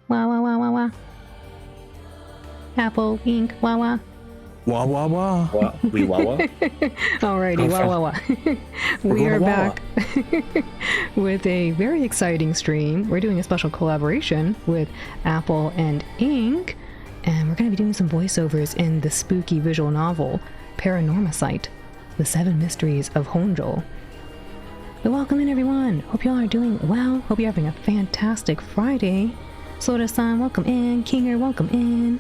Wah wah wah wah wah. Apple, ink, wah wah. Wah wah wah. We wawa. Alrighty, wah wah wah. We are back with a very exciting stream. We're doing a special collaboration with Apple and Ink, and we're going to be doing some voiceovers in the spooky visual novel PARANORMASIGHT, The 7 Mysteries of Honjo. But welcome in, everyone. Hope y'all are doing well. Hope you're having a fantastic Friday. Sora-san, welcome in. Kinger, welcome in.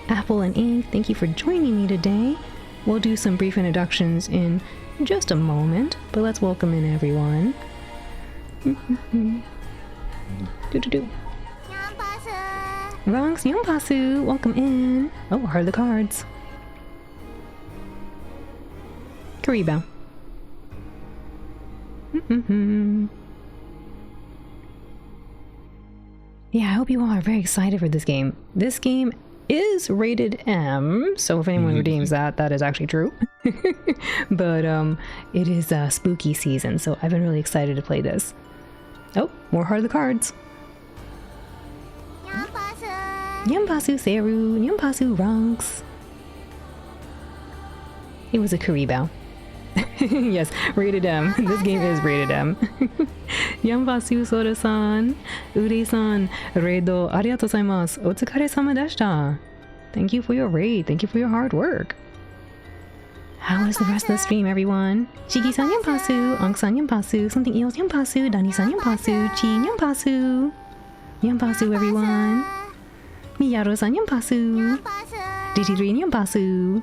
Apple and Ink, thank you for joining me today. We'll do some brief introductions in just a moment, but let's welcome in everyone. Ronks, Yompasu, welcome in. Oh, heard the cards. Karibo. Yeah, I hope you all are very excited for this game. This game is rated M, so if anyone redeems that, that is actually true. But it is spooky season, so I've been really excited to play this. Oh, more Heart of the Cards. Nyampasu Seru, Nyampasu Ronks. It was a Karibo. Yes, rated M. This game is rated M. Nyampasu Sora-san, Uri-san, Reido, arigatou gozaimasu, otsukare-sama deshita. Thank you for your raid. Thank you for your hard work. How was the rest of the stream, everyone? Shiki-san Nyampasu, Onk-san Nyampasu, something else Nyampasu, Dani-san Nyampasu, Chi Nyampasu. Nyampasu, everyone. Miyaro-san Nyampasu. Didi-ri Nyampasu.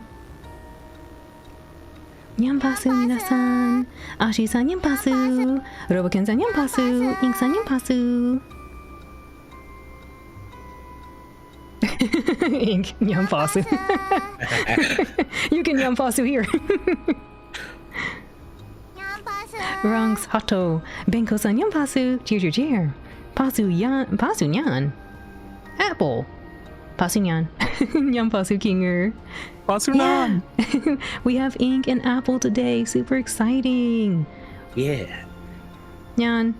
Nyampasu minasan. Ashi-san Nyampasu. Roboken-san Nyampasu. Ink-san Nyampasu. Ink, Nyampasu. You can Nyampasu here. Ronks, Hato. Benko-san Nyampasu. Cheer. Pasu nyan. Apple. Pasu nyan. Nyampasu Kinger. Pasunan. Yeah. We have Ink and Apple today. Super exciting. Yeah. Nyan.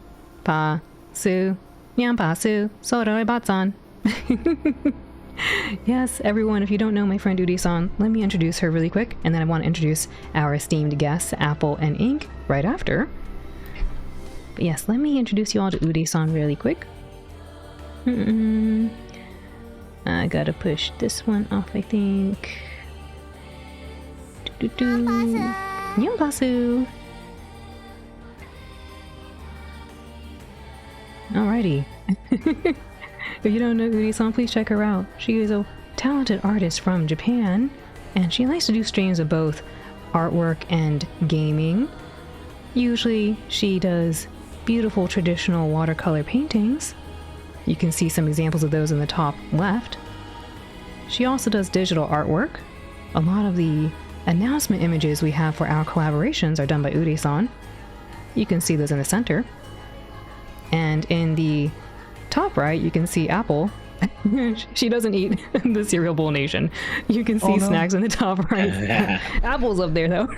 Pa-su. Nyampasu. Soroi batsan. Yes, everyone, if you don't know my friend Udi-san, let me introduce her really quick, and then I want to introduce our esteemed guests, Apple and Ink, right after. But yes, let me introduce you all to Udi-san really quick. I gotta push this one off, I think. Nyampasu. Alrighty. If you don't know Udi-san, please check her out. She is a talented artist from Japan, and she likes to do streams of both artwork and gaming. Usually, she does beautiful traditional watercolor paintings. You can see some examples of those in the top left. She also does digital artwork. A lot of the announcement images we have for our collaborations are done by Udi-san. You can see those in the center. And in the top right, you can see Apple. She doesn't eat the cereal bowl nation. You can see snacks in the top right. Apple's up there though.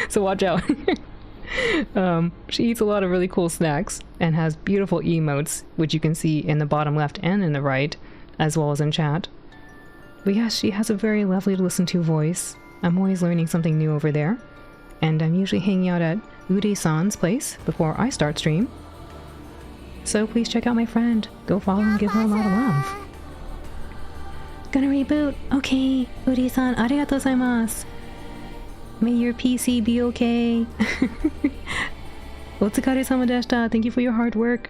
So watch out. She eats a lot of really cool snacks and has beautiful emotes, which you can see in the bottom left and in the right, as well as in chat. But yes, she has a very lovely to listen to voice. I'm always learning something new over there. And I'm usually hanging out at Udi-san's place before I start stream. So please check out my friend. Go follow and give her a lot of love. Gonna reboot. Okay. Udi-san, arigatou gozaimasu. May your PC be okay. Otsukare-sama deshita. Thank you for your hard work.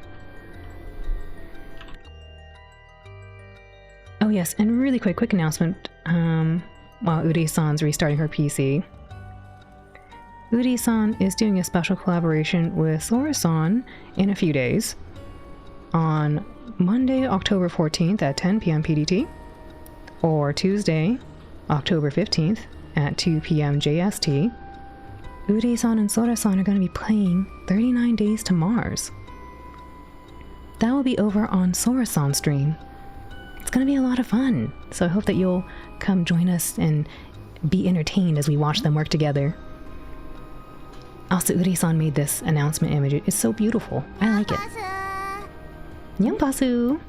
Oh yes, and really quick announcement. While Udi-san's restarting her PC. Udi-san is doing a special collaboration with Sora-san in a few days. On Monday, October 14th at 10 p.m. PDT, or Tuesday, October 15th at 2 p.m. JST, Udi-san and Sora-san are going to be playing 39 Days to Mars. That will be over on Sora-san's stream. It's going to be a lot of fun, so I hope that you'll come join us and be entertained as we watch them work together. Also, Udi-san made this announcement image. It's so beautiful. I like it. Nyampasu!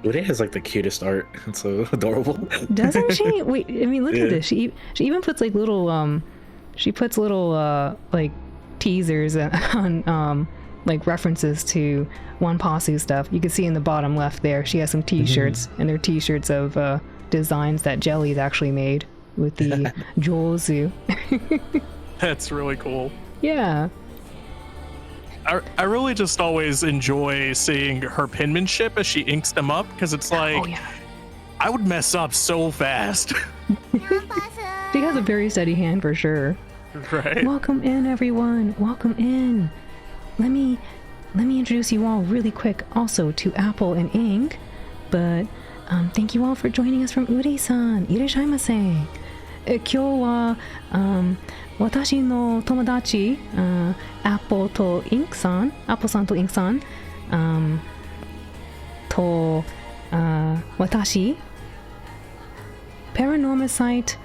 Uday has like the cutest art. It's so adorable. Doesn't she? Wait, I mean, look Yeah. at this. She even puts like little she puts little like teasers on like references to One Pasu stuff. You can see in the bottom left there, she has some T-shirts, and they're T-shirts of designs that Jelly's actually made with the Jozu. That's really cool. Yeah. I really just always enjoy seeing her penmanship as she inks them up, because it's like, Oh yeah. I would mess up so fast. She has a very steady hand for sure. Right? Welcome in, everyone. Welcome in. Let me introduce you all really quick also to Apple and Ink. But thank you all for joining us from Uri-san. Irashaimase. 今日は私の友達アポとインクさん、アポさんとインクさんと私PARANORMASIGHT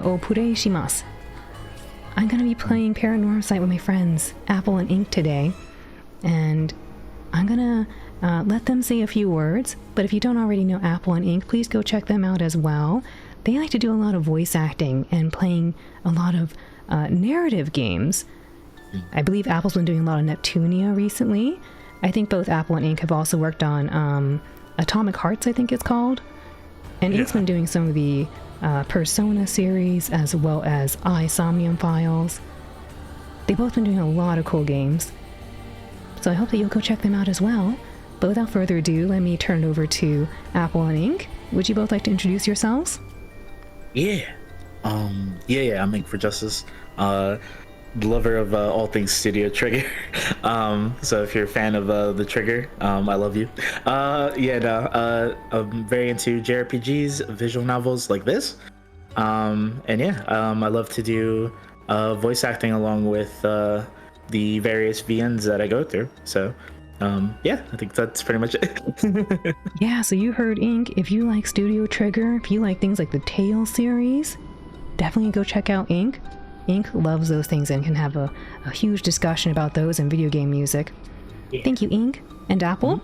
をプレイします。I'm gonna be playing PARANORMASIGHT with my friends Apple and Ink today, and I'm gonna let them say a few words. But if you don't already know Apple and Ink, please go check them out as well. They like to do a lot of voice acting and playing a lot of narrative games. I believe Apple's been doing a lot of Neptunia recently. I think both Apple and Ink have also worked on Atomic Hearts, I think it's called. And Ink's been doing some of the Persona series as well as Somnium Files. They've both been doing a lot of cool games. So I hope that you'll go check them out as well. But without further ado, let me turn it over to Apple and Ink. Would you both like to introduce yourselves? Yeah. Yeah, I'm Ink for Justice. Lover of all things Studio Trigger. So if you're a fan of the Trigger, I love you. I'm very into JRPGs, visual novels like this. And yeah, I love to do voice acting along with the various VNs that I go through. So yeah, I think that's pretty much it. Yeah, so you heard Ink. If you like Studio Trigger, if you like things like the Tales series, definitely go check out Ink. Ink loves those things and can have a huge discussion about those and video game music. Yeah. Thank you, Ink. And Apple?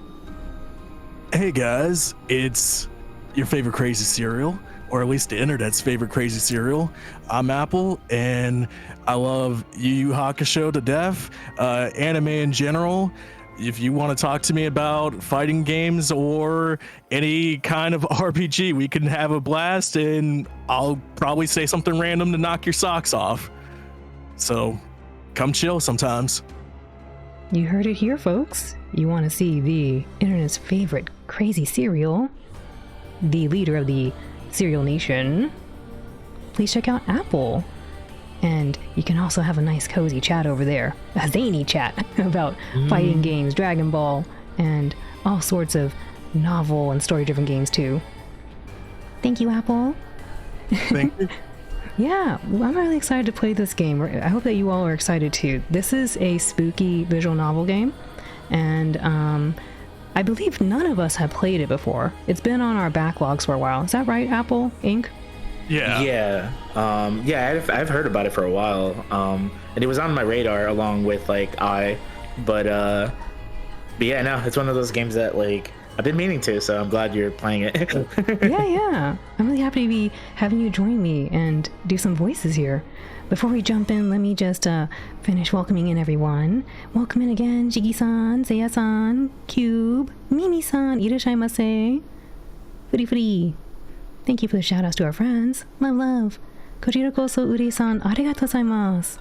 Hey guys, it's your favorite crazy cereal, or at least the internet's favorite crazy cereal. I'm Apple, and I love Yu Yu Hakusho to death, anime in general. If you want to talk to me about fighting games or any kind of RPG, we can have a blast, and I'll probably say something random to knock your socks off. So come chill sometimes. You heard it here, folks. You want to see the internet's favorite crazy cereal, the leader of the cereal nation, please check out Apple. And you can also have a nice cozy chat over there, a zany chat about fighting games, Dragon Ball, and all sorts of novel and story-driven games too. Thank you, Apple. Thank you. Yeah, well, I'm really excited to play this game. I hope that you all are excited too. This is a spooky visual novel game, and I believe none of us have played it before. It's been on our backlogs for a while. Is that right, Apple Inc.? Yeah. I've heard about it for a while. And it was on my radar along with but yeah, no, it's one of those games that like I've been meaning to, so I'm glad you're playing it. Yeah. I'm really happy to be having you join me and do some voices here. Before we jump in, let me just finish welcoming in everyone. Welcome in again, Jiggy-san, Seiya-san, Cube, Mimi-san, irashaimase, Furi. Thank you for the shoutouts to our friends. Love. Kojiro koso Uri-san, arigatou gozaimasu.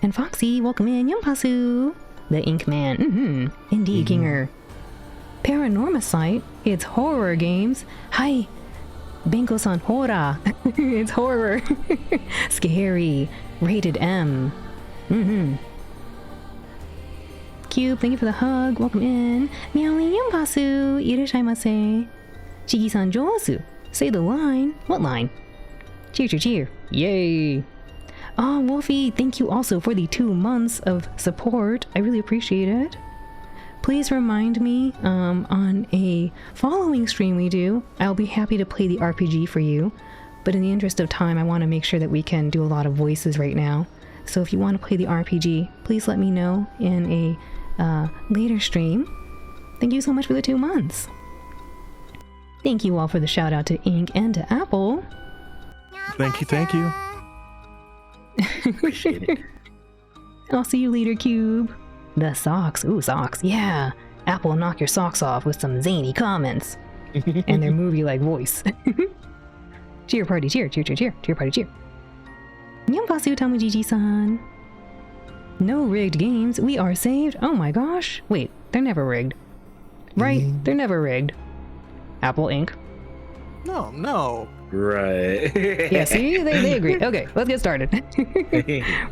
And Foxy, welcome in, Yonpasu, the Ink Man. Indeed, Kinger. PARANORMASIGHT, it's horror games. Hi, Benko-san, horror. It's horror. Scary. Rated M. Cube, thank you for the hug. Welcome in. Meowing Yonpasu, irashaimase. Chigi-san jozu. Say the line. What line? Cheer. Yay. Oh, Wolfie, thank you also for the 2 months of support. I really appreciate it. Please remind me on a following stream we do, I'll be happy to play the RPG for you. But in the interest of time, I want to make sure that we can do a lot of voices right now. So if you want to play the RPG, please let me know in a later stream. Thank you so much for the 2 months. Thank you all for the shout out to Ink and to Apple. Thank you, thank you. Appreciate it. I'll see you later, Cube. The socks. Ooh, socks. Yeah. Apple will knock your socks off with some zany comments. And their movie-like voice. Cheer party, cheer, cheer, cheer, cheer, cheer party, cheer. Yambasu Tamujiji-san. No rigged games. We are saved. Oh my gosh. Wait, they're never rigged. Right? They're never rigged. Apple Inc. No. Right. Yeah, see? They agree. Okay, let's get started.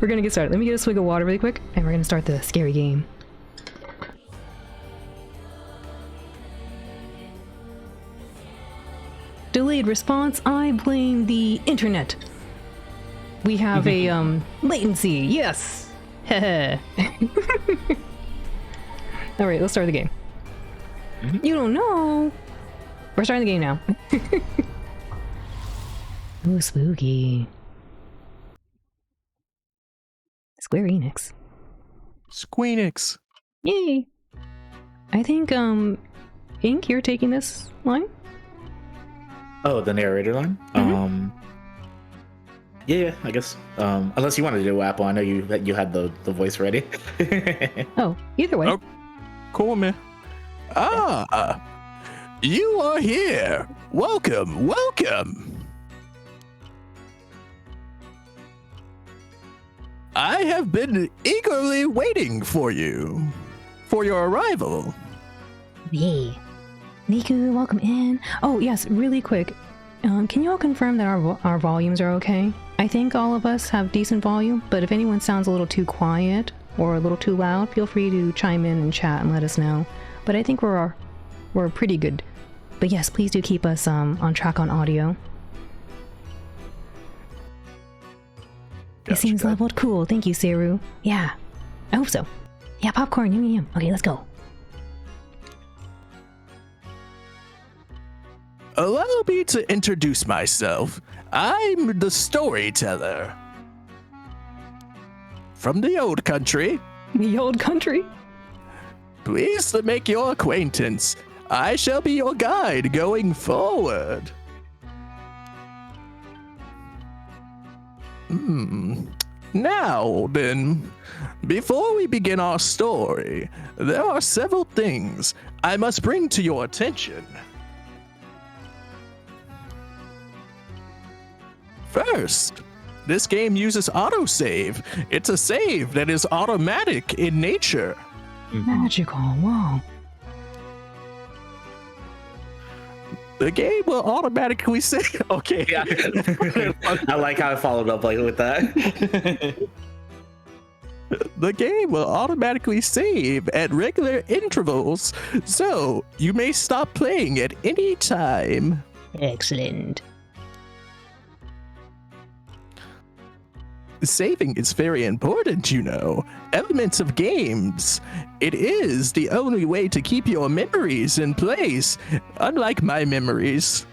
We're gonna get started. Let me get a swig of water really quick, and we're gonna start the scary game. Delayed response. I blame the internet. We have a latency. Yes. Heh. All right, let's start the game. You don't know. We're starting the game now. Ooh, spooky. Square Enix. Squeenix. Yay. I think Ink, you're taking this line. Oh, the narrator line. Yeah, I guess. Unless you wanted to do Apple, I know you had the voice ready. Oh, either way. Oh. Cool, man. You are here. Welcome. I have been eagerly waiting for your arrival. Hey, Niku, welcome in. Oh yes, really quick. Can you all confirm that our volumes are okay? I think all of us have decent volume, but if anyone sounds a little too quiet or a little too loud, feel free to chime in and chat and let us know. But I think we're pretty good. But yes, please do keep us on track on audio. It seems leveled. Cool. Thank you, Seru. Yeah, I hope so. Yeah, popcorn. Yum. Okay, let's go. Allow me to introduce myself. I'm the storyteller. From the old country. The old country? Pleased to make your acquaintance. I shall be your guide going forward. Now then, before we begin our story, there are several things I must bring to your attention. First, this game uses autosave. It's a save that is automatic in nature. Magical. Wow. The game will automatically save. Okay. Yeah. I like how I followed up with that. The game will automatically save at regular intervals, so you may stop playing at any time. Excellent. Saving is very important, you know. Elements of games. It is the only way to keep your memories in place, unlike my memories.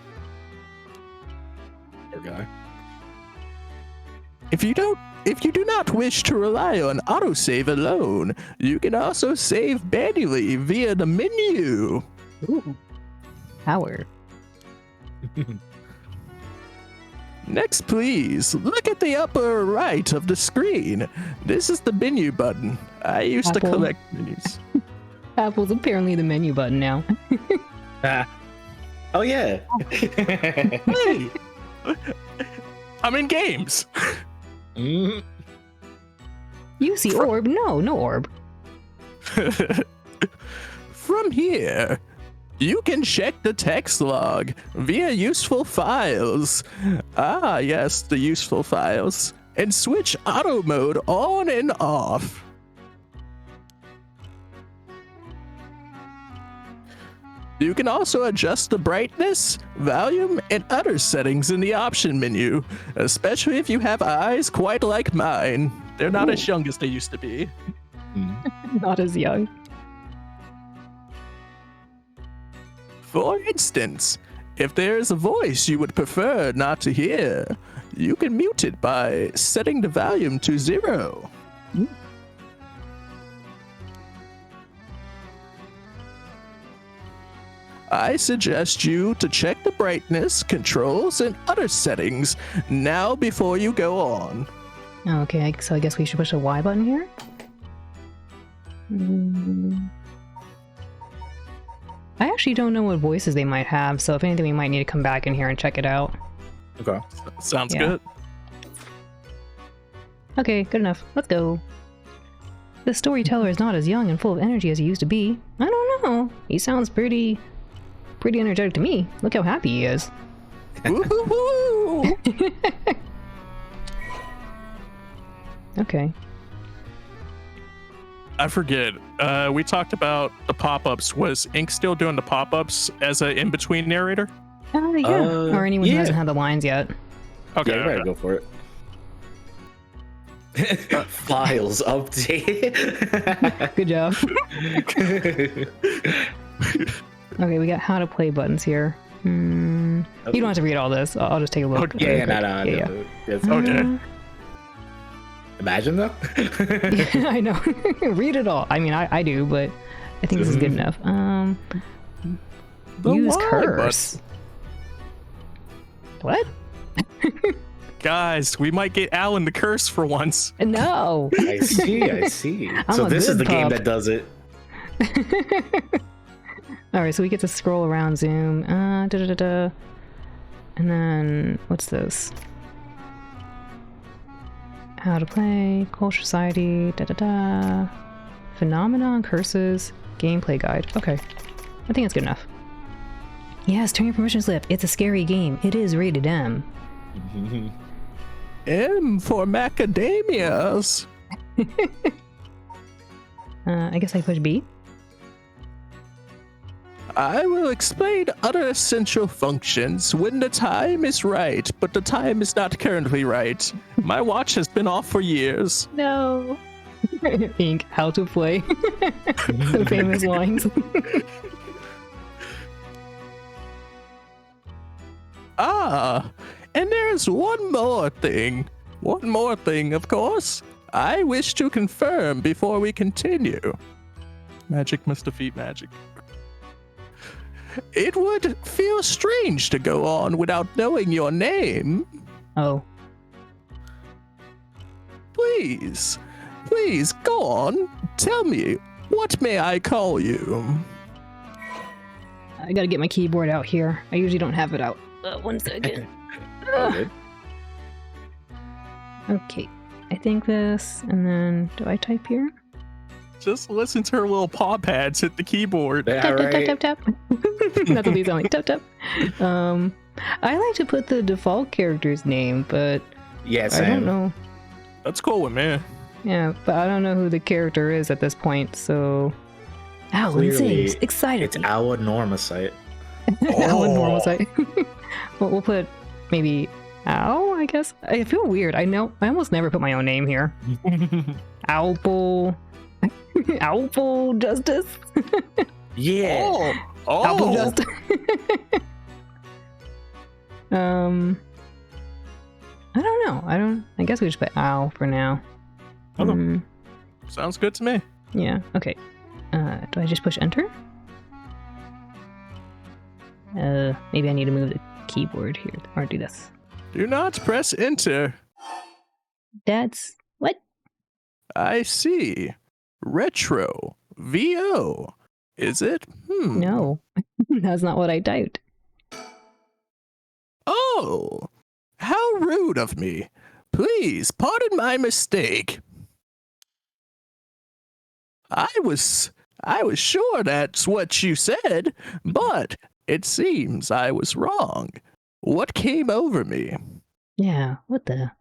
Poor guy. If you do not wish to rely on autosave alone, you can also save manually via the menu. Ooh. Power. Next, please, look at the upper right of the screen. This is the menu button. I used to Apple. collect menus. Apple's apparently the menu button now. Oh, yeah. Hey! I'm in games. Mhm. You see orb? No orb. From here, you can check the text log via useful files. Ah, yes, the useful files. And switch auto mode on and off. You can also adjust the brightness, volume, and other settings in the option menu, especially if you have eyes quite like mine. They're not as young as they used to be. Not as young. For instance, if there is a voice you would prefer not to hear, you can mute it by setting the volume to 0. I suggest you to check the brightness, controls, and other settings now before you go on. Okay, so I guess we should push the Y button here? I actually don't know what voices they might have, so if anything, we might need to come back in here and check it out. Okay. Sounds Yeah. good. Okay, good enough. Let's go. The storyteller is not as young and full of energy as he used to be. I don't know. He sounds pretty energetic to me. Look how happy he is. Woo-hoo-hoo! Okay. I forget. We talked about the pop-ups. Was Ink still doing the pop-ups as an in-between narrator? Yeah. Or anyone who yeah. hasn't had the lines yet. Okay. Yeah, you gotta okay. go for it. Files update. Good job. Okay, we got how to play buttons here. You don't have to read all this. I'll just take a look. Okay. Yeah, no. Yeah. It's Okay. Imagine though. Yeah, I know. Read it all. I mean, I do, but I think this is good enough. The Use Y curse. What? Guys, we might get Alan the curse for once. No. I see. I'm So a this is good the game pup. that does it. All right, so we get to scroll around, zoom, and then what's this? How to play, culture society, phenomenon, curses, gameplay guide. Okay, I think that's good enough. Yes, turn your permission slip. It's a scary game. It is rated M. M for macadamias. I guess I push B. I will explain other essential functions when the time is right, but the time is not currently right. My watch has been off for years. No. Ink, how to play. The famous lines. And there's one more thing. One more thing, of course. I wish to confirm before we continue. Magic must defeat magic. It would feel strange to go on without knowing your name. Oh. Please, go on. Tell me, what may I call you? I gotta get my keyboard out here. I usually don't have it out. 1 second. Okay. Okay. I think this, and then do I type here? Just listen to her little paw pads hit the keyboard. Yeah, Tap, right. tap, tap, tap, tap. That's what these sound like. Tap, tap. I like to put the default character's name, but Yeah, I same. don't know. That's cool with me. Yeah, but I don't know who the character is at this point, so... Alan Clearly, sings excitedly. It's our Normasite. Alan normal Oh. site. We'll put maybe Ow, I guess. I feel weird. I almost never put my own name here. Owlful. Owlful Justice. Yeah. Owlful Oh, Justice. I don't know. I guess we just put Owl for now. Okay. Sounds good to me. Yeah, okay. Do I just push enter? Maybe I need to move the keyboard here, or do this. Do not press enter. That's... what? I see. Retro. VO. Is it? No. That's not what I typed. Oh, how rude of me. Please, pardon my mistake. I was sure that's what you said, but it seems I was wrong. What came over me? Yeah, what the...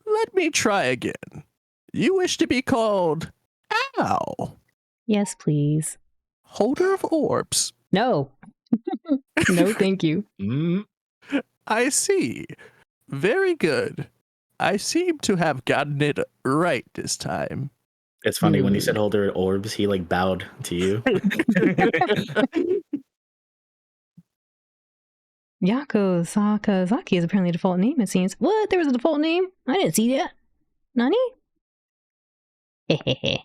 Let me try again. You wish to be called Ow, Yes, please. holder of orbs. No. No, thank you. Mm. I see. Very good. I seem to have gotten it right this time. It's funny when you said holder of orbs, he like bowed to you. Yako Sakazaki is apparently a default name, it seems. What? There was a default name? I didn't see that. Nani? Hehehe.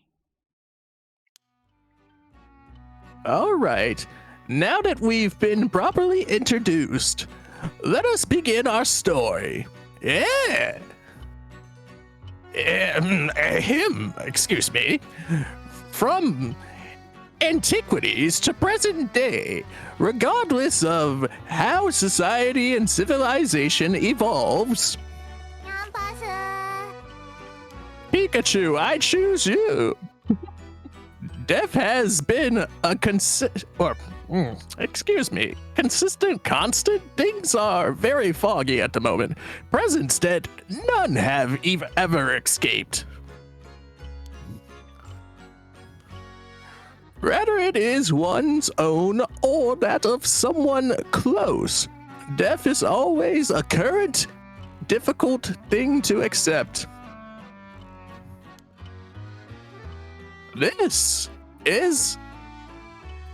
All right. Now that we've been properly introduced, let us begin our story. Yeah. Excuse me. From antiquities to present day, regardless of how society and civilization evolves. Pikachu, I choose you. Death has been a consistent, constant. Things are very foggy at the moment. Presents that none have ever escaped. Rather, it is one's own or that of someone close. Death is always a current, difficult thing to accept. This is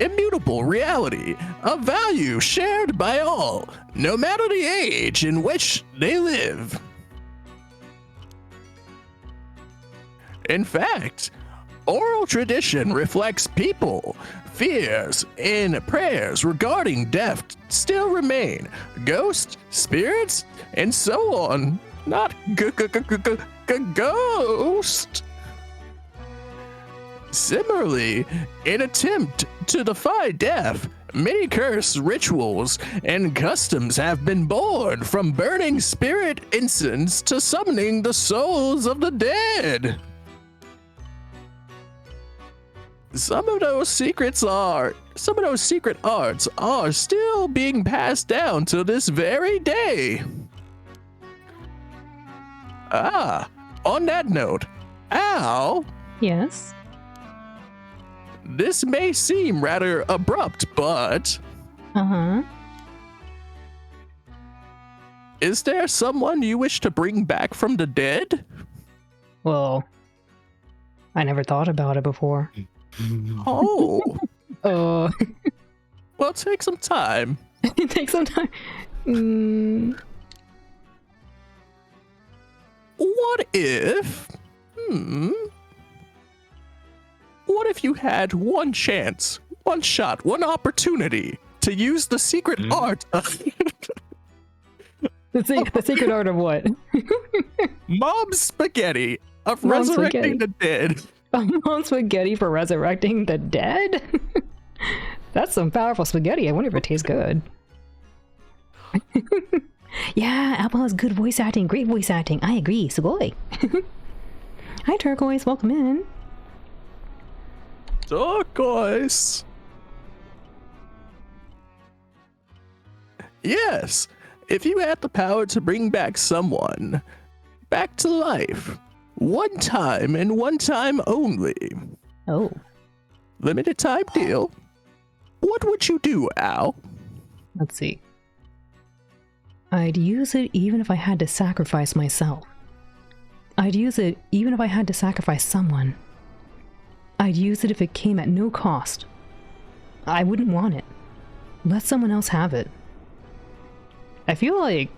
immutable reality, a value shared by all, no matter the age in which they live. In fact, oral tradition reflects people, fears, and prayers regarding death still remain. Ghosts, spirits, and so on. Not ghost. Similarly, in attempt to defy death, many curse rituals and customs have been born, from burning spirit incense to summoning the souls of the dead. Some of those secret arts are still being passed down to this very day. On that note, Al. Yes? This may seem rather abrupt, but... Is there someone you wish to bring back from the dead? Well, I never thought about it before. Oh. Well, take some time. Take some time. What if... What if you had one chance, one shot, one opportunity to use the secret art of... The secret art of what? Mom Spaghetti of resurrecting the dead. Mom Spaghetti for resurrecting the dead? That's some powerful spaghetti. I wonder if it tastes good. Yeah, Apple has good voice acting, great voice acting. I agree. Sugoi. Hi, Turquoise. Welcome in. Turquoise. Yes, if you had the power to bring back someone back to life, one time and one time only. Oh. Limited time deal. What would you do, Al? Let's see. I'd use it even if I had to sacrifice myself. I'd use it even if I had to sacrifice someone. I'd use it if it came at no cost. I wouldn't want it. Let someone else have it. I feel like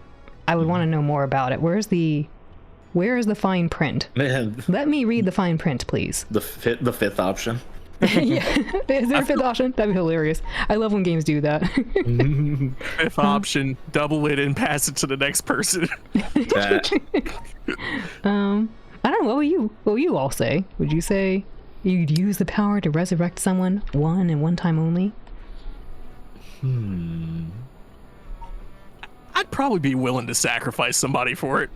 I would want to know more about it. Where is the fine print? Let me read the fine print, please. The fifth option. Yeah. Is there a fifth option? That'd be hilarious. I love when games do that. Fifth option, double it and pass it to the next person. I don't know. What will you all say? Would you say you'd use the power to resurrect someone one and one time only? I'd probably be willing to sacrifice somebody for it.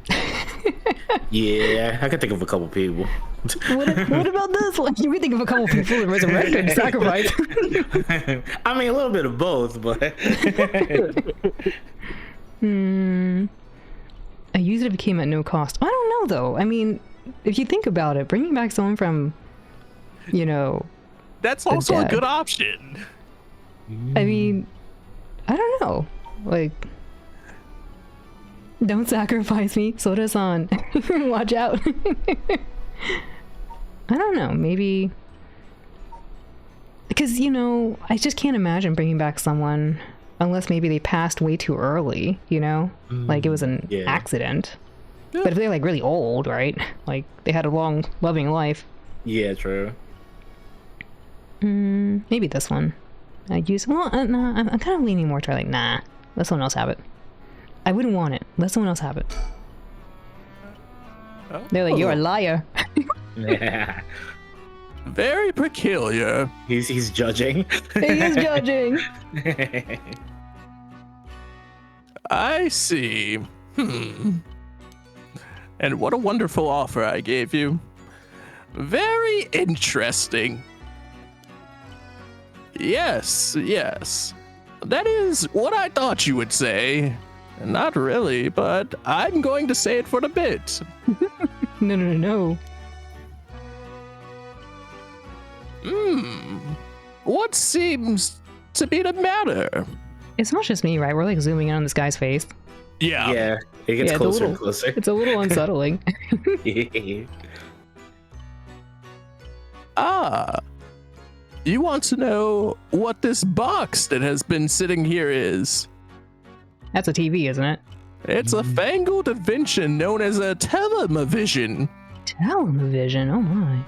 Yeah, I could think of a couple people. What about this one? You can think of a couple people that resurrect and sacrifice. I mean, a little bit of both, but... I use it if it came at no cost. I don't know, though. I mean, if you think about it, bringing back someone from, that's also a good option. I mean, I don't know. Like, don't sacrifice me. Soda-san. Watch out. I don't know. Maybe... Because, I just can't imagine bringing back someone unless maybe they passed way too early, Like it was an accident. Yeah. But if they're, like, really old, right? Like, they had a long, loving life. Yeah, true. Maybe this one. I use, well, nah, I'm kind of leaning more toward like, nah, let someone else have it. I wouldn't want it. Let someone else have it. Oh. They're like, you're a liar. Yeah. Very peculiar. He's judging. He is judging. I see. And what a wonderful offer I gave you. Very interesting. Yes. That is what I thought you would say. Not really, but I'm going to say it for the bit. No. What seems to be the matter? It's not just me, right? We're like zooming in on this guy's face. Yeah. Yeah, it gets Yeah, closer and closer. It's a little unsettling. You want to know what this box that has been sitting here is? That's a TV, isn't it? It's a fangled invention known as a television. Television, oh my.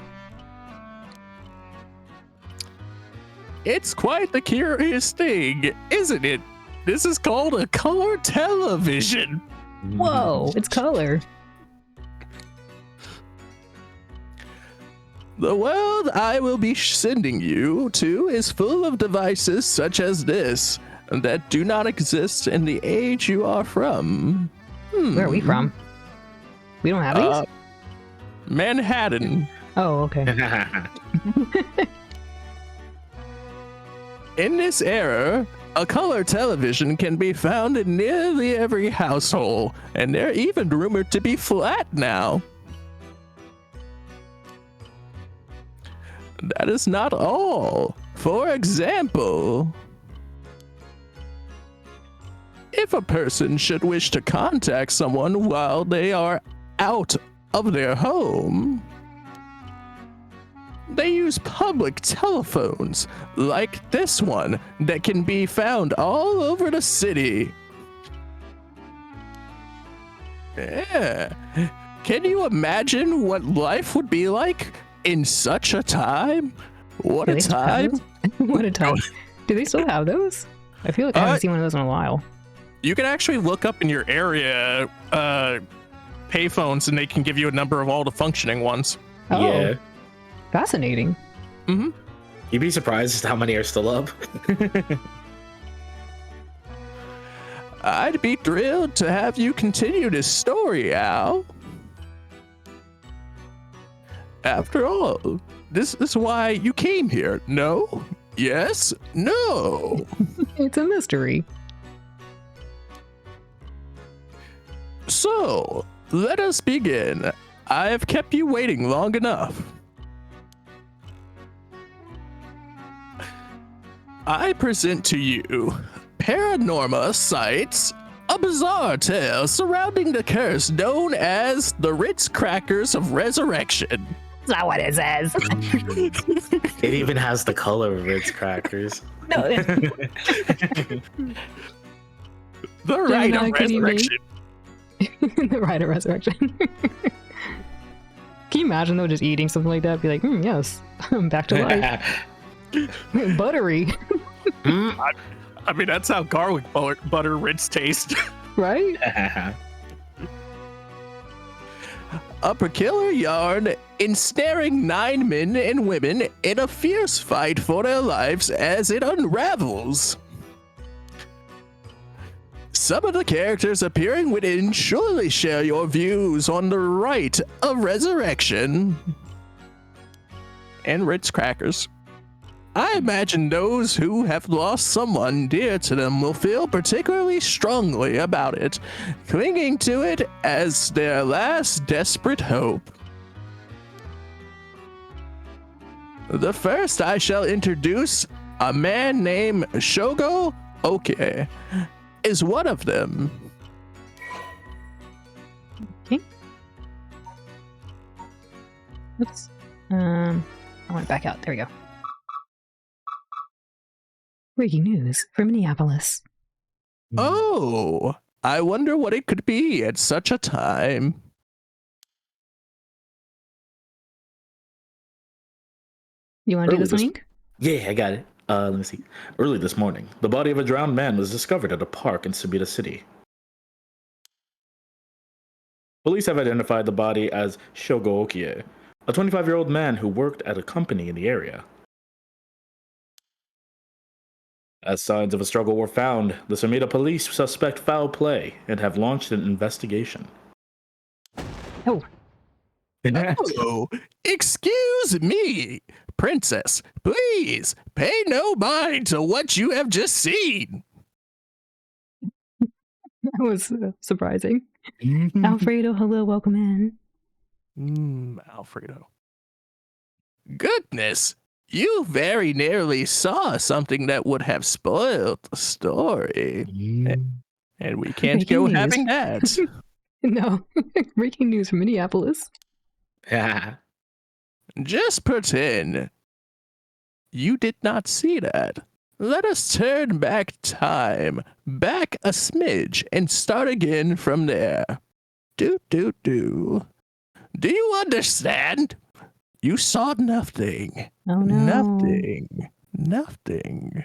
It's quite the curious thing, isn't it? This is called a color television. Whoa, it's color. The world I will be sending you to is full of devices such as this that do not exist in the age you are from. Where are we from? We don't have these? Manhattan. Oh, okay. In this era, a color television can be found in nearly every household, and they're even rumored to be flat now. That is not all. For example, if a person should wish to contact someone while they are out of their home, they use public telephones like this one that can be found all over the city. Yeah. Can you imagine what life would be like in such a time? What Do a they still have time. those? What a time. Do they still have those? I feel like I haven't seen one of those in a while. You can actually look up in your area payphones and they can give you a number of all the functioning ones. Oh, Yeah. fascinating. Mm-hmm. You'd be surprised how many are still up. I'd be thrilled to have you continue this story, Al. After all, this is why you came here. No? Yes? No? It's a mystery. So, let us begin. I have kept you waiting long enough. I present to you Paranormasights, a bizarre tale surrounding the curse known as the Ritz Crackers of Resurrection. That's not what it says. It even has the color of Ritz crackers. No. The Rite of not kidding me. Resurrection. The Rite of Resurrection. Can you imagine though just eating something like that? Be like, yes, I'm back to life. Buttery. I mean, that's how garlic butter Ritz taste. Right? A peculiar yarn ensnaring 9 men and women in a fierce fight for their lives as it unravels. Some of the characters appearing within surely share your views on the rite of resurrection and Ritz crackers. I imagine those who have lost someone dear to them will feel particularly strongly about it, clinging to it as their last desperate hope. The first I shall introduce, a man named Shogo Oke, is one of them. Okay. Oops. I went back out. There we go. Breaking news from Minneapolis. Oh, I wonder what it could be at such a time. You want to do Oh, this this- link? Yeah, I got it. Let me see. Early this morning, the body of a drowned man was discovered at a park in Subita City. Police have identified the body as Shogo Okie, a 25-year-old man who worked at a company in the area. As signs of a struggle were found, the Sumida police suspect foul play and have launched an investigation. Oh, Oh, excuse me, Princess. Please pay no mind to what you have just seen. that was surprising. Alfredo, hello, welcome in. Alfredo. Goodness, you very nearly saw something that would have spoiled the story. And we can't Breaking go news. having that. No, breaking news from Minneapolis. Just pretend you did not see that. Let us turn back time, back a smidge, and start again from there. Do. Do you understand? You saw nothing. Oh no. Nothing.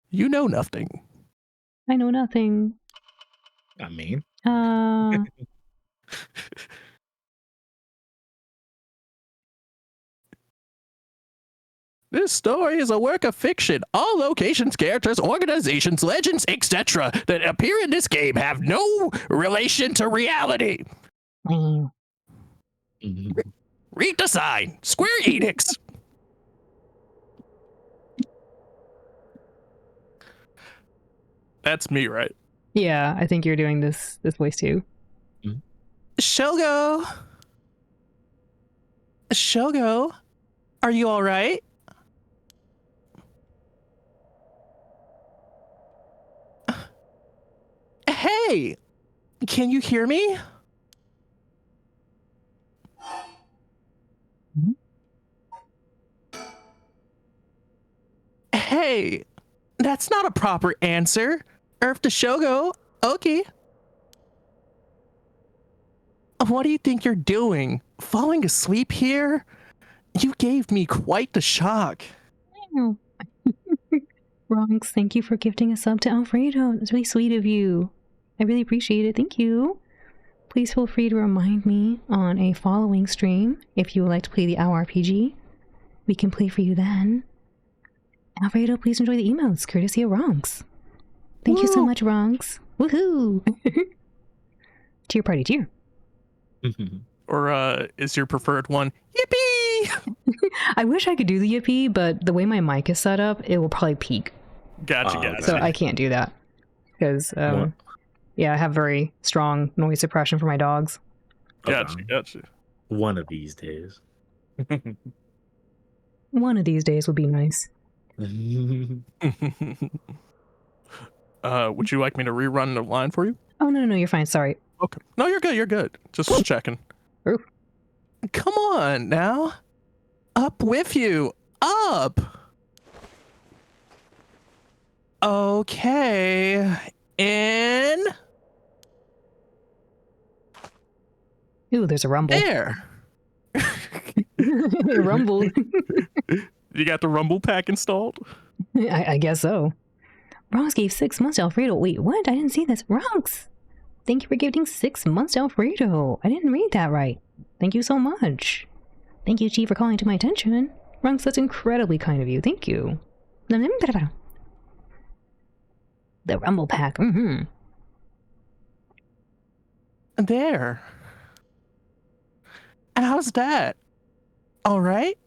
You know nothing. I know nothing. I mean, This story is a work of fiction. All locations, characters, organizations, legends, etc. that appear in this game have no relation to reality. Wow. Read the sign. Square ENIX. That's me, right? Yeah, I think you're doing this voice too. Shogo, are you all right? Hey, can you hear me? Hey, that's not a proper answer. Earth to Shogo. Okay. What do you think you're doing? Falling asleep here? You gave me quite the shock. Oh. Ronks, thank you for gifting a sub to Alfredo. It's really sweet of you. I really appreciate it. Thank you. Please feel free to remind me on a following stream if you would like to play the OWL RPG. We can play for you then. Alfredo, please enjoy the emotes, courtesy of Ronks. Thank you so much, Ronks. Woohoo! Cheer party, cheer. Or is your preferred one yippee? I wish I could do the yippee, but the way my mic is set up, it will probably peak. Gotcha. So I can't do that. Because, yeah, I have very strong noise suppression for my dogs. Gotcha. One of these days. One of these days would be nice. Would you like me to rerun the line for you? Oh, no, you're fine. Sorry. Okay. No, you're good. Just checking. Oof. Come on now. Up with you. Up. Okay. In. Ooh, there's a rumble. There. Rumble. You got the Rumble pack installed? I guess so. Ronks gave 6 months to Alfredo. Wait, what? I didn't see this. Ronks! Thank you for giving 6 months to Alfredo. I didn't read that right. Thank you so much. Thank you, Chief, for calling to my attention. Ronks, that's incredibly kind of you. Thank you. The Rumble pack. There. How's that? All right?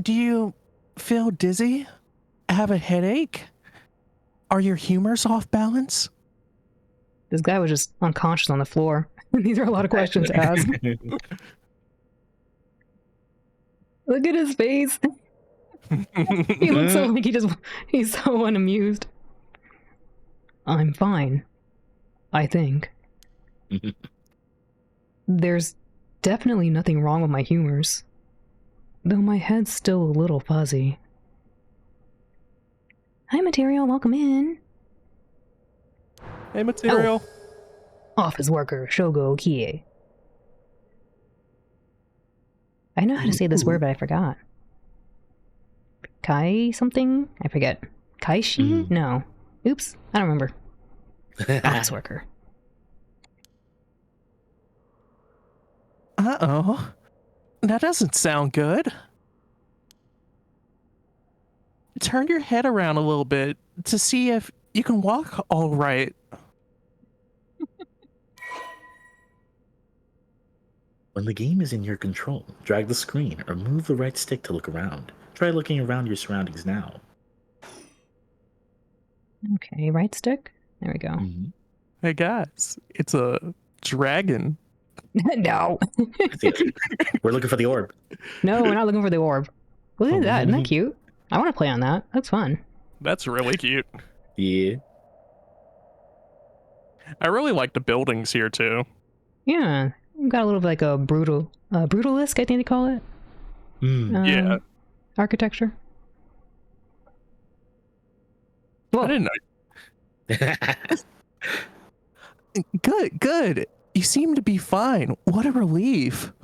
Do you feel dizzy? Have a headache? Are your humors off balance? This guy was just unconscious on the floor. These are a lot of questions to ask. Look at his face. He looks so like he's so unamused. I'm fine. I think. There's definitely nothing wrong with my humors. Though my head's still a little fuzzy. Hi, Material. Welcome in. Hey, Material. Office worker, Shogo Kie. I know how to say this word, but I forgot. Kai something? I forget. Kaishi? No. Oops. I don't remember. Office worker. Uh-oh. That doesn't sound good. Turn your head around a little bit to see if you can walk all right. When the game is in your control, drag the screen or move the right stick to look around. Try looking around your surroundings now. Okay, right stick. There we go. Hey guys, it's a dragon. No. We're looking for the orb. No, we're not looking for the orb. Look at that. Isn't that cute? I want to play on that. That's fun. That's really cute. Yeah. I really like the buildings here too. Yeah. Got a little bit like a brutalisk, I think they call it. Yeah. Architecture. Whoa. I didn't know. Good. You seem to be fine. What a relief.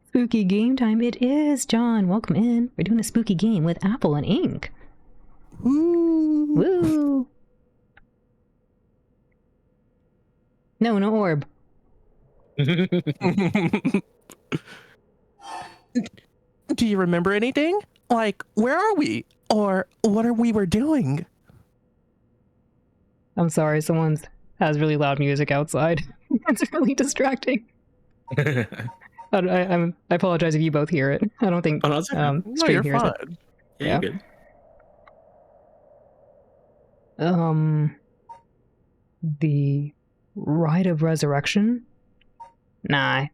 Spooky game time it is, John. Welcome in. We're doing a spooky game with Apple and ink. Woo. Woo! No orb. Do you remember anything? Like, where are we? Or what are we doing? I'm sorry, someone has really loud music outside. It's really distracting. I apologize if you both hear it. I don't think Oh, no, No, Stream you're hears it. fine. yeah, you're good. The Rite of Resurrection? Nah.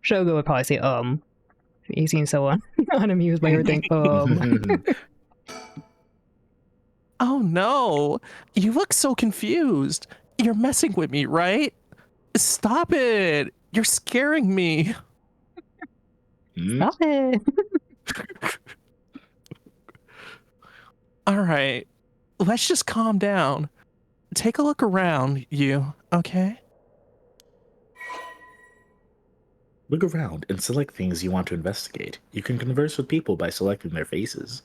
Shogo would probably say, He seems so unamused by everything. Oh no. You look so confused. You're messing with me, right? Stop it. You're scaring me. Stop it. All right. Let's just calm down. Take a look around, you, okay? Look around and select things you want to investigate. You can converse with people by selecting their faces.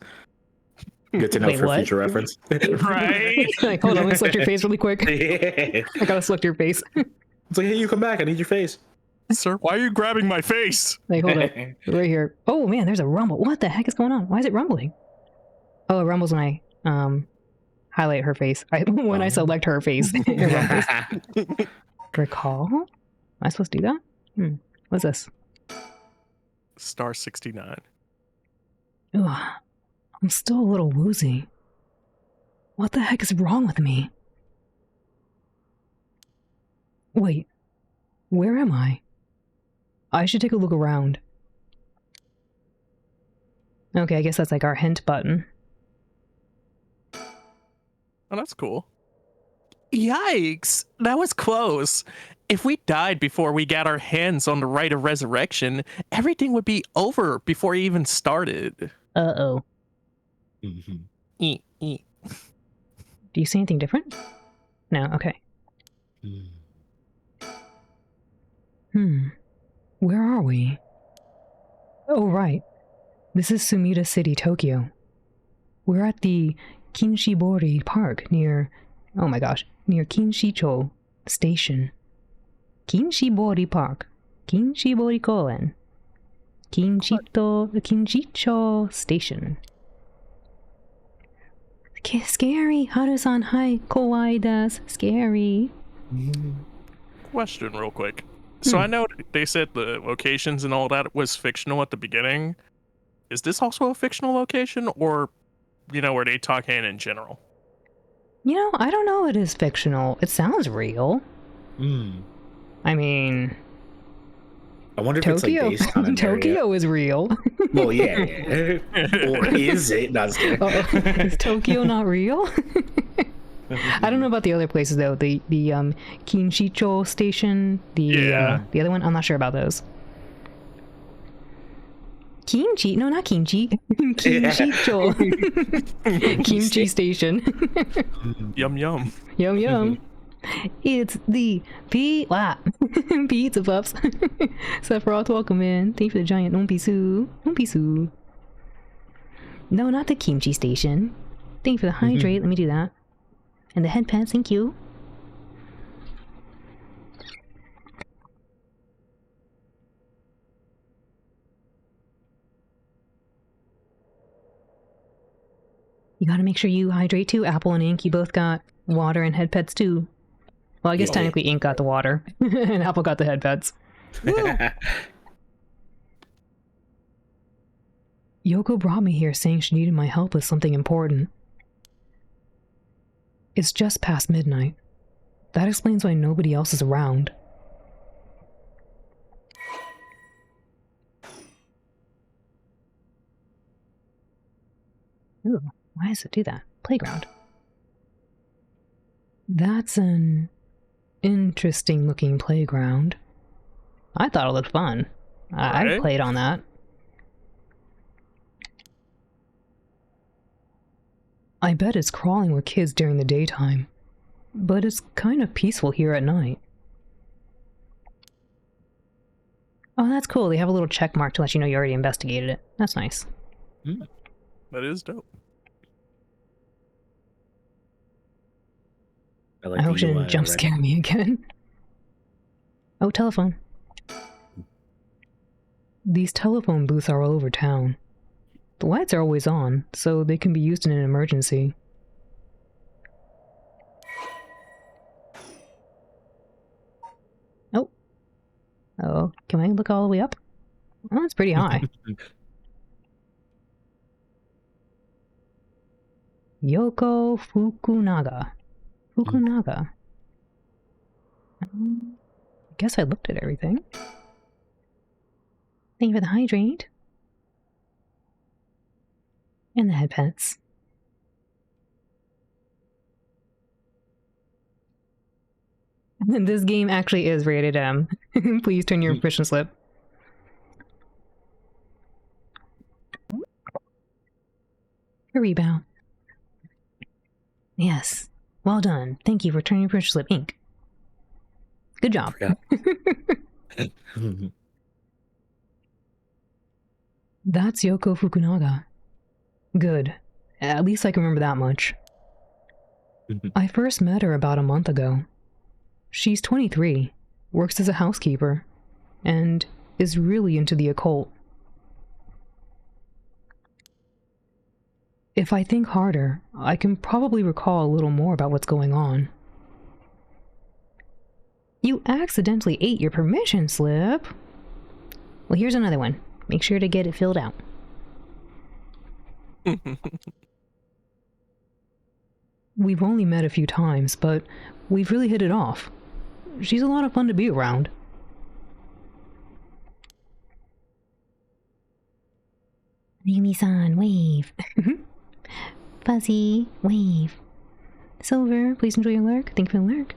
Good to know Wait, for what? future reference. Right? Like, hold on, let me select your face really quick. Yeah. I gotta select your face. It's like, hey, you come back. I need your face. Sir, why are you grabbing my face? Like, hold up. Right here. Oh man, there's a rumble. What the heck is going on? Why is it rumbling? Oh, it rumbles when I highlight her face. When I select her face, it rumbles. Recall? Am I supposed to do that? What's this? Star 69. Ugh, I'm still a little woozy. What the heck is wrong with me? Wait, where am I? I should take a look around. Okay, I guess that's like our hint button. Oh, that's cool. Yikes! That was close. If we died before we got our hands on the Rite of Resurrection, everything would be over before it even started. Uh-oh. Do Do you see anything different? No, okay. Where are we? Oh, right. This is Sumida City, Tokyo. We're at the Kinshibori Park near Kinshicho Station. Kinshibori Park. Kinshibori Koen. Kinshicho Station. Scary. Haru-san, hi. Kawaii desu. Scary. Question real quick. So I know they said the locations and all that was fictional at the beginning. Is this also a fictional location, or, were they talking in general? I don't know. It is fictional. It sounds real. I mean, I wonder if Tokyo. it's like based on an Tokyo is real. Well, yeah. Or is it? No, Is Tokyo not real? I don't know about the other places though. The Kinshicho Station, the other one. I'm not sure about those. Kimchi? No, not kimchi. Kinshicho. Kimchi Station. Yum yum. Yum yum. It's the Pizza Pups. Sephiroth, welcome in. Thank you for the giant Nompisu. Nompisu. No, not the kimchi station. Thank you for the hydrate. Let me do that. And the head pets, thank you. You gotta make sure you hydrate too. Apple and Ink, you both got water and head pets too. Well, I guess technically Ink got the water and Apple got the head pets. Yoko brought me here saying she needed my help with something important. It's just past midnight. That explains why nobody else is around. Ooh, why does it do that? Playground. That's an interesting looking playground. I thought it looked fun. I played on that. I bet it's crawling with kids during the daytime, but it's kind of peaceful here at night. Oh, that's cool. They have a little check mark to let you know you already investigated it. That's nice. That is dope. I hope she didn't jump scare me again. Oh, telephone. These telephone booths are all over town. The lights are always on, so they can be used in an emergency. Oh. Oh, can I look all the way up? Oh, it's pretty high. Yoko Fukunaga. Fukunaga. I guess I looked at everything. Thank you for the hydrate. And the head pets. This game actually is rated M. Please turn your permission slip. A rebound. Yes. Well done. Thank you for turning your permission slip ink. Good job. That's Yoko Fukunaga. Good. At least I can remember that much. I first met her about a month ago. She's 23, works as a housekeeper, and is really into the occult. If I think harder, I can probably recall a little more about what's going on. You accidentally ate your permission slip. Well, here's another one. Make sure to get it filled out. We've only met a few times, but we've really hit it off. She's a lot of fun to be around. Mimi-san, wave. Fuzzy, wave. Silver, please enjoy your lurk. Thank you for the lurk.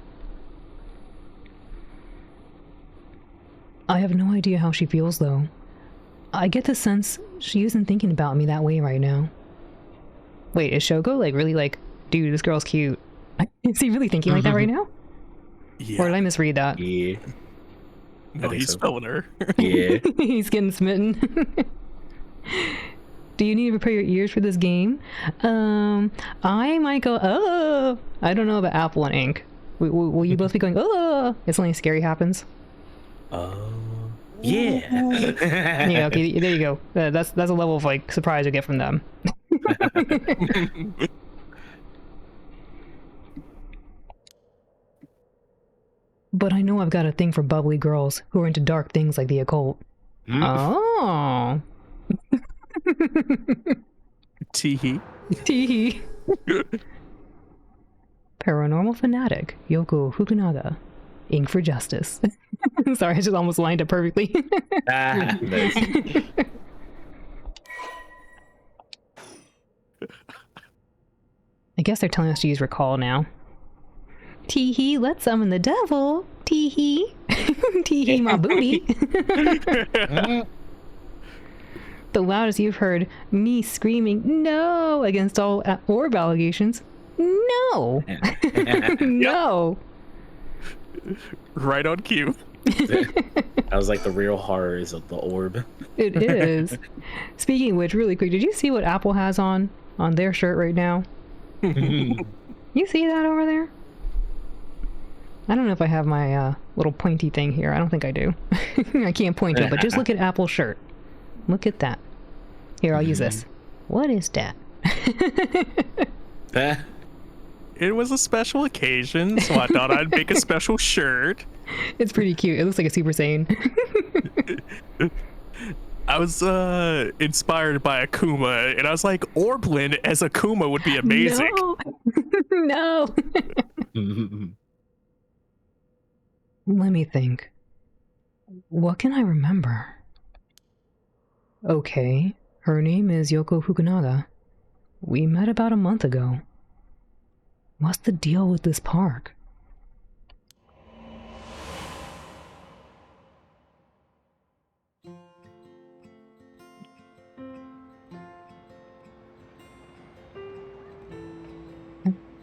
I have no idea how she feels, though. I get the sense she isn't thinking about me that way right now. Wait, is Shogo really dude, this girl's cute? Is he really thinking like that right now? Yeah. Or did I misread that? Yeah. No, he's spelling her. Yeah. He's getting smitten. Do you need to prepare your ears for this game? I might go, oh. I don't know about Apple and Ink. Will you both be going, oh, if something scary happens? Yeah. Yeah, okay, there you go. That's a level of surprise you get from them. But I know I've got a thing for bubbly girls who are into dark things like the occult. Oh. Teehee. Teehee. Paranormal fanatic, Yoko Fukunaga. Ink for justice. Sorry, I just almost lined up perfectly. Nice. I guess they're telling us to use recall now. Teehee, let's summon the devil. Teehee. Teehee, my booty. The loudest you've heard me screaming no against all orb allegations. No. No. Right on cue. That was like the real horrors of the orb. It is. Speaking of which, really quick, did you see what Apple has on their shirt right now? You see that over there? I don't know if I have my little pointy thing here. I don't think I do. I can't point to it, but just look at Apple's shirt. Look at that. Here, I'll use this. What is that? It was a special occasion, so I thought I'd make a special shirt. It's pretty cute. It looks like a Super Saiyan. I was inspired by Akuma, and I was like, Orblin as Akuma would be amazing. No. Let me think. What can I remember? Okay, her name is Yoko Fukunaga. We met about a month ago. What's the deal with this park?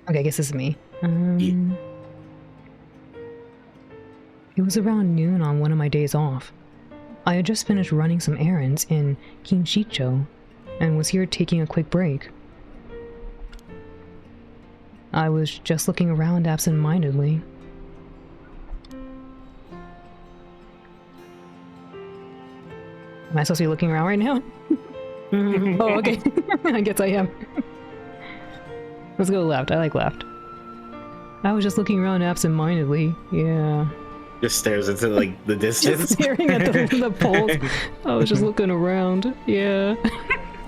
Okay, I guess this is me. It was around noon on one of my days off. I had just finished running some errands in Kinshicho and was here taking a quick break. I was just looking around absent-mindedly. Am I supposed to be looking around right now? Oh, okay. I guess I am. Let's go left. I like left. I was just looking around absent-mindedly. Yeah. Just stares into like the distance. Just staring at the poles. I was just looking around. Yeah.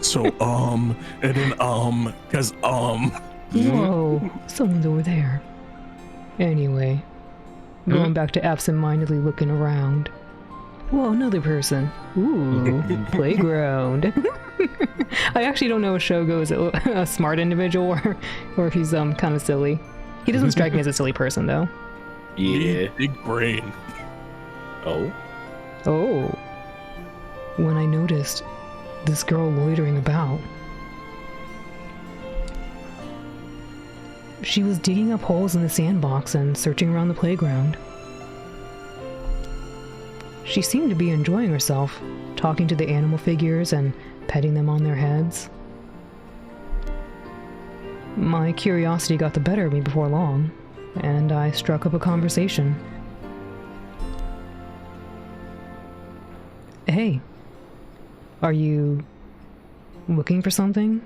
So, and then, cause, Whoa, someone's over there. Anyway, going back to absent-mindedly looking around. Whoa, another person. Ooh, playground. I actually don't know if Shogo is a smart individual or if he's kind of silly. He doesn't strike me as a silly person though. Yeah. big brain. Oh. Oh. When I noticed this girl loitering about. She was digging up holes in the sandbox and searching around the playground. She seemed to be enjoying herself, talking to the animal figures and petting them on their heads. My curiosity got the better of me before long, and I struck up a conversation. Hey, are you looking for something?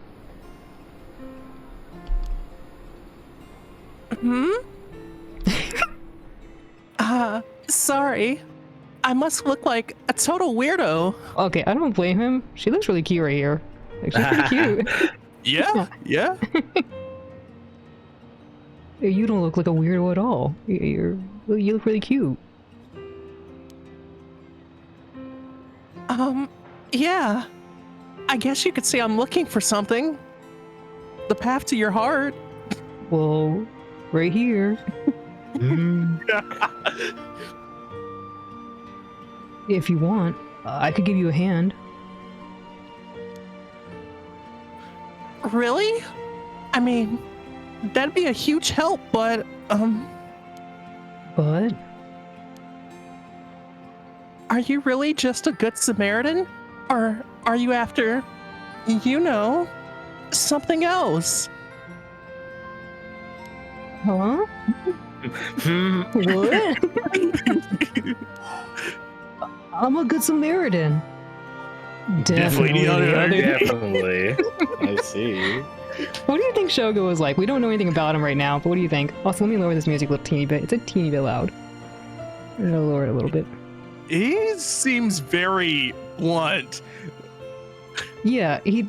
Sorry. I must look like a total weirdo. Okay, I don't blame him. She looks really cute right here. Like, she's pretty cute. Yeah. You don't look like a weirdo at all. You look really cute. Yeah. I guess you could say I'm looking for something. The path to your heart. Well, right here. If you want, I could give you a hand. Really? I mean, that'd be a huge help, but, But are you really just a good Samaritan? Or are you after, something else? huh? What? I'm a good Samaritan. Definitely the other. Definitely. I see. What do you think Shogo is like? We don't know anything about him right now, but what do you think? Also, let me lower this music a teeny bit. It's a teeny bit loud. I'm gonna lower it a little bit. He seems very blunt. Yeah, he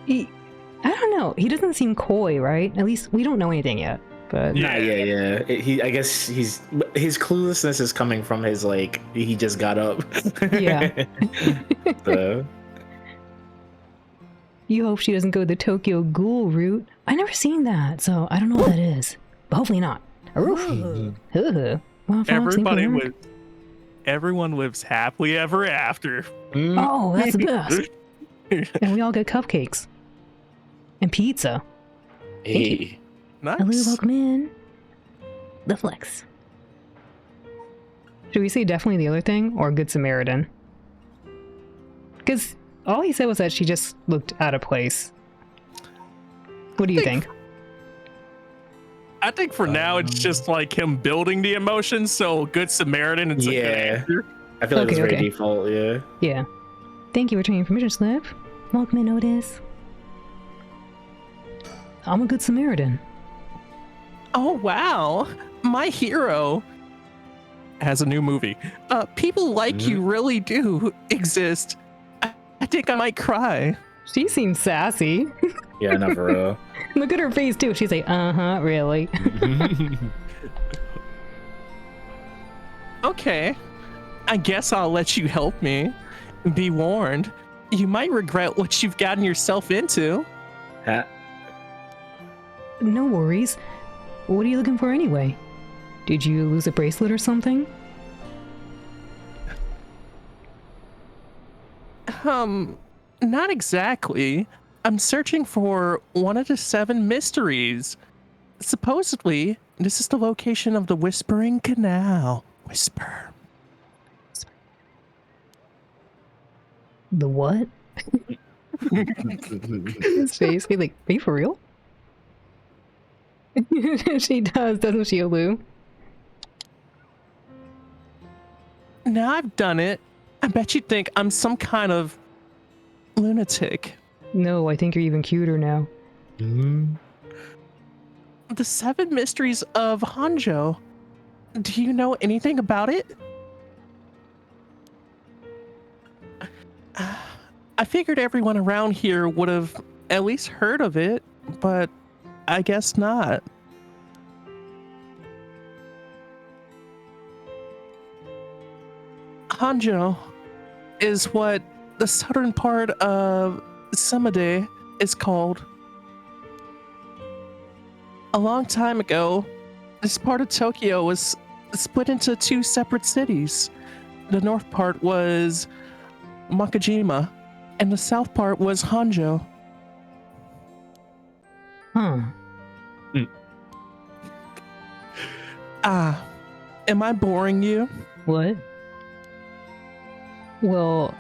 I don't know. He doesn't seem coy, right? At least we don't know anything yet. But Yeah. I guess his cluelessness is coming from his he just got up. Yeah. So. You hope she doesn't go the Tokyo Ghoul route. I never seen that, so I don't know what that is. But hopefully not. Well, Everyone lives happily ever after. Oh, that's the best. And we all get cupcakes. And pizza. Hey. Nice. Hello, welcome in. The flex. Should we say definitely the other thing or Good Samaritan? Because all he said was that she just looked out of place. What do you think? I think for now it's just like him building the emotions. So Good Samaritan, it's a good answer. I feel like it's very Okay. default. Yeah. Yeah. Thank you for turning your permission slip. Welcome in, Otis. I'm a Good Samaritan. Oh wow, my hero has a new movie. People like you really do exist. I think I might cry. She seems sassy. Yeah, not for real. Look at her face too. She's like, really? Okay, I guess I'll let you help me. Be warned, you might regret what you've gotten yourself into. Ha- No worries. What are you looking for anyway? Did you lose a bracelet or something? Not exactly. I'm searching for one of the 7 mysteries. Supposedly, this is the location of the Whispering Canal. Whisper. The what? His face. He's like, are you for real? She does, doesn't she, Lou? Now I've done it. I bet you think I'm some kind of lunatic. No, I think you're even cuter now. The 7 mysteries of Honjo. Do you know anything about it? I figured everyone around here would have at least heard of it, but I guess not. Honjo is what the southern part of Sumide is called. A long time ago, this part of Tokyo was split into 2 separate cities. The north part was Makajima, and the south part was Honjo. Huh. Am I boring you? What? Well,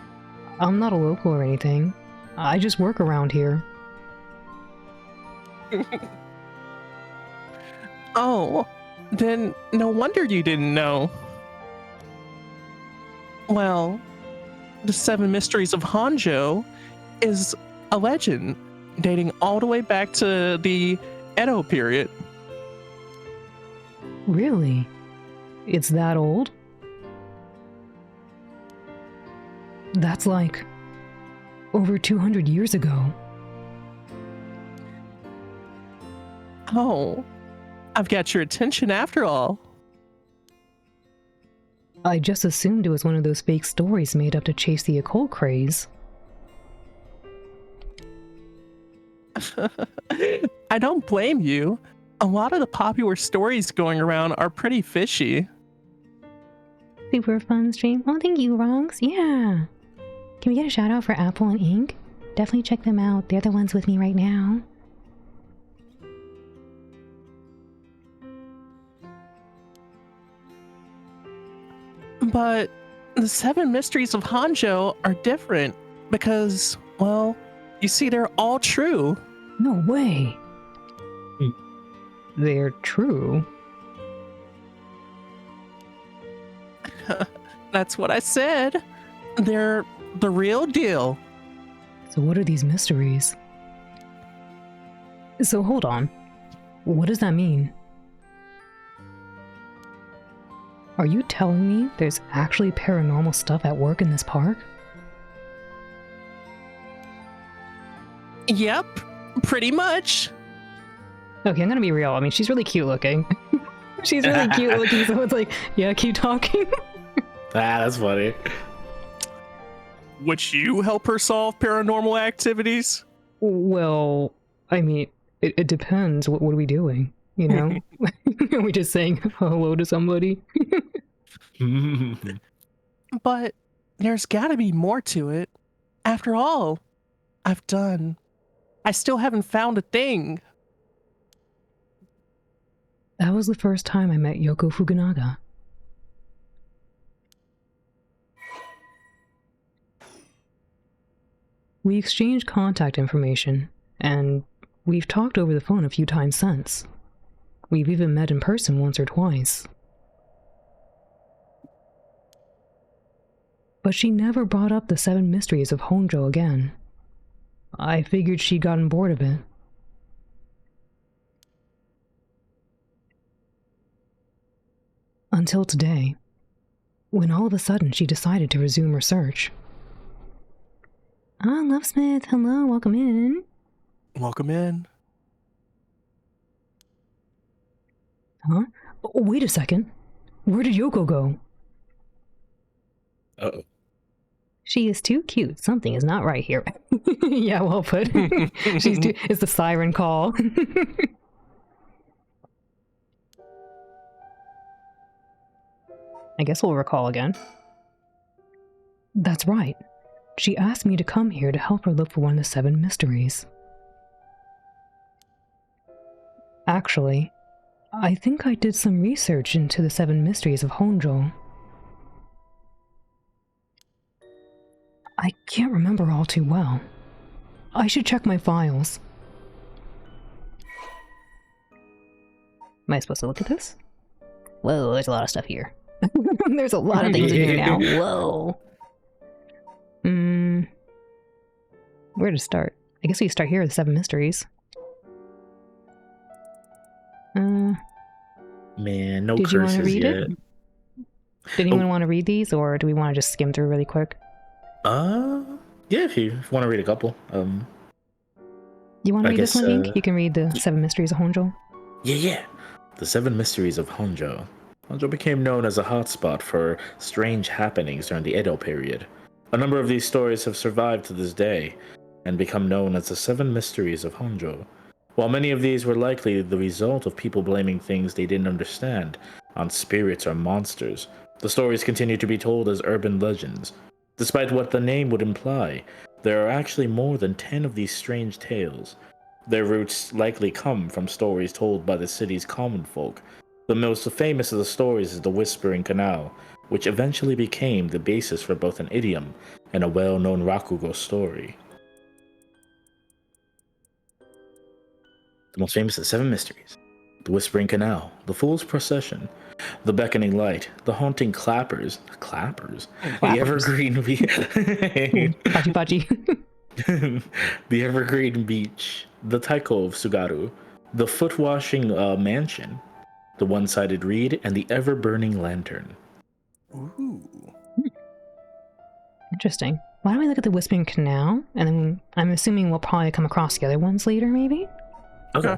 I'm not a local or anything. I just work around here. Oh, then no wonder you didn't know. Well, the 7 mysteries of Honjo is a legend dating all the way back to the Edo period. Really? It's that old? That's like over 200 years ago. Oh, I've got your attention after all. I just assumed it was one of those fake stories made up to chase the occult craze. I don't blame you. A lot of the popular stories going around are pretty fishy. Super fun stream. Oh, thank you, Ronks. Yeah. Can we get a shout out for Apple and Ink? Definitely check them out. They're the ones with me right now. But the 7 mysteries of Honjo are different because, well, you see, they're all true. No way. They're true. That's what I said. They're the real deal. So what are these mysteries? So hold on. What does that mean? Are you telling me there's actually paranormal stuff at work in this park? Yep, pretty much. Okay, I'm gonna be real. I mean, she's really cute looking. She's really cute looking, so it's like, yeah, keep talking. That's funny. Would you help her solve paranormal activities? Well, I mean, it depends. What are we doing? You know? Are we just saying hello to somebody? But there's gotta be more to it. After all, I still haven't found a thing. That was the first time I met Yoko Fukunaga. We exchanged contact information, and we've talked over the phone a few times since. We've even met in person once or twice. But she never brought up the 7 mysteries of Honjo again. I figured she'd gotten bored of it. Until today, when all of a sudden she decided to resume her search. Ah, Lovesmith, hello, welcome in. Welcome in. Huh? Oh, wait a second. Where did Yoko go? Uh-oh. She is too cute. Something is not right here. Yeah, well put. It's the siren call. I guess we'll recall again. That's right. She asked me to come here to help her look for one of the 7 mysteries. Actually, I think I did some research into the 7 mysteries of Honjo. I can't remember all too well. I should check my files. Am I supposed to look at this? Whoa, there's a lot of stuff here. There's a lot of things in here now. Whoa. Where to start? I guess we start here with the 7 mysteries. Man, no Did you want to curses read yet. it? Did anyone want to read these, or do we want to just skim through really quick? Yeah, if you want to read a couple. You want to I read this guess, one, Ink? You can read the 7 mysteries of Honjo. Yeah. The 7 mysteries of Honjo. Honjo became known as a hotspot for strange happenings during the Edo period. A number of these stories have survived to this day and become known as the 7 mysteries of Honjo. While many of these were likely the result of people blaming things they didn't understand on spirits or monsters, the stories continue to be told as urban legends. Despite what the name would imply, there are actually more than 10 of these strange tales. Their roots likely come from stories told by the city's common folk. The most famous of the stories is the Whispering Canal, which eventually became the basis for both an idiom and a well-known Rakugo story. The most famous of the 7 mysteries: the Whispering Canal, the Fool's Procession, the Beckoning Light, the Haunting Clappers, the Evergreen Pachi pachi. the Evergreen Beach, the Taiko of Sugaru, the Foot-Washing Mansion, the One-Sided Reed, and the Ever-Burning Lantern. Ooh. Interesting. Why don't we look at the Whispering Canal, and then I'm assuming we'll probably come across the other ones later, maybe? Okay.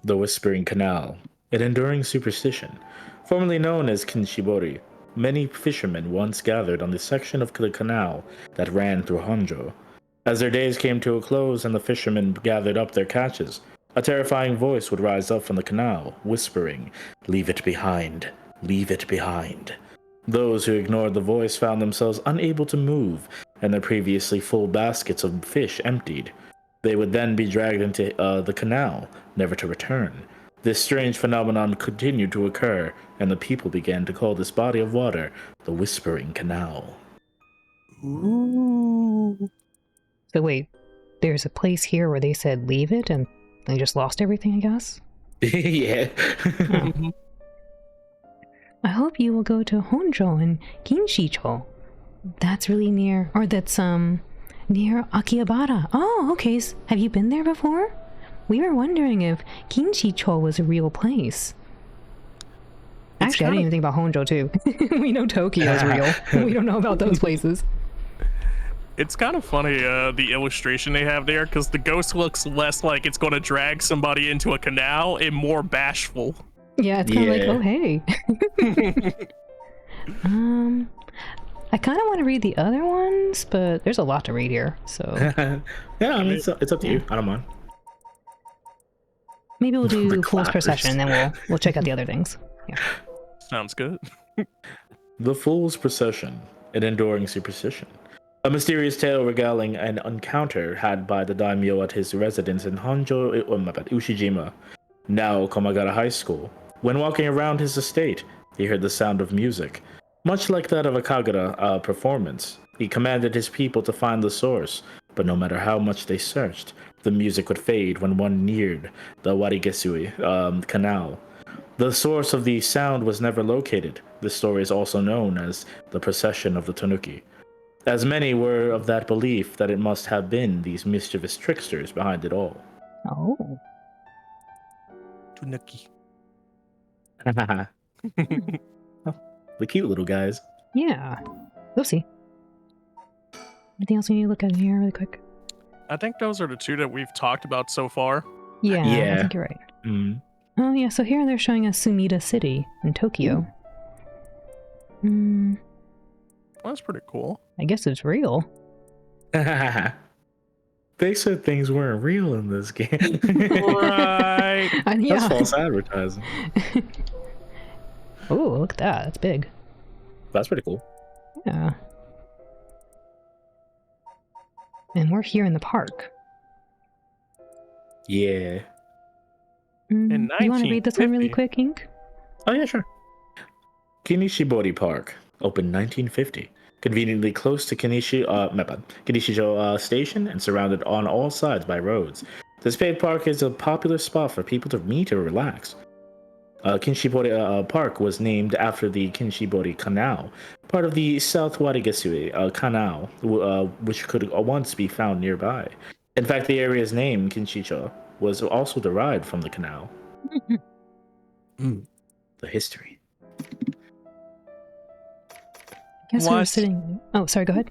The Whispering Canal, an enduring superstition. Formerly known as Kinshibori, many fishermen once gathered on the section of the canal that ran through Honjo. As their days came to a close and the fishermen gathered up their catches, a terrifying voice would rise up from the canal, whispering, "Leave it behind, leave it behind." Those who ignored the voice found themselves unable to move, and their previously full baskets of fish emptied. They would then be dragged into the canal, never to return. This strange phenomenon continued to occur, and the people began to call this body of water the Whispering Canal. Ooh. So wait, there's a place here where they said leave it, and they just lost everything, I guess? Yeah. I hope you will go to Honjo and Kinshicho. That's really near, or that's, near Akihabara. Oh, okay. Have you been there before? We were wondering if Kinshicho was a real place. Actually, I didn't even think about Honjo, too. We know Tokyo's real. We don't know about those places. It's kind of funny, the illustration they have there, because the ghost looks less like it's going to drag somebody into a canal and more bashful. Yeah, it's kind of like, oh, hey. I kind of want to read the other ones, but there's a lot to read here, so... Yeah, I mean, it's up to you. I don't mind. Maybe we'll do The Fool's Procession, and then we'll check out the other things. Yeah. Sounds good. The Fool's Procession, an enduring superstition. A mysterious tale regaling an encounter had by the daimyo at his residence in Honjo, Ushijima, now Komagara High School. When walking around his estate, he heard the sound of music, much like that of a Kagura performance. He commanded his people to find the source, but no matter how much they searched, the music would fade when one neared the Warigesui canal. The source of the sound was never located. This story is also known as the Procession of the Tanuki, as many were of that belief that it must have been these mischievous tricksters behind it all. Oh. Tanuki. The cute little guys. Yeah. Oopsie. Anything else we need to look at in here really quick? I think those are the two that we've talked about so far. Yeah, I Yeah. think you're right. Mm. Oh yeah, so here they're showing us Sumida City in Tokyo. Well, that's pretty cool. I guess it's real. They said things weren't real in this game. Right. Yeah. That's false advertising. Oh, look at that. That's big. That's pretty cool. Yeah. And we're here in the park. Yeah. In You want to read this one really 1950? quick, Ink? Oh, yeah, sure. Kinishibori Park, opened 1950. Conveniently close to Kinishijo Station and surrounded on all sides by roads. This paved park is a popular spot for people to meet or relax. Kinshibori Park was named after the Kinshibori Canal, part of the South Warigesui Canal, which could once be found nearby. In fact, the area's name, Kinshicho, was also derived from the canal. The history. Guess we're What? sitting. Oh, sorry, go ahead.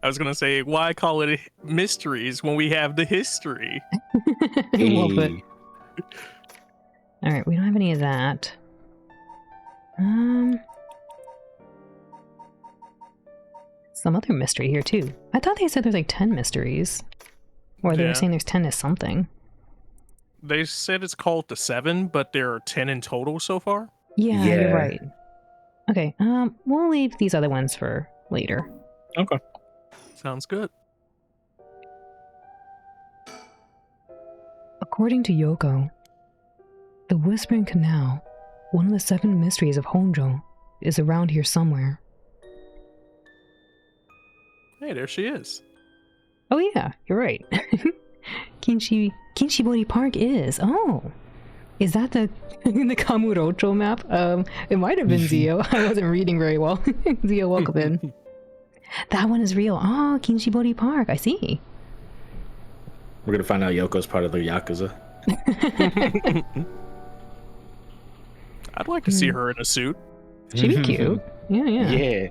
I was gonna say, why call it mysteries when we have the history? Well put. Alright, we don't have any of that. Some other mystery here too. I thought they said there's like 10 mysteries. Or they were Yeah. saying there's 10 to something. They said it's called the 7, but there are 10 in total so far. Yeah, Yeah. you're right. Okay, we'll leave these other ones for later. Okay. Sounds good. According to Yoko, the Whispering Canal, one of the 7 mysteries of Honjo, is around here somewhere. Hey, there she is. Oh yeah, you're right. Kinshibori Park is. Oh, is that the the Kamurocho map? It might have been Zio. I wasn't reading very well. Zio, welcome in. That one is real. Oh, Kinshibori Park. I see. We're gonna find out Yoko's part of the Yakuza. I'd like to see her in a suit. She'd be cute. Yeah, yeah. Yeah.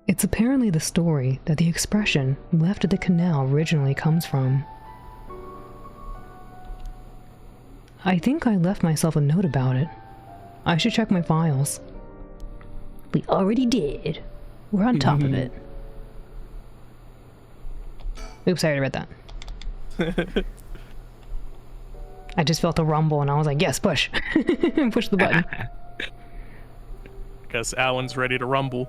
It's apparently the story that the expression left at the canal originally comes from. I think I left myself a note about it. I should check my files. We already did. We're on top of it. Oops, I already read that. I just felt a rumble and I was like, yes, push. Push the button. Guess Alan's ready to rumble.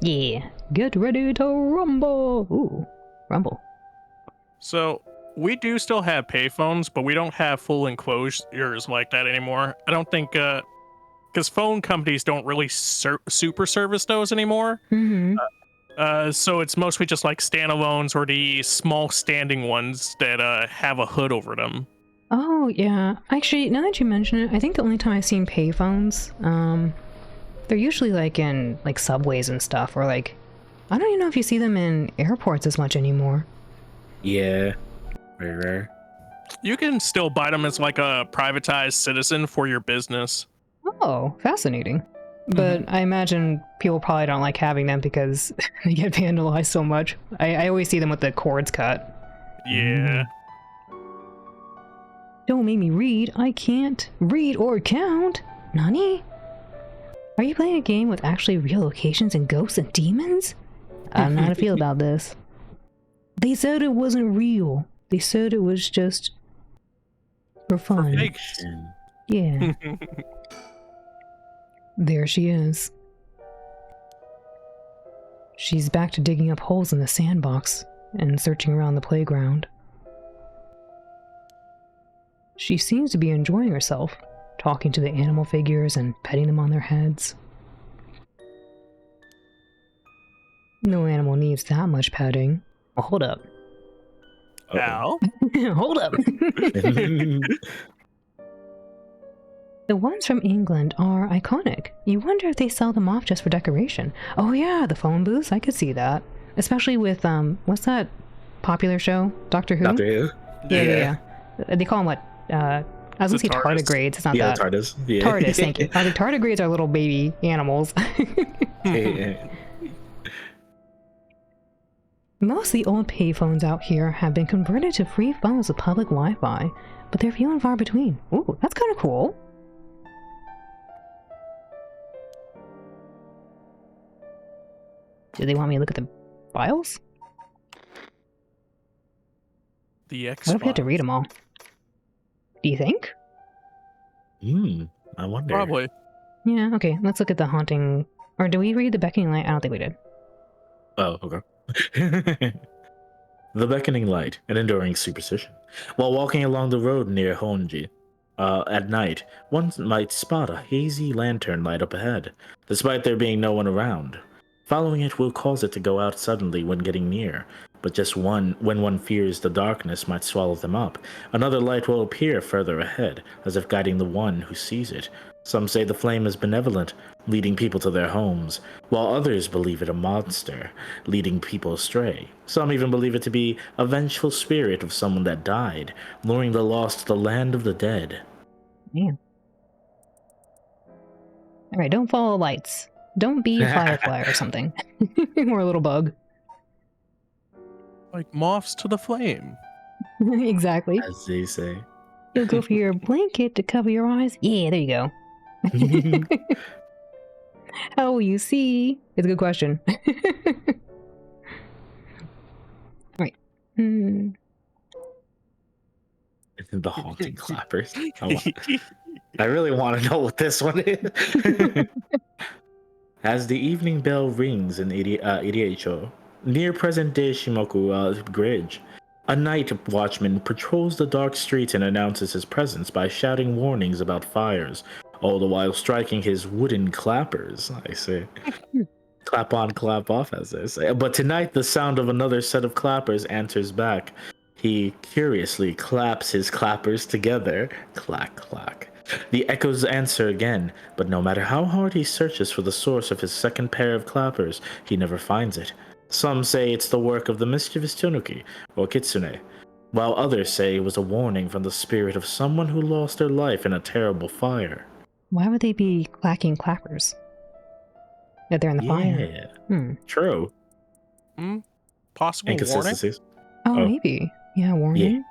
Yeah. Get ready to rumble. Ooh, rumble. So, we do still have payphones, but we don't have full enclosures like that anymore. I don't think, because phone companies don't really super service those anymore. Mm-hmm. So it's mostly just like standalones or the small standing ones that have a hood over them. Oh, yeah. Actually, now that you mention it, I think the only time I've seen payphones, they're usually like in like subways and stuff, or like, I don't even know if you see them in airports as much anymore. Yeah. Very rare. You can still buy them as like a privatized citizen for your business. Oh, fascinating. But I imagine people probably don't like having them because they get vandalized so much. I always see them with the cords cut. Yeah. Don't make me read. I can't read or count. Nani? Are you playing a game with actually real locations and ghosts and demons? I don't know how to feel about this. They said it wasn't real. They said it was just for fun. Fiction. Yeah. There she is. She's back to digging up holes in the sandbox and searching around the playground. She seems to be enjoying herself, talking to the animal figures and petting them on their heads. No animal needs that much petting. Oh, hold up. Al? Hold up. The ones from England are iconic. You wonder if they sell them off just for decoration. Oh yeah, the phone booths. I could see that. Especially with, what's that popular show? Doctor Who? Doctor Who? Yeah. They call them what? I was gonna say TARDIS. tardigrades. It's not Yeah, that. TARDIS. Yeah. TARDIS, thank you. The tardigrades are little baby animals. Yeah. Most of the old payphones out here have been converted to free phones with public Wi-Fi, but they're few and far between. Ooh, that's kind of cool. Do they want me to look at the files? The X. What if we have to read them all? Do you think? I wonder. Probably. Yeah, okay. Let's look at the haunting... Or do we read the beckoning light? I don't think we did. Oh, okay. The beckoning light, an enduring superstition. While walking along the road near Honji, at night, one might spot a hazy lantern light up ahead, despite there being no one around. Following it will cause it to go out suddenly when getting near, but when one fears the darkness might swallow them up, another light will appear further ahead, as if guiding the one who sees it. Some say the flame is benevolent, leading people to their homes, while others believe it a monster, leading people astray. Some even believe it to be a vengeful spirit of someone that died, luring the lost to the land of the dead. Yeah. Alright, don't follow lights. Don't be a firefly or something. Or a little bug. Like moths to the flame. Exactly. As they say. You'll go for your blanket to cover your eyes. Yeah, there you go. How will you see? It's a good question. Right. The haunting clappers. I really want to know what this one is. As the evening bell rings in Irieicho, near present-day Shimoku Bridge, a night watchman patrols the dark streets and announces his presence by shouting warnings about fires, all the while striking his wooden clappers, I say. Clap on, clap off, as they say. But tonight, the sound of another set of clappers answers back. He curiously claps his clappers together. Clack, clack. The echoes answer again, but no matter how hard he searches for the source of his second pair of clappers, he never finds it. Some say it's the work of the mischievous Tanuki, or Kitsune, while others say it was a warning from the spirit of someone who lost their life in a terrible fire. Why would they be clacking clappers? That they're in the fire? True. Possible warning? Inconsistencies. Oh, Oh. maybe. Yeah, warning.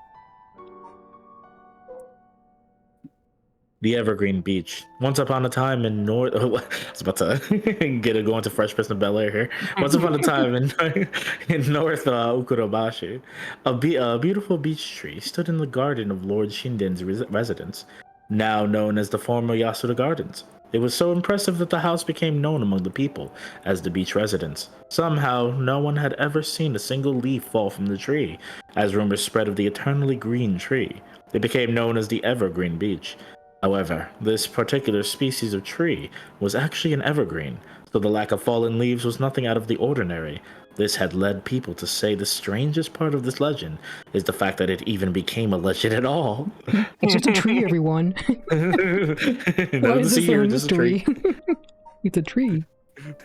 The Evergreen Beach. Once upon a time in North... I was about to go into Fresh Prince of Bel-Air here. Once upon a time in North Ukurabashi, a beautiful beech tree stood in the garden of Lord Shinden's residence, now known as the former Yasuda Gardens. It was so impressive that the house became known among the people as the beach residence. Somehow, no one had ever seen a single leaf fall from the tree, as rumors spread of the eternally green tree. It became known as the Evergreen Beach. However, this particular species of tree was actually an evergreen, so the lack of fallen leaves was nothing out of the ordinary. This had led people to say the strangest part of this legend is the fact that it even became a legend at all. It's just a tree, everyone. Why is this a mystery? It's a tree.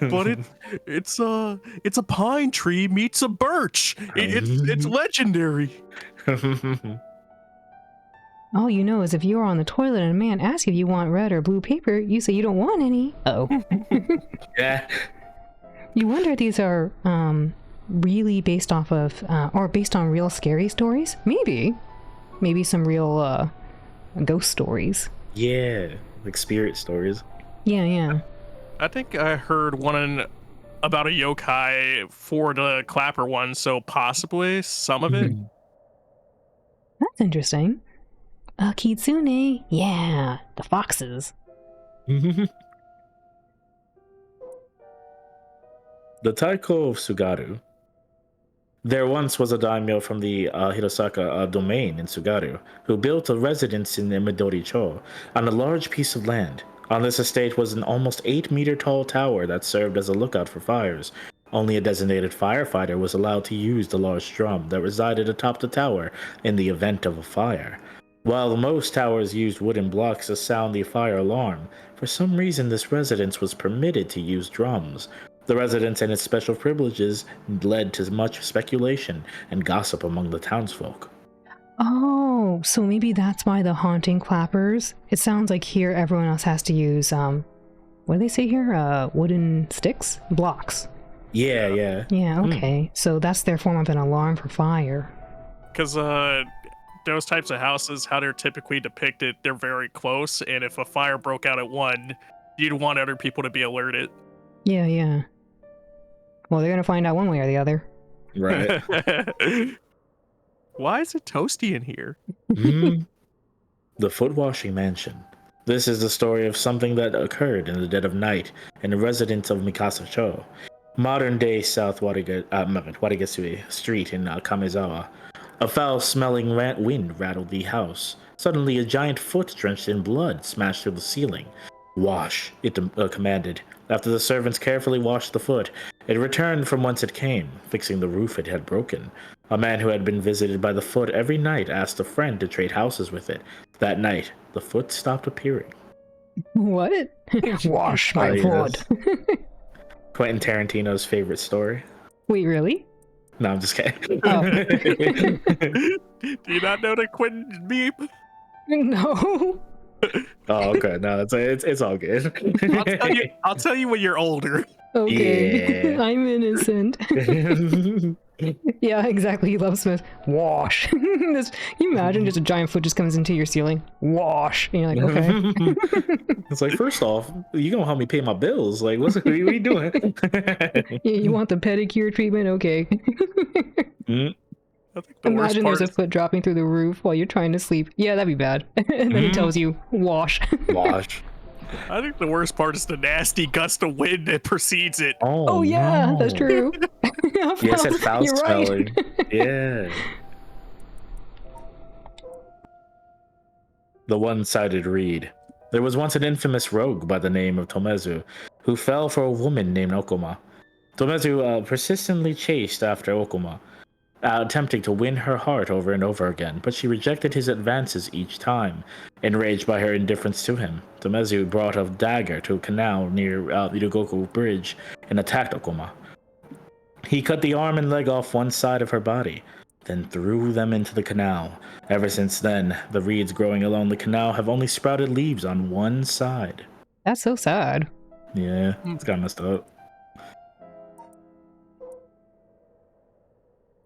But it's a pine tree meets a birch. It's legendary. All you know is if you are on the toilet and a man asks you if you want red or blue paper, you say you don't want any. Uh-oh. Yeah. You wonder if these are really based off of, or based on real scary stories? Maybe. Maybe some real ghost stories. Yeah, like spirit stories. Yeah. I think I heard one about a yokai for the clapper one, so possibly some of it. That's interesting. Kitsune. Yeah, the foxes. The Taiko of Sugaru. There once was a daimyo from the Hirosaka domain in Sugaru who built a residence in Midori-cho on a large piece of land. On this estate was an almost 8-meter tall tower that served as a lookout for fires. Only a designated firefighter was allowed to use the large drum that resided atop the tower in the event of a fire. While most towers used wooden blocks to sound the fire alarm, for some reason this residence was permitted to use drums. The residence and its special privileges led to much speculation and gossip among the townsfolk. Oh, so maybe that's why the haunting clappers. It sounds like here everyone else has to use what do they say here? Wooden sticks? Blocks. Yeah, yeah. Yeah, okay. So that's their form of an alarm for fire. Because those types of houses, how they're typically depicted, they're very close, and if a fire broke out at one, you'd want other people to be alerted. Yeah, yeah. Well, they're gonna find out one way or the other. Right. Why is it toasty in here? The Foot Washing Mansion. This is the story of something that occurred in the dead of night in the residence of Mikasa-cho, modern-day South Warigasui Street in Kamezawa. A foul-smelling wind rattled the house. Suddenly, a giant foot drenched in blood smashed through the ceiling. Wash, it commanded. After the servants carefully washed the foot, it returned from whence it came, fixing the roof it had broken. A man who had been visited by the foot every night asked a friend to trade houses with it. That night, the foot stopped appearing. What? Wash my foot. Quentin Tarantino's favorite story. Wait, really? No, I'm just kidding. Oh. Do you not know the Quentin meme? No. Oh, okay. No, it's all good. I'll tell you when you're older. Okay. Yeah. I'm innocent. Yeah, exactly. He loves Smith. Wash. Can you imagine just a giant foot just comes into your ceiling? Wash. And you're like, okay. It's like, first off, you gonna help me pay my bills? Like, what are you doing? Yeah, you want the pedicure treatment? Okay. I think the worst Imagine part there's a foot dropping through the roof while you're trying to sleep. Yeah, that'd be bad. And then he tells you, wash. Wash. I think the worst part is the nasty gust of wind that precedes it. Oh, yeah, no. that's true. Yes, it foul You're right. smelling. Yeah. The one-sided reed. There was once an infamous rogue by the name of Tomezu, who fell for a woman named Okuma. Tomezu persistently chased after Okuma, attempting to win her heart over and over again, but she rejected his advances each time. Enraged by her indifference to him, Tomezu brought a dagger to a canal near Irugoku Bridge and attacked Okuma. He cut the arm and leg off one side of her body, then threw them into the canal. Ever since then, the reeds growing along the canal have only sprouted leaves on one side. That's so sad. Yeah, it's got messed up.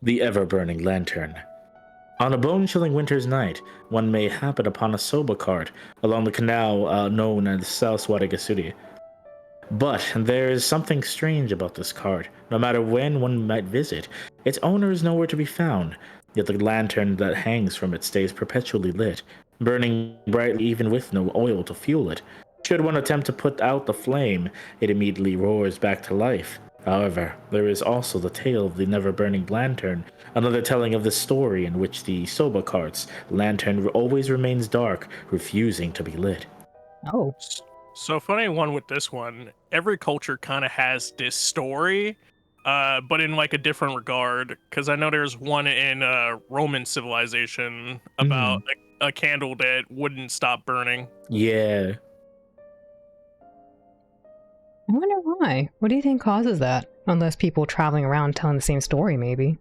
The ever-burning lantern. On a bone-chilling winter's night, one may happen upon a soba cart along the canal known as South Warigasuri. But there is something strange about this cart. No matter when one might visit, its owner is nowhere to be found, yet the lantern that hangs from it stays perpetually lit, burning brightly even with no oil to fuel it. Should one attempt to put out the flame, it immediately roars back to life. However, there is also the tale of the never-burning lantern, another telling of the story in which the soba cart's lantern always remains dark, refusing to be lit. Oh. So funny one with this one, every culture kind of has this story, but in like a different regard, because I know there's one in Roman civilization about a candle that wouldn't stop burning. Yeah. I wonder why. What do you think causes that? Unless people traveling around telling the same story, maybe.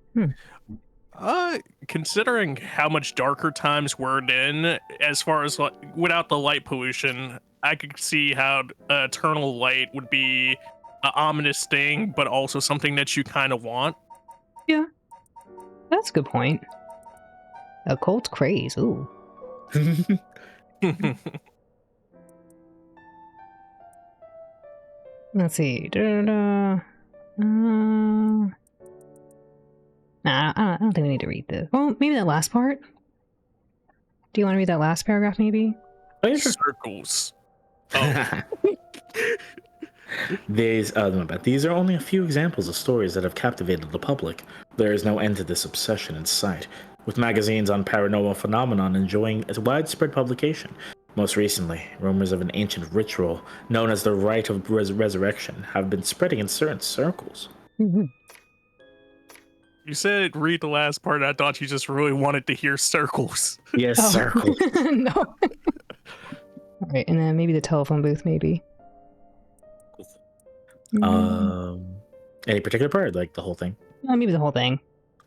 Considering how much darker times we're in, as far as like, without the light pollution, I could see how eternal light would be an ominous thing, but also something that you kind of want. Yeah. That's a good point. Occult craze, ooh. Let's see. Nah, I don't think we need to read this. Well, maybe that last part. Do you want to read that last paragraph, maybe? Circles. Oh. These are only a few examples of stories that have captivated the public. There is no end to this obsession in sight, with magazines on paranormal phenomenon enjoying a widespread publication. Most recently, rumors of an ancient ritual known as the Rite of Resurrection have been spreading in certain circles. Mhm. You said read the last part. I thought you just really wanted to hear circles. Yes, Oh. circle. No. All right, and then maybe the telephone booth, maybe. Any particular part, like the whole thing? Maybe the whole thing. In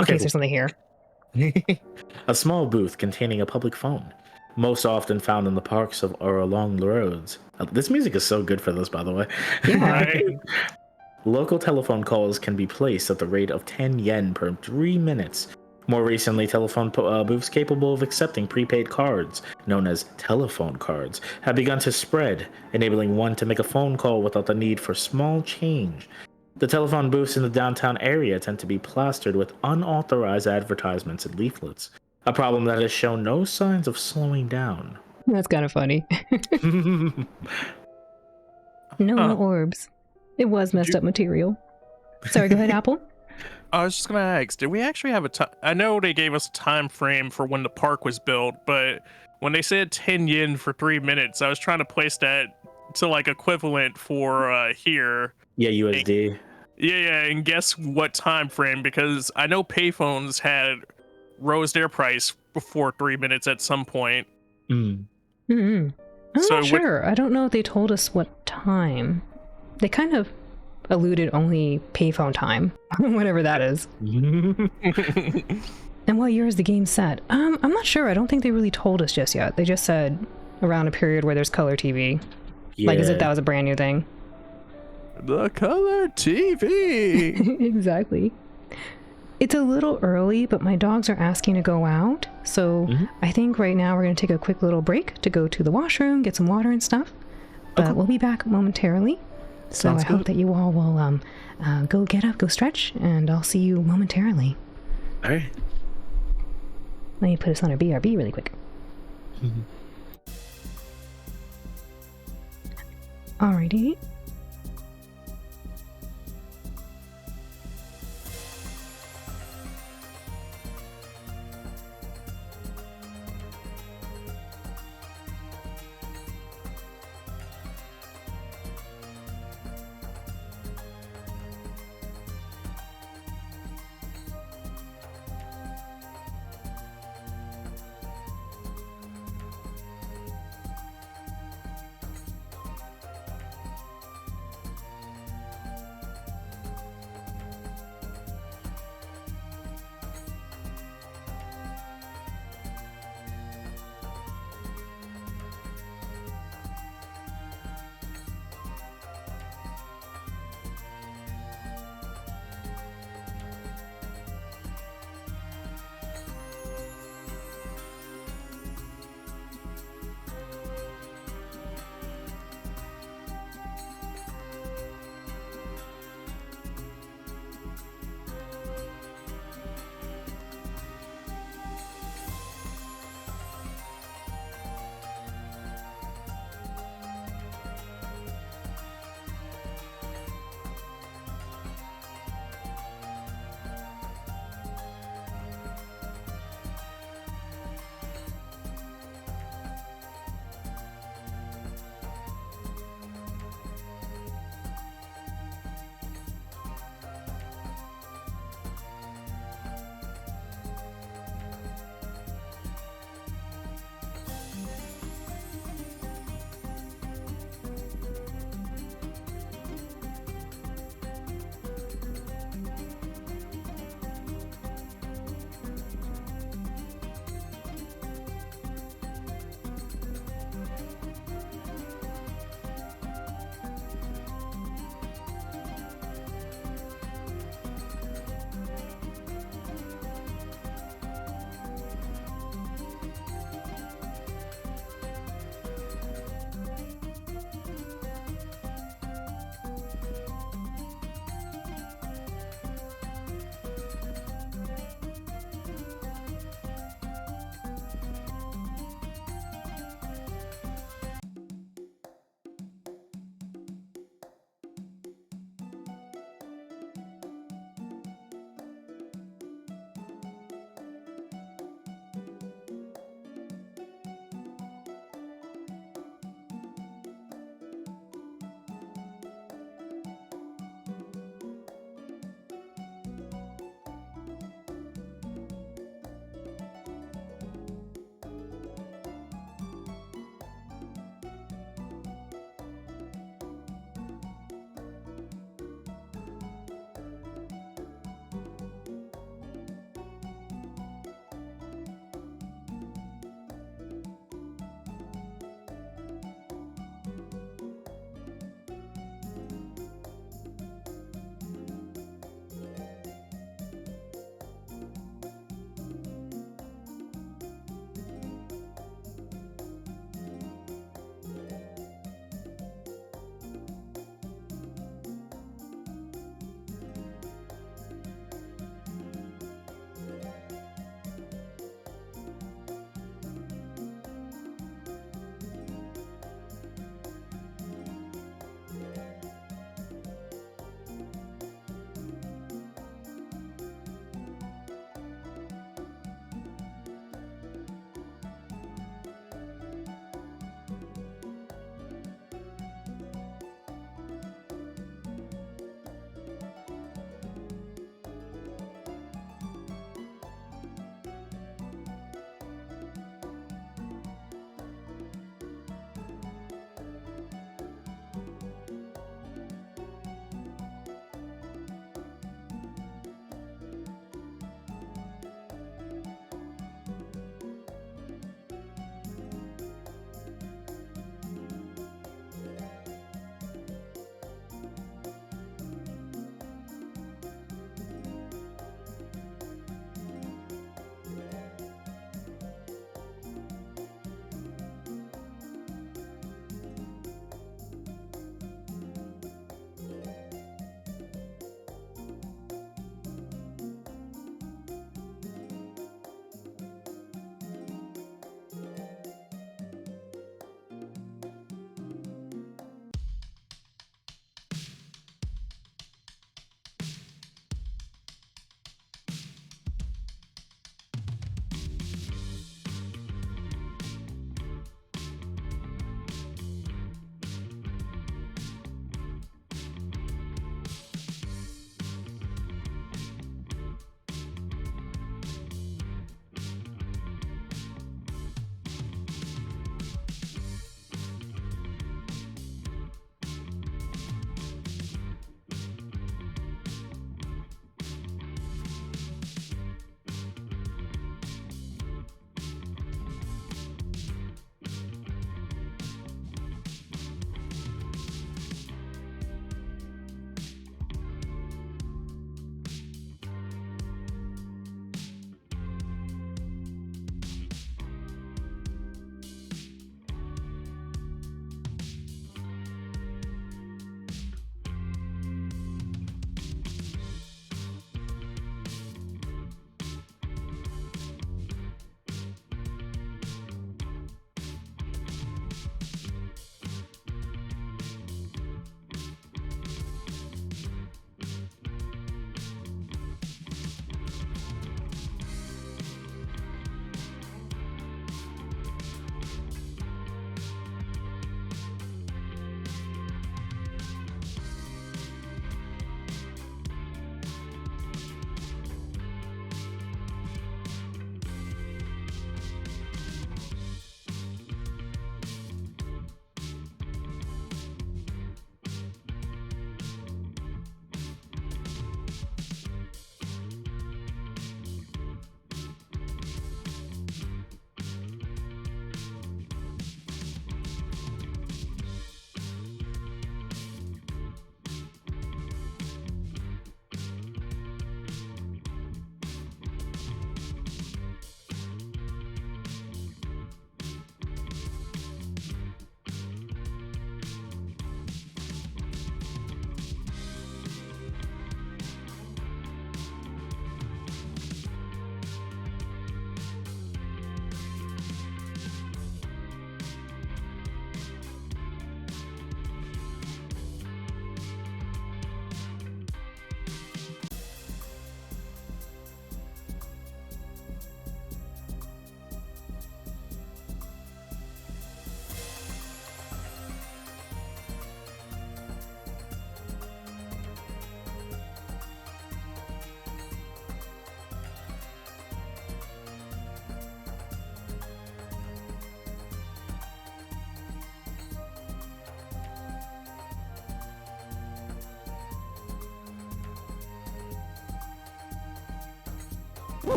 Okay, case there's something here. A small booth containing a public phone, most often found in the parks or along the roads. This music is so good for this, by the way. Yeah. Right? Local telephone calls can be placed at the rate of 10 yen per 3 minutes. More recently, telephone booths capable of accepting prepaid cards, known as telephone cards, have begun to spread, enabling one to make a phone call without the need for small change. The telephone booths in the downtown area tend to be plastered with unauthorized advertisements and leaflets, a problem that has shown no signs of slowing down. That's kind of funny. No orbs. It was messed up material. Sorry, go ahead, Apple. I was just gonna ask, did we actually have a time? I know they gave us a time frame for when the park was built, but when they said 10 yen for 3 minutes, I was trying to place that to like equivalent for here. Yeah, USD. Yeah, and guess what time frame? Because I know payphones had rose their price before 3 minutes at some point. Mm. I'm So not sure. I don't know if they told us what time. They kind of alluded only payphone time, whatever that is. And what year is the game set? I'm not sure. I don't think they really told us just yet. They just said around a period where there's color TV. Yeah. Like as if that was a brand new thing. The color TV. Exactly. It's a little early, but my dogs are asking to go out. So I think right now we're going to take a quick little break to go to the washroom, get some water and stuff. But we'll be back momentarily. So I hope that you all will go get up, go stretch, and I'll see you momentarily. All right. Let me put us on our BRB really quick. Alrighty.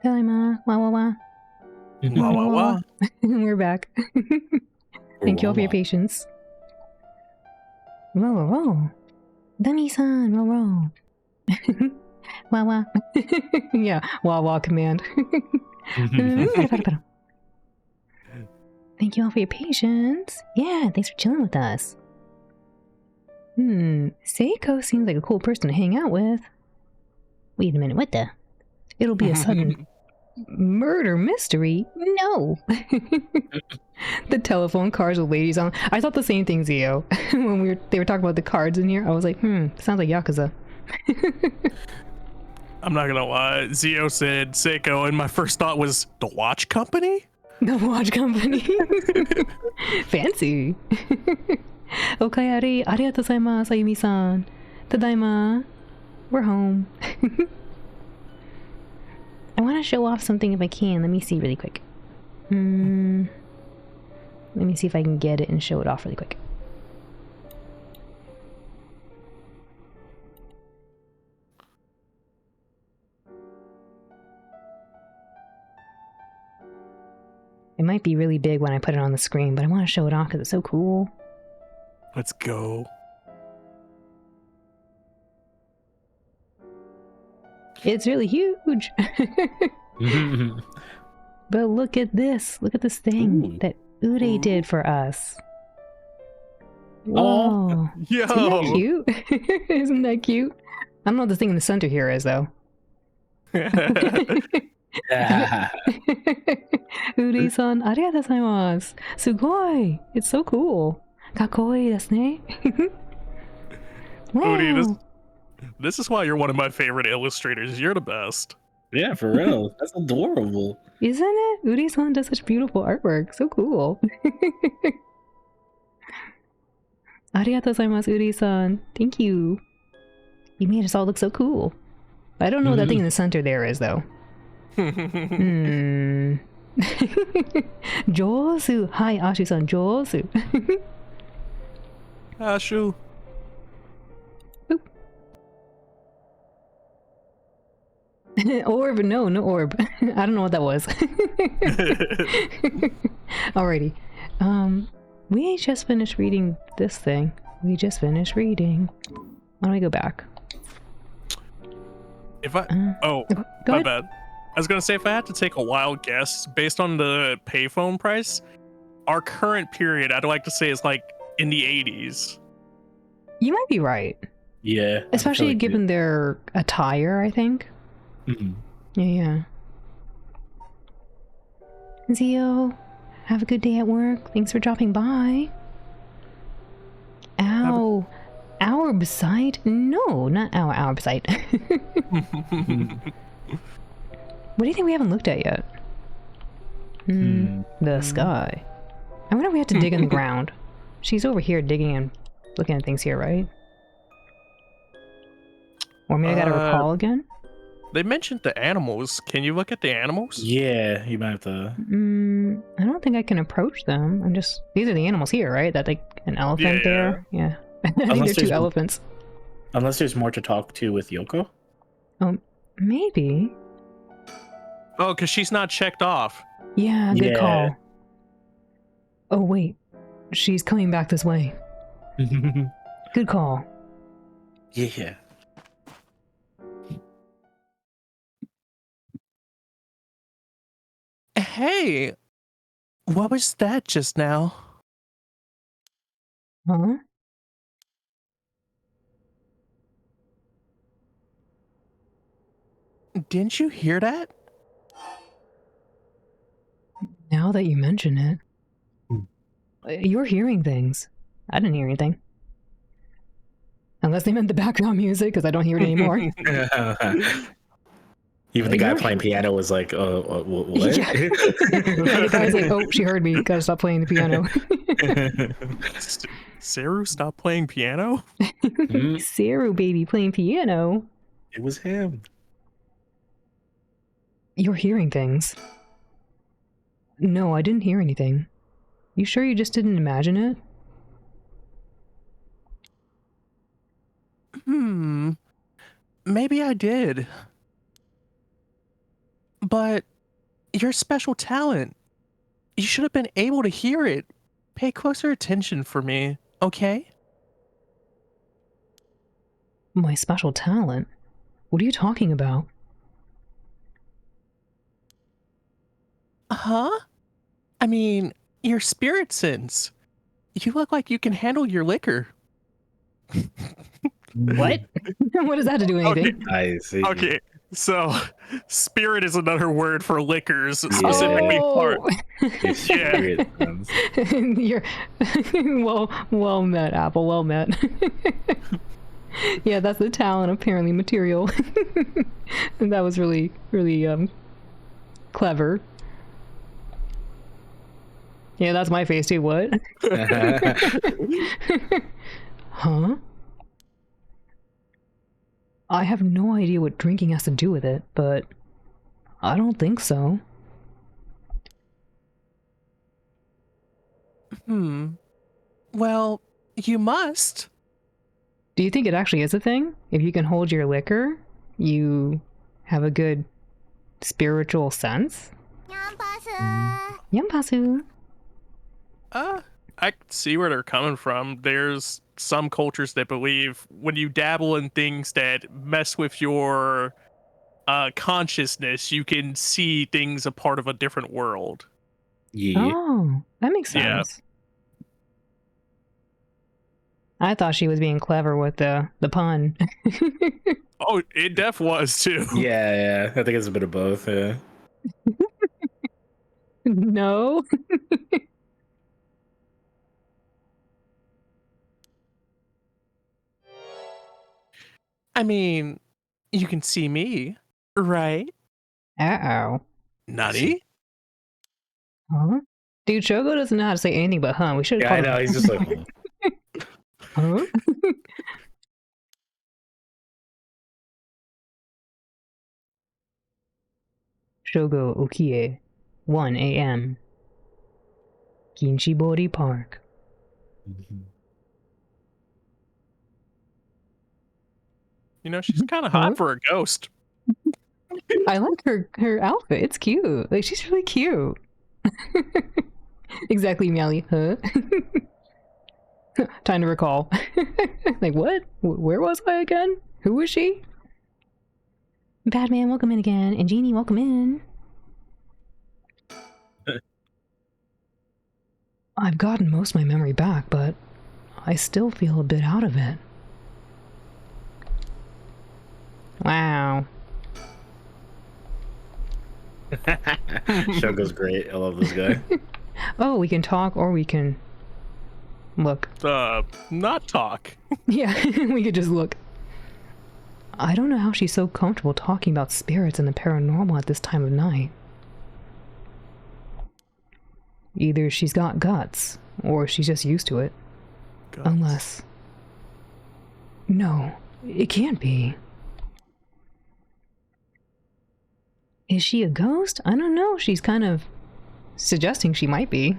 Tadaima. Wah wah wah. Wah, wah, wah. We're back. Thank you all for your patience. Roll, roll, roll. Dummy-san, roll, roll. Wah wah. Yeah, wah wah command. Thank you all for your patience. Yeah, thanks for chilling with us. Seiko seems like a cool person to hang out with. Wait a minute, what the? It'll be a sudden murder mystery? No! The telephone cards with ladies on. I thought the same thing, Zio. When they were talking about the cards in here, I was like, sounds like Yakuza. I'm not gonna lie. Zio said Seiko, and my first thought was the watch company? The watch company. Fancy. Okayari, arigatou gozaimasu, Ayumi-san. Tadaima. We're home. I want to show off something if I can. Let me see really quick. Let me see if I can get it and show it off really quick. It might be really big when I put it on the screen, but I want to show it off because it's so cool. Let's go. It's really huge. But look at this. Look at this thing that Ude did for us. Whoa. Yo. Isn't that cute? Isn't that cute? I don't know what this thing in the center here is, though. Uri-san, arigatou gozaimasu. Sugoi! It's so cool. Kakoi desu ne. Wow. Uri, this is why you're one of my favorite illustrators. You're the best. Yeah, for real. That's adorable. Isn't it? Uri-san does such beautiful artwork. So cool. Arigatou gozaimasu, Uri-san. Thank you. You made us all look so cool. I don't know what that thing in the center there is, though. Josu. Hi, Ashu-san. Josu. Ashu. Boop. Orb. No orb. I don't know what that was. Alrighty. We just finished reading this thing. We just finished reading. Why don't we go back? If I... Go my ahead. bad. I was gonna say, if I had to take a wild guess, based on the payphone price, our current period, I'd like to say, is like in the 80s. You might be right. Yeah. Especially given their attire, I think. Yeah. Zio, have a good day at work. Thanks for dropping by. Ow. Our site? No, not our site. What do you think we haven't looked at yet? The sky. I wonder if we have to dig in the ground. She's over here digging and looking at things here, right? Or maybe I gotta recall again? They mentioned the animals. Can you look at the animals? Yeah, you might have to. I don't think I can approach them. These are the animals here, right? That like an elephant there? Yeah. I think Unless they're two there's- elephants. Unless there's more to talk to with Yoko. Maybe. Oh, because she's not checked off. Yeah, good Yeah. call. Oh, wait. She's coming back this way. Good call. Yeah. Hey, what was that just now? Huh? Didn't you hear that? Now that you mention it. You're hearing things. I didn't hear anything. Unless they meant the background music, because I don't hear it anymore. Even the guy playing piano was like, what? Yeah. The guy's like, oh, she heard me. Gotta stop playing the piano. Saru stopped playing piano? Saru, baby, playing piano. It was him. You're hearing things. No, I didn't hear anything. You sure you just didn't imagine it? Maybe I did. But your special talent, you should have been able to hear it. Pay closer attention for me, okay? My special talent? What are you talking about? Huh? I mean, your spirit sense. You look like you can handle your liquor. What? What does that have to do with anything? I see. Okay, so spirit is another word for liquors, specifically part. Your spirit sense. You're well met, Apple. Well met. Yeah, that's the talent, apparently material. And that was really, really clever. Yeah, that's my face too. What? Huh? I have no idea what drinking has to do with it, but I don't think so. Well, you must. Do you think it actually is a thing? If you can hold your liquor, you have a good spiritual sense? Yampasu. I see where they're coming from. There's some cultures that believe when you dabble in things that mess with your consciousness, you can see things a part of a different world. Yeah. Oh, that makes Yeah. sense. I thought she was being clever with the pun. Oh, it def was too. Yeah. I think it's a bit of both. Yeah. No. I mean, you can see me, right? Uh-oh. Nutty? Huh? Dude, Shogo doesn't know how to say anything but huh. We should have Yeah, I called know. him. He's just like, Huh? Shogo Okie, 1 a.m. Kinshibori Park. You know, she's kind of hot Huh? for a ghost. I like her outfit. It's cute. Like, she's really cute. Exactly, Meowly. Huh? Time to recall. Like, what? Where was I again? Who was she? Batman, welcome in again. And Genie, welcome in. I've gotten most of my memory back, but I still feel a bit out of it. Wow. Shogo's great. I love this guy. Oh, we can talk or we can look. Not talk. Yeah, we could just look. I don't know how she's so comfortable talking about spirits and the paranormal at this time of night. Either she's got guts, or she's just used to it. Guts. Unless... No, it can't be. Is she a ghost? I don't know. She's kind of suggesting she might be.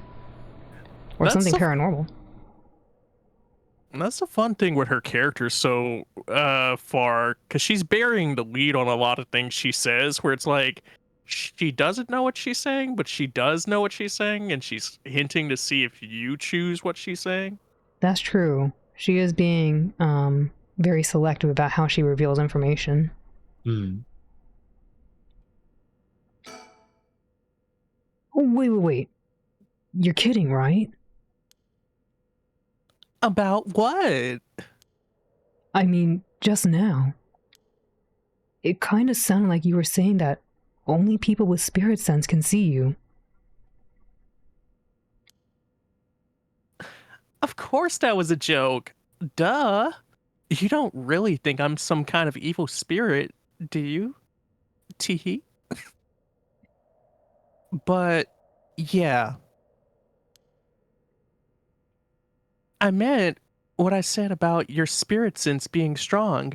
Or That's something the- paranormal. That's the fun thing with her character so far, because she's bearing the lead on a lot of things she says, where it's like she doesn't know what she's saying, but she does know what she's saying, and she's hinting to see if you choose what she's saying. That's true. She is being very selective about how she reveals information. Hmm. Oh, wait. You're kidding, right? About what? I mean, just now. It kind of sounded like you were saying that only people with spirit sense can see you. Of course that was a joke. Duh. You don't really think I'm some kind of evil spirit, do you? Teehee. But, yeah. I meant what I said about your spirit sense being strong.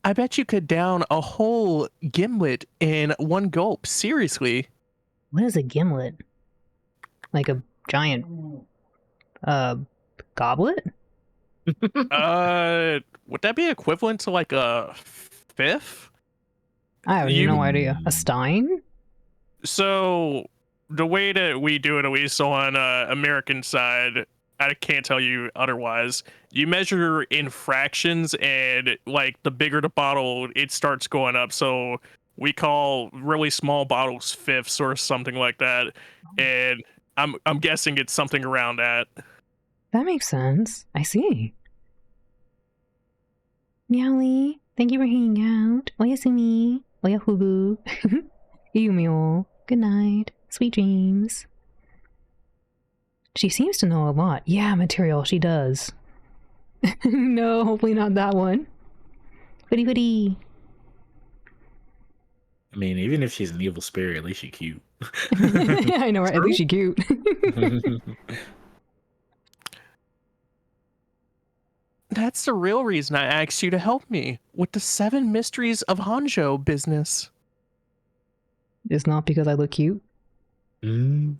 I bet you could down a whole gimlet in one gulp, seriously. What is a gimlet? Like a giant, goblet? Would that be equivalent to like a fifth? I have You- no idea. A stein? So the way that we do it, at least on American side, I can't tell you otherwise. You measure in fractions, and like the bigger the bottle, it starts going up. So we call really small bottles fifths or something like that. And I'm guessing it's something around that. That makes sense. I see. Meowly, thank you for hanging out. Oyasumi, oyafubu. Iyumio, good night. Sweet dreams. She seems to know a lot. Yeah, material, she does. No, hopefully not that one. Hoodie hoodie. I mean, even if she's an evil spirit, at least she's cute. Yeah, I know, right? At least she's cute. That's the real reason I asked you to help me with the 7 mysteries of Honjo business. It's not because I look cute. Mm.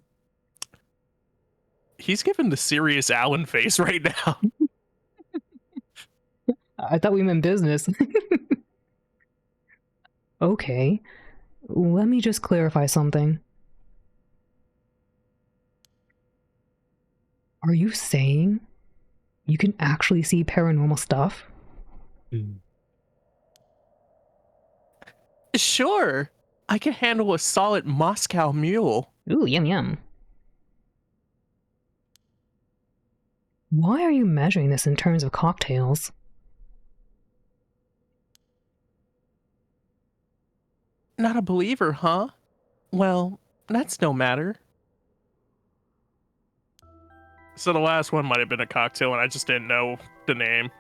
He's giving the serious Alan face right now. I thought we meant business. Okay, let me just clarify something. Are you saying you can actually see paranormal stuff? Mm. Sure, I can handle a solid Moscow mule. Ooh, yum yum. Why are you measuring this in terms of cocktails? Not a believer, huh? Well, that's no matter. So the last one might have been a cocktail and I just didn't know the name.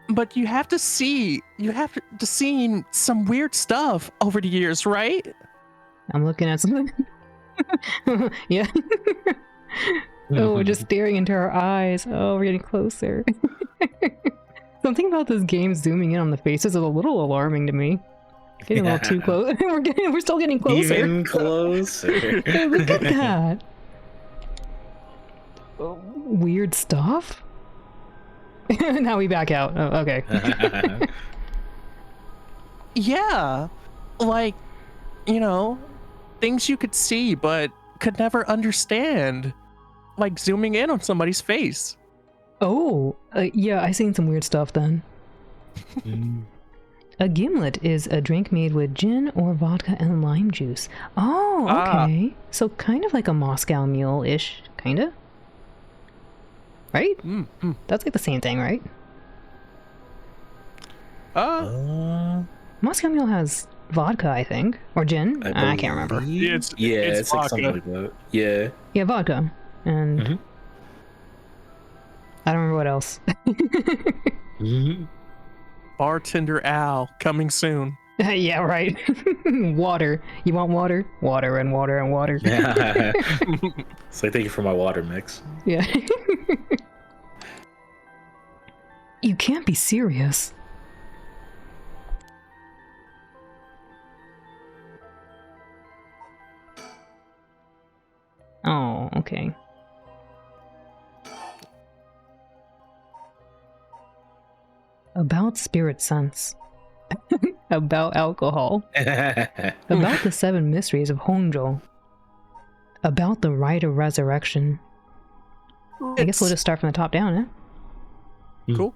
But you have to see some weird stuff over the years, right? I'm looking at something. Yeah. Oh, we're just staring into our eyes. Oh, we're getting closer. Something about this game zooming in on the faces is a little alarming to me. Getting a little too close. We're still getting closer. Even closer. Hey, look at that. Weird stuff? Now we back out. Oh, okay. Yeah. Like, you know, things you could see but could never understand. Like zooming in on somebody's face. Oh, yeah, I seen some weird stuff then. Mm. A gimlet is a drink made with gin or vodka and lime juice. Oh, okay. So kind of like a Moscow mule-ish, kind of? Right? That's like the same thing, right? Moscow mule has vodka, I think. Or gin? I can't remember. Yeah, it's like something like that. Yeah. Yeah, vodka. And I don't remember what else. Bartender Al coming soon. Yeah, right. Water. You want water? Water and water and water. Yeah. So thank you for my water mix. Yeah. You can't be serious. Oh, okay. About spirit sense. About alcohol. About the 7 mysteries of Honjo. About the rite of resurrection. I guess we'll just start from the top down, eh? Cool.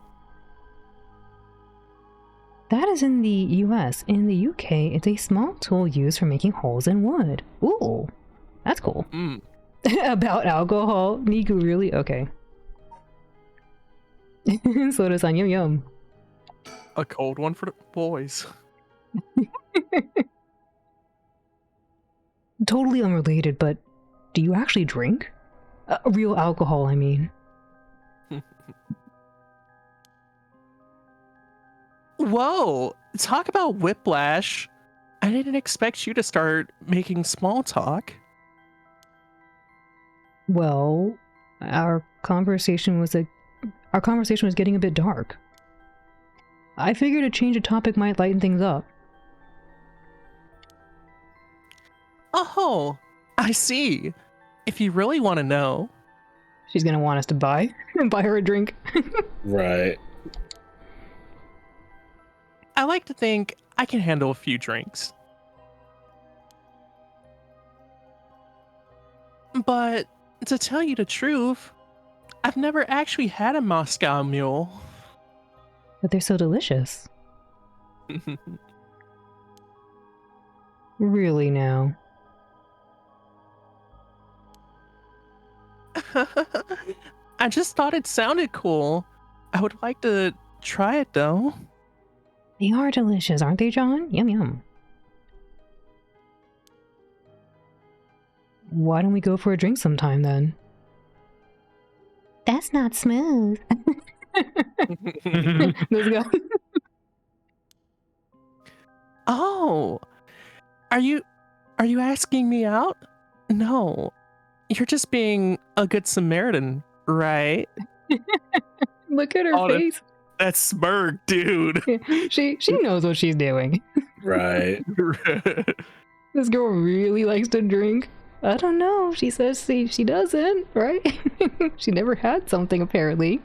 That is in the US. In the UK, it's a small tool used for making holes in wood. Ooh, that's cool. About alcohol. Niku, really? Okay. Soda-san, yum yum. A cold one for the boys. Totally unrelated, but do you actually drink? Real alcohol, I mean. Whoa, talk about whiplash. I didn't expect you to start making small talk. Well, our conversation was getting a bit dark. I figured a change of topic might lighten things up. Oh, I see. If you really want to know. She's gonna want us to buy her a drink. Right. I like to think I can handle a few drinks. But to tell you the truth, I've never actually had a Moscow Mule. But they're so delicious. Really now. I just thought it sounded cool. I would like to try it though. They are delicious, aren't they, John? Yum yum. Why don't we go for a drink sometime then? That's not smooth. Let's go. Oh, are you asking me out? No, you're just being a good Samaritan, right? Look at her Oh, face. That smirk, dude. She knows what she's doing. Right. This girl really likes to drink. I don't know. She says she doesn't, right? She never had something, apparently.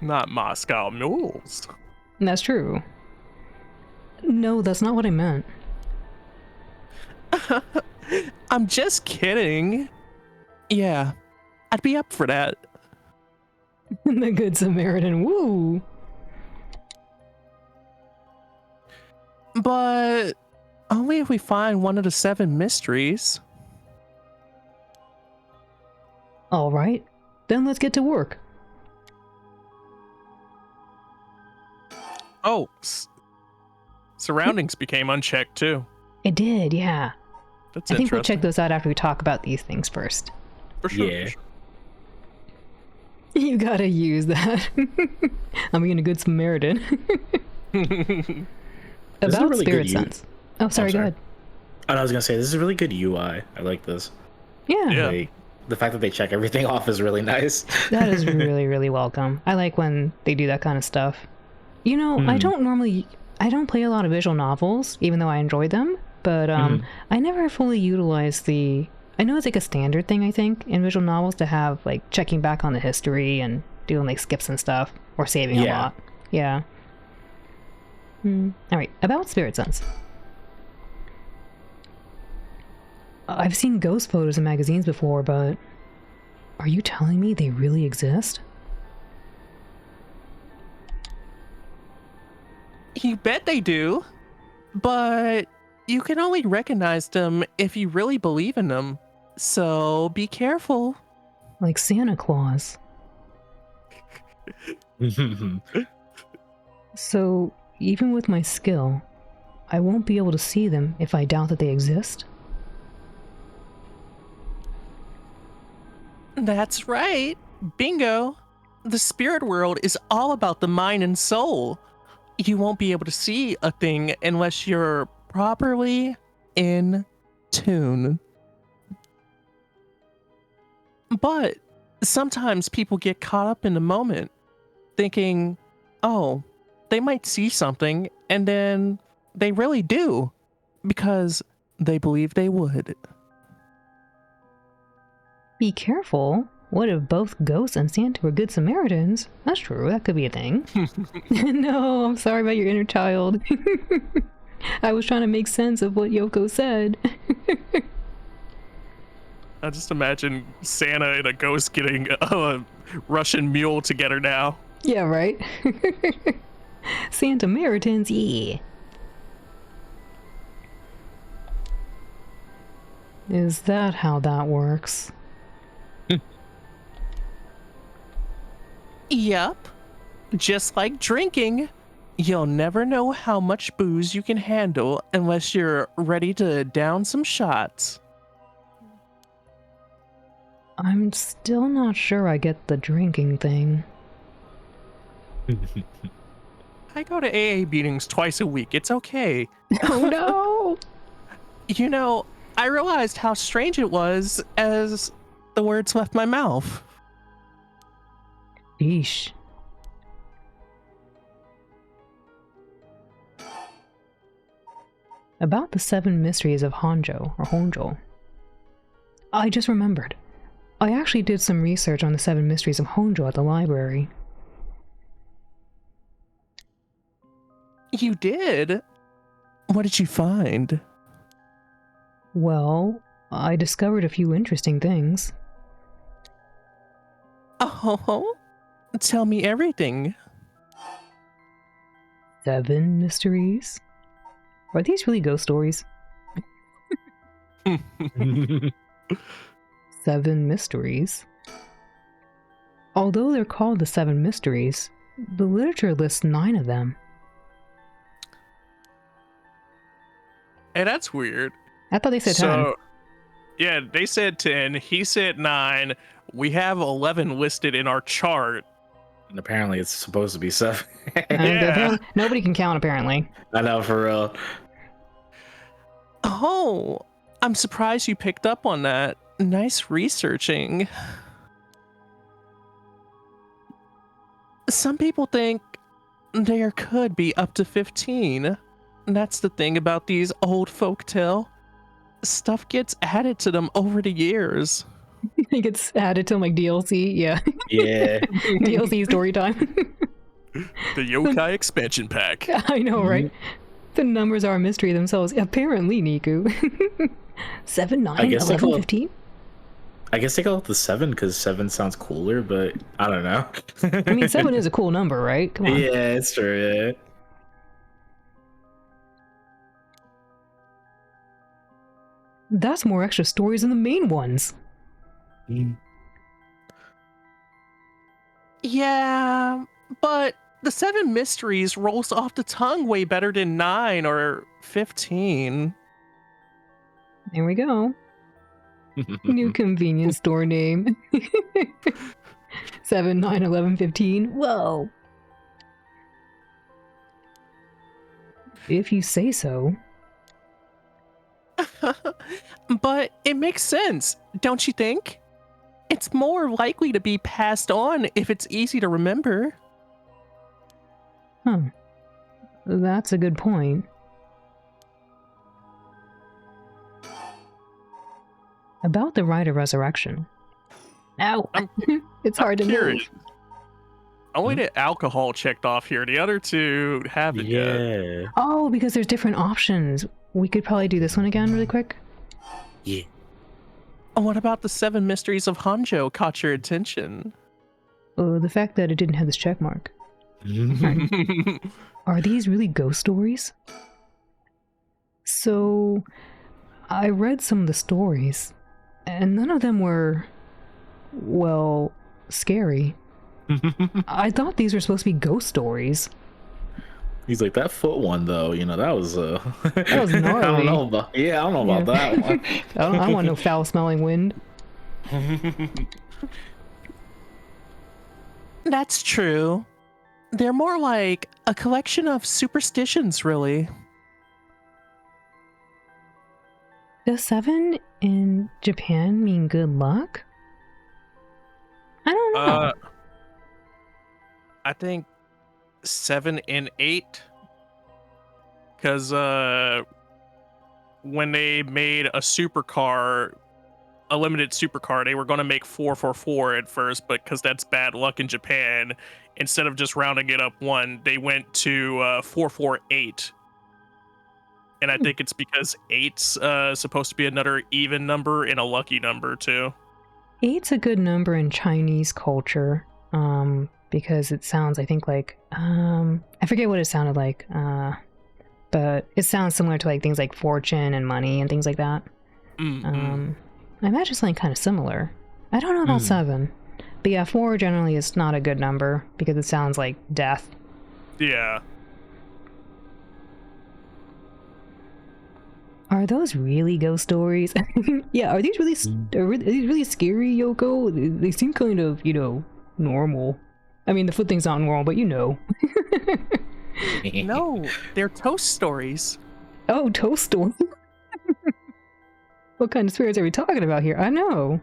Not Moscow Mules. And that's true. No, that's not what I meant. I'm just kidding. Yeah, I'd be up for that. The Good Samaritan, woo! But only if we find one of the 7 mysteries. Alright, then let's get to work. Oh, surroundings became unchecked too. It did, yeah. That's I think we'll interesting. check those out after we talk about these things first. For sure. Yeah. You gotta use that. I'm being a good Samaritan. About really spirit good sense. Oh, sorry, go sorry. ahead. And I was gonna say, this is a really good UI. I like this. Yeah, Yeah. Like, the fact that they check everything off is really nice. that is really, really welcome. I like when they do that kind of stuff. You know, I don't play a lot of visual novels, even though I enjoy them, but I never fully utilize I know it's like a standard thing, I think, in visual novels to have like checking back on the history and doing like skips and stuff, or saving a Yeah. lot. Yeah. Alright, about spirit sense. I've seen ghost photos in magazines before, but are you telling me they really exist? You bet they do. But you can only recognize them if you really believe in them. So be careful. Like Santa Claus. So, even with my skill, I won't be able to see them if I doubt that they exist? That's right. Bingo. The spirit world is all about the mind and soul. You won't be able to see a thing unless you're properly in tune. But sometimes people get caught up in the moment, thinking, oh, they might see something, and then they really do, because they believe they would. Be careful. What if both ghosts and Santa were good Samaritans? That's true, that could be a thing. No, I'm sorry about your inner child. I was trying to make sense of what Yoko said. I just imagine Santa and a ghost getting a Russian mule together now. Yeah, right? Santa Samaritans, yeah. Is that how that works? Yep. Just like drinking. You'll never know how much booze you can handle unless you're ready to down some shots. I'm still not sure I get the drinking thing. I go to AA meetings twice a week. It's okay. Oh no! You know, I realized how strange it was as the words left my mouth. Yeesh. About the 7 mysteries of Honjo, or Honjo. I just remembered. I actually did some research on the 7 mysteries of Honjo at the library. You did? What did you find? Well, I discovered a few interesting things. Oh, tell me everything. 7 mysteries? Are these really ghost stories? 7 mysteries? Although they're called the 7 mysteries, the literature lists 9 of them. Hey, that's weird. I thought they said 10. So, yeah, they said 10. He said 9. We have 11 listed in our chart. And apparently it's supposed to be 7. Apparently, nobody can count, apparently. I know, for real. Oh, I'm surprised you picked up on that. Nice researching. Some people think there could be up to 15. That's the thing about these old folktale. Stuff gets added to them over the years. It gets added to like DLC, yeah. Yeah. DLC story time. The yokai expansion pack. I know, right? The numbers are a mystery themselves, apparently, Niku. 7, 9, I guess 11, 15? I guess they call it the 7 because 7 sounds cooler, but I don't know. I mean, 7 is a cool number, right? Come on. Yeah, it's true, yeah. That's more extra stories than the main ones. Yeah, but the 7 mysteries rolls off the tongue way better than 9 or 15. There we go. New convenience store name. 7, 9, 11, 15. Whoa. If you say so. But it makes sense, don't you think? It's more likely to be passed on if it's easy to remember. Huh. That's a good point. About the rite of resurrection. Ow! It's hard to move. Only the alcohol checked off here. The other two haven't yet. Yeah. Oh, because there's different options. We could probably do this one again really quick. Yeah. Oh, what about the 7 mysteries of Honjo caught your attention? Oh, the fact that it didn't have this check mark. Are these really ghost stories? So, I read some of the stories, and none of them were, well, scary. I thought these were supposed to be ghost stories. He's like, that foot one though, that was That was gnarly. I don't know about that one. I don't want no foul smelling wind. That's true. They're more like a collection of superstitions, really. Does 7 in Japan mean good luck? I don't know. I think 7 and 8, because when they made a supercar, a limited supercar, they were going to make 444 at first, but because that's bad luck in Japan, instead of just rounding it up 1, they went to 448. And I think it's because 8's supposed to be another even number and a lucky number too. 8's a good number in Chinese culture, because it sounds, I think, like, I forget what it sounded like, but it sounds similar to like things like fortune and money and things like that. I imagine something kind of similar. I don't know about 7, but yeah, 4 generally is not a good number because it sounds like death. Yeah. Are those really ghost stories? Yeah, are these really scary, Yoko? They seem kind of, normal. I mean, the foot thing's not normal, but No, they're toast stories. Oh, toast story. What kind of spirits are we talking about here? I know.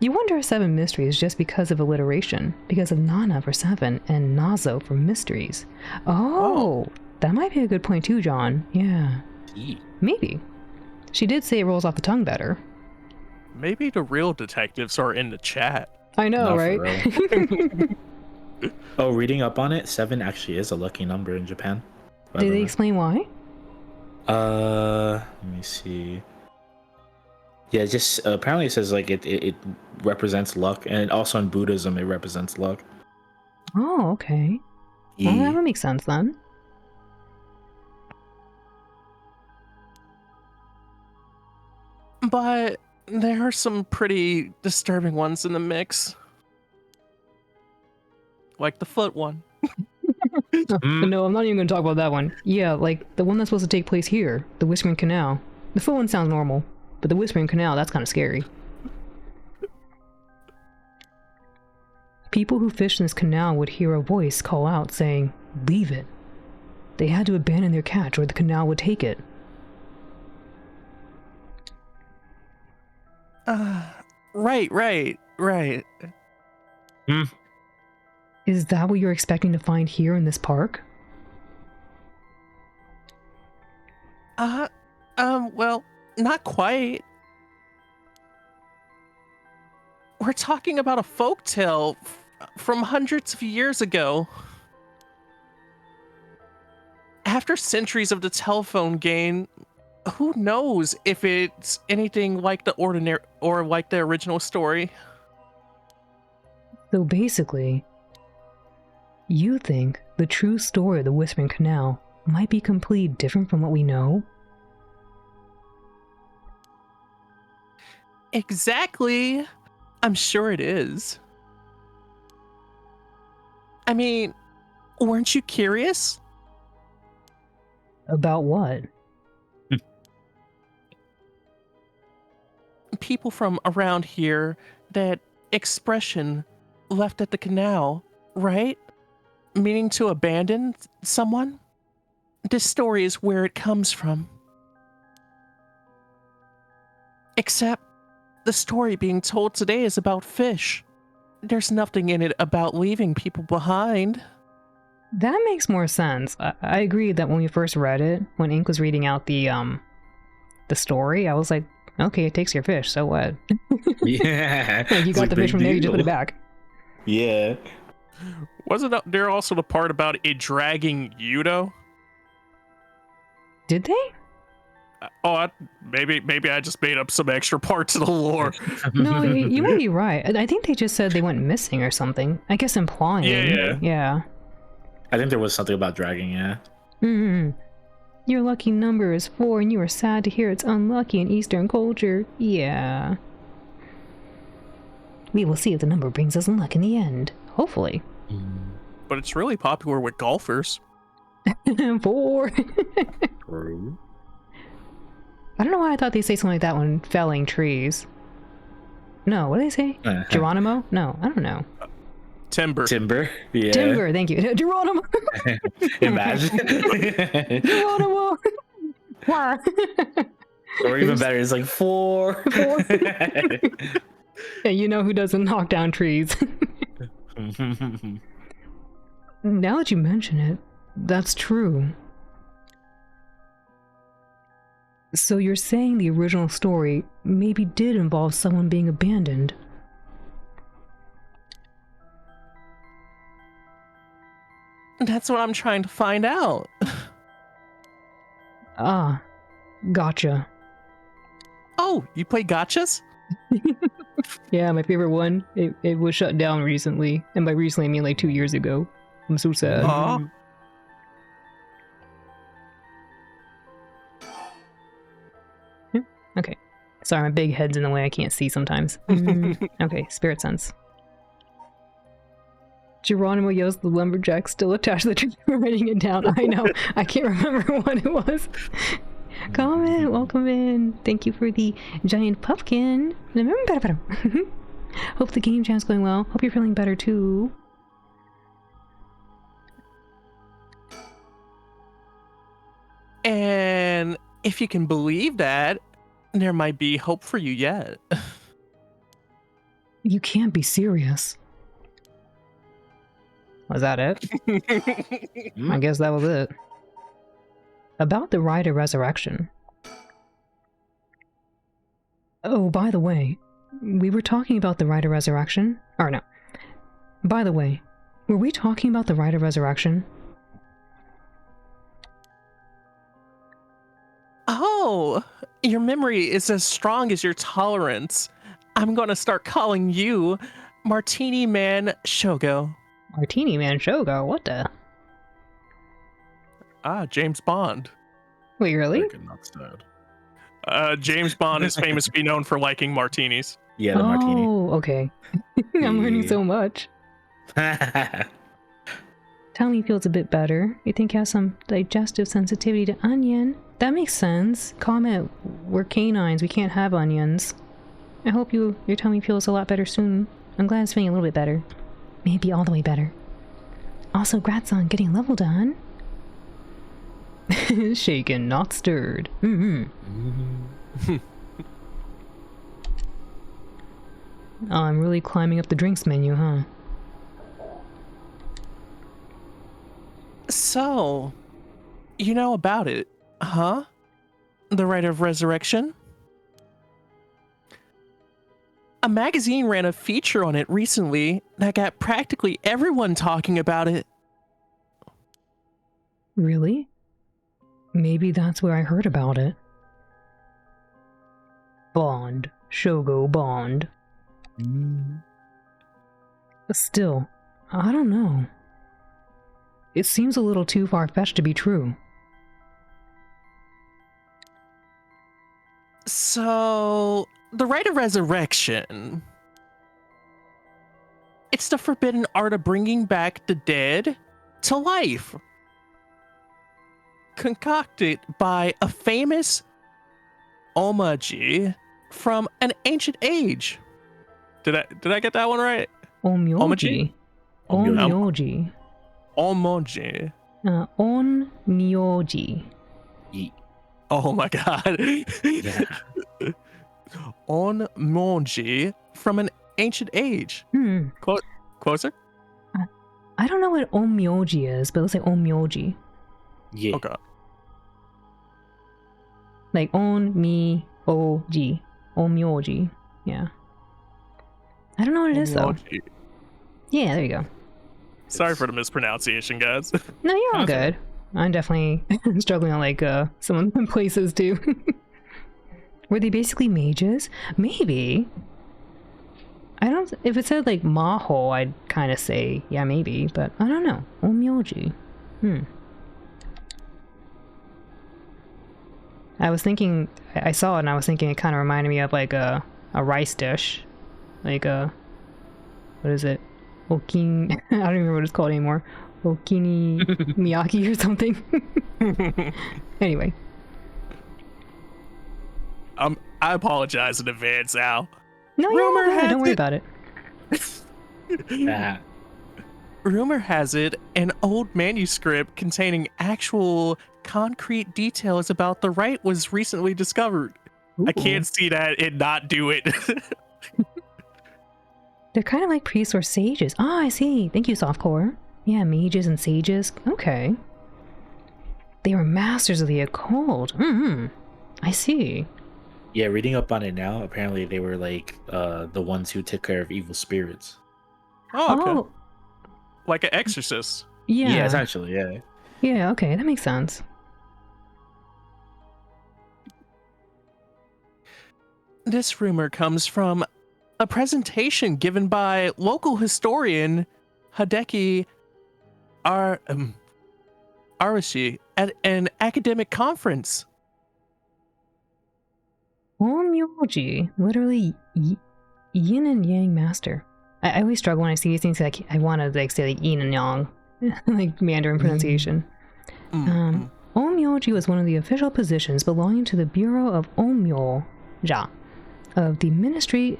You wonder if 7 mysteries just because of alliteration, because of Nana for 7 and Nazo for mysteries. Oh, that might be a good point too, John. Yeah. Maybe. She did say it rolls off the tongue better. Maybe the real detectives are in the chat. I know, right? Oh, reading up on it, 7 actually is a lucky number in Japan. Did they explain why? Let me see. Yeah, just apparently it says like it represents luck, and also in Buddhism it represents luck. Oh, okay. Well, that would make sense then. But there are some pretty disturbing ones in the mix. Like the foot one. No, I'm not even going to talk about that one. Yeah, like the one that's supposed to take place here, the Whispering Canal. The foot one sounds normal, but the Whispering Canal, that's kind of scary. People who fished in this canal would hear a voice call out saying, "Leave it." They had to abandon their catch or the canal would take it. Right. Is that what you're expecting to find here in this park? Well, not quite. We're talking about a folktale from hundreds of years ago. After centuries of the telephone game, who knows if it's anything like the ordinary or like the original story? So basically, you think the true story of the Whispering Canal might be completely different from what we know? Exactly. I'm sure it is. I mean, weren't you curious? About what? People from around here, that expression left at the canal, right? Meaning to abandon someone? This story is where it comes from. Except the story being told today is about fish. There's nothing in it about leaving people behind. That makes more sense. I agree that when we first read it, when Ink was reading out the story, I was like, okay, it takes your fish, so what? Yeah. Like, you got the fish from there, you just put it back. Yeah. Wasn't there also the part about it dragging Yudo? Did they? Maybe I just made up some extra parts of the lore. No, you might be right. I think they just said they went missing or something. I guess implying. Yeah. I think there was something about dragging, yeah. Mm-hmm. Your lucky number is 4 and you are sad to hear it's unlucky in Eastern culture. Yeah. We will see if the number brings us luck in the end. Hopefully. But it's really popular with golfers. 4. True. I don't know why I thought they say something like that when felling trees. No, what do they say? Geronimo? No, I don't know. Timber. Yeah. Timber, thank you. Geronimo. Imagine. Geronimo. Or even better, it's like 4. Yeah, you know who doesn't knock down trees. Now that you mention it, that's true. So you're saying the original story maybe did involve someone being abandoned? That's what I'm trying to find out. Ah, gotcha. Oh, you play gotchas? Yeah, my favorite one. It was shut down recently. And by recently, I mean like 2 years ago. I'm so sad. Aw. Okay. Sorry, my big head's in the way. I can't see sometimes. Okay, spirit sense. Geronimo yells the lumberjack still attached to the tree, writing it down. I know. I can't remember what it was. Come in. Welcome in. Thank you for the giant pumpkin. Hope the game jam's going well. Hope you're feeling better too. And if you can believe that, there might be hope for you yet. You can't be serious. Was that it? I guess that was it. About the rite of resurrection. Oh, by the way, we were talking about the rite of resurrection? Or no. By the way, were we talking about the rite of resurrection? Oh, Your memory is as strong as your tolerance. I'm gonna start calling you Martini Man Shogo. Martini Man Shogo, what the? Ah, James Bond. Wait, really? Freaking nuts, dude. James Bond is famously known for liking martinis. Yeah, the martini. Oh, okay. I'm learning Yeah. so much. Tell me feels a bit better. You think he has some digestive sensitivity to onion? That makes sense. Comment, we're canines, we can't have onions. I hope your tummy feels a lot better soon. I'm glad it's feeling a little bit better. Maybe all the way better. Also, grats on getting level done. Shaken, not stirred. Mm-hmm. Oh, I'm really climbing up the drinks menu, huh? So, you know about it, huh? The Rite of Resurrection? A magazine ran a feature on it recently that got practically everyone talking about it. Really? Maybe that's where I heard about it. Bond. Shogo Bond. Still, I don't know. It seems a little too far-fetched to be true. So, the Rite of Resurrection. It's the forbidden art of bringing back the dead to life. Concocted by a famous omaji from an ancient age. Did I get that one right? Onmyoji. Onmyoji. Omaji. Onmyoji. Oh my god. Yeah. Onmonji from an ancient age. Closer? I don't know what onmyoji is, but let's say onmyoji. Yeah. Okay. Like onmyoji. Onmyoji. Yeah. I don't know what it is though. Onmyoji. Yeah, there you go. Sorry for the mispronunciation, guys. No, you're all Awesome. good. I'm definitely struggling on like some of the places too. Were they basically mages? Maybe. I don't. If it said like Maho, I'd kind of say yeah, maybe, but I don't know. Onmyoji. I was thinking. I saw it and I was thinking it kind of reminded me of like a rice dish, like what is it? Okin. I don't remember what it's called anymore. Okini miyaki or something. Anyway. I apologize in advance, Al. No, Rumor yeah, has don't worry it- about it. Rumor has it an old manuscript containing actual concrete details about the rite was recently discovered. I can't see that and not do it. They're kind of like priests or sages. Ah, I see. Thank you, Softcore. Yeah, mages and sages. Okay. They were masters of the occult. I see. Yeah, reading up on it now, apparently they were like the ones who took care of evil spirits. Oh, okay. Like an exorcist. Yeah. essentially, yeah. Yeah, okay, that makes sense. This rumor comes from a presentation given by local historian Hideki Arashi at an academic conference. Onmyoji, literally yin and yang master. I always struggle when I see these things. Like I want to like say like yin and yang, like Mandarin pronunciation. Onmyoji was one of the official positions belonging to the Bureau of Onmyoja of the Ministry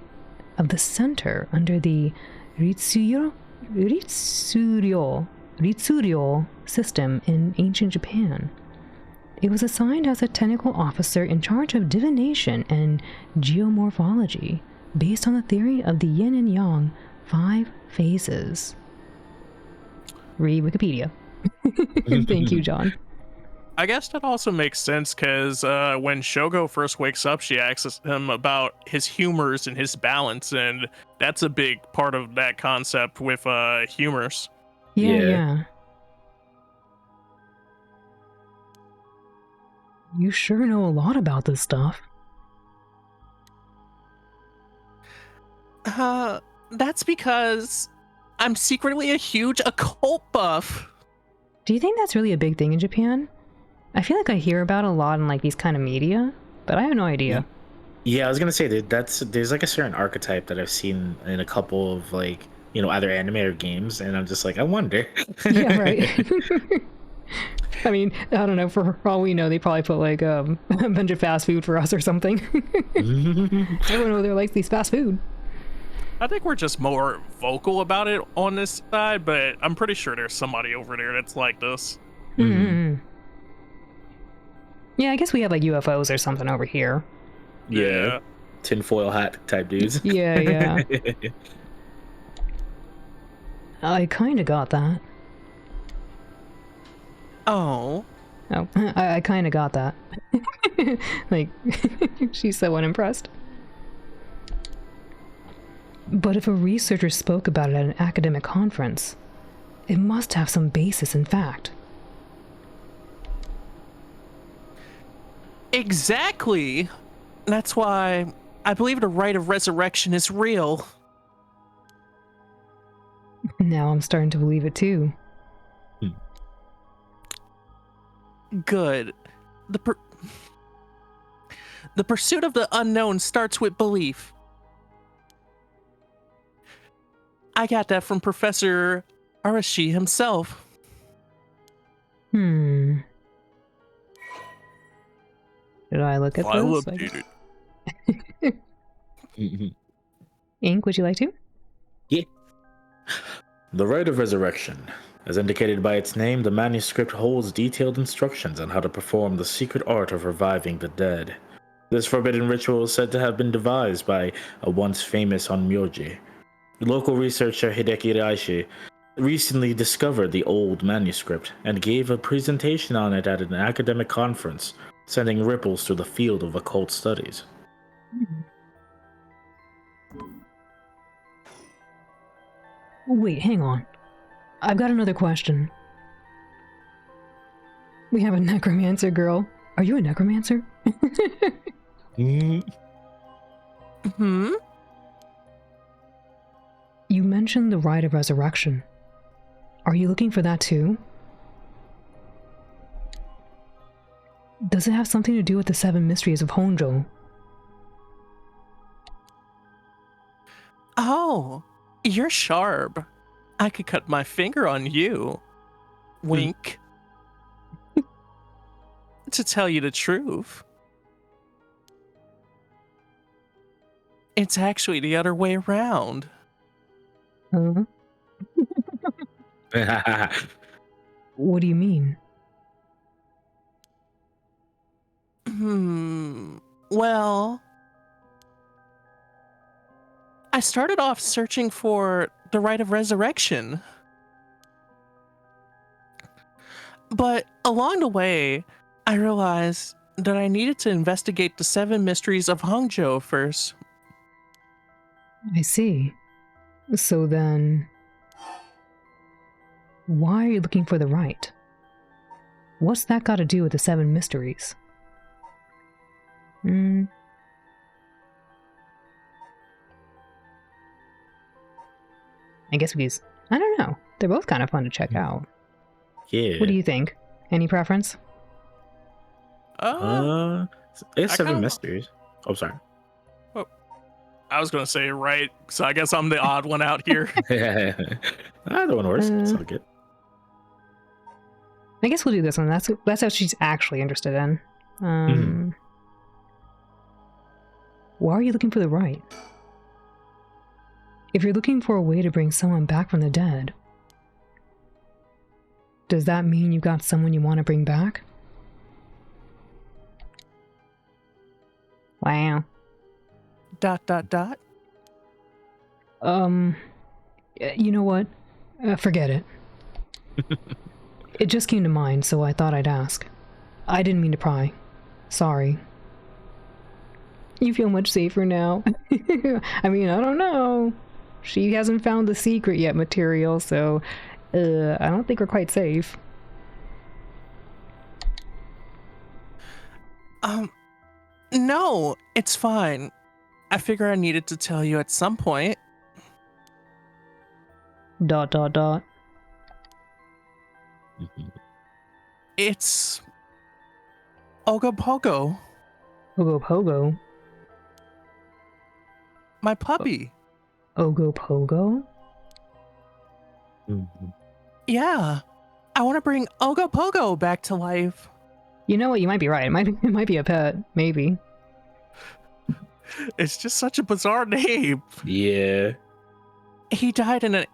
of the Center under the Ritsuryo system in ancient Japan. It was assigned as a technical officer in charge of divination and geomorphology, based on the theory of the yin and yang 5 phases. Read Wikipedia. Thank you, John. I guess that also makes sense because when Shogo first wakes up, she asks him about his humors and his balance, and that's a big part of that concept with humors. Yeah. You sure know a lot about this stuff. That's because I'm secretly a huge occult buff. Do you think that's really a big thing in Japan? I feel like I hear about it a lot in like these kind of media, but I have no idea. Yeah, I was gonna say that there's like a certain archetype that I've seen in a couple of like either anime or games, and I'm just like I wonder. Yeah, right. I mean, I don't know. For all we know, they probably put like a bunch of fast food for us or something. Everyone over there likes these fast food. I think we're just more vocal about it on this side, but I'm pretty sure there's somebody over there that's like this. Mm-hmm. Yeah, I guess we have like UFOs or something over here. Yeah. Tinfoil hat type dudes. Yeah. I kind of got that. Oh. Oh, I kind of got that. Like, she's so unimpressed. But if a researcher spoke about it at an academic conference, it must have some basis in fact. Exactly. That's why I believe the right of resurrection is real. Now I'm starting to believe it too. Good. The pursuit of the unknown starts with belief. I got that from Professor Arashi himself. Did I look at File this? updated. Ink, would you like to? Yeah. The Rite of Resurrection. As indicated by its name, the manuscript holds detailed instructions on how to perform the secret art of reviving the dead. This forbidden ritual is said to have been devised by a once famous Onmyoji. Local researcher Hideki Raishi recently discovered the old manuscript and gave a presentation on it at an academic conference, sending ripples through the field of occult studies. Wait, hang on. I've got another question. We have a necromancer girl. Are you a necromancer? Hmm? You mentioned the Rite of Resurrection. Are you looking for that too? Does it have something to do with the 7 mysteries of Honjo? Oh, you're sharp. I could cut my finger on you. Wink. To tell you the truth, it's actually the other way around. Huh? What do you mean? Well, I started off searching for the Rite of Resurrection. But along the way, I realized that I needed to investigate the 7 mysteries of Honjo first. I see. So then, why are you looking for the rite? What's that got to do with the 7 mysteries? I guess I don't know. They're both kind of fun to check out. Yeah. What do you think? Any preference? It's 7 kinda- mysteries. Oh, sorry. I was going to say right, so I guess I'm the odd one out here. Either one works. It's all good. I guess we'll do this one. That's what she's actually interested in. Why are you looking for the rite? If you're looking for a way to bring someone back from the dead, does that mean you got someone you want to bring back? Wow. ... You know what? Forget it. It just came to mind, so I thought I'd ask. I didn't mean to pry. Sorry. You feel much safer now? I mean, I don't know. She hasn't found the secret yet material, so I don't think we're quite safe. No, it's fine. I figure I needed to tell you at some point. ... Dot. It's Ogopogo, Pogo. my puppy. Ogopogo? Yeah, I want to bring Ogopogo back to life. You know what? You might be right. It might be a pet. Maybe. It's just such a bizarre name. Yeah. He died in an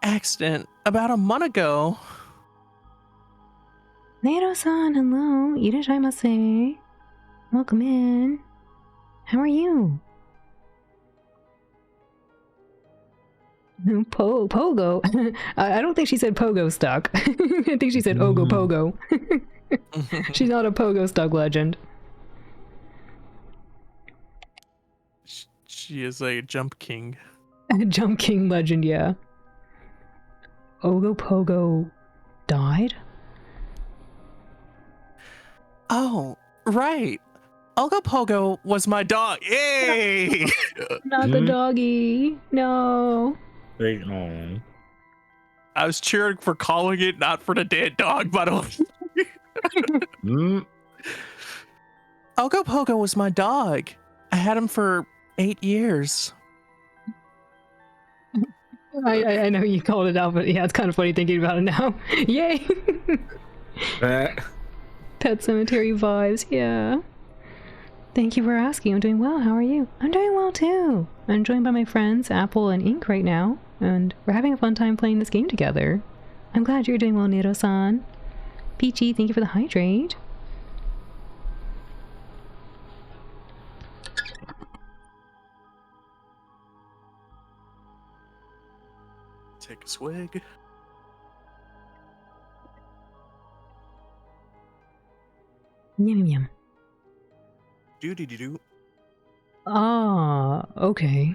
accident about a month ago. Nero-san, hello. Irashaimase. Welcome in. How are you? Pogo. I don't think she said pogo stuck. I think she said Ogopogo. She's not a pogo stuck legend. She is a jump king. Jump King legend, yeah. Ogopogo died? Oh, right. Ogopogo was my dog. Yay! Not the doggy. No. Like, oh. I was cheering for calling it, not for the dead dog, by the way. Ogopogo was my dog. I had him for 8 years. I know you called it out, but yeah, it's kind of funny thinking about it now. Yay! Pet Cemetery vibes, yeah. Thank you for asking. I'm doing well. How are you? I'm doing well too. I'm joined by my friends Apple and Ink right now, and we're having a fun time playing this game together. I'm glad you're doing well, Nero-san. Peachy, thank you for the hydrate. Take a swig. Yum. Doo-doo-doo-doo. Ah, okay.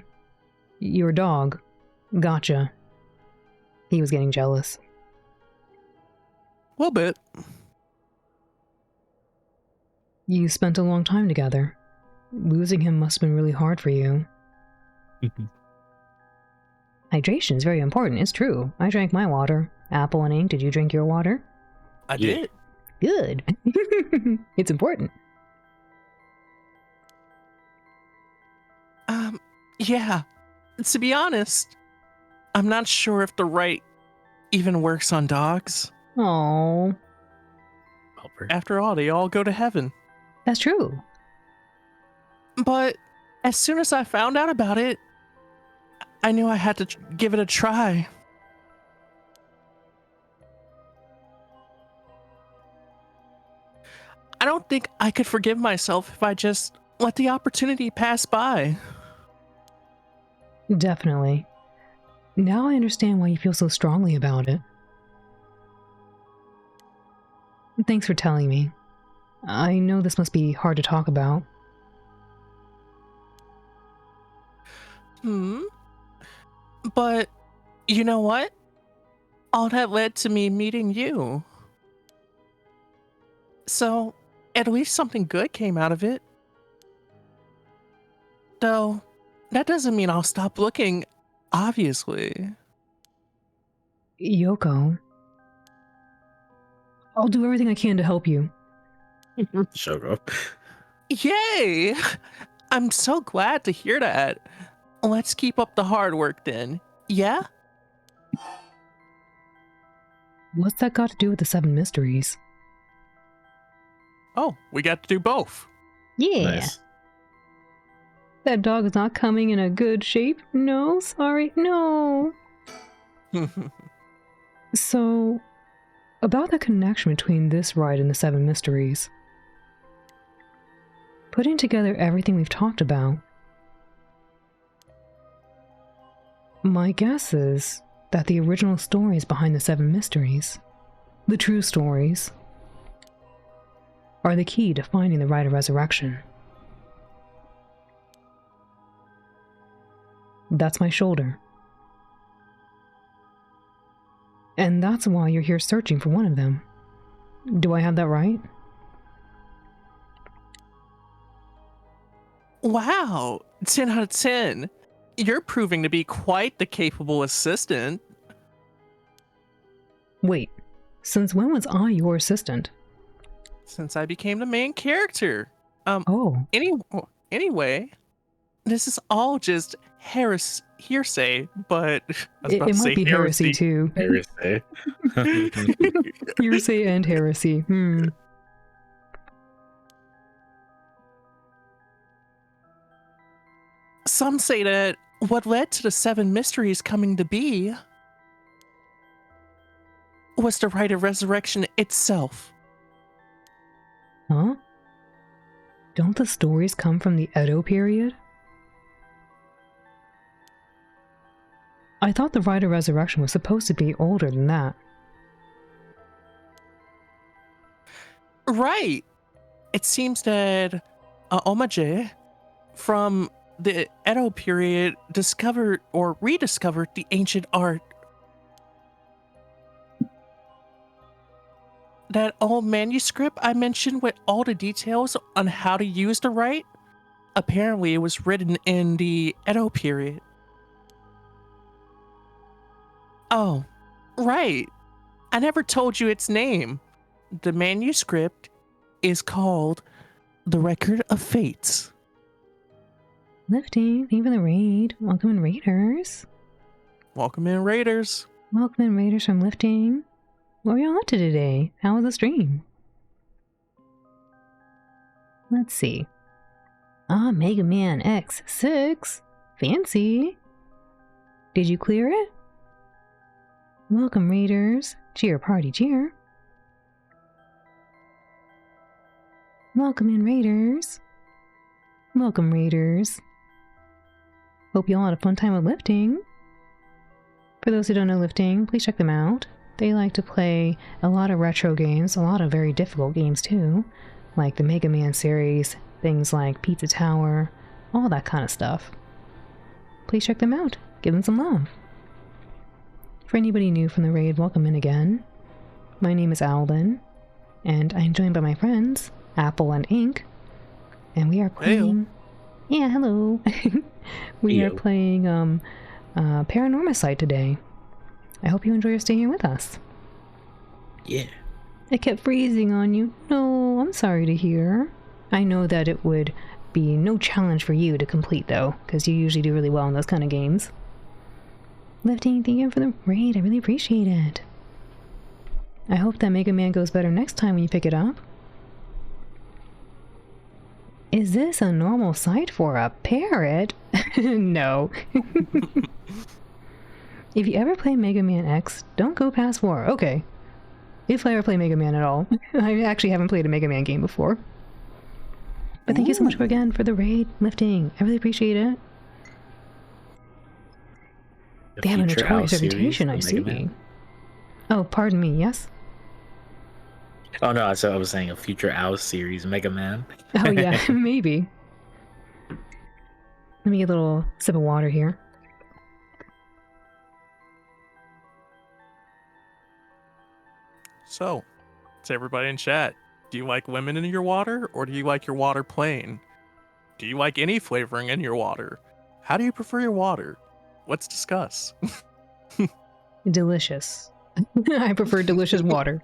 Your dog. Gotcha. He was getting jealous. A little bit. You spent a long time together. Losing him must have been really hard for you. Hydration is very important, it's true. I drank my water. Apple and Ink, did you drink your water? I did. Good. It's important. Yeah. To be honest, I'm not sure if the right even works on dogs. Oh, After all, they all go to heaven. that's true. But as soon as I found out about it, I knew I had to give it a try. I don't think I could forgive myself if I just let the opportunity pass by. Definitely. Now I understand why you feel so strongly about it. Thanks for telling me. I know this must be hard to talk about. But you know what? All that led to me meeting you. So, at least something good came out of it. Though, that doesn't mean I'll stop looking, obviously. Yoko, I'll do everything I can to help you. Shogo. Yay! I'm so glad to hear that. Let's keep up the hard work then. Yeah? What's that got to do with the 7 mysteries? Oh, we got to do both. Yeah. Nice. That dog is not coming in a good shape. No, sorry, no. So, about the connection between this ride and the 7 mysteries. Putting together everything we've talked about, my guess is that the original stories behind the 7 mysteries, the true stories, are the key to finding the rite of resurrection. That's my shoulder. And that's why you're here searching for one of them. Do I have that right? Wow, 10 out of 10. You're proving to be quite the capable assistant. Wait, since when was I your assistant? Since I became the main character. Oh, Anyway, this is all just hearsay, but I was about it to might say be heresy too. Heresy. Hearsay and heresy. Some say that what led to the 7 mysteries coming to be was the rite of resurrection itself. Huh? Don't the stories come from the Edo period? I thought the rite of resurrection was supposed to be older than that. Right. It seems that Omaje from the Edo period discovered or rediscovered the ancient art. That old manuscript I mentioned with all the details on how to use the rite, apparently it was written in the Edo period. Oh, right. I never told you its name. The manuscript is called The Record of Fates. Lifting, thank you for the raid. Welcome in, Raiders. Welcome in, Raiders. Welcome in, Raiders from Lifting. What were y'all up to today? How was the stream? Let's see. Mega Man X6. Fancy. Did you clear it? Welcome, Raiders. Cheer, party, cheer. Welcome in, Raiders. Welcome, Raiders. Hope you all had a fun time with Lifting. For those who don't know Lifting, please check them out. They like to play a lot of retro games, a lot of very difficult games too, like the Mega Man series, things like Pizza Tower, all that kind of stuff. Please check them out. Give them some love. For anybody new from the raid, welcome in again. My name is Alden, and I'm joined by my friends, Apple and Ink, and we are playing... Yeah, hello. We are playing Paranormasight today. I hope you enjoy your stay here with us. Yeah. It kept freezing on you. No, I'm sorry to hear. I know that it would be no challenge for you to complete though, because you usually do really well in those kind of games. Lifting, thank you for the raid. I really appreciate it. I hope that Mega Man goes better next time when you pick it up. Is this a normal sight for a parrot? No. If you ever play Mega Man X, don't go past 4. Okay. If I ever play Mega Man at all. I actually haven't played a Mega Man game before. But thank you so much again for the raid, Lifting. I really appreciate it. They have a notorious reputation, I see. Oh, pardon me, yes? Oh no, I was saying a future OWL series, Mega Man. Oh yeah, maybe. Let me get a little sip of water here. So, to everybody in chat, do you like lemon in your water, or do you like your water plain? Do you like any flavoring in your water? How do you prefer your water? Let's discuss. Delicious. I prefer delicious water.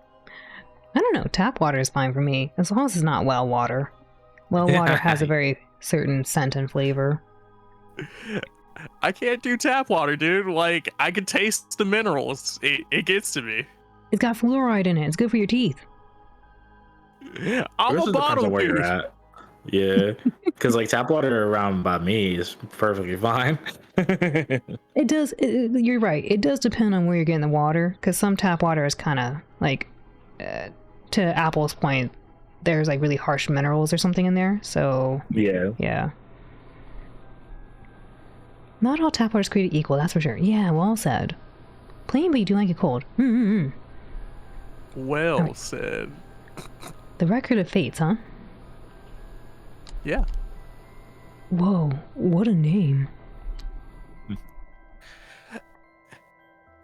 I don't know, tap water is fine for me, as long as it's not well water. Well water has a very certain scent and flavor. I can't do tap water, dude. Like, I can taste the minerals. It gets to me. It's got fluoride in it. It's good for your teeth. I'm a bottle where you're at. Yeah, because like tap water around by me is perfectly fine. It does. You're right. It does depend on where you're getting the water, because some tap water is kind of like, to Apple's point, there's like really harsh minerals or something in there. So yeah. Not all tap water is created equal. That's for sure. Yeah, well said. Plain, but you do like it cold. Well said. The Record of Fates, huh? Yeah. Whoa, what a name.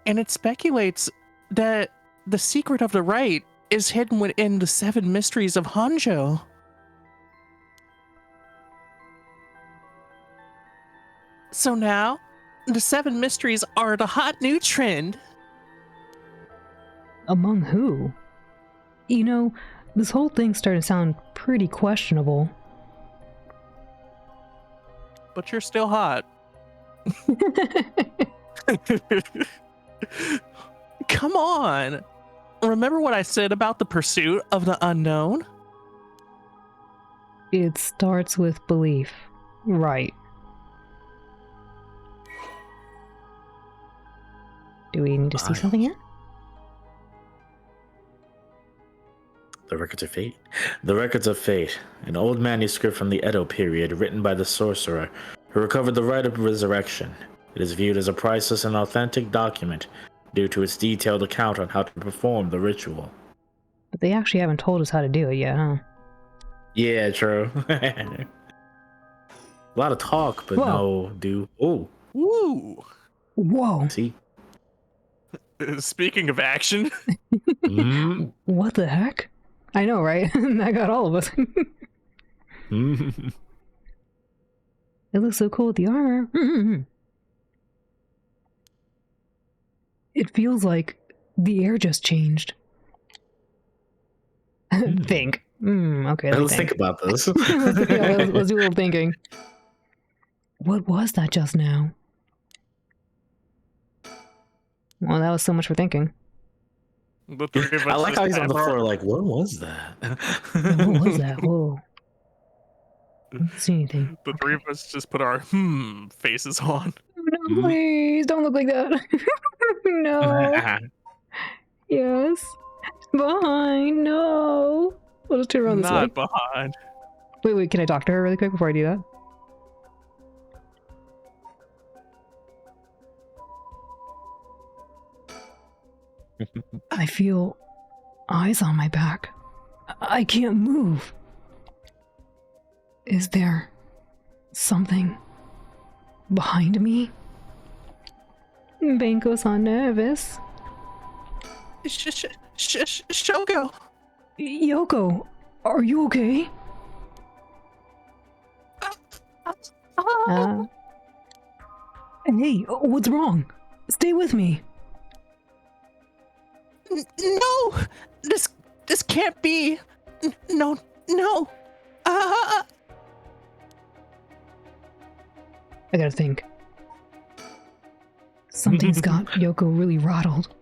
And it speculates that the secret of the rite is hidden within the 7 mysteries of Honjo. So now, the 7 mysteries are the hot new trend. Among who? You know, this whole thing's starting to sound pretty questionable. But you're still hot. Come on. Remember what I said about the pursuit of the unknown? It starts with belief. Right. Do we need to see something yet? The Records of Fate. The Records of Fate, an old manuscript from the Edo period written by the sorcerer who recovered the rite of resurrection. It is viewed as a priceless and authentic document due to its detailed account on how to perform the ritual. But they actually haven't told us how to do it yet, huh? Yeah, true. A lot of talk, but no do. Oh. Woo! Whoa! See? Speaking of action. What the heck? I know, right? That got all of us. It looks so cool with the armor. It feels like the air just changed. Think. Okay, Let's think about this. let's do a little thinking. What was that just now? Well, that was so much for thinking. The three of us I like just how he's on have the our- floor like, what was that? What was that? Whoa. I don't see anything. The three of us just put our faces on. No, please don't look like that. No. Yes. Behind. No. We'll just turn around this way. Not behind. Wait, can I talk to her really quick before I do that? I feel eyes on my back. I can't move. Is there something behind me? Benko-san nervous. Shogo. Yoko, are you okay? Hey, what's wrong? Stay with me. No, this can't be. No. I gotta think. Something's got Yoko really rattled.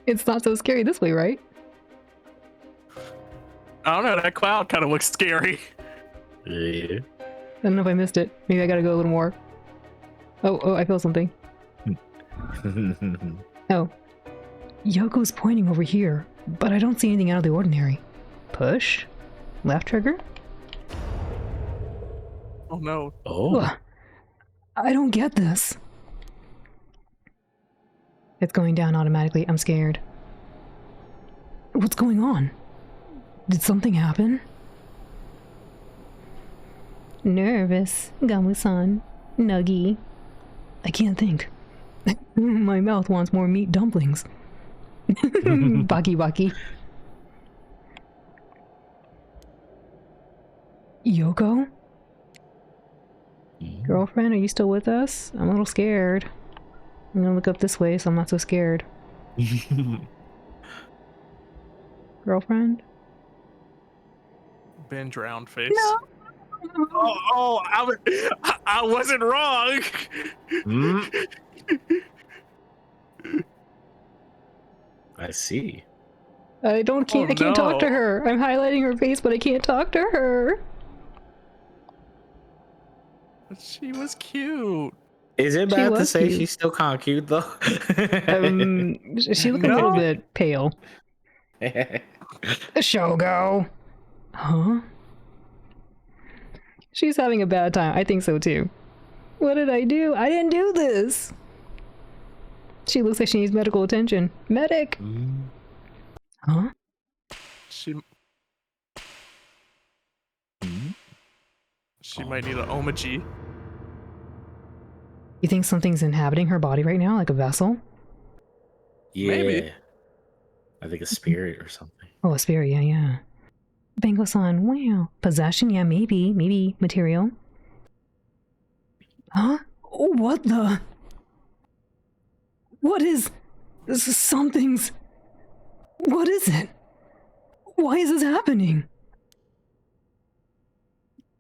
It's not so scary this way, right? I don't know. That cloud kind of looks scary. Yeah. I don't know if I missed it. Maybe I gotta go a little more. Oh, I feel something. Oh. Yoko's pointing over here, but I don't see anything out of the ordinary. Push? Left trigger? Oh no. Oh. Ugh. I don't get this. It's going down automatically. I'm scared. What's going on? Did something happen? Nervous. Gamu-san. Nuggy. I can't think. My mouth wants more meat dumplings. Baki. Yoko? Girlfriend, are you still with us? I'm a little scared. I'm gonna look up this way so I'm not so scared. Girlfriend? Ben drowned face. No. Oh, I wasn't wrong. I see. I can't talk to her. I'm highlighting her face, but I can't talk to her. She was cute. Is it bad to was say cute. she's still kind of cute though? She looked a little bit pale. Shogo. Huh? She's having a bad time. I think so too. What did I do? I didn't do this. She looks like she needs medical attention. Medic. Huh? She might need an omaji. You think something's inhabiting her body right now, like a vessel? Yeah. Maybe. I think a spirit or something. Oh, a spirit, yeah. Bango-san, wow. Possession, yeah, maybe. Maybe material. Huh? What the? What is... Something's... What is it? Why is this happening?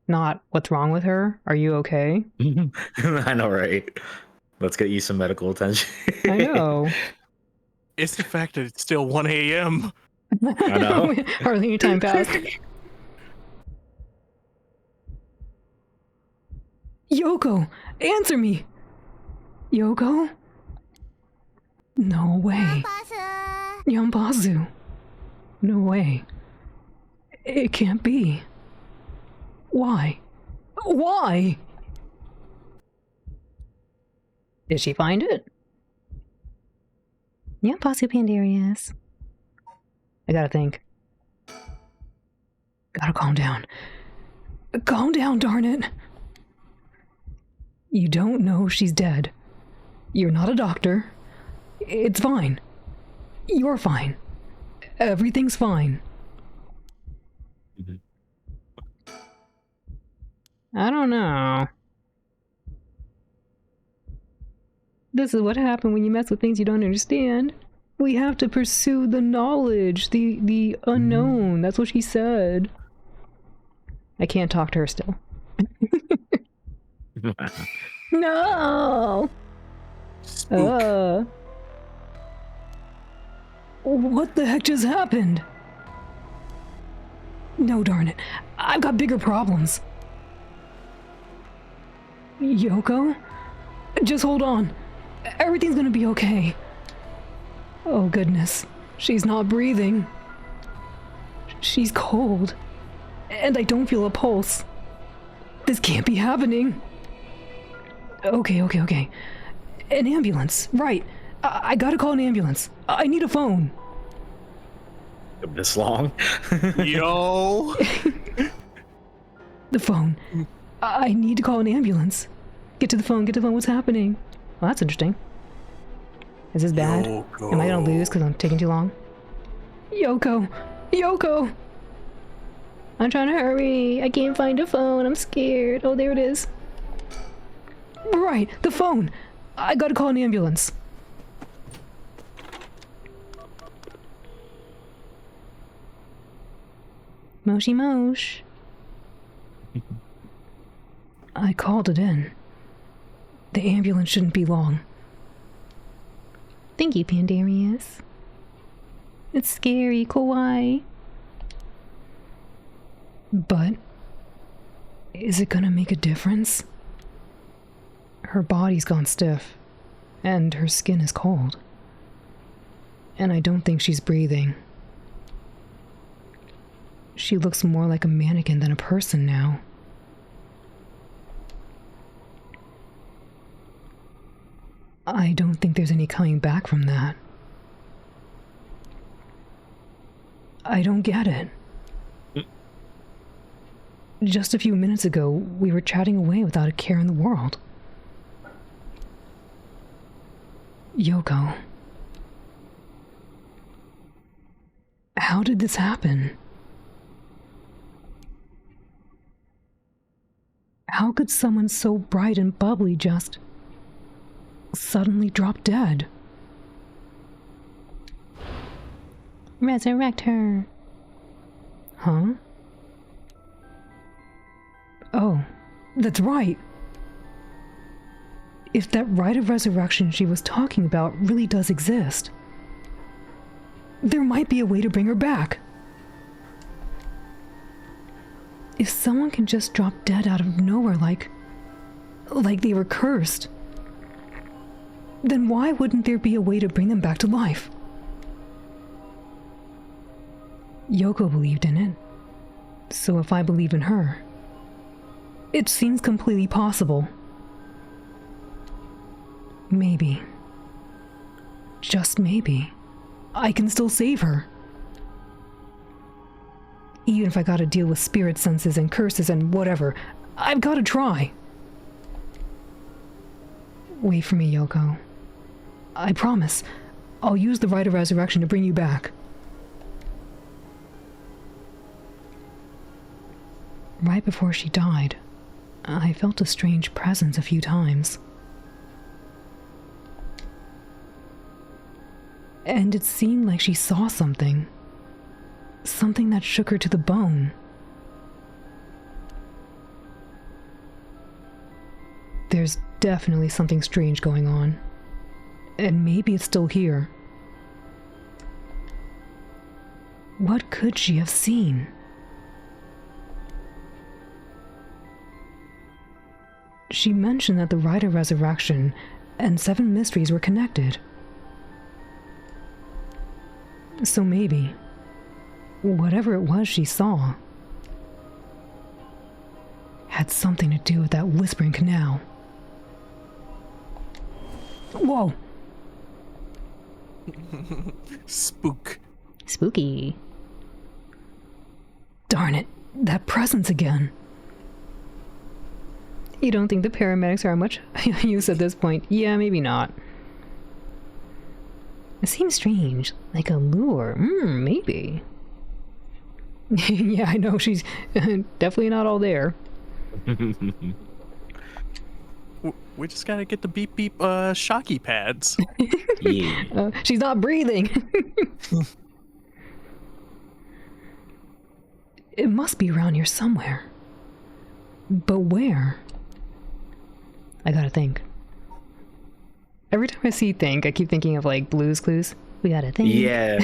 Not, what's wrong with her? Are you okay? I know, right? Let's get you some medical attention. I know. It's the fact that it's still 1 a.m. I know. Hardly any time passed. Yoko, answer me! Yoko? No way. Yampasu. No way. It can't be. Why? Why? Did she find it? Yampasu Pandarius. I gotta think. Gotta calm down. Calm down, darn it. You don't know she's dead. You're not a doctor. It's fine. You're fine. Everything's fine. I don't know. This is what happens when you mess with things you don't understand. We have to pursue the knowledge, the unknown. That's what she said. I can't talk to her still. No! Spook. What the heck just happened? No, darn it. I've got bigger problems. Yoko? Just hold on. Everything's gonna be okay. Oh goodness. She's not breathing. She's cold. And I don't feel a pulse. This can't be happening. Okay. An ambulance. Right. I gotta call an ambulance. I need a phone. This long? Yo. The phone. I need to call an ambulance. Get to the phone. What's happening? Well, that's interesting. Is this bad? Yoko. Am I gonna lose because I'm taking too long? Yoko! I'm trying to hurry. I can't find a phone. I'm scared. Oh, there it is. Right, the phone. I gotta call an ambulance. Moshi mosh. I called it in. The ambulance shouldn't be long. Thank you, Pandarius. It's scary, kawaii. But is it gonna make a difference? Her body's gone stiff, and her skin is cold. And I don't think she's breathing. She looks more like a mannequin than a person now. I don't think there's any coming back from that. I don't get it. Just a few minutes ago, we were chatting away without a care in the world. Yoko. How did this happen? How could someone so bright and bubbly just suddenly drop dead? Resurrect her. Huh? Oh, that's right. If that rite of resurrection she was talking about really does exist, there might be a way to bring her back. If someone can just drop dead out of nowhere like they were cursed, then why wouldn't there be a way to bring them back to life? Yoko believed in it, so if I believe in her, it seems completely possible. Maybe, just maybe, I can still save her. Even if I gotta deal with spirit senses and curses and whatever, I've gotta try. Wait for me, Yoko. I promise, I'll use the rite of resurrection to bring you back. right before she died, I felt a strange presence a few times. And it seemed like she saw something. Something that shook her to the bone. There's definitely something strange going on. And maybe it's still here. What could she have seen? She mentioned that the Rite of Resurrection and 7 Mysteries were connected. So maybe, whatever it was she saw, had something to do with that Whispering Canal. Whoa! Spook. Spooky. Darn it, that presence again. You don't think the paramedics are much use at this point? Yeah, maybe not. It seems strange, like a lure. Maybe. Yeah, I know, she's definitely not all there. We just gotta get the beep beep shocky pads. Yeah. She's not breathing. It must be around here somewhere. But where? I gotta think. Every time I see think, I keep thinking of like Blue's Clues. We gotta think. Yeah.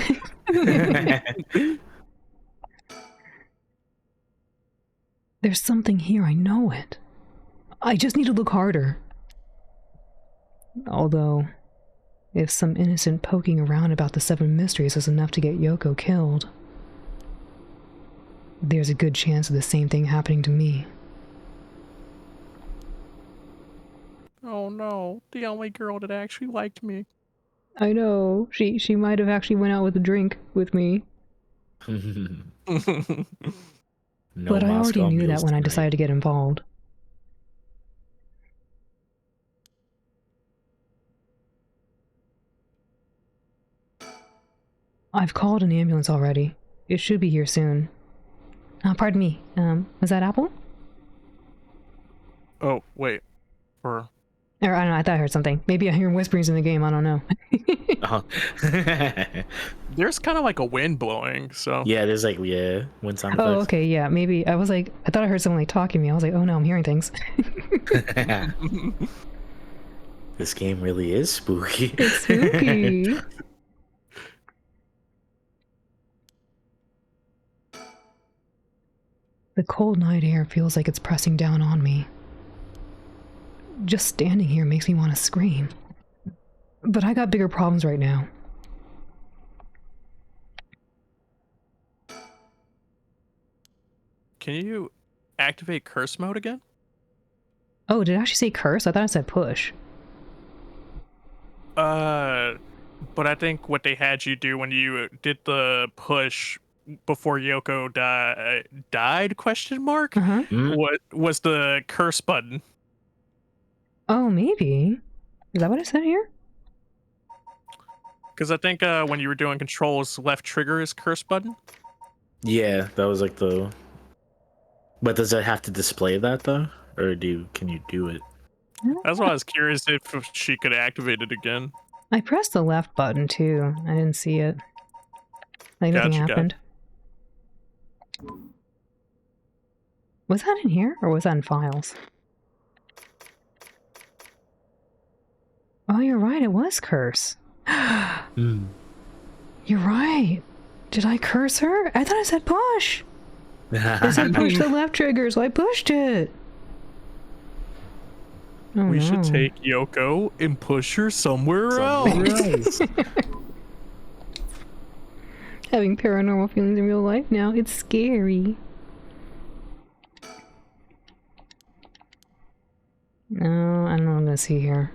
There's something here, I know it. I just need to look harder. Although, if some innocent poking around about the 7 Mysteries is enough to get Yoko killed, there's a good chance of the same thing happening to me. Oh no, the only girl that actually liked me. I know, she might have actually went out with a drink with me. No But I already Moscow knew that mules when I tonight. decided to get involved. I've called an ambulance already. It should be here soon. Pardon me. Was that Apple? Oh, wait. Or Or I don't know, I thought I heard something. Maybe I hear whisperings in the game, I don't know. Oh. there's kind of like a wind blowing, so. Yeah, there's like, yeah, wind sound Oh, effects. okay, yeah, maybe. I was like, I thought I heard someone like talking to me. I was like, oh no, I'm hearing things. This game really is spooky. It's spooky. The cold night air feels like it's pressing down on me. Just standing here makes me want to scream. But I got bigger problems right now. Can you activate curse mode again? Oh, did it actually say curse? I thought it said push. But I think what they had you do when you did the push before Yoko died? Question mark. Uh-huh. What was the curse button? Oh, maybe. Is that what it said here? Because I think when you were doing controls, left trigger is curse button. Yeah, that was like the. But does it have to display that though, or can you do it? That's why I was curious if she could activate it again. I pressed the left button too. I didn't see it. Like nothing Gotcha, happened. Was that in here or was that in files? Oh, you're right. It was curse. Mm. You're right. Did I curse her? I thought I said push. It said push the left trigger, so I pushed it. Oh, We no. should take Yoko and push her somewhere else. Having paranormal feelings in real life now. It's scary. No, I don't know what I'm gonna see here.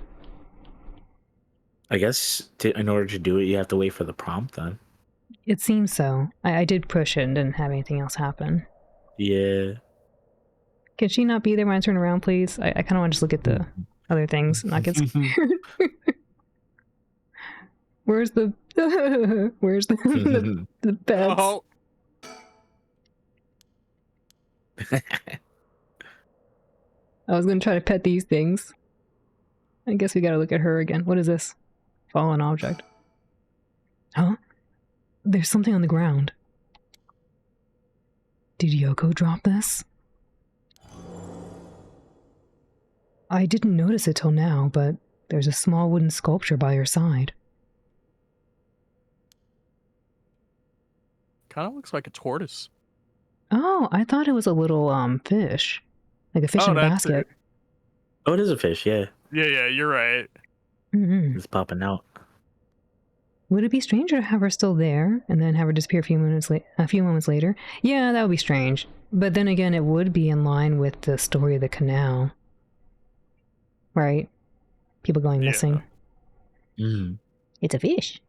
I guess in order to do it, you have to wait for the prompt then. It seems so. I did push it and didn't have anything else happen. Yeah. Can she not be there when I turn around, please? I kind of want to just look at the other things and not get scared. Where's the... Where's the pets? Oh, I was gonna try to pet these things. I guess we gotta look at her again. What is this? Fallen object. Huh? There's something on the ground. Did Yoko drop this? I didn't notice it till now, but there's a small wooden sculpture by her side. Kind of looks like a tortoise. Oh, I thought it was a little fish. Like a fish in a that's basket. it. Oh, it is a fish, yeah. Yeah, you're right. Mm-hmm. It's popping out. Would it be stranger to have her still there and then have her disappear a few moments later? Yeah, that would be strange. But then again, it would be in line with the story of the canal. Right? People going missing. Mm. It's a fish.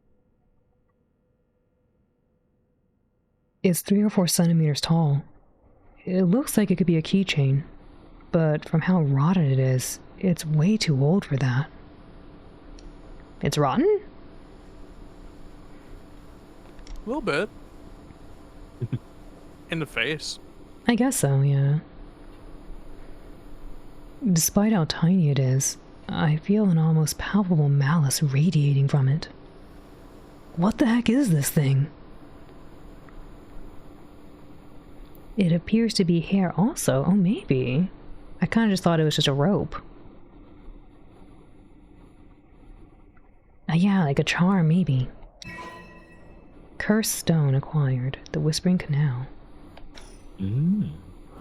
It's 3 or 4 centimeters tall. It looks like it could be a keychain, but from how rotted it is, it's way too old for that. It's rotten? A little bit. In the face. I guess so, yeah. Despite how tiny it is, I feel an almost palpable malice radiating from it. What the heck is this thing? It appears to be hair also. Oh, maybe. I kind of just thought it was just a rope. Yeah, like a charm, maybe. Cursed stone acquired. The Whispering Canal. Mm.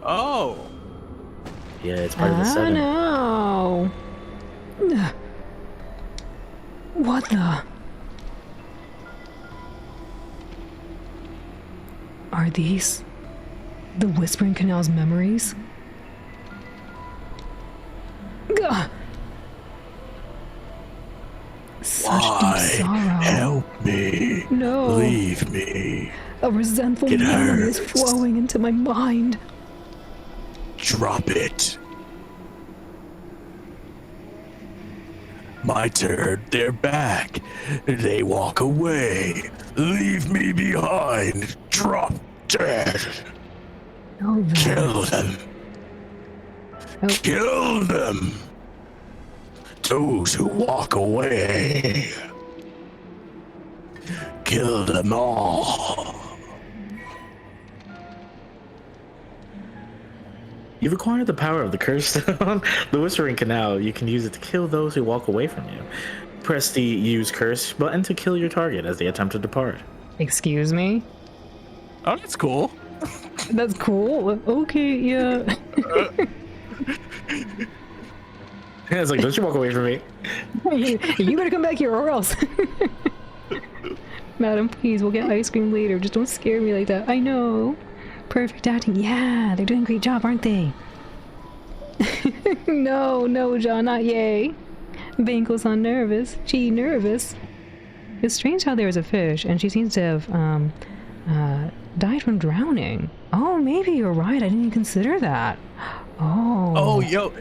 Oh. Yeah, it's part of the setting. No! What the? Are these the Whispering Canal's memories? Gah! Such Why? deep sorrow. Help me. No. Leave me. A resentful It memory is hurts. flowing into my mind. Drop it. My turn. They're back. They walk away. Leave me behind. Drop dead. Oh, that. Kill them. Oh. Kill them. Those who walk away. Kill them all. You've acquired the power of the Cursed Stone, the Whispering Canal. You can use it to kill those who walk away from you. Press the Use Curse button to kill your target as they attempt to depart. Excuse me? Oh, that's cool. That's cool. Okay, yeah. It's like, don't you walk away from me. You better come back here or else. Madam, please, we'll get ice cream later. Just don't scare me like that. I know. Perfect acting. Yeah, they're doing a great job, aren't they? No, John, not yay. Banko's on nervous. She nervous. It's strange how there's a fish, and she seems to have died from drowning. Oh, maybe you're right. I didn't even consider that. Oh. Oh, yo.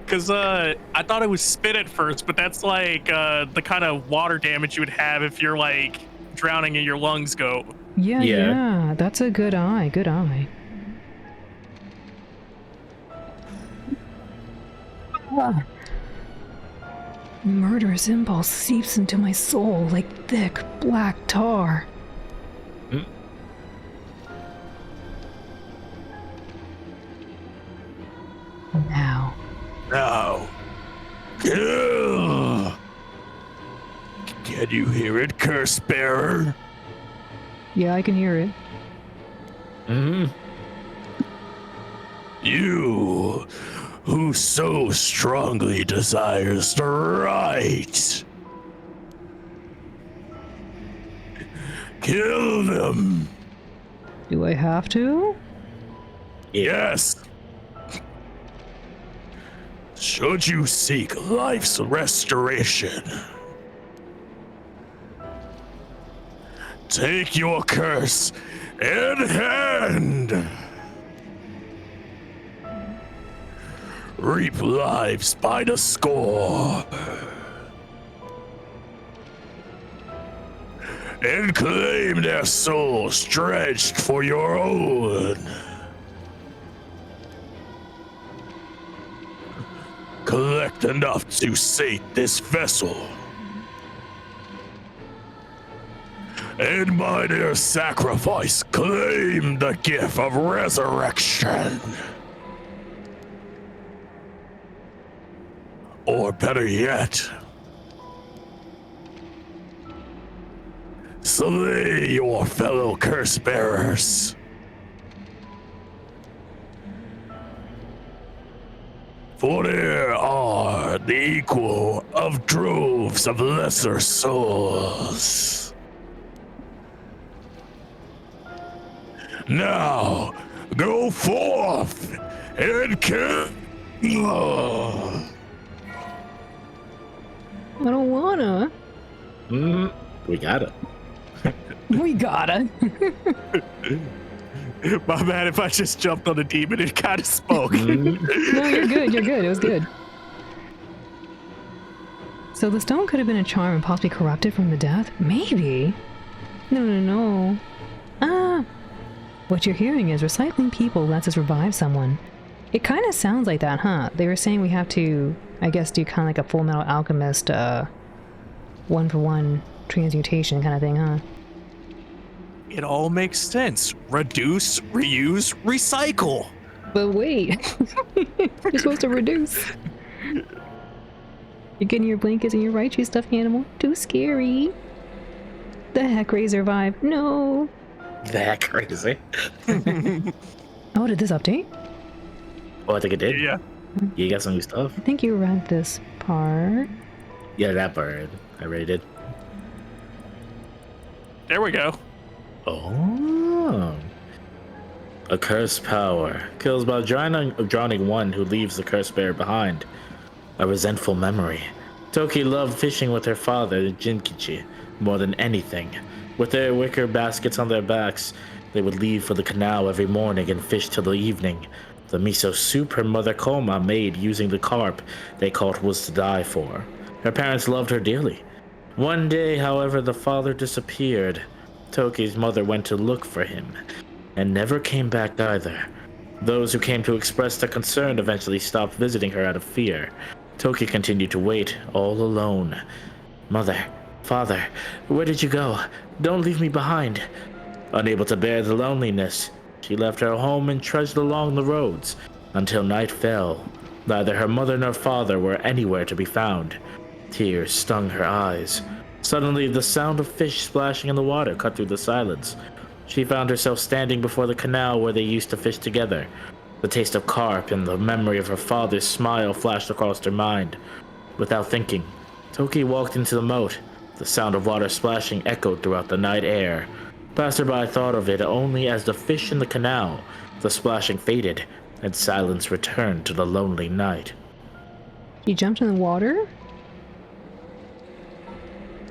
Because I thought it was spit at first, but that's like the kind of water damage you would have if you're like drowning and your lungs go. Yeah. That's a good eye. Good eye. Ah. Murderous impulse seeps into my soul like thick black tar. Now. Now. Kill. Can you hear it, Curse Bearer? Yeah, I can hear it. Mm-hmm. You, who so strongly desires the right. Kill them. Do I have to? Yes. Should you seek life's restoration, take your curse in hand. Reap lives by the score. And claim their souls dredged for your own. collect enough to sate this vessel. And by their sacrifice, claim the gift of resurrection. Or better yet, slay your fellow curse bearers. For there are the equal of droves of lesser souls. Now, go forth and kill. I don't wanna. We got it. We gotta. My bad if I just jumped on the demon and kind of spoke. No, you're good. You're good. It was good. So the stone could have been a charm and possibly corrupted from the death? Maybe. No. Ah. What you're hearing is recycling people lets us revive someone. It kind of sounds like that, huh? They were saying we have to, I guess, do kind of like a Full Metal Alchemist, one-for-one transmutation kind of thing, huh? It all makes sense. Reduce, reuse, recycle. But wait, you're supposed to reduce. You're getting your blankets and your Raichu stuffed animal. Too scary. The heck, Razor Vibe. No. That crazy. Oh, did this update? Oh, I think it did. Yeah. You got some new stuff. I think you read this part. Yeah, that part. I already did. There we go. Oh. A cursed power. Kills by drowning one who leaves the cursed bear behind. A resentful memory. Toki loved fishing with her father, Jinkichi, more than anything. With their wicker baskets on their backs, they would leave for the canal every morning and fish till the evening. The miso soup her mother Koma made using the carp they called was to die for. Her parents loved her dearly. One day, however, the father disappeared. Toki's mother went to look for him, and never came back either. Those who came to express their concern eventually stopped visiting her out of fear. Toki continued to wait, all alone. Mother, father, where did you go? Don't leave me behind. Unable to bear the loneliness, she left her home and trudged along the roads until night fell. Neither her mother nor father were anywhere to be found. Tears stung her eyes. Suddenly, the sound of fish splashing in the water cut through the silence. She found herself standing before the canal where they used to fish together. The taste of carp and the memory of her father's smile flashed across her mind. Without thinking, Toki walked into the moat. The sound of water splashing echoed throughout the night air. Passerby thought of it only as the fish in the canal. The splashing faded, and silence returned to the lonely night. He jumped in the water?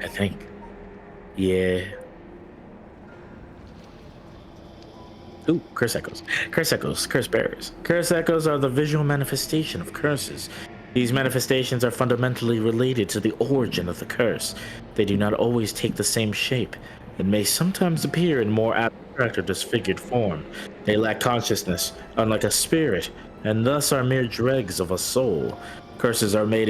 I think. Yeah. Ooh, curse echoes. Curse echoes, curse bearers. Curse echoes are the visual manifestation of curses. These manifestations are fundamentally related to the origin of the curse. They do not always take the same shape, and may sometimes appear in more abstract or disfigured form. They lack consciousness, unlike a spirit, and thus are mere dregs of a soul. Curses are made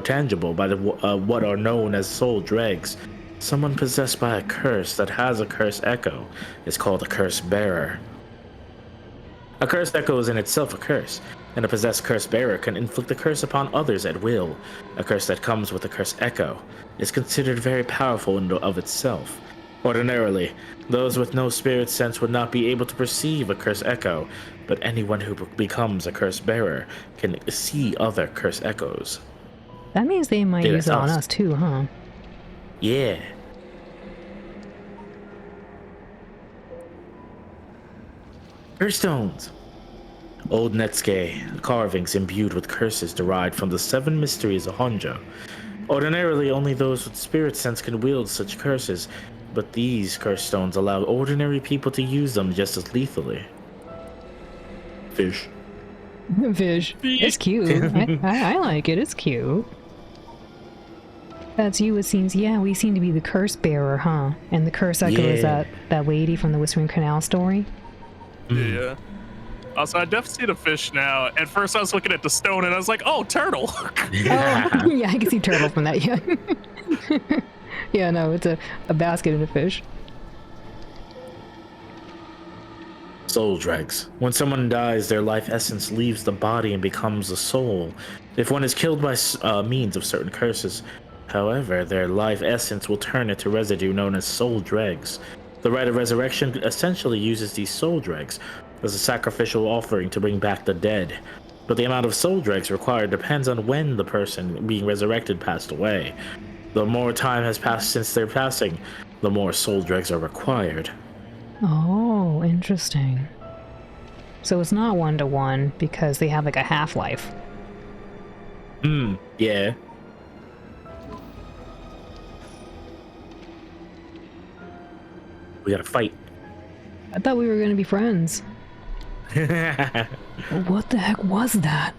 tangible by what are known as soul dregs. Someone possessed by a curse that has a curse echo is called a curse bearer. A curse echo is in itself a curse, and a possessed curse bearer can inflict a curse upon others at will. A curse that comes with a curse echo is considered very powerful in and of itself. Ordinarily, those with no spirit sense would not be able to perceive a curse echo, but anyone who becomes a curse bearer can see other curse echoes. That means they might use it on us too, huh? Yeah. Curse stones. Old Netsuke carvings imbued with curses derived from the 7 mysteries of Honjo. Ordinarily, only those with spirit sense can wield such curses, but these curse stones allow ordinary people to use them just as lethally. Fish. Fish. It's cute. I like it. It's cute. That's you, it seems. Yeah, we seem to be the curse bearer, huh? And the curse echo is that lady from the Whispering Canal story? Yeah. Also, I definitely see the fish now. At first, I was looking at the stone, and I was like, "Oh, turtle." Oh, yeah, I can see turtle from that. Yeah. Yeah, no, it's a basket and a fish. Soul dregs. When someone dies, their life essence leaves the body and becomes a soul. If one is killed by means of certain curses, however, their life essence will turn into residue known as soul dregs. The rite of resurrection essentially uses these soul dregs as a sacrificial offering to bring back the dead. But the amount of soul dregs required depends on when the person being resurrected passed away. The more time has passed since their passing, the more soul dregs are required. Oh, interesting. So it's not 1-to-1 because they have like a half-life. Yeah. We gotta fight. I thought we were gonna be friends. What the heck was that?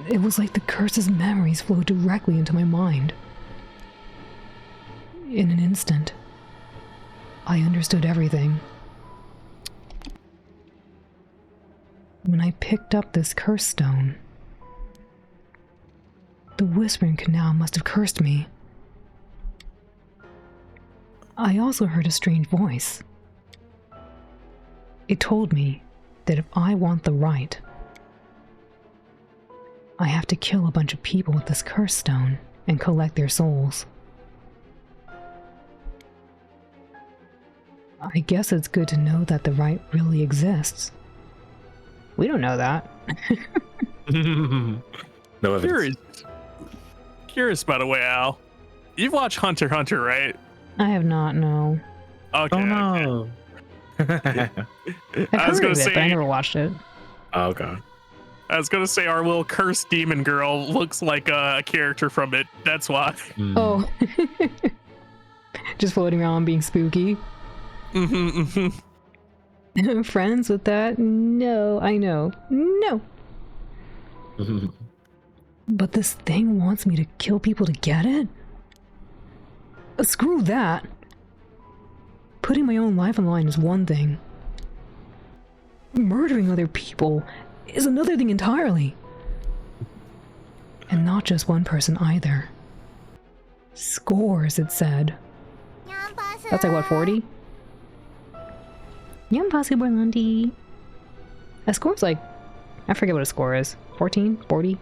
It was like the curse's memories flowed directly into my mind. In an instant, I understood everything. When I picked up this curse stone, the Whispering Canal must have cursed me. I also heard a strange voice. It told me that if I want the right, I have to kill a bunch of people with this curse stone and collect their souls. I guess it's good to know that the right really exists. We don't know that. No evidence. Curious, by the way, Al. You've watched Hunter x Hunter, right? I have not, no. Okay. Oh no. I've I was heard gonna of it, say- but I never watched it. Okay. I was gonna say our little cursed demon girl looks like a character from it. That's why. Oh. Just floating around being spooky. Friends with that? No, I know. No. But this thing wants me to kill people to get it? Screw that. Putting my own life on the line is one thing. Murdering other people is another thing entirely. And not just one person either. Scores, it said. That's like what, 40? Impossible, Landy. A score's like, I forget what a score is. 14? 40?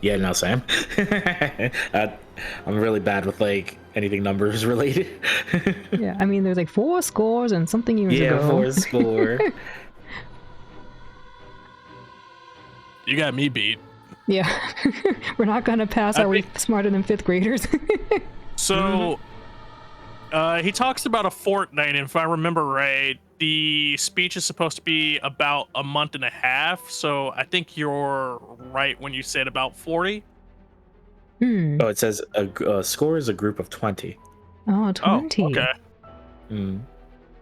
Yeah, no, Sam. I'm really bad with like anything numbers related. Yeah, I mean, there's like 4 scores and something years ago. Yeah, 4 score. You got me beat. Yeah. We're not gonna pass. Are we smarter than 5th graders? So, he talks about a fortnight, and if I remember right, the speech is supposed to be about a month and a half. So I think you're right when you said about 40. Oh, it says a score is a group of 20. Oh, 20. Oh, okay.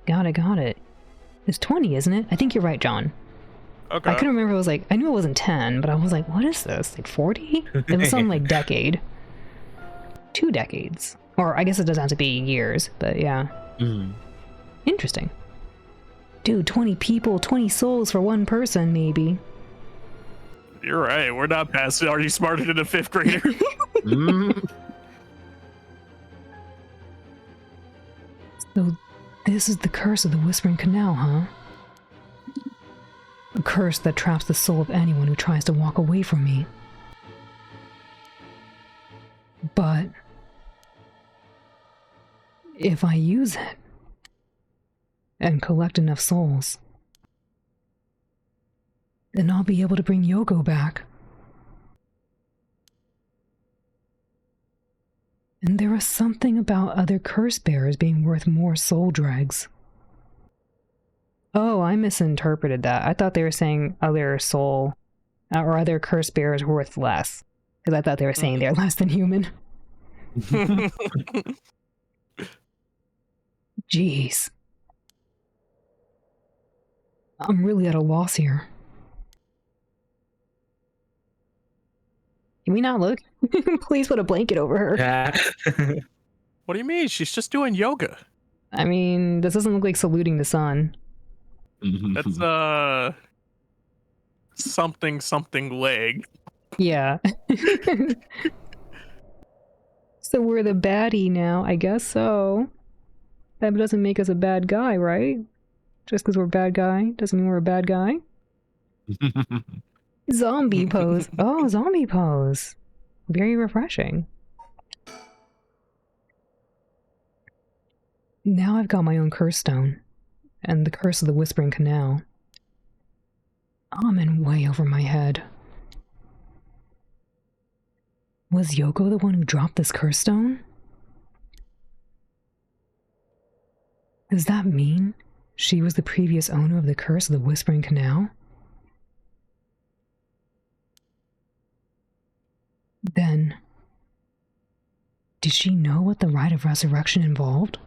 Got it. It's 20, isn't it? I think you're right, John. Okay. I couldn't remember. I was like, I knew it wasn't 10, but I was like, what is this? Like 40? It was something like decade. 2 decades. Or I guess it doesn't have to be years, but yeah. Interesting. Dude, 20 people, 20 souls for one person, maybe. You're right. We're not past. Are you smarter than a 5th grader? So this is the curse of the Whispering Canal, huh? A curse that traps the soul of anyone who tries to walk away from me. But if I use it and collect enough souls, then I'll be able to bring Yoko back. And there was something about other curse bearers being worth more soul dregs. Oh, I misinterpreted that. I thought they were saying other soul or other curse bearers were worth less. Because I thought they were saying they're less than human. Jeez. I'm really at a loss here. Can we not look? Please put a blanket over her. What do you mean? She's just doing yoga. I mean, this doesn't look like saluting the sun. That's something leg. Yeah. So we're the baddie now, I guess so. That doesn't make us a bad guy, right? Just because we're a bad guy doesn't mean we're a bad guy. Zombie pose. Oh, zombie pose. Very refreshing. Now I've got my own curse stone. And the curse of the Whispering Canal. I'm in way over my head. Was Yoko the one who dropped this curse stone? Does that mean she was the previous owner of the curse of the Whispering Canal? Then, did she know what the rite of resurrection involved?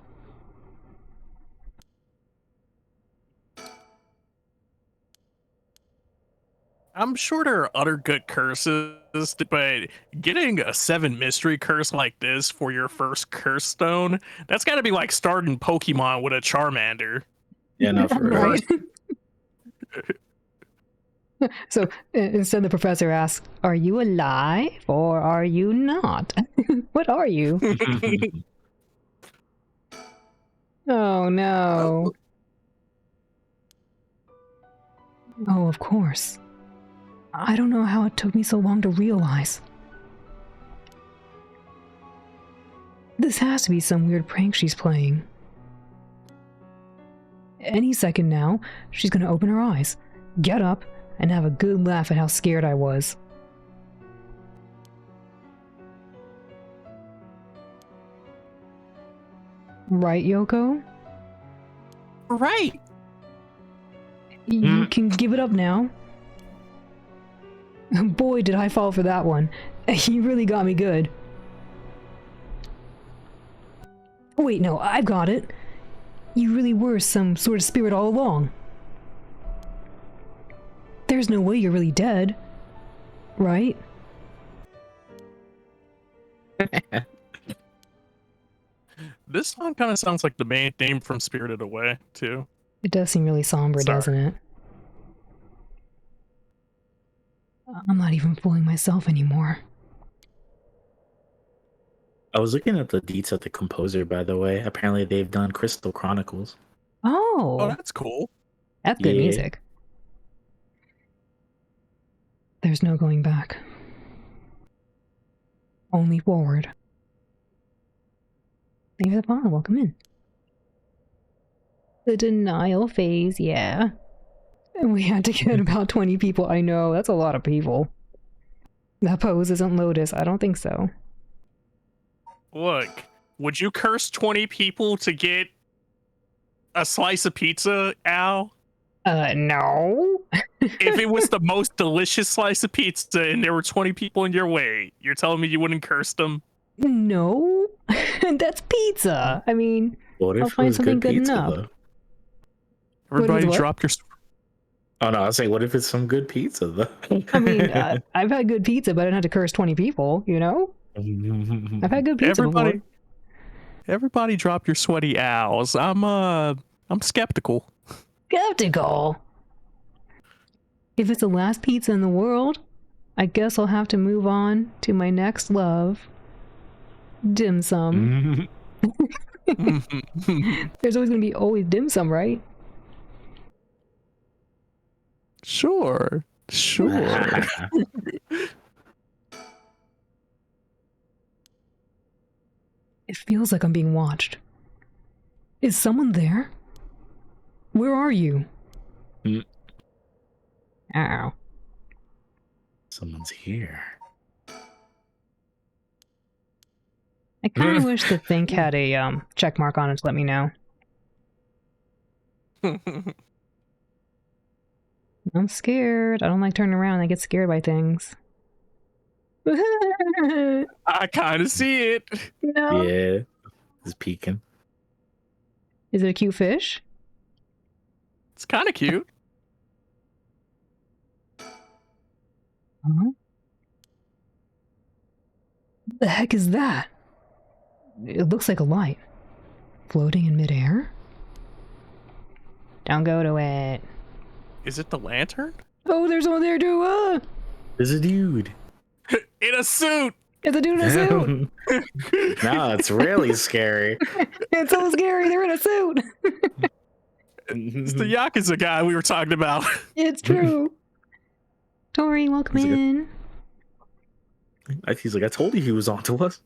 I'm sure there are other good curses, but getting a 7 mystery curse like this for your first curse stone, that's gotta be like starting Pokemon with a Charmander. Yeah, no, for real. Right. So instead the professor asks, are you alive or are you not? What are you? Oh no. Oh, of course. I don't know how it took me so long to realize. This has to be some weird prank she's playing. Any second now, she's gonna open her eyes, get up, and have a good laugh at how scared I was. Right, Yoko? Right. You can give it up now. Boy, did I fall for that one. You really got me good. Wait, no, I've got it. You really were some sort of spirit all along. There's no way you're really dead. Right? This song kind of sounds like the main theme from Spirited Away, too. It does seem really somber, Sorry. doesn't it? I'm not even fooling myself anymore. I was looking at the deets of the composer, by the way. Apparently, they've done Crystal Chronicles. Oh, Oh, that's cool. that's good Yeah. music. There's no going back. Only forward. Thank you for the follow. Welcome in. The denial phase, yeah. And we had to get about 20 people. I know, that's a lot of people. That pose isn't Lotus. I don't think so. Look, would you curse 20 people to get a slice of pizza, Al? No. If it was the most delicious slice of pizza and there were 20 people in your way, you're telling me you wouldn't curse them? No. That's pizza. I mean, What I'll if it find was something good good pizza, enough. though? Everybody what? drop your... Oh, no, I was saying, what if it's some good pizza, though? I mean, I've had good pizza, but I didn't have to curse 20 people, you know? I've had good pizza before. Everybody drop your sweaty owls. I'm skeptical. Skeptical. If it's the last pizza in the world, I guess I'll have to move on to my next love. Dim sum. There's always going to be always dim sum, right? Sure. It feels like I'm being watched. Is someone there? Where are you? Ow. Someone's here. I kind of wish the Think had a check mark on it to let me know. I'm scared. I don't like turning around. I get scared by things. I kind of see it. No. Yeah. It's peeking. Is it a cute fish? It's kind of cute. Huh? What the heck is that? It looks like a light. Floating in midair? Don't go to it. Is it the lantern? Oh, there's one there too. There's a dude. In a suit! It's a dude in a suit. No, it's really scary. It's so scary. They're in a suit. It's the Yakuza guy we were talking about. It's true. Tori, welcome in. He's like, I told you he was onto us.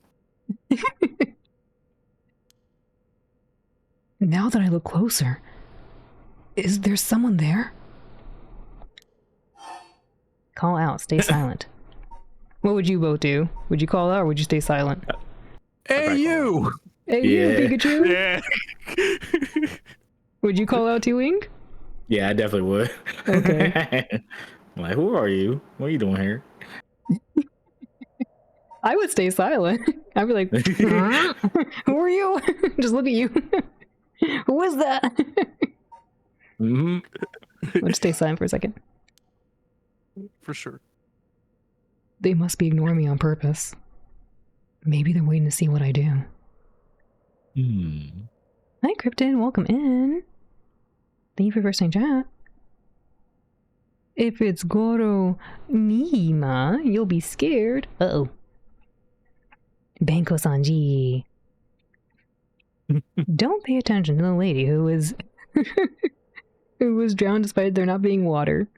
Now that I look closer, is there someone there? Call out, stay silent. What would you both do? Would you call out or would you stay silent? Hey, you! Hey, you, Pikachu? Yeah. Would you call out to Ink? Yeah, I definitely would. Okay. I'm like, who are you? What are you doing here? I would stay silent. I'd be like, who are you? Just look at you. Who is that? Mm-hmm. I'll just stay silent for a second. For sure. They must be ignoring me on purpose. Maybe they're waiting to see what I do. Hi, Krypton. Welcome in. Thank you for first time chat. If it's Goro Nima, you'll be scared. Uh-oh. Banko Sanji. Don't pay attention to the lady who was who was drowned despite there not being water.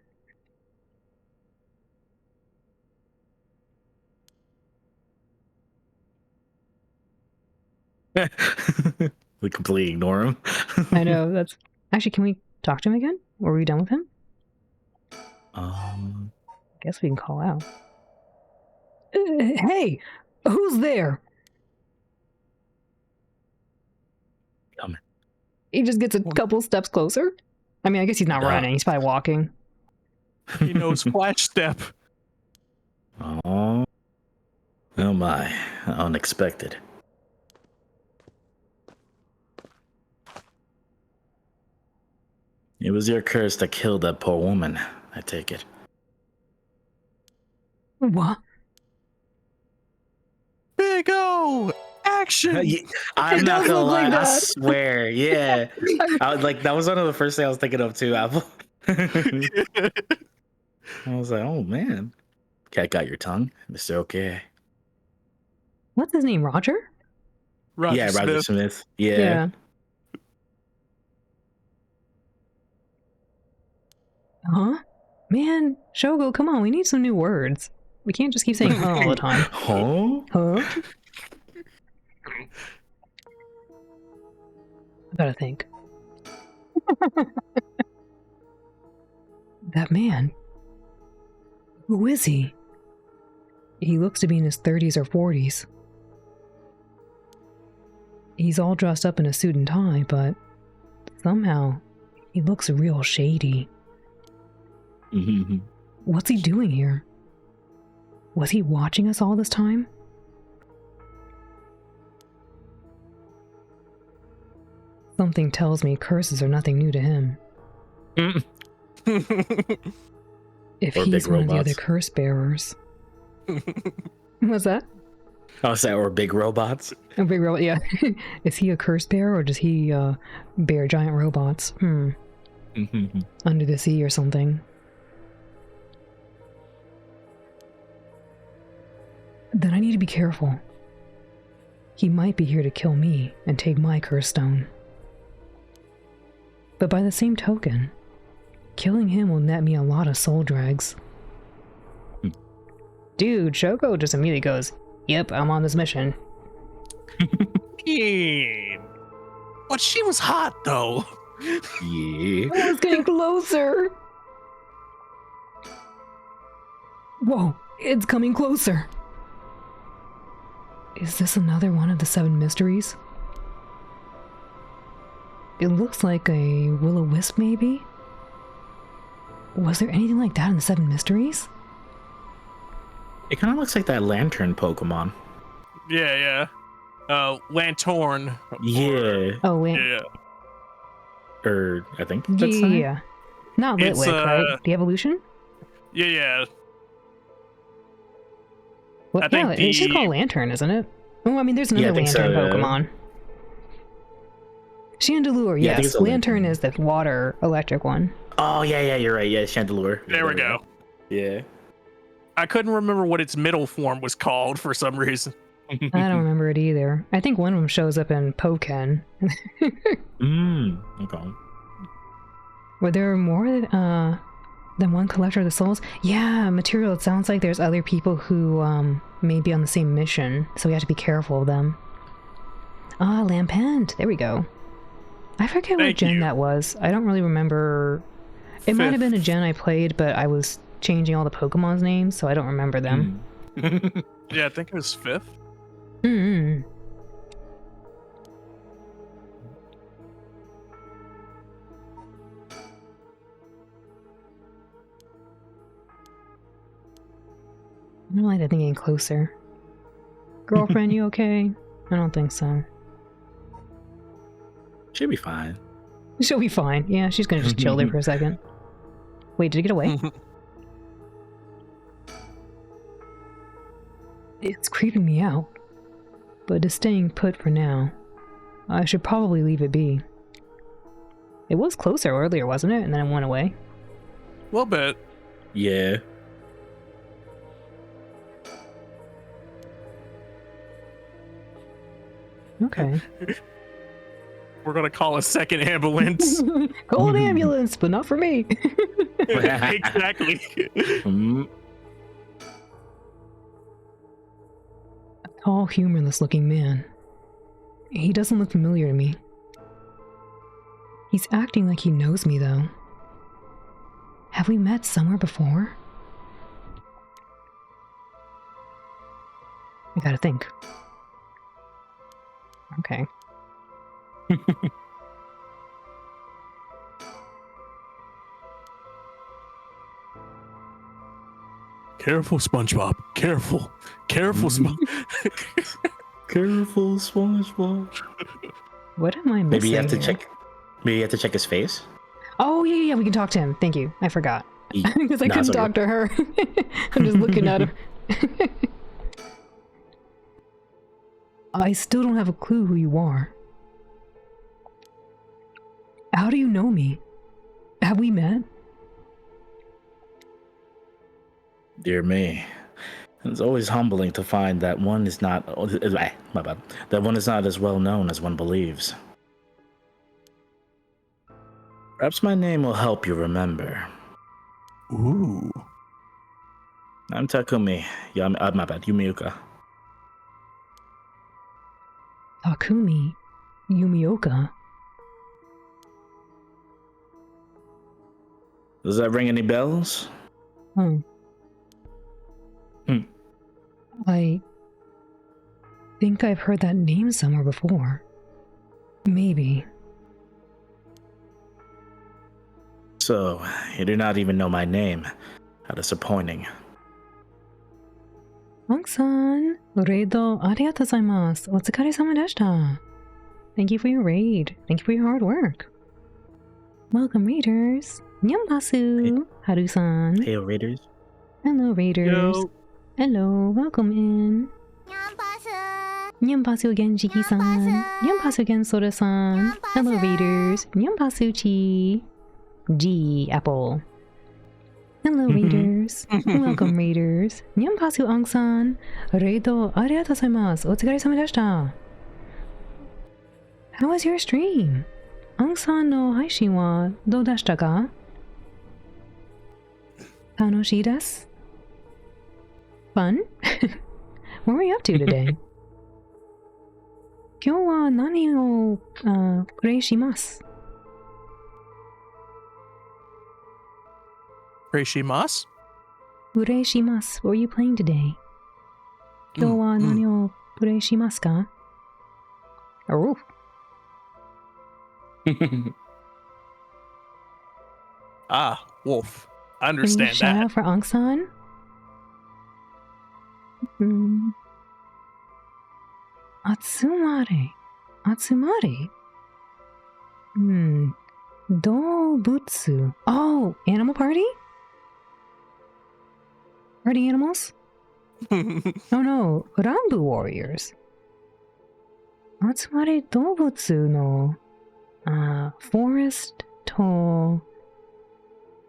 We completely ignore him. I know, that's... Actually, can we talk to him again? Or are we done with him? Guess we can call out. Hey! Who's there? Coming. He just gets a couple steps closer. I mean, I guess he's not running. He's probably walking. He knows flash step. Oh my, unexpected. It was your curse that killed that poor woman, I take it. What? Big O! Action! I'm not gonna lie, like I that. swear, yeah. I was like, that was one of the first things I was thinking of too, Apple. I was like, oh man. Cat got your tongue, Mr. Okay. What's his name? Roger? Yeah, Roger Smith. Yeah. Huh? Man, Shogo, come on, we need some new words. We can't just keep saying huh all the time. Huh? Huh? I gotta think. That man. Who is he? He looks to be in his 30s or 40s. He's all dressed up in a suit and tie, but somehow he looks real shady. What's he doing here? Was he watching us all this time? Something tells me curses are nothing new to him. If Or he's big one of the robots. other curse bearers. What's that? Oh, is that or big robots? A big robot, yeah. Is he a curse bearer or does he bear giant robots? Under the sea or something. Then I need to be careful. He might be here to kill me and take my curse stone. But by the same token, killing him will net me a lot of soul drags. Dude, Shoko just immediately goes, yep, I'm on this mission. But she was hot, though. Yeah. Oh, it's getting closer! Whoa, it's coming closer! Is this another one of the 7 mysteries? It looks like a will-o-wisp, maybe? Was there anything like that in the 7 mysteries? It kind of looks like that lantern Pokemon. Yeah. Lantorn. Yeah. Oh, Yeah. Or I think that's the name. yeah. Not It's, Litwick, right? The evolution? Yeah. What? I think Yeah, it's just the- called Lantern, isn't it? Oh, I mean, there's another I think Lantern so, yeah. Pokemon. Chandelure, Yeah, I think yes. it's a Lantern lantern. is the water electric one. Oh yeah, you're right. Yeah, chandelure. There we go. Yeah. I couldn't remember what its middle form was called for some reason. I don't remember it either. I think one of them shows up in Pokken. Okay. Were there more than one collector of the souls? Yeah, material. It sounds like there's other people who may be on the same mission, so we have to be careful of them. Ah, Lampent. There we go. I forget what Thank gen you. that was. I don't really remember. It might have been a gen I played, but I was changing all the Pokemon's names, so I don't remember them. Yeah, I think it was 5th. Mm-hmm. I don't like that thing getting closer. Girlfriend, you okay? I don't think so. Should be fine. She'll be fine. Yeah, she's gonna just chill there for a second. Wait, did it get away? It's creeping me out. But it's staying put for now. I should probably leave it be. It was closer earlier, wasn't it? And then it went away. A little bit. Yeah. Okay. We're gonna call a second ambulance. Call an ambulance, but not for me. Exactly. Mm. A tall, humorless looking man. He doesn't look familiar to me. He's acting like he knows me, though. Have we met somewhere before? I gotta think. Okay. Careful, SpongeBob. Careful. Careful, Careful, SpongeBob. What am I missing? Maybe you have to here? check. Maybe you have to check his face. Oh, yeah, we can talk to him. Thank you. I forgot. Ye- Because I Nah, couldn't it's all talk to her. I'm just looking at him. I still don't have a clue who you are. How do you know me? Have we met? Dear me, it's always humbling to find that one is not. My bad. That one is not as well known as one believes. Perhaps my name will help you remember. Ooh. I'm Takumi. My bad. Yumiuka. Takumi Yumioka. Does that ring any bells? Hmm. Hmm. I think I've heard that name somewhere before. Maybe. So, you do not even know my name. How disappointing. Monk-san, reido arigatou gozaimasu. Otsukaresama deshita. Thank you for your raid. Thank you for your hard work. Welcome, raiders. Nyambasu, Haru-san. Hey, Raiders. Hello, raiders. Yo. Hello, welcome in. Nyambasu again, Jiki-san. Nyambasu again, Sora-san. Hello, raiders. Nyambasu-chi. G, Apple. Hello, raiders. Welcome, raiders. Nyambasu, Ong-san. Reido arigatou gozaimasu. Otsukaresama deshita. How was your stream? Ong-san no haishin wa dou deshita ka? Tanoshii desu? Fun? What were you up to today? 今日は何をプレイします Reishimas? プレイします What were you playing today? 今日は何をプレイしますか Oh. Ah, wolf. I Can you understand shout that. out for Ong-san? Atsumare. Atsumare? Doubutsu. Oh, animal party? Party animals? Oh no, Rambu warriors. Atsumare Doubutsu no Forest to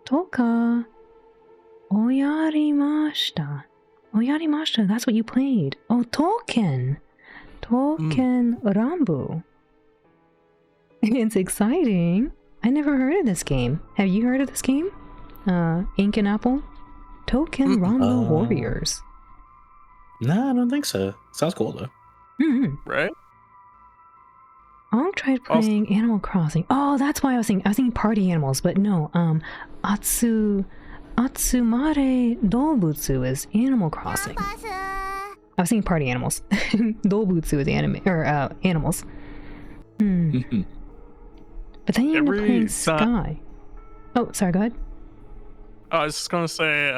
Toka Oyarimashita. Oyarimashita, that's what you played. Oh, Token Rambu. It's exciting. I never heard of this game. Have you heard of this game? Ink and Apple? Token Rambu Warriors. No, I don't think so. Sounds cool though. Right? I tried playing Animal Crossing. Oh, that's why I was thinking Party Animals, but no. Atsumare Dobutsu is Animal Crossing. I was thinking Party Animals. Dobutsu is animals. But then you end up playing Sky. Oh, sorry, go ahead. I was just gonna say,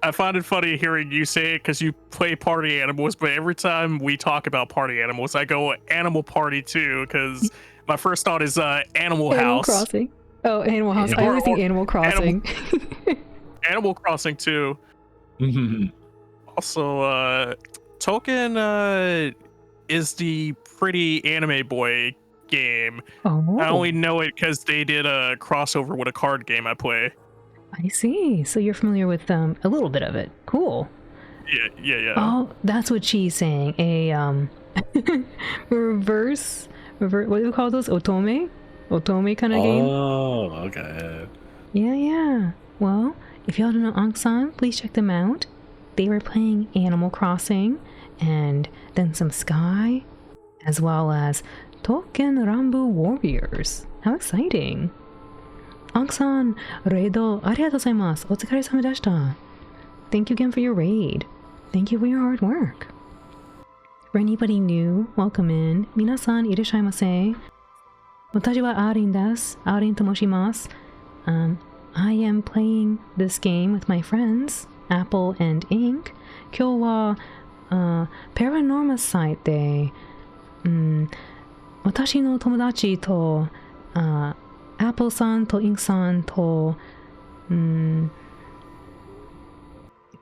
I find it funny hearing you say it because you play Party Animals, but every time we talk about Party Animals, I go Animal Party too, because my first thought is Animal House. Animal Crossing. Oh, Animal House. I always think Animal Crossing. Animal Crossing too. Also, Token is the pretty anime boy game. Oh. I only know it because they did a crossover with a card game I play. I see. So you're familiar with a little bit of it. Cool. Yeah. Oh, that's what she's saying. A reverse. What do we call those? Otome kind of game. Oh, okay. Yeah. Well, if y'all don't know Anksan, please check them out. They were playing Animal Crossing and then some Sky, as well as Token Rambu Warriors. How exciting! Anksan, Reido, arigatou gozaimasu. Otsukaresama deshita. Thank you again for your raid. Thank you for your hard work. For anybody new, welcome in. Minasan, irashaimase. Watashi wa Arin desu. Arin to moshimasu. I am playing this game with my friends, Apple and Ink. Kyou wa PARANORMASIGHT de 私の友達と Apple さんと Ink さんと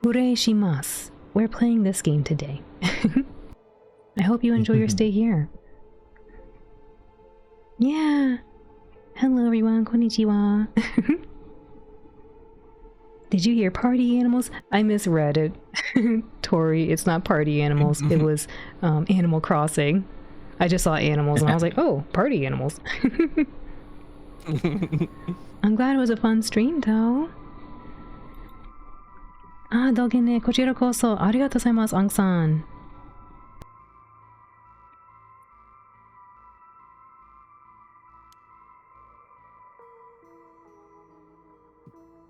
プレイします。We're playing this game today. I hope you enjoy your stay here. Yeah. Hello everyone, konnichiwa. Did you hear Party Animals? I misread it. Tori, it's not Party Animals. It was Animal Crossing. I just saw animals and I was like, oh, Party Animals. I'm glad it was a fun stream though. Ah, 道元ね、こちらこそありがとうございます、アンさん。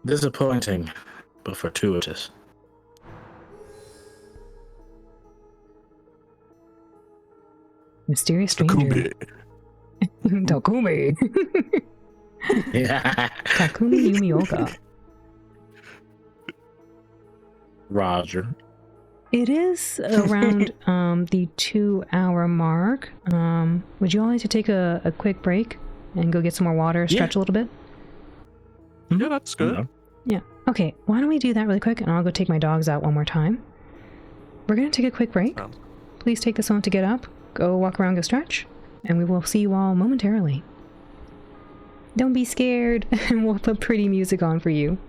Disappointing, but fortuitous. Mysterious stranger. Takumi. Yeah. Takumi Yumioka. Roger. It is around the 2-hour mark. Would you all like to take a quick break and go get some more water, stretch a little bit? Yeah, that's good. Yeah. Okay, why don't we do that really quick and I'll go take my dogs out one more time. We're going to take a quick break. Please take this moment to get up, go walk around, go stretch, and we will see you all momentarily. Don't be scared, and we'll put pretty music on for you.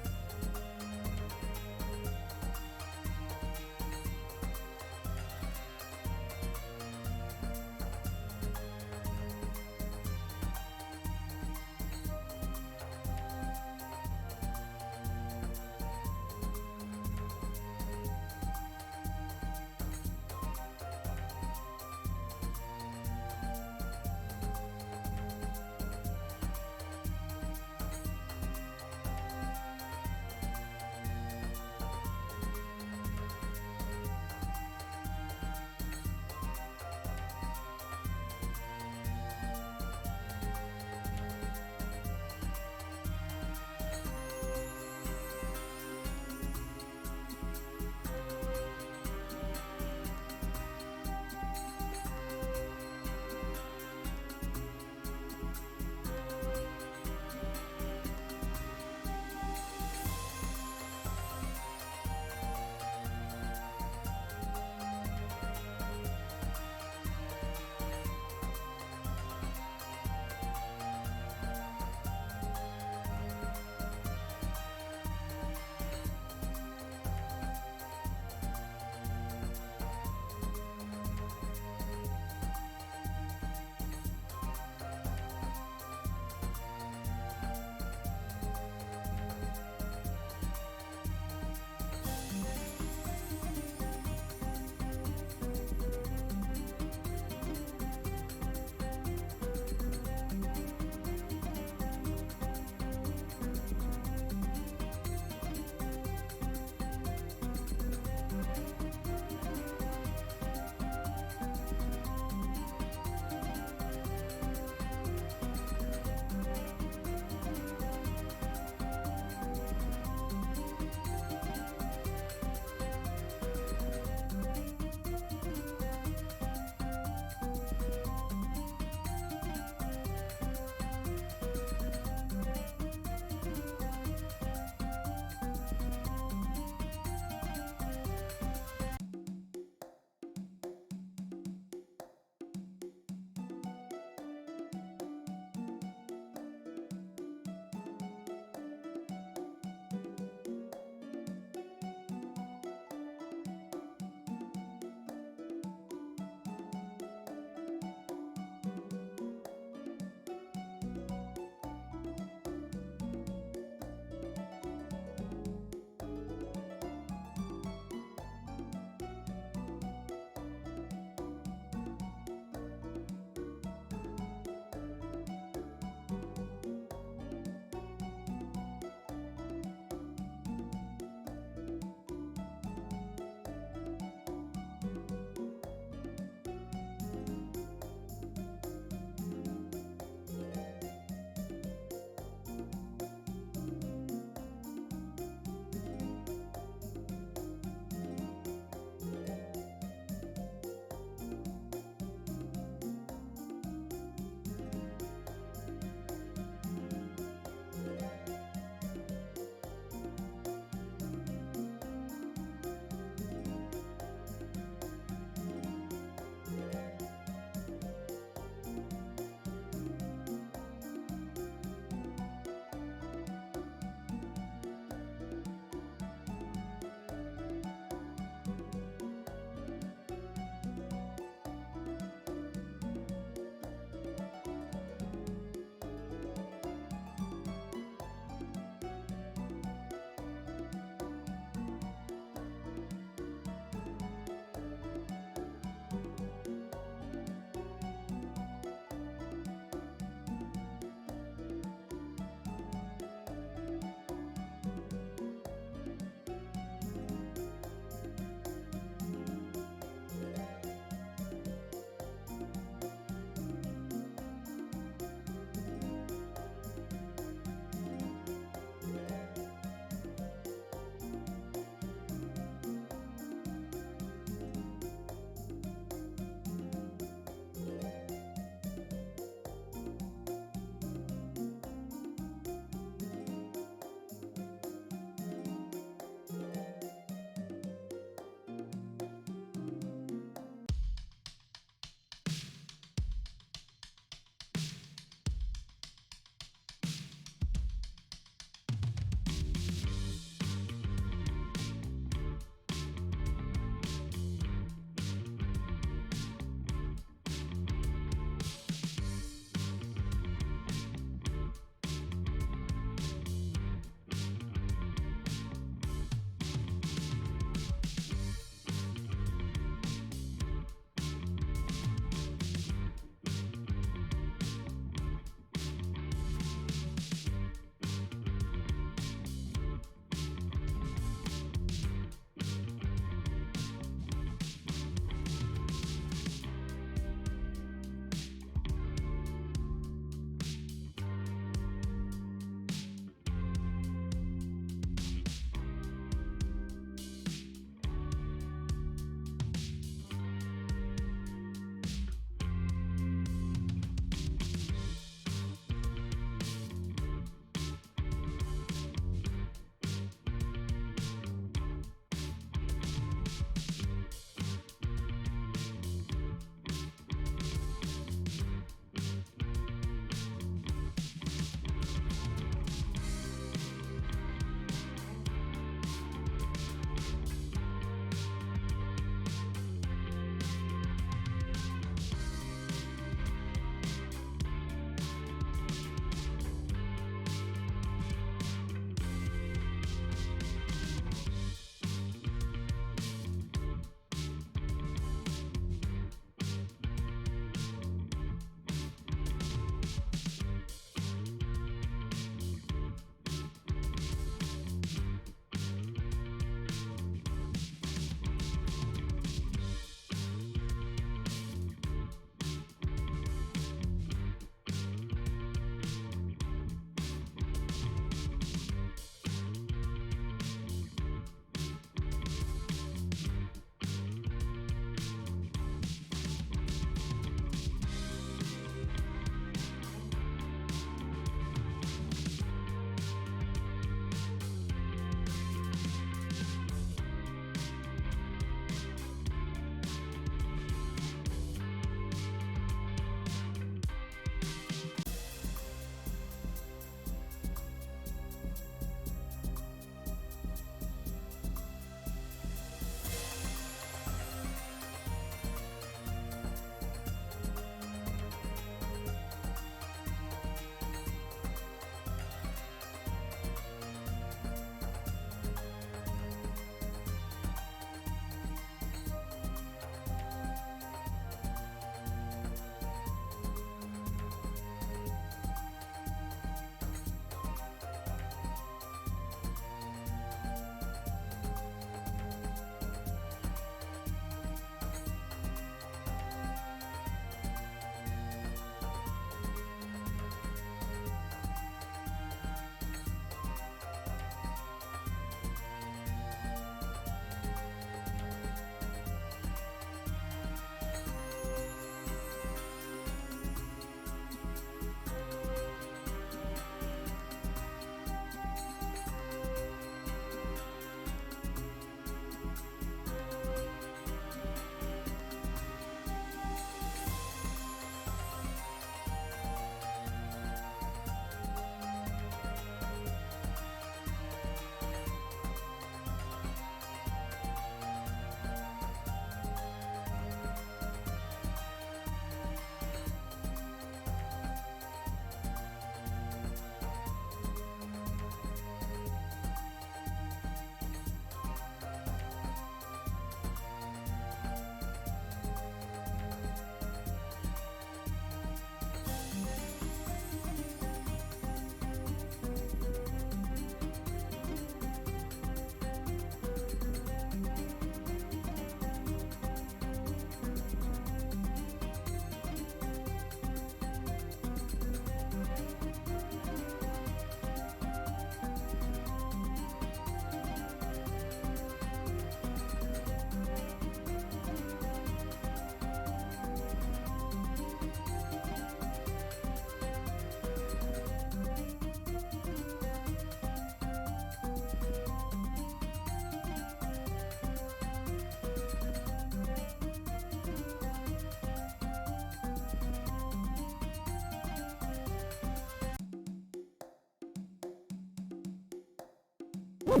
Wah,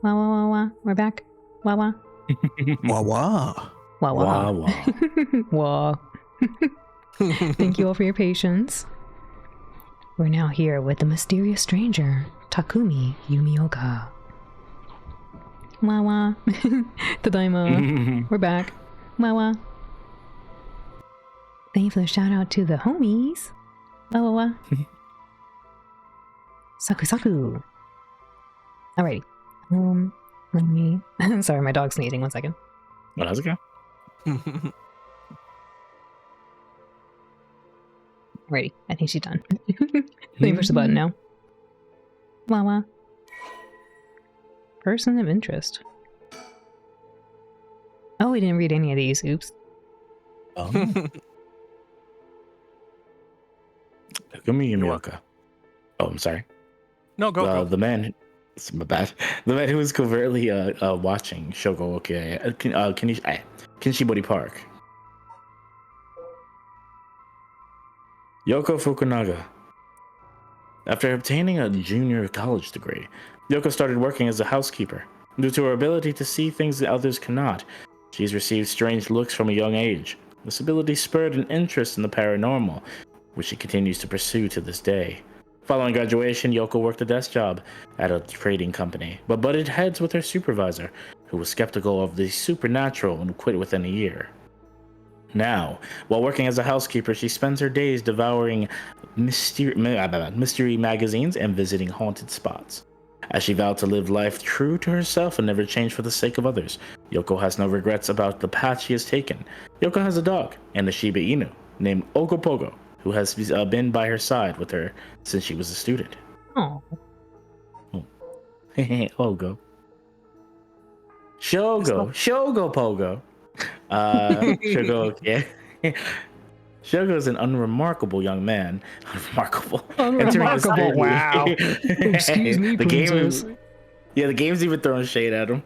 wah, wah, wah. We're back. Wah, wah. Wah wah. Wah, Wah wah. wah. Wah. Thank you all for your patience. We're now here with the mysterious stranger, Takumi Yumioka. Wah, wah. Tadaima. We're back. Wah, wah. Thank you for the shout out to the homies. Wah, wah, wah. Saku, saku. Alrighty. Let me. Sorry, my dog's sneezing. 1 second. Well, how's it go? Alrighty. I think she's done. Let me push the button now. Wah wah. Person of interest. Oh, we didn't read any of these. Oops. Takumi Yumioka. Oh, I'm sorry. No, go. The man. It's my bad. The man who was covertly watching Shogo Kinshibori Park. Yoko Fukunaga. After obtaining a junior college degree, Yoko started working as a housekeeper. Due to her ability to see things that others cannot, she's received strange looks from a young age. This ability spurred an interest in the paranormal, which she continues to pursue to this day. Following graduation, Yoko worked a desk job at a trading company, but butted heads with her supervisor, who was skeptical of the supernatural and quit within a year. Now, while working as a housekeeper, she spends her days devouring mystery magazines and visiting haunted spots. As she vowed to live life true to herself and never change for the sake of others, Yoko has no regrets about the path she has taken. Yoko has a dog and a Shiba Inu named Ogopogo, who has been by her side with her since she was a student. Oh. Ogo. Shogo Pogo. Shogo, yeah. Shogo is an unremarkable young man. Unremarkable. Unremarkable. Wow. Excuse me, the princess. The game's even throwing shade at him.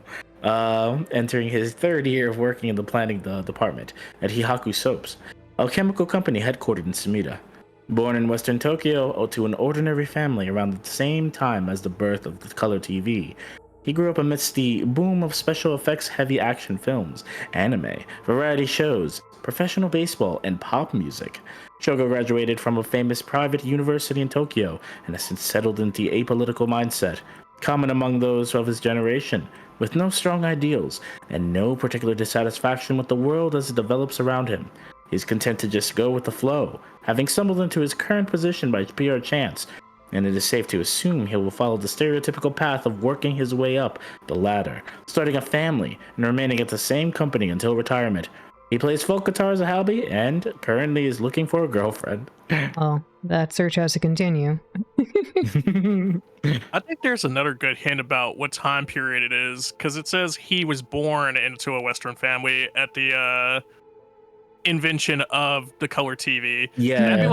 Entering his third year of working in the planning department at Hihaku Soaps, a chemical company headquartered in Sumida. Born in western Tokyo to an ordinary family around the same time as the birth of the color TV, he grew up amidst the boom of special effects heavy action films, anime, variety shows, professional baseball, and pop music. Shogo graduated from a famous private university in Tokyo and has since settled into the apolitical mindset, common among those of his generation, with no strong ideals and no particular dissatisfaction with the world as it develops around him. He's content to just go with the flow, having stumbled into his current position by pure chance, and it is safe to assume he will follow the stereotypical path of working his way up the ladder, starting a family, and remaining at the same company until retirement. He plays folk guitar as a hobby, and currently is looking for a girlfriend. Well, that search has to continue. I think there's another good hint about what time period it is, because it says he was born into a Western family at the invention of the color TV. Yeah.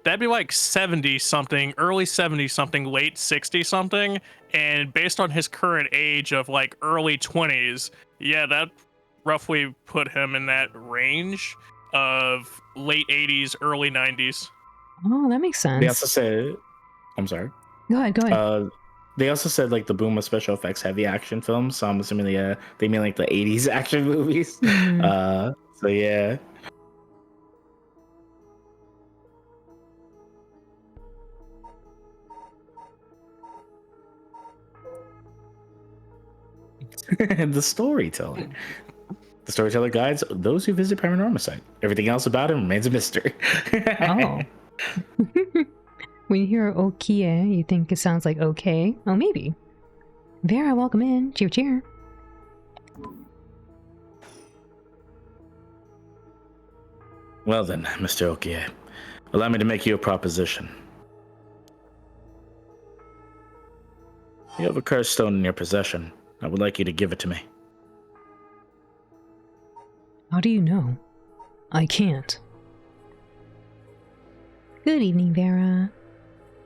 That'd be like 70 something, early 70 something, late 60 something, and based on his current age of like early 20s, yeah, that roughly put him in that range of late 80s, early 90s. Oh, that makes sense. They also said, I'm sorry. Go ahead. They also said like the boom of special effects heavy action films, so I'm assuming they mean like the 80s action movies. Mhm. So yeah. The storytelling. The storyteller guides those who visit Paranormasight. Everything else about him remains a mystery. Oh. When you hear Okie, you think it sounds like okay. Oh, maybe. Vera, welcome in. Cheer, cheer. Well then, Mr. Okie, allow me to make you a proposition. You have a cursed stone in your possession. I would like you to give it to me. How do you know? I can't. Good evening, Vera.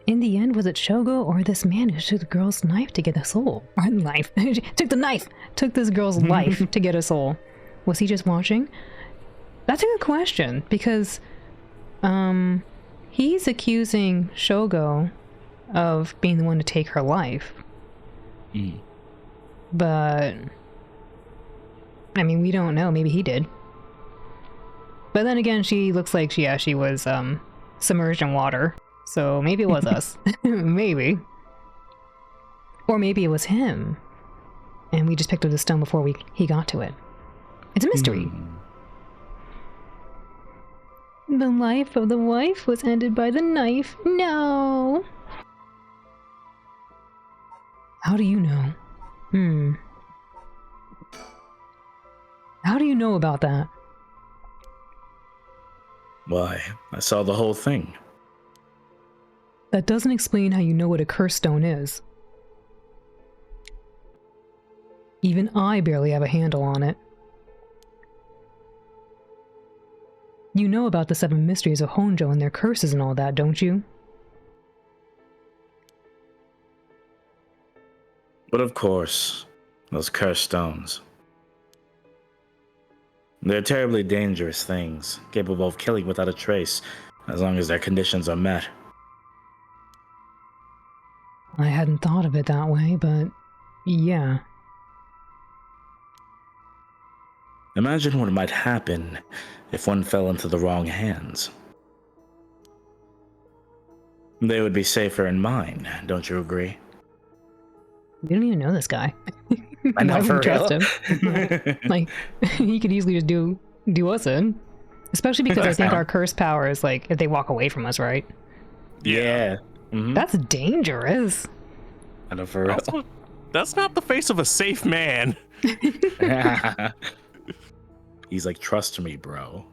In the end, was it Shogo or this man who took the girl's knife to get a soul? Or knife. Took the knife! Took this girl's life to get a soul. Was he just watching? That's a good question, because, he's accusing Shogo of being the one to take her life. But I mean, we don't know. Maybe he did. But then again, she looks like she was submerged in water. So maybe it was us. Maybe. Or maybe it was him. And we just picked up the stone before he got to it. It's a mystery. The life of the wife was ended by the knife. No! How do you know? How do you know about that? Why, I saw the whole thing. That doesn't explain how you know what a curse stone is. Even I barely have a handle on it. You know about the 7 mysteries of Honjo and their curses and all that, don't you? But of course, those cursed stones. They're terribly dangerous things, capable of killing without a trace, as long as their conditions are met. I hadn't thought of it that way, but yeah. Imagine what might happen if one fell into the wrong hands. They would be safer in mine, don't you agree? We don't even know this guy. I know, I for wouldn't trust him. Like, he could easily just do us in. Especially because I think our curse power is like, if they walk away from us, right? Yeah. That's dangerous. I know, for real. That's not the face of a safe man. He's like, trust me, bro.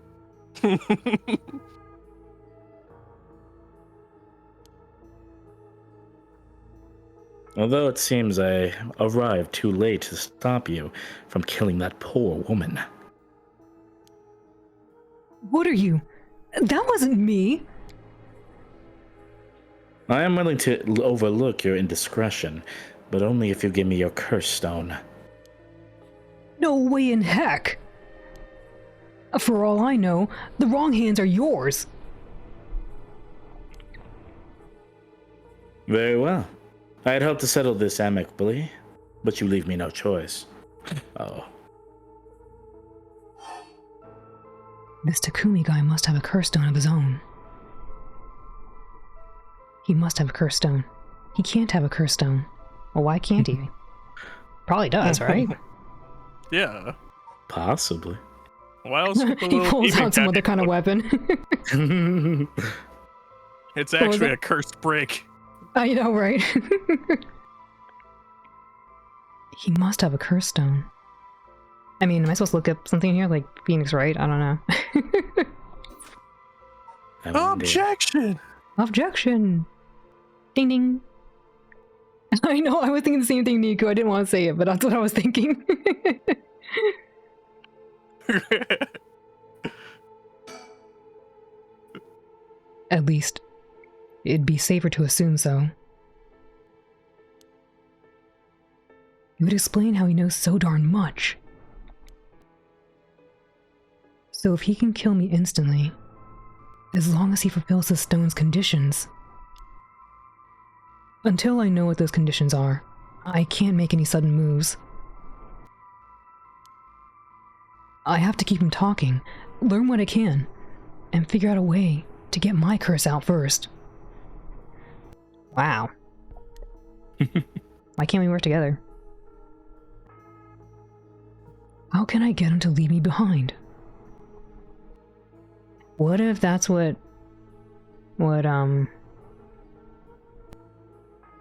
Although it seems I arrived too late to stop you from killing that poor woman. What are you? That wasn't me. I am willing to overlook your indiscretion, but only if you give me your curse stone. No way in heck. For all I know, the wrong hands are yours. Very well. I had hoped to settle this amicably, but you leave me no choice. Oh. This Takumi guy must have a curse stone of his own. He must have a curse stone. He can't have a curse stone. Well, why can't he? Probably does, right? Yeah. Possibly. Why else would the He little pulls demon out some guy other kind of put- weapon. It's was actually it? a cursed brick. I know, right? He must have a curse stone. I mean, am I supposed to look up something here? Like Phoenix, right? I don't know. I wonder. Objection! Objection! Ding ding. I know, I was thinking the same thing, Nico. I didn't want to say it, but that's what I was thinking. At least, it'd be safer to assume so. It would explain how he knows so darn much. So if he can kill me instantly, as long as he fulfills the stone's conditions. Until I know what those conditions are, I can't make any sudden moves. I have to keep him talking, learn what I can, and figure out a way to get my curse out first. Wow. Why can't we work together? How can I get him to leave me behind? What if that's what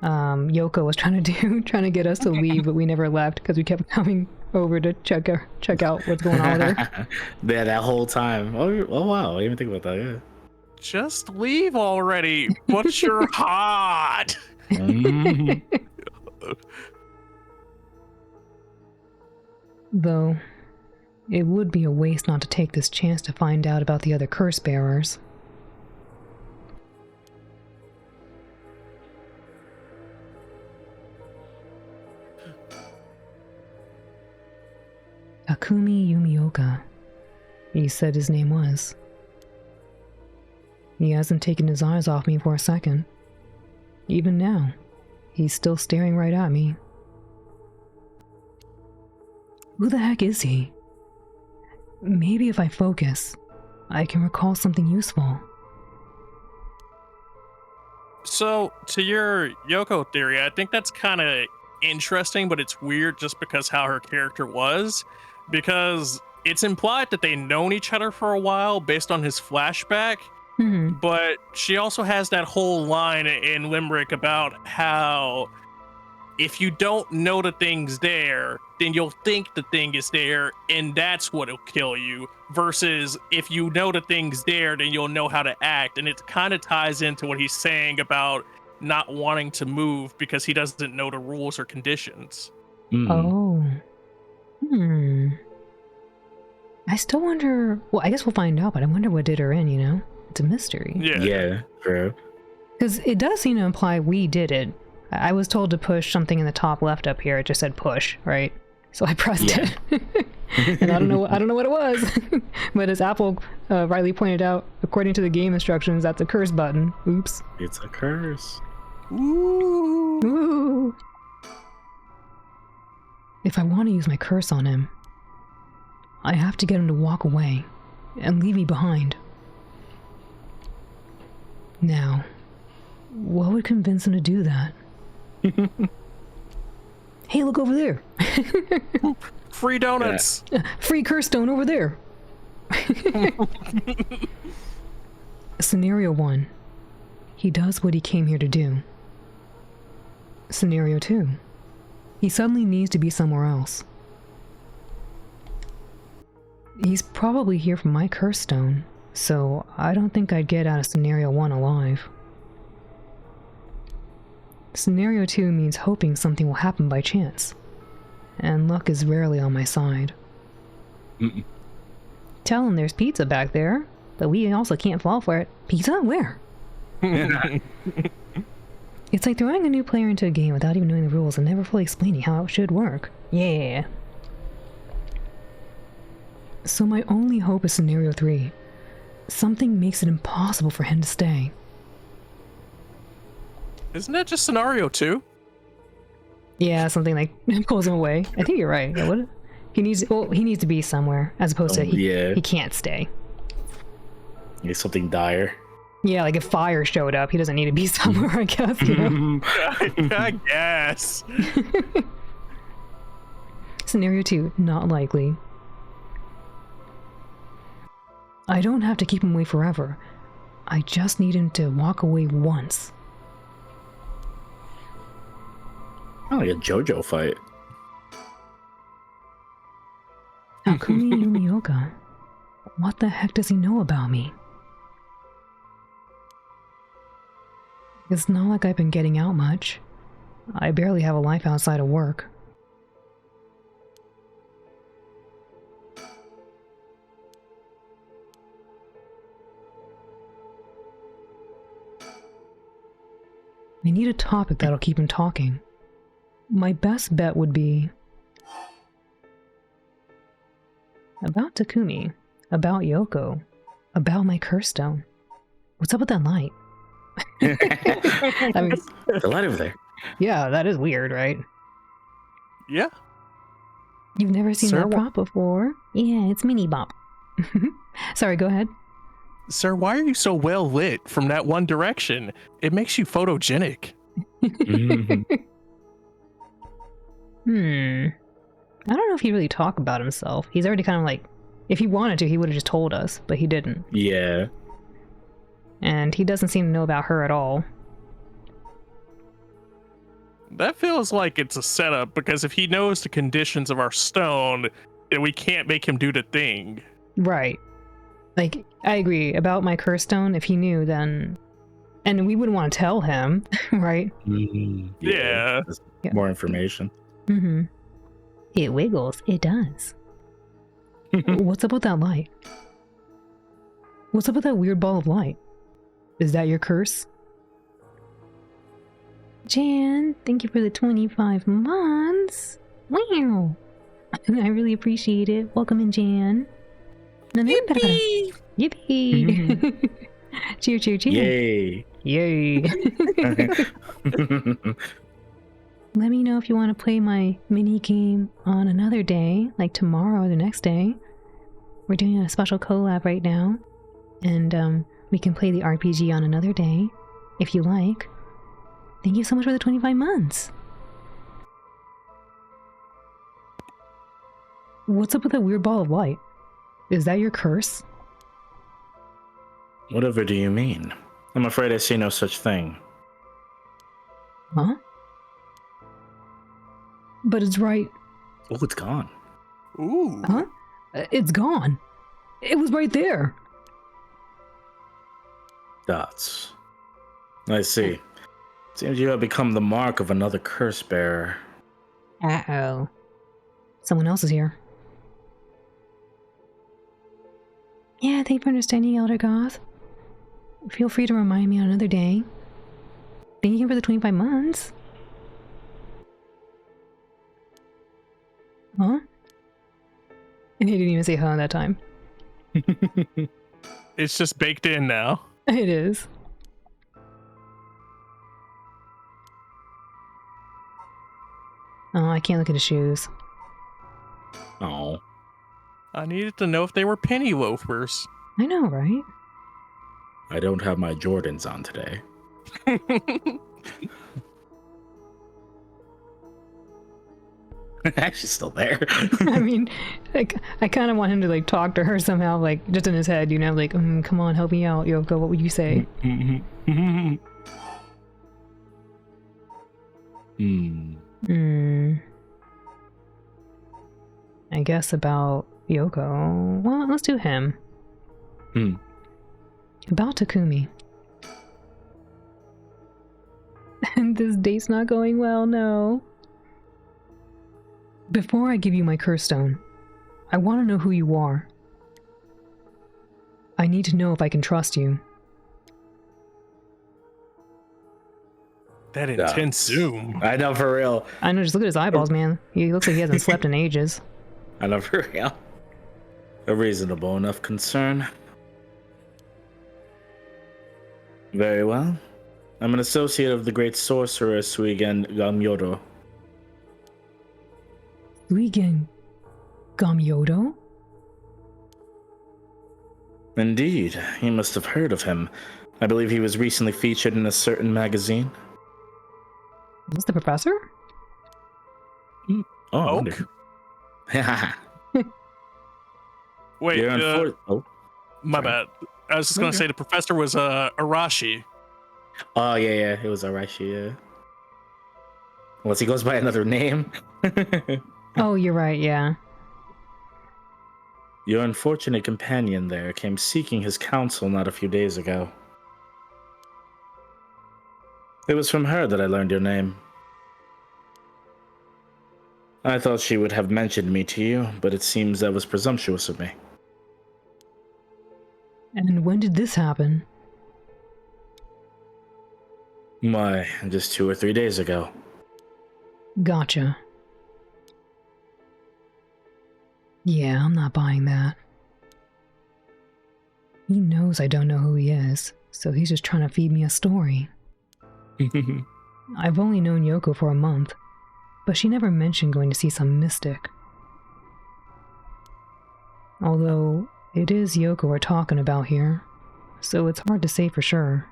Yoko was trying to do, trying to get us to leave, but we never left because we kept coming over to check out what's going on with her. Yeah, that whole time. Oh wow, I didn't even think about that. Yeah. Just leave already. What's your hot? Though, it would be a waste not to take this chance to find out about the other curse bearers. Takumi Yumioka. He said his name was. He hasn't taken his eyes off me for a second. Even now, he's still staring right at me. Who the heck is he? Maybe if I focus, I can recall something useful. So, to your Yoko theory, I think that's kind of interesting, but it's weird just because how her character was. Because it's implied that they've known each other for a while based on his flashback, but she also has that whole line in Limerick about how if you don't know the thing's there, then you'll think the thing is there, and that's what'll kill you. Versus if you know the thing's there, then you'll know how to act. And it kind of ties into what he's saying about not wanting to move because he doesn't know the rules or conditions. Oh. I still wonder. Well, I guess we'll find out, but I wonder what did her in, you know? It's a mystery. Yeah, true. Because it does seem to imply we did it. I was told to push something in the top left up here. It just said push, right? So I pressed it. And I don't know what it was. But as Apple rightly pointed out, according to the game instructions, that's a curse button. Oops. It's a curse. Ooh. Ooh. If I want to use my curse on him, I have to get him to walk away and leave me behind. Now, what would convince him to do that? Hey, look over there. Free donuts. Free curse stone over there. Scenario 1. He does what he came here to do. Scenario 2. He suddenly needs to be somewhere else. He's probably here for my curse stone, so I don't think I'd get out of Scenario 1 alive. Scenario 2 means hoping something will happen by chance, and luck is rarely on my side. Tell him there's pizza back there, but we also can't fall for it. Pizza? Where? It's like throwing a new player into a game without even knowing the rules and never fully explaining how it should work. Yeah. So my only hope is Scenario 3. Something makes it impossible for him to stay. Isn't that just scenario 2? Yeah, something like pulls him away. I think you're right. Yeah, what? He needs to be somewhere as opposed to he can't stay. It's something dire. Yeah, like if fire showed up, he doesn't need to be somewhere, I guess, you know? I guess. Scenario 2, not likely. I don't have to keep him away forever. I just need him to walk away once. Oh, like a JoJo fight. Akumi Numioka. What the heck does he know about me? It's not like I've been getting out much. I barely have a life outside of work. I need a topic that'll keep him talking. My best bet would be about Takumi, about Yoko, about my curse stone. What's up with that light? I mean, the light over there. Yeah, that is weird, right? Yeah. You've never seen that prop before? Yeah, it's Mini Bop. Sorry, go ahead. Sir, why are you so well lit from that one direction? It makes you photogenic. I don't know if he really talked about himself. He's already kind of like, if he wanted to, he would have just told us, but he didn't. Yeah. And he doesn't seem to know about her at all. That feels like it's a setup, because if he knows the conditions of our stone, then we can't make him do the thing. Right. Like, I agree. About my curse stone, if he knew, then... And we wouldn't want to tell him, right? Yeah. More information. It wiggles. It does. What's up with that light? What's up with that weird ball of light? Is that your curse? Jan, thank you for the 25 months. Wow. I really appreciate it. Welcome in, Jan. Yippee! Yippee! Cheer, cheer, cheer. Yay. Yay. Let me know if you want to play my mini game on another day, like tomorrow or the next day. We're doing a special collab right now, and we can play the RPG on another day, if you like. Thank you so much for the 25 months. What's up with that weird ball of light? Is that your curse? Whatever do you mean? I'm afraid I see no such thing. Huh? But it's right. Oh, it's gone. Ooh. Huh? It's gone. It was right there. Dots. I see. Seems you have become the mark of another curse bearer. Uh-oh. Someone else is here. Yeah, thank you for understanding, Elder Goth. Feel free to remind me on another day. Thank you for the 25 months. Huh? And he didn't even say huh that time. It's just baked in now. It is. Oh, I can't look at his shoes. Oh. I needed to know if they were penny loafers. I know, right? I don't have my Jordans on today. Actually, still there. I mean, like, I kind of want him to like talk to her somehow, like just in his head, you know, like, come on, help me out, Yoko. What would you say? I guess about Yoko. Well, let's do him. About Takumi. And this date's not going well, no. Before I give you my curse stone, I want to know who you are. I need to know if I can trust you. That intense zoom. I know, for real. I know, just look at his eyeballs, man. He looks like he hasn't slept in ages. I know, for real. A reasonable enough concern. Very well. I'm an associate of the great sorcerer Suigen Gamyodo. Suigen Gamyodo? Indeed, you must have heard of him. I believe he was recently featured in a certain magazine. Is this the professor? Oh, I wonder. Wait, oh, my sorry. bad. I was just gonna say the professor was Arashi. Oh, yeah, it was Arashi, yeah. Unless he goes by another name. Oh, you're right, yeah. Your unfortunate companion there came seeking his counsel not a few days ago. It was from her that I learned your name. I thought she would have mentioned me to you, but it seems that was presumptuous of me. And when did this happen? Why, just 2 or 3 days ago. Gotcha. Yeah, I'm not buying that. He knows I don't know who he is, so he's just trying to feed me a story. I've only known Yoko for a month, but she never mentioned going to see some mystic. Although, it is Yoko we're talking about here, so it's hard to say for sure.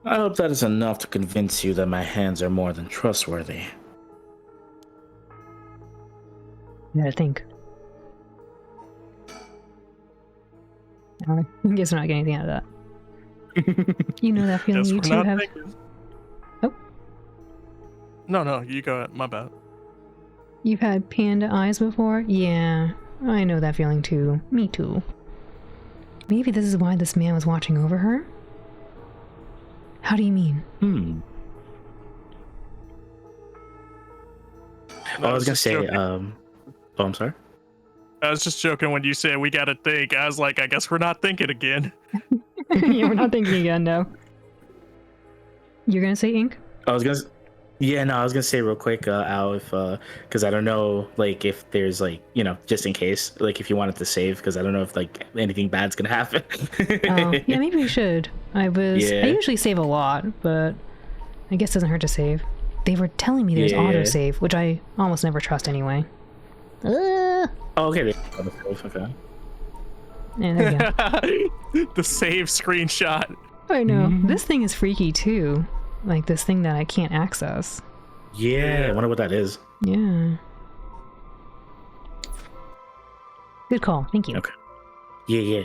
I hope that is enough to convince you that my hands are more than trustworthy. You gotta think. I guess we're not getting anything out of that. You know that feeling Guess you we're two not have? thinking. Oh. No, you go. My bad. You've had panda eyes before? Yeah, I know that feeling too. Me too. Maybe this is why this man was watching over her? How do you mean? I was gonna say, joking. oh, I'm sorry? I was just joking when you said we gotta think. I was like, I guess we're not thinking again. Yeah, we're not thinking again, no. You're gonna say ink? I was gonna, Yeah, no, I was gonna say real quick, Al, if because I don't know, like, if there's like, just in case, like, if you wanted to save, because I don't know if like anything bad's gonna happen. Oh, yeah, maybe we should. I Yeah. usually save a lot, but I guess it doesn't hurt to save. They were telling me there's Yeah. autosave, which I almost never trust anyway. Oh, okay. Okay. Yeah, there you go. The save screenshot. I know. This thing is freaky too. Like this thing that I can't access. Yeah, I wonder what that is. Yeah. Good call. Thank you. Okay. Yeah.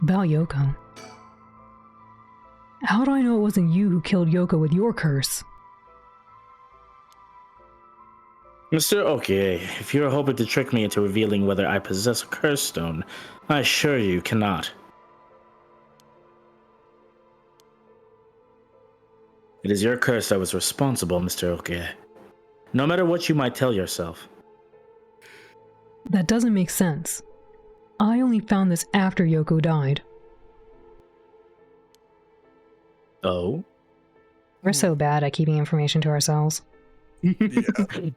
About Yoko. How do I know it wasn't you who killed Yoko with your curse? Mr. Okay, if you're hoping to trick me into revealing whether I possess a curse stone, I assure you cannot. It is your curse that was responsible, Mr. Okay. No matter what you might tell yourself. That doesn't make sense. I only found this after Yoko died. Oh? We're so bad at keeping information to ourselves. Yeah.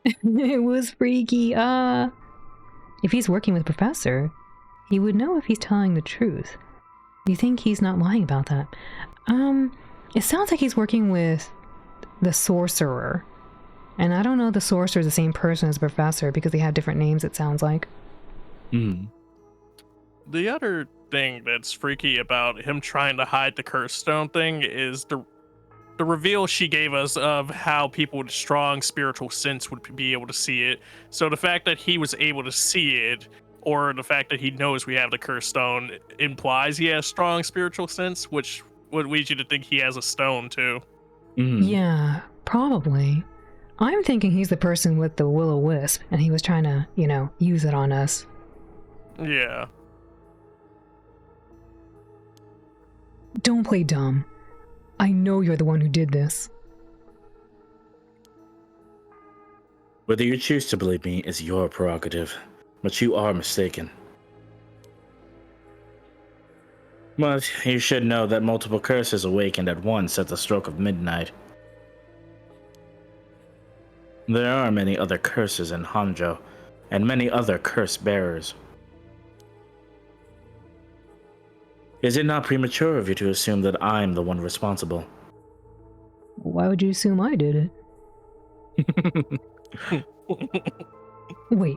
It was freaky. If he's working with Professor, he would know if he's telling the truth. You think he's not lying about that? It sounds like he's working with the Sorcerer. And I don't know if the Sorcerer is the same person as the Professor because they have different names, it sounds like. The other thing that's freaky about him trying to hide the curse stone thing is the reveal she gave us of how people with strong spiritual sense would be able to see it. So the fact that he was able to see it, or the fact that he knows we have the curse stone, implies he has strong spiritual sense, which would lead you to think he has a stone too. Yeah, probably. I'm thinking he's the person with the will-o-wisp, and he was trying to, use it on us. Yeah. Don't play dumb. I know you're the one who did this. Whether you choose to believe me is your prerogative, but you are mistaken. But you should know that multiple curses awakened at once at the stroke of midnight. There are many other curses in Honjo, and many other curse bearers. Is it not premature of you to assume that I'm the one responsible? Why would you assume I did it? Wait,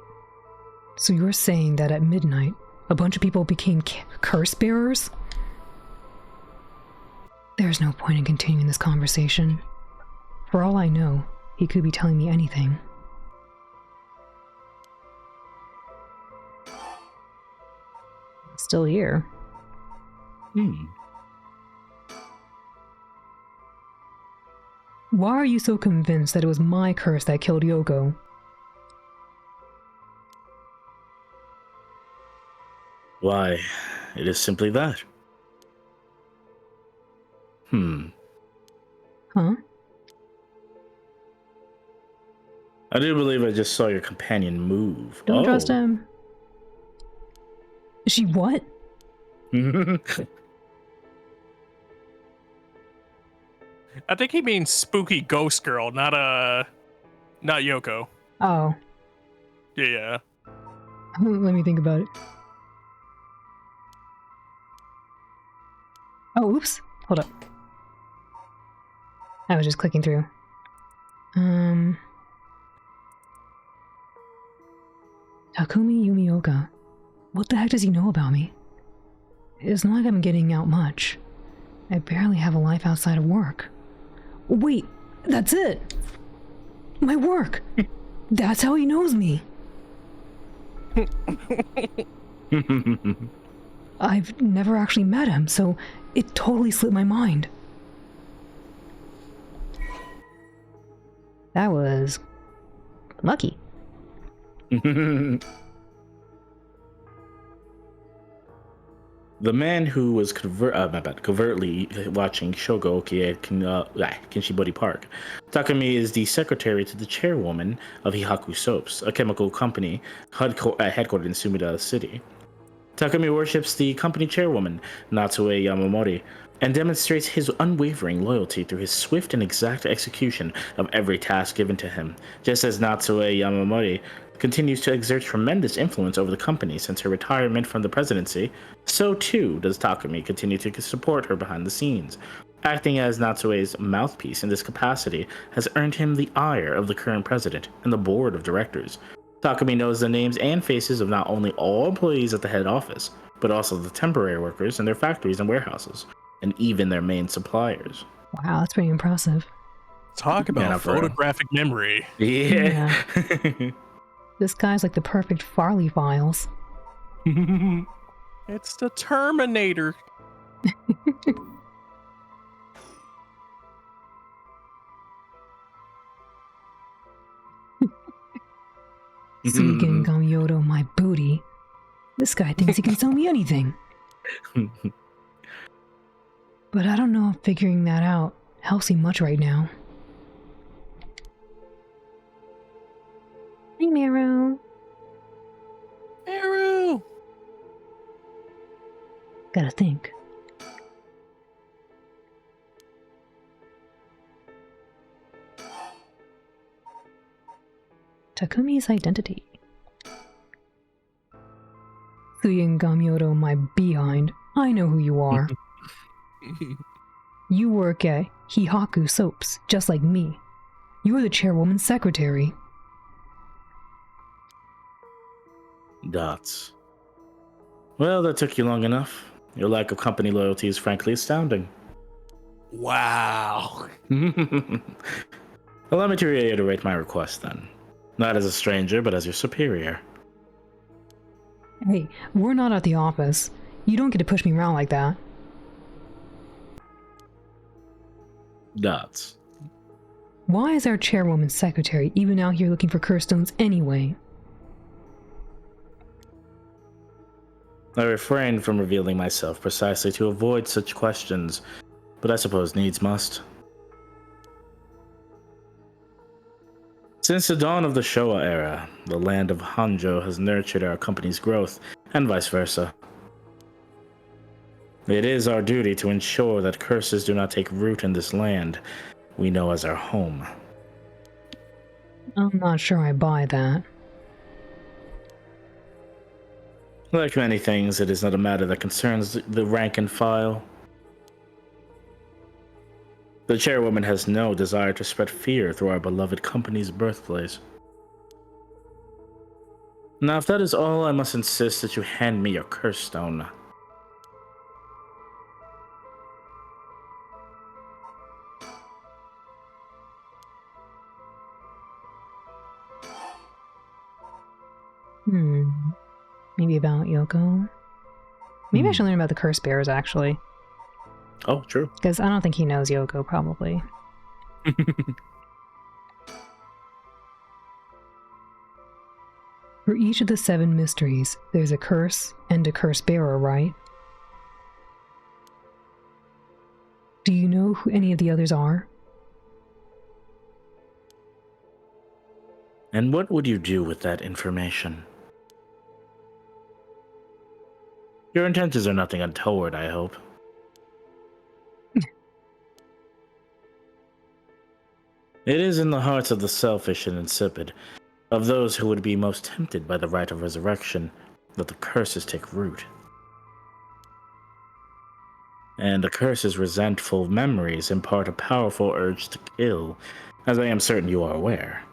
so you're saying that at midnight, a bunch of people became curse bearers? There's no point in continuing this conversation. For all I know, he could be telling me anything. Still here. Why are you so convinced that it was my curse that killed Yoko? Why, it is simply that. Huh? I do believe I just saw your companion move. Don't trust him. She what? I think he means spooky ghost girl, not Yoko. Oh. Yeah. Let me think about it. Oh, oops. Hold up. I was just clicking through. Takumi Yumioka. What the heck does he know about me? It's not like I'm getting out much. I barely have a life outside of work. Wait, that's it! My work! That's how he knows me! I've never actually met him, so it totally slipped my mind. That was lucky. The man who was covertly watching Shogo Okie at Kinshibori Park. Takumi is the secretary to the chairwoman of Hihaku Soaps, a chemical company headquartered in Sumida City. Takumi worships the company chairwoman, Natsue Yamamori, and demonstrates his unwavering loyalty through his swift and exact execution of every task given to him. Just as Natsue Yamamori continues to exert tremendous influence over the company since her retirement from the presidency, so too does Takumi continue to support her behind the scenes. Acting as Natsue's mouthpiece in this capacity has earned him the ire of the current president and the board of directors. Takumi knows the names and faces of not only all employees at the head office, but also the temporary workers in their factories and warehouses, and even their main suppliers. Wow, that's pretty impressive. Talk about not for real. photographic memory. Yeah. This guy's like the perfect Farley files. It's the Terminator. Suigen Gamyoto, my booty. This guy thinks he can sell me anything. But I don't know if figuring that out helps him much right now. Hey, Meru. Meru! Gotta think. Takumi's identity. Suigen Gamyoto, my behind. I know who you are. You work at Hihaku Soaps, just like me. You're the chairwoman's secretary. Dots. Well, that took you long enough. Your lack of company loyalty is frankly astounding. Wow. Allow me to reiterate my request then. Not as a stranger, but as your superior. Hey, we're not at the office. You don't get to push me around like that. Dots. Why is our chairwoman's secretary even out here looking for curse stones anyway? I refrained from revealing myself precisely to avoid such questions, but I suppose needs must. Since the dawn of the Showa era, the land of Honjo has nurtured our company's growth, and vice versa. It is our duty to ensure that curses do not take root in this land we know as our home. I'm not sure I buy that. Like many things, it is not a matter that concerns the rank and file. The chairwoman has no desire to spread fear through our beloved company's birthplace. Now, if that is all, I must insist that you hand me your curse stone. Maybe about Yoko? Maybe I should learn about the curse bearers, actually. Oh, true. Because I don't think he knows Yoko, probably. For each of the 7 mysteries, there's a curse and a curse bearer, right? Do you know who any of the others are? And what would you do with that information? Your intentions are nothing untoward, I hope. It is in the hearts of the selfish and insipid, of those who would be most tempted by the rite of resurrection, that the curses take root. And the curse's resentful memories impart a powerful urge to kill, as I am certain you are aware.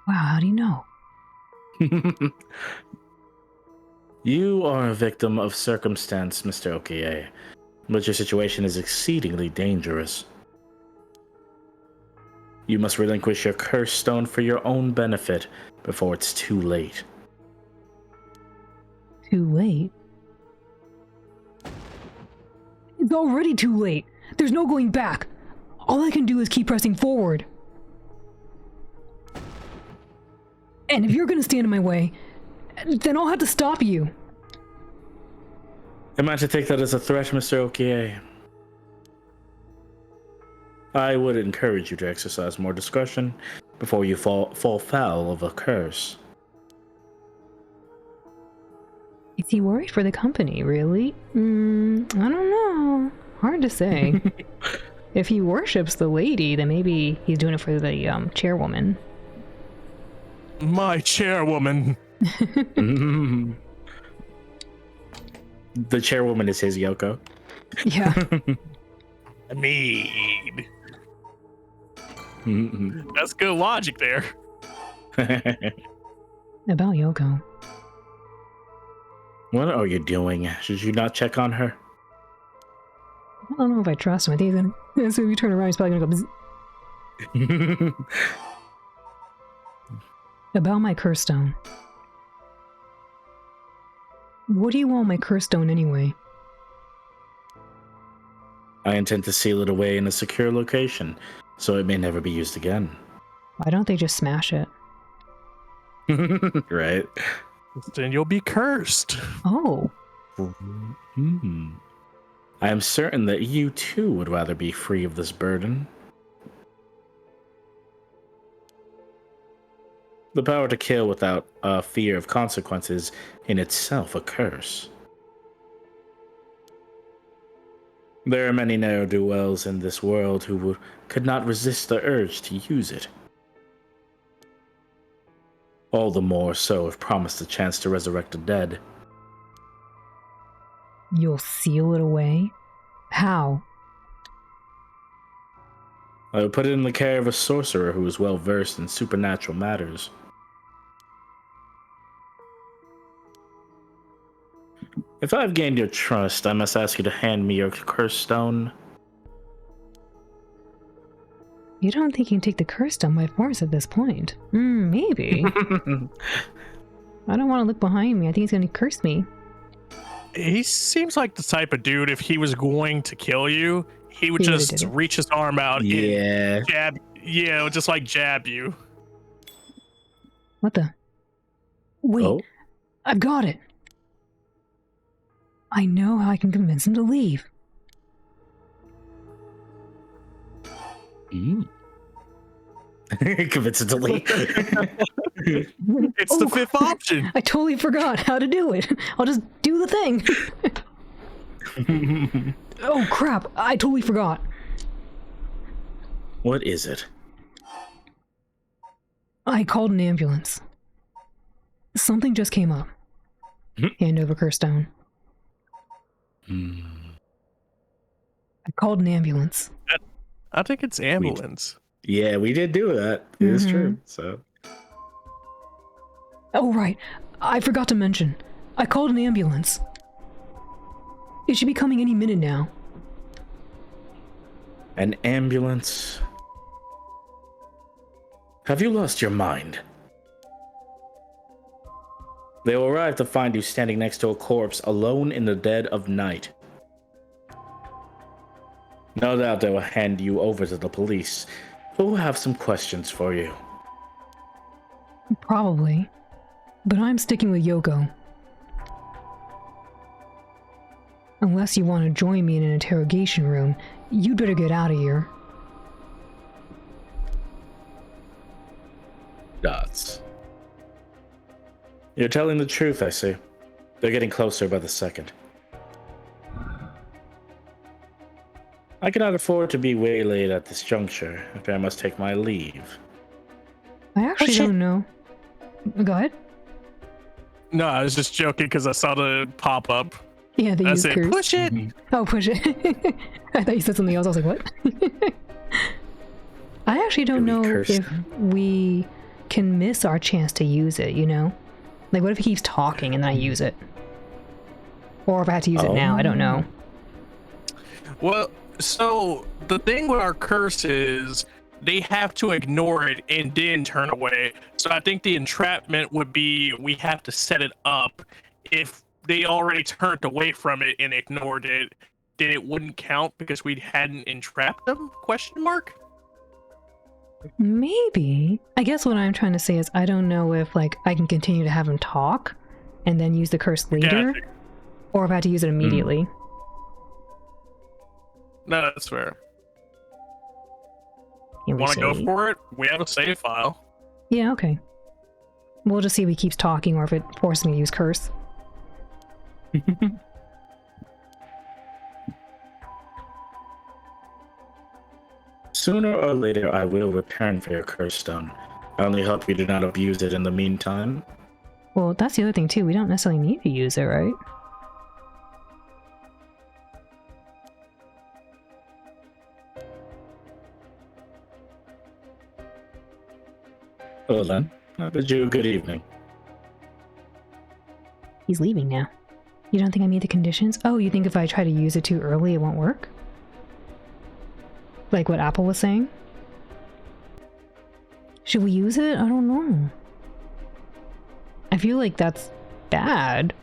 Wow, how do you know? You are a victim of circumstance, Mr. Okie, but your situation is exceedingly dangerous. You must relinquish your curse stone for your own benefit before it's too late. Too late? It's already too late! There's no going back! All I can do is keep pressing forward. And if you're gonna stand in my way, then I'll have to stop you. Am I to take that as a threat, Mr. Okie? I would encourage you to exercise more discretion before you fall foul of a curse. Is he worried for the company, really? I don't know. Hard to say. If he worships the lady, then maybe he's doing it for the chairwoman. My chairwoman. The chairwoman is his Yoko. Yeah. I mean, that's good logic there. About Yoko. What are you doing? Should you not check on her? I don't know if I trust him. I think he's gonna, as soon as you turn around, he's probably gonna go bzz. About my curse stone. What do you want my curse stone anyway? I intend to seal it away in a secure location, so it may never be used again. Why don't they just smash it? Right? Then you'll be cursed. Oh. I am certain that you too would rather be free of this burden. The power to kill without a fear of consequences in itself a curse. There are many ne'er-do-wells in this world who could not resist the urge to use it. All the more so if promised a chance to resurrect the dead. You'll seal it away? How? I will put it in the care of a sorcerer who is well versed in supernatural matters. If I've gained your trust, I must ask you to hand me your curse stone. You don't think you can take the curse stone by force at this point? Maybe. I don't want to look behind me. I think he's gonna curse me. He seems like the type of dude, if he was going to kill you, he would He would've just did it. reach his arm out Yeah. and jab. Yeah, just like jab you. What the? Wait, Oh. I've got it. I know how I can convince him to leave. Convince it to leave. It's the fifth option. I totally forgot how to do it. I'll just do the thing. Oh crap, I totally forgot. What is it? I called an ambulance. Something just came up. Hand over curse stone. I called an ambulance. I think it's ambulance. Yeah, we did do that. It is true. So Oh right, I forgot to mention. I called an ambulance. It should be coming any minute now. an ambulance. Have you lost your mind? They will arrive to find you standing next to a corpse alone in the dead of night. No doubt they will hand you over to the police, who will have some questions for you. Probably. But I'm sticking with Yoko. Unless you want to join me in an interrogation room, you'd better get out of here. Dots. You're telling the truth, I see. They're getting closer by the second. I cannot afford to be waylaid at this juncture, if I must take my leave. I actually don't know. Go ahead. No, I was just joking because I saw the pop up. Yeah, they I use said, curse. push it. Oh, push it. I thought you said something else. I was like, what? I actually don't Do we know curse if we can miss our chance to use it, you know? Like, what if he keeps talking and then I use it? Or if I have to use it now, I don't know. Well, so the thing with our curse is they have to ignore it and then turn away. So I think the entrapment would be we have to set it up. If they already turned away from it and ignored it, then it wouldn't count because we hadn't entrapped them? Question mark? Maybe. I guess what I'm trying to say is I don't know if, like, I can continue to have him talk and then use the curse later, Yeah, or if I have to use it immediately. no, that's fair. Can we Want to go say- for it? We have a save file. Yeah, okay. We'll just see if he keeps talking or if it forces me to use curse. Sooner or later, I will return for your curse stone. I only hope you do not abuse it in the meantime. Well, that's the other thing too. We don't necessarily need to use it, right? Well then, I bid you a good evening. He's leaving now. You don't think I meet the conditions? Oh, you think if I try to use it too early, it won't work? Like what Apple was saying? Should we use it? I don't know. I feel like that's bad.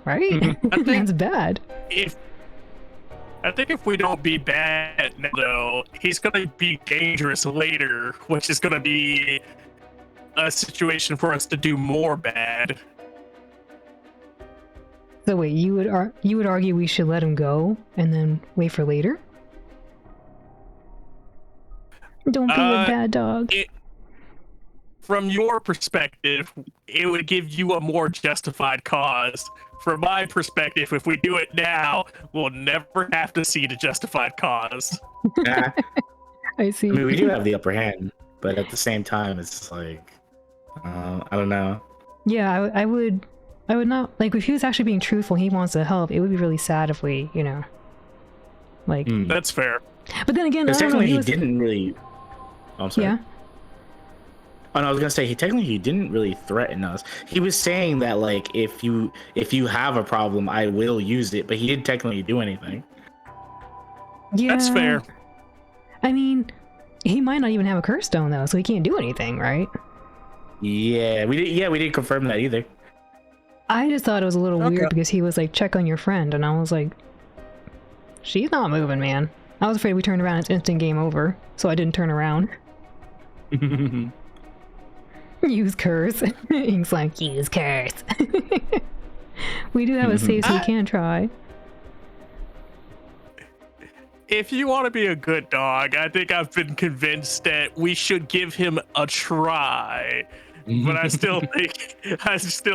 Right? That's bad. I think if we don't be bad now, though, he's gonna be dangerous later, which is gonna be a situation for us to do more bad. So wait, you would argue we should let him go and then wait for later? Don't be a bad dog. From your perspective, it would give you a more justified cause. From my perspective, if we do it now, we'll never have to see the justified cause. Yeah. I see. I mean, we do have the upper hand, but at the same time, it's like, I don't know. Yeah, I would not, like, if he was actually being truthful, he wants to help, it would be really sad if we, you know, like... That's fair. But then again, I don't know, technically he was... didn't really... Oh, I'm sorry. Yeah? Oh, no, I was gonna say, he didn't really threaten us. He was saying that, like, if you have a problem, I will use it, but he didn't technically do anything. Yeah. That's fair. I mean, he might not even have a curse stone, though, so he can't do anything, right? Yeah, we didn't confirm that either. I just thought it was a little Okay. weird because he was like, check on your friend, and I was like, she's not moving, man. I was afraid we turned around, it's instant game over, so I didn't turn around. Use curse. Ink's like, use curse. We do have a save, so we can try. If you want to be a good dog, I think I've been convinced that we should give him a try. But I still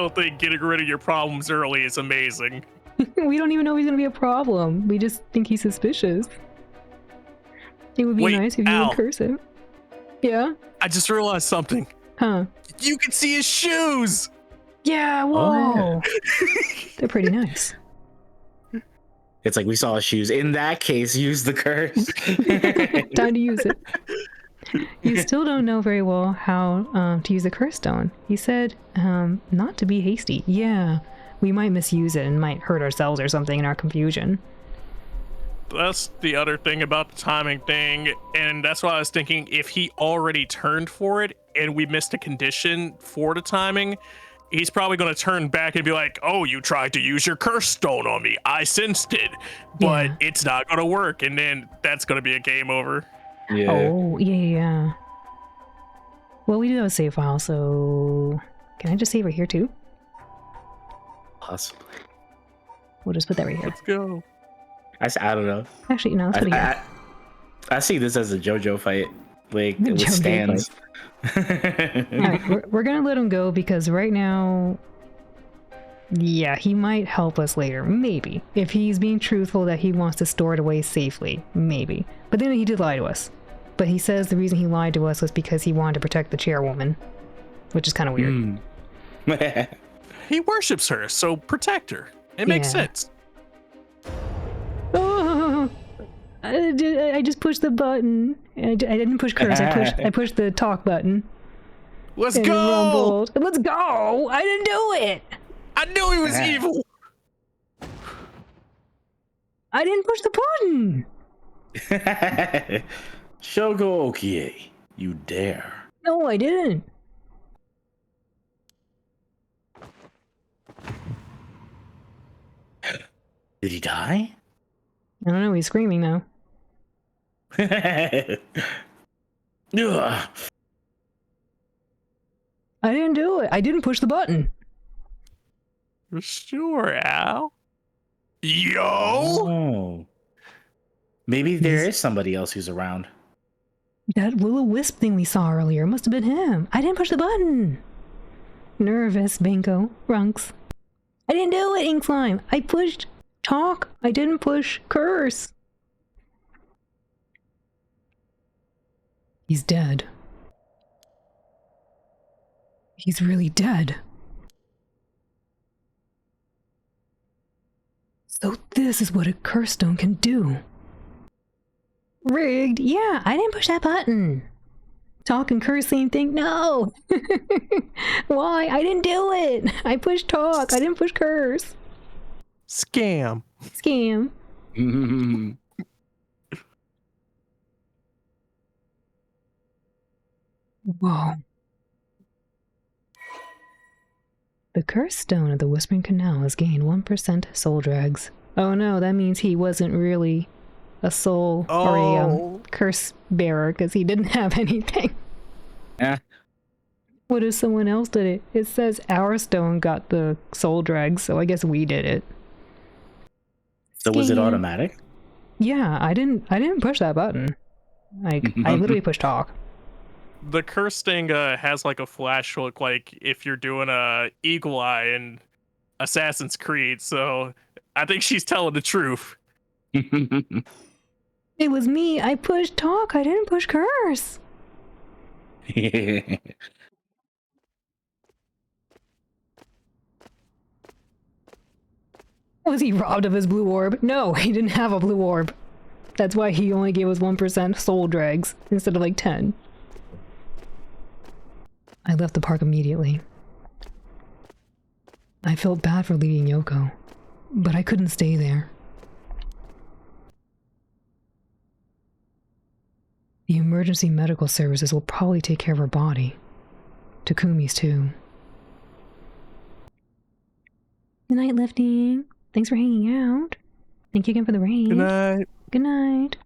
think getting rid of your problems early is amazing. We don't even know he's gonna be a problem. We just think he's suspicious. It would be Wait, nice if you Al. would curse him. Yeah? I just realized something. Huh. You can see his shoes. Yeah, whoa! They're pretty nice. It's like we saw his shoes. In that case, use the curse. Time to use it. You still don't know very well how to use the curse stone. He said not to be hasty. Yeah, we might misuse it and might hurt ourselves or something in our confusion. That's the other thing about the timing thing, and that's why I was thinking if he already turned for it and we missed a condition for the timing, he's probably going to turn back and be like, oh, you tried to use your curse stone on me. I sensed it, but Yeah. it's not going to work, and then that's going to be a game over. Yeah. Oh, yeah. Well, we do have a save file, so... Can I just save right here, too? Possibly. We'll just put that right here. Let's go. I don't know. Actually, no, let's put it here. I see this as a JoJo fight. Like, JoJo with stands. Alright, we're gonna let him go because right now... Yeah, he might help us later. Maybe. If he's being truthful that he wants to store it away safely. Maybe. But then he did lie to us. But he says the reason he lied to us was because he wanted to protect the chairwoman. Which is kind of weird. He worships her, so protect her. It makes Yeah. sense. Oh, I just pushed the button. I didn't push curse. I pushed the talk button. Let's And go! rumbled. Let's go! I didn't do it! I knew he was evil. I didn't push the button! Shogo Okie, you dare. No, I didn't. Did he die? I don't know, he's screaming now. Ugh. I didn't do it. I didn't push the button. Sure, Al. Yo! Oh. Maybe there is somebody else who's around. That will-o-wisp thing we saw earlier must have been him. I didn't push the button. Nervous, Bingo. Runks. I didn't do it, Ink Slime. I pushed talk. I didn't push curse. He's dead. He's really dead. So this is what a curse stone can do. Rigged? Yeah, I didn't push that button. Talk and curse, same thing? No! Why? I didn't do it! I pushed talk, I didn't push curse. Scam. Scam. Whoa. The curse stone of the Whispering Canal has gained 1% soul drags. Oh no, that means he wasn't really a soul or a curse bearer because he didn't have anything. Yeah. What if someone else did it? It says our stone got the soul drags, so I guess we did it. So was it automatic? Yeah, I didn't push that button. Like I literally pushed talk. The curse thing has like a flash look, like if you're doing a eagle eye in Assassin's Creed. So I think she's telling the truth. It was me. I pushed talk. I didn't push curse. Was he robbed of his blue orb? No, he didn't have a blue orb. That's why he only gave us 1% soul drags instead of like 10. I left the park immediately. I felt bad for leaving Yoko, but I couldn't stay there. The emergency medical services will probably take care of her body. Takumi's too. Good night, Lifting. Thanks for hanging out. Thank you again for the raid. Good night. Good night.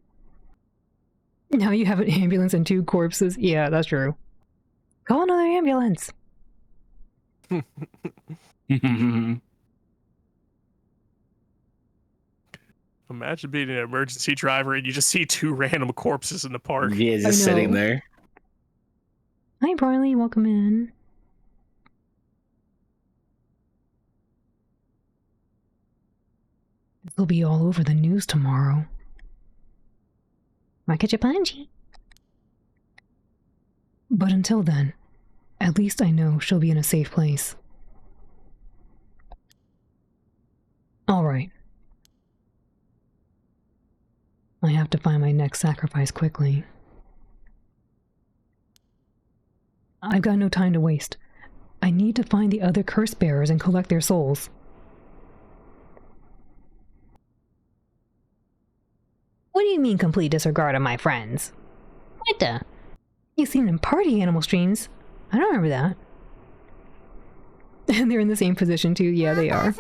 Now you have an ambulance and 2 corpses. Yeah, that's true. Call another ambulance. Imagine being an emergency driver and you just see 2 random corpses in the park. Yeah, just sitting there. Hi, Barley. Welcome in. This will be all over the news tomorrow. Might catch a punchy. But until then, at least I know she'll be in a safe place. Alright. I have to find my next sacrifice quickly. I've got no time to waste. I need to find the other curse bearers and collect their souls. What do you mean complete disregard of my friends? What the? You've seen them party animal streams. I don't remember that. And they're in the same position too. Yeah, they are.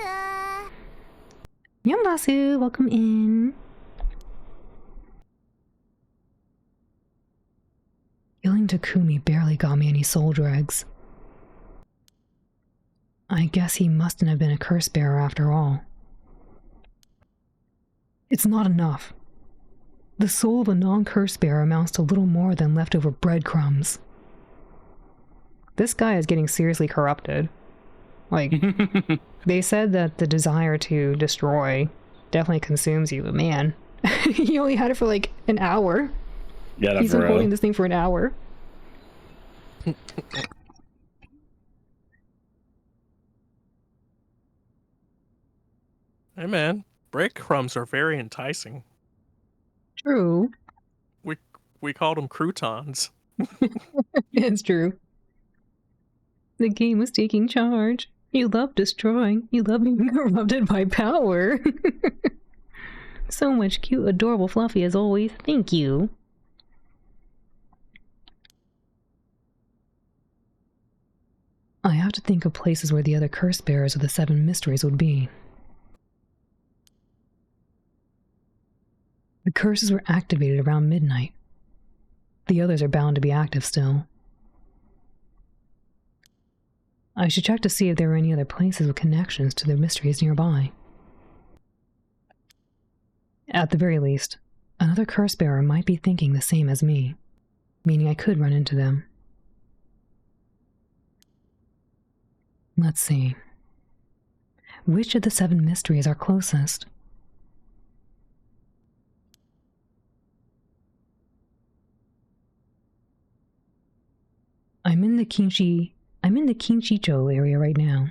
Yambasu, welcome in. Killing Takumi barely got me any soul drags. I guess he mustn't have been a curse bearer after all. It's not enough. The soul of a non-curse bearer amounts to little more than leftover breadcrumbs. This guy is getting seriously corrupted. Like, they said that the desire to destroy definitely consumes you, but man, he only had it for like an hour. Yeah, he's been holding this thing for an hour. Hey man, breadcrumbs are very enticing. True. We called them croutons. It's true. The game was taking charge. You love destroying. You love being corrupted by power. So much cute, adorable Fluffy as always. Thank you. I have to think of places where the other curse bearers of the 7 mysteries would be. The curses were activated around midnight. The others are bound to be active still. I should check to see if there are any other places with connections to the mysteries nearby. At the very least, another curse bearer might be thinking the same as me, meaning I could run into them. Let's see. which of the 7 mysteries are closest. I'm in the Kinchicho area right now.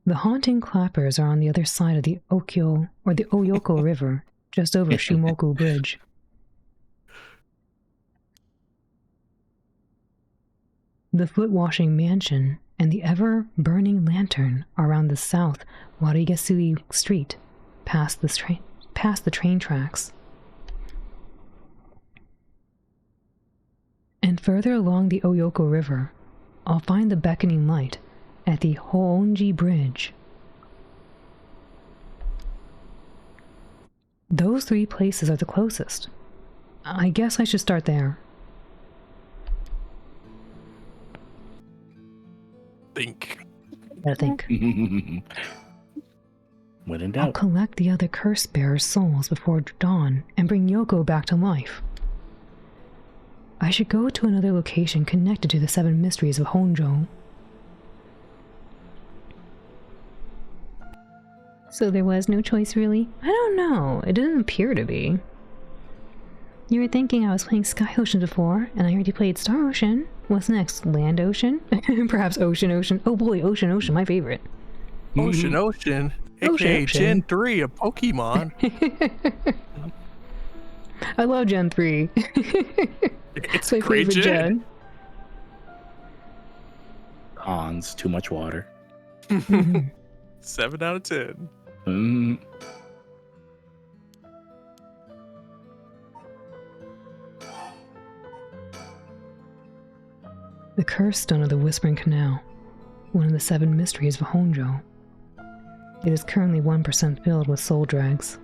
The haunting clappers are on the other side of the Okyo or the Oyoko River, just over Shumoku Bridge. The foot-washing mansion and the ever-burning lantern are around the south Warigasui Street, past the train tracks. And further along the Oyoko River, I'll find the beckoning light at the Honji Bridge. Those 3 places are the closest. I guess I should start there. Think. I think. When in I'll doubt. collect the other curse bearer's souls before dawn and bring Yoko back to life. I should go to another location connected to the 7 mysteries of Honjo. So there was no choice, really? I don't know. It doesn't appear to be. You were thinking I was playing Sky Ocean before, and I already played Star Ocean. What's next? Land Ocean? Perhaps Ocean. Oh boy, Ocean, my favorite. Ocean, aka Ocean. Gen 3 of Pokemon. I love Gen 3. It's my a great favorite gen. Hans, too much water. 7 out of 10. The Cursed Stone of the Whispering Canal, one of the 7 mysteries of Honjo. It is currently 1% filled with soul drags.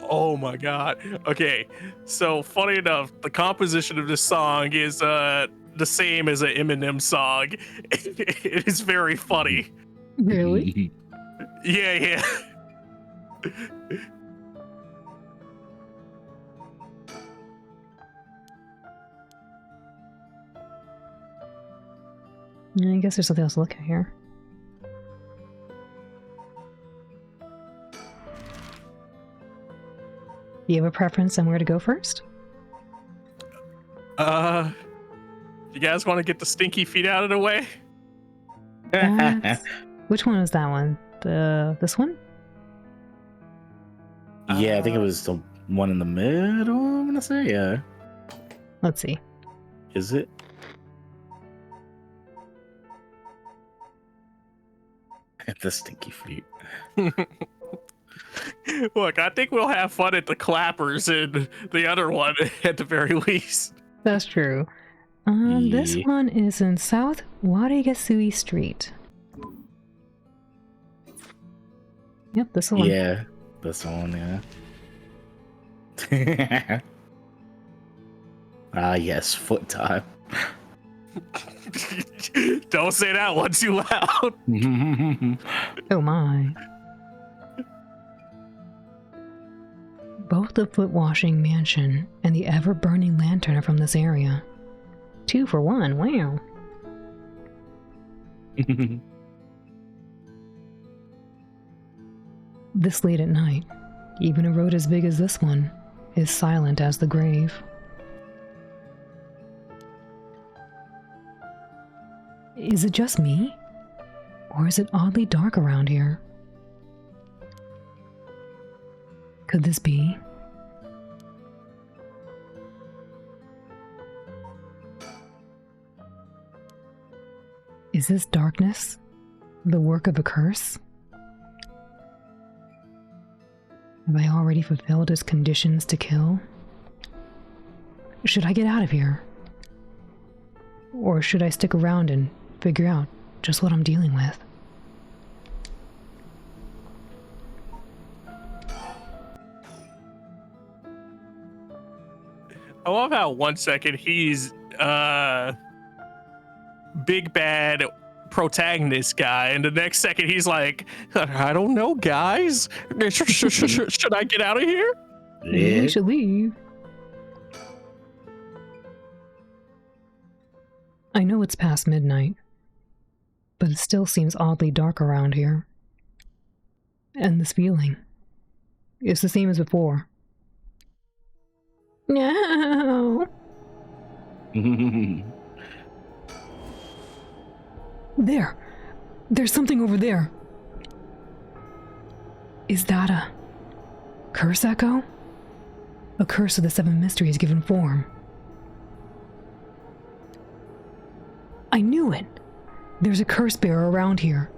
Oh my god. Okay, so funny enough, the composition of this song is the same as an Eminem song. It is very funny. Really? Yeah. I guess there's something else to look at here. Do you have a preference on where to go first? You guys want to get the stinky feet out of the way? Which one is that one? This one? Yeah, I think it was the one in the middle, I'm gonna say, yeah. Let's see. Is it? The stinky feet. Look, I think we'll have fun at the clappers and the other one at the very least. That's true. This Yeah. one is in South Warigasui Street. Yep, this one. Yeah, this one, yeah. Yes, foot time. Don't say that one too loud. Oh my. Both the foot-washing mansion and the ever-burning lantern are from this area. 2 for 1, wow. This late at night, even a road as big as this one is silent as the grave. Is it just me? Or is it oddly dark around here? Could this be? Is this darkness the work of a curse? Have I already fulfilled its conditions to kill? Should I get out of here? Or should I stick around and figure out just what I'm dealing with? I love how 1 second he's big bad protagonist guy, and the next second he's like, I don't know, guys. Should I get out of here? Maybe we should leave. I know it's past midnight, but it still seems oddly dark around here. And this feeling is the same as before. No! There! There's something over there! Is that a curse echo? A curse of the seven mysteries given form. I knew it! There's a curse bearer around here.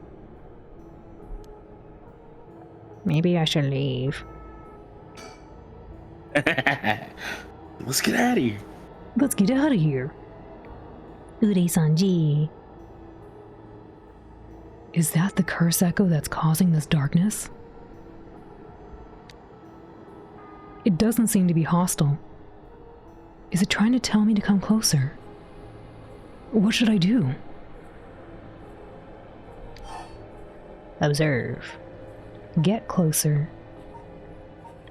Maybe I should leave. Let's get out of here. Let's get out of here. Ure-sanji. Is that the curse echo that's causing this darkness? It doesn't seem to be hostile. Is it trying to tell me to come closer? What should I do? Observe. Get closer.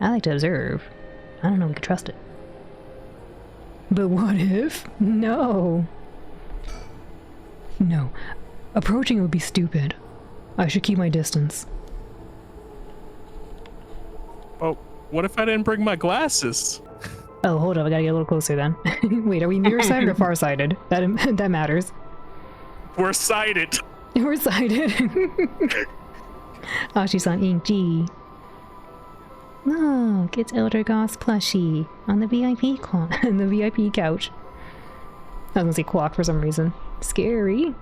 I like to observe. I don't know if we can trust it. But what if? No. No. Approaching it would be stupid. I should keep my distance. Oh, what if I didn't bring my glasses? Oh, hold up. I gotta get a little closer then. Wait, are we nearsighted or farsighted? That matters. We're sighted. We're sighted. Ashi-san Inchi. Look, it's Elder Goss plushie on the VIP on the VIP couch. I was gonna say clock for some reason. Scary.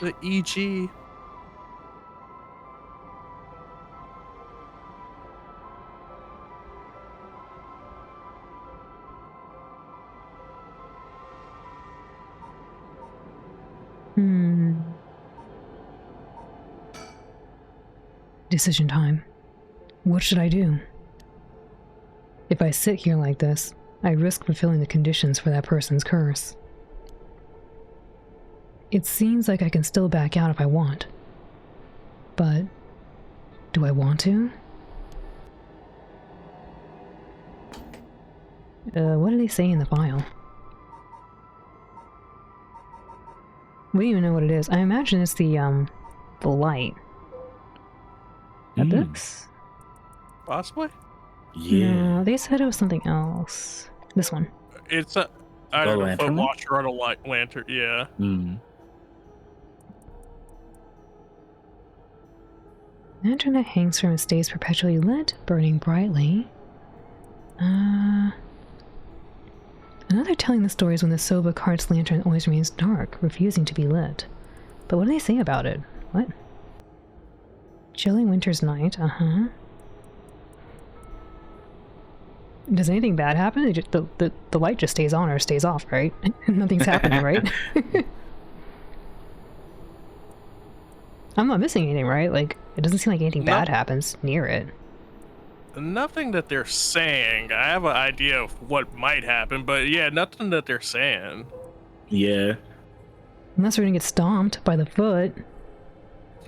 The EG. Decision time. What should I do? If I sit here like this, I risk fulfilling the conditions for that person's curse. It seems like I can still back out if I want. But do I want to? What do they say in the file? We don't even know what it is. I imagine it's the light. That books? Possibly? Yeah. No, they said it was something else. This one. It's a, I don't know, a lantern? watcher on a lantern, yeah. Lantern that hangs from and stays perpetually lit, burning brightly. Another telling the stories when the Soba cart's lantern always remains dark, refusing to be lit. But what do they say about it? What? Chilly winter's night, Does anything bad happen? The light just stays on or stays off, right? Nothing's happening, right? I'm not missing anything, right? Like, it doesn't seem like anything bad happens near it. Nothing that they're saying. I have an idea of what might happen, but yeah, nothing that they're saying. Yeah. Unless we're gonna get stomped by the foot.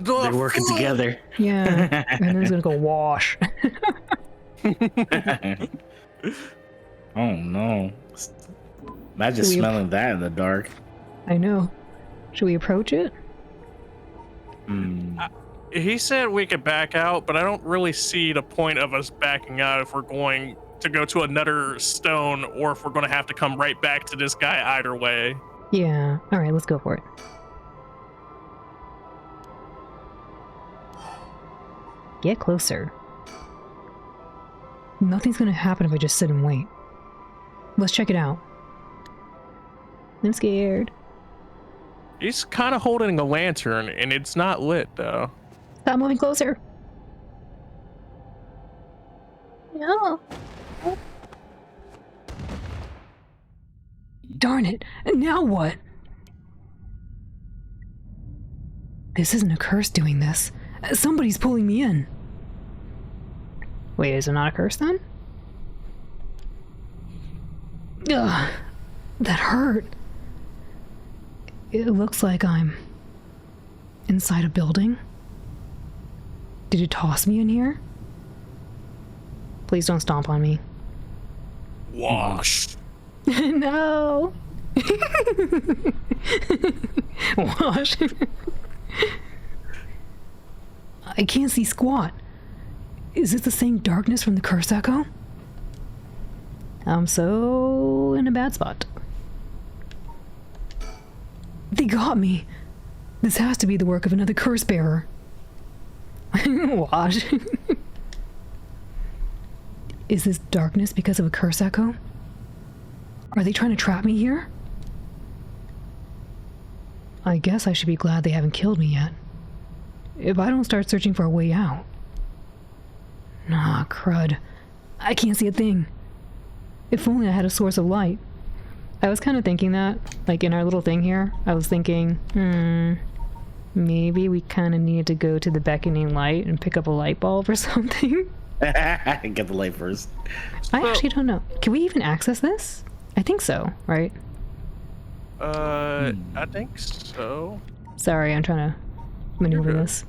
They're working together. Yeah. And then it's gonna go wash. Oh no. Imagine smelling that in the dark. I know. Should we approach it? He said we could back out, but I don't really see the point of us backing out if we're going to go to another stone or if we're going to have to come right back to this guy either way. Yeah. Alright, let's go for it. Get closer. Nothing's gonna happen if I just sit and wait. Let's check it out. I'm scared. He's kind of holding a lantern, and it's not lit, though. Stop moving closer. No. Darn it. Now what? This isn't a curse doing this. Somebody's pulling me in. Wait, is it not a curse then? Ugh, that hurt. It looks like I'm inside a building. Did it toss me in here? Please don't stomp on me. Wash. No. Wash. I can't see squat. Is it the same darkness from the curse echo? I'm so in a bad spot. They got me. This has to be the work of another curse bearer. Wash. Is this darkness because of a curse echo? Are they trying to trap me here? I guess I should be glad they haven't killed me yet. If I don't start searching for a way out. Nah, crud. I can't see a thing. If only I had a source of light. I was kind of thinking that, like in our little thing here, I was thinking, maybe we kind of need to go to the beckoning light and pick up a light bulb or something. Get the light first. I actually don't know. Can we even access this? I think so, right? I think so. Sorry, I'm trying to maneuver this.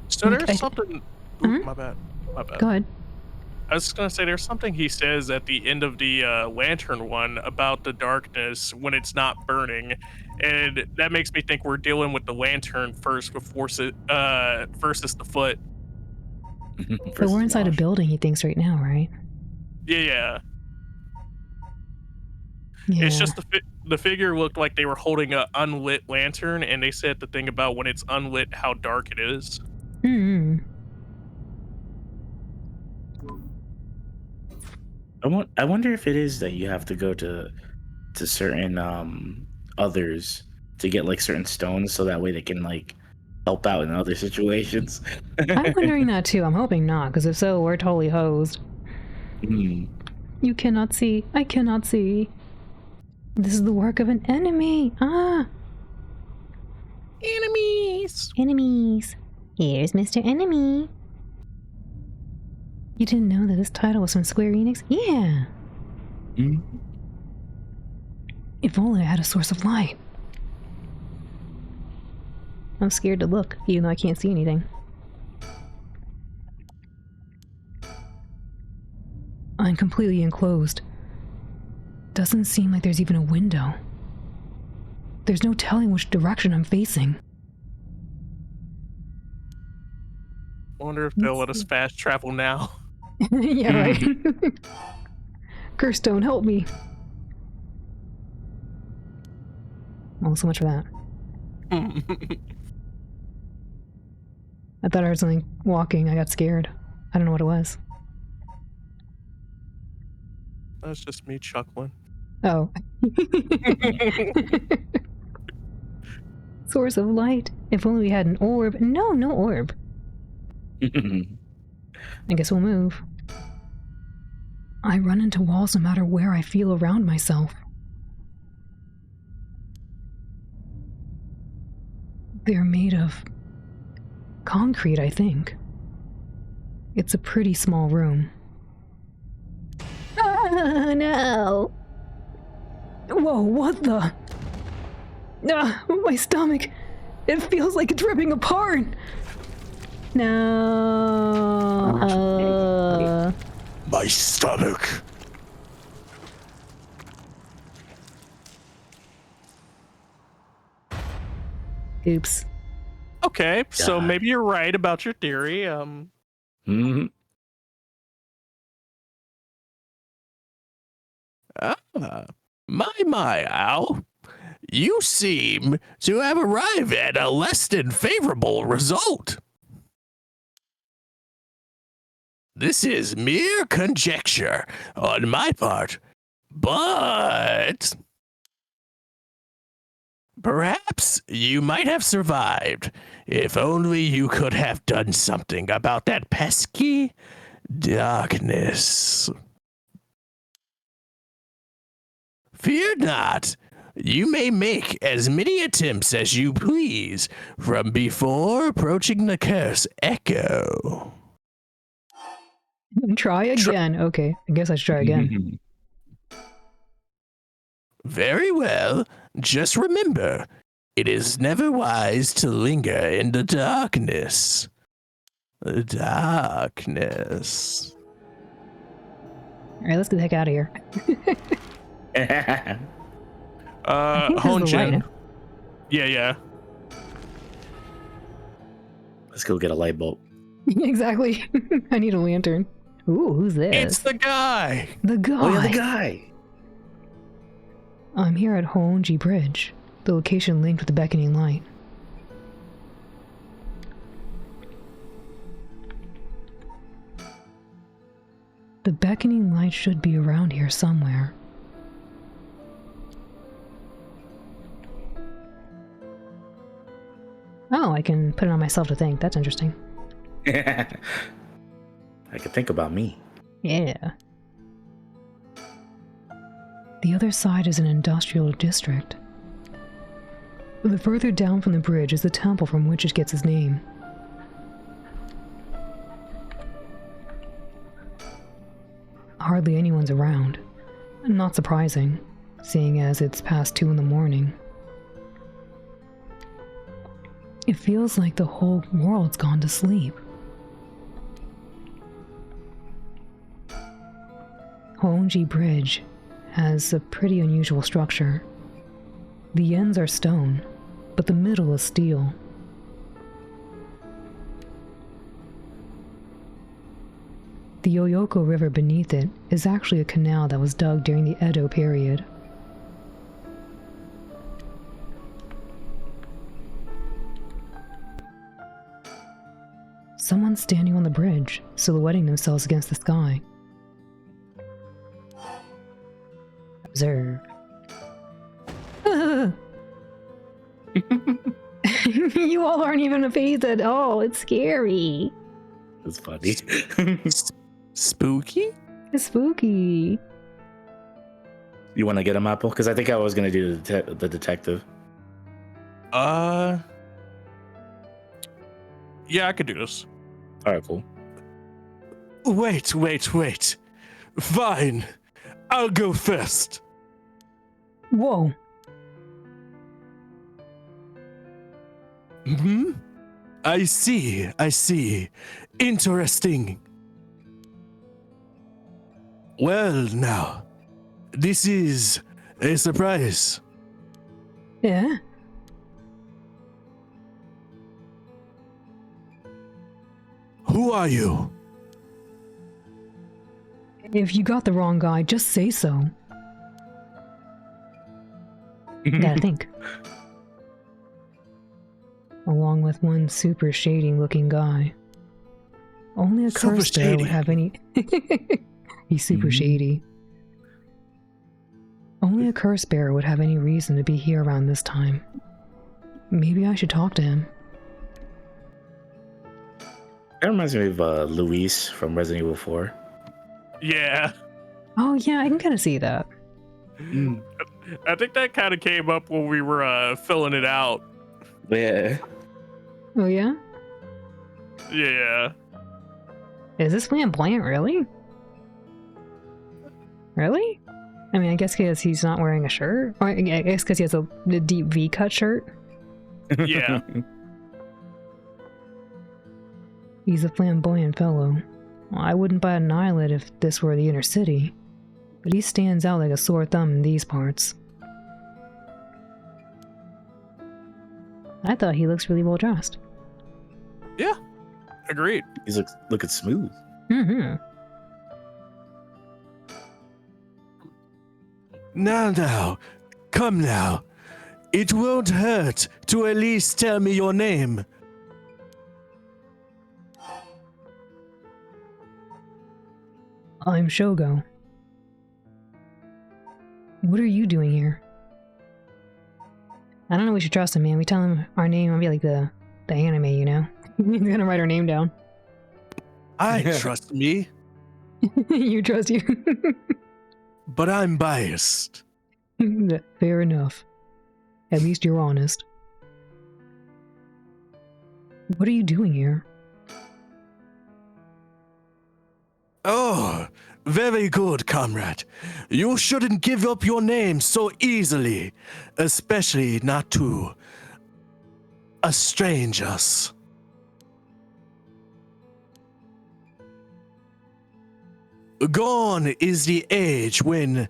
So there's something. Ooh, my bad. Go ahead. I was gonna say there's something he says at the end of the lantern one about the darkness when it's not burning, and that makes me think we're dealing with the lantern first before versus the foot. But we're inside a building, he thinks right now, right? Yeah. Yeah. It's just the figure looked like they were holding a unlit lantern, and they said the thing about when it's unlit, how dark it is. I wonder if it is that you have to go to certain others to get like certain stones, so that way they can like help out in other situations. I'm wondering that too. I'm hoping not, because if so, we're totally hosed. You cannot see. I cannot see. This is the work of an enemy. Enemies. Enemies. Here's Mr. Enemy. You didn't know that this title was from Square Enix? Yeah. If only I had a source of light. I'm scared to look, even though I can't see anything. I'm completely enclosed. Doesn't seem like there's even a window. There's no telling which direction I'm facing. I wonder if they'll let us fast travel now. Yeah, right. Curse don't help me. Oh, so much for that. I thought I heard something walking. I got scared. I don't know what it was. That's just me chuckling. Oh. Source of light. If only we had an orb. No orb. I guess we'll move. I run into walls no matter where I feel around myself. They're made of concrete, I think. It's a pretty small room. Oh, no! Whoa, what the? My stomach! It feels like it's ripping apart! No. My stomach. Oops. Okay, so maybe you're right about your theory. My, Al. You seem to have arrived at a less than favorable result. This is mere conjecture on my part, but perhaps you might have survived if only you could have done something about that pesky darkness. Fear not. You may make as many attempts as you please from before approaching the curse echo. Try again. Okay, I guess I should try again. Very well. Just remember, it is never wise to linger in the darkness. The darkness. Alright, let's get the heck out of here. I think this is the light. Honjo. Yeah. Let's go get a light bulb. Exactly. I need a lantern. Ooh, who's this? It's the guy. The guy. Oh, yeah, the guy. I'm here at Honjo Bridge, the location linked with the beckoning light. The beckoning light should be around here somewhere. Oh, I can put it on myself to think. That's interesting. I could think about me. Yeah. The other side is an industrial district. The further down from the bridge is the temple from which it gets its name. Hardly anyone's around. Not surprising, seeing as it's past 2 in the morning. It feels like the whole world's gone to sleep. Honjo Bridge has a pretty unusual structure. The ends are stone, but the middle is steel. The Oyoko River beneath it is actually a canal that was dug during the Edo period. Someone's standing on the bridge, silhouetting themselves against the sky. Observe. You all aren't even phased at all. It's scary. It's funny. Spooky? It's spooky. You want to get him, Apple? Because I think I was going to do the detective. Yeah, I could do this. All right, cool. Wait. Fine. I'll go first. Whoa. Hmm? I see. Interesting. Well, now, this is a surprise. Yeah? Who are you? If you got the wrong guy, just say so. Gotta think. Along with one super shady looking guy. Only a Super curse bearer shady. would have any... He's super shady. Only a curse bearer would have any reason to be here around this time. Maybe I should talk to him. That reminds me of Luis from Resident Evil 4. Yeah. Oh yeah, I can kind of see that. I think that kind of came up when we were filling it out. Yeah. Oh yeah? Yeah. Is this flamboyant, really? Really? I mean, I guess because he's not wearing a shirt? Or I guess because he has a deep V-cut shirt? Yeah. He's a flamboyant fellow. Well, I wouldn't bat an eyelid if this were the inner city, but he stands out like a sore thumb in these parts. I thought he looks really well dressed. Yeah. Agreed. He's looking smooth. Mm-hmm. Now, come now. It won't hurt to at least tell me your name. I'm Shogo. What are you doing here? I don't know, we should trust him, man. We tell him our name, I'll be like the anime, you know? He's gonna write our name down. I trust me, You trust you. but I'm biased. Fair enough. At least you're honest. What are you doing here? Oh, very good, comrade. You shouldn't give up your name so easily, especially not to strangers. Gone is the age when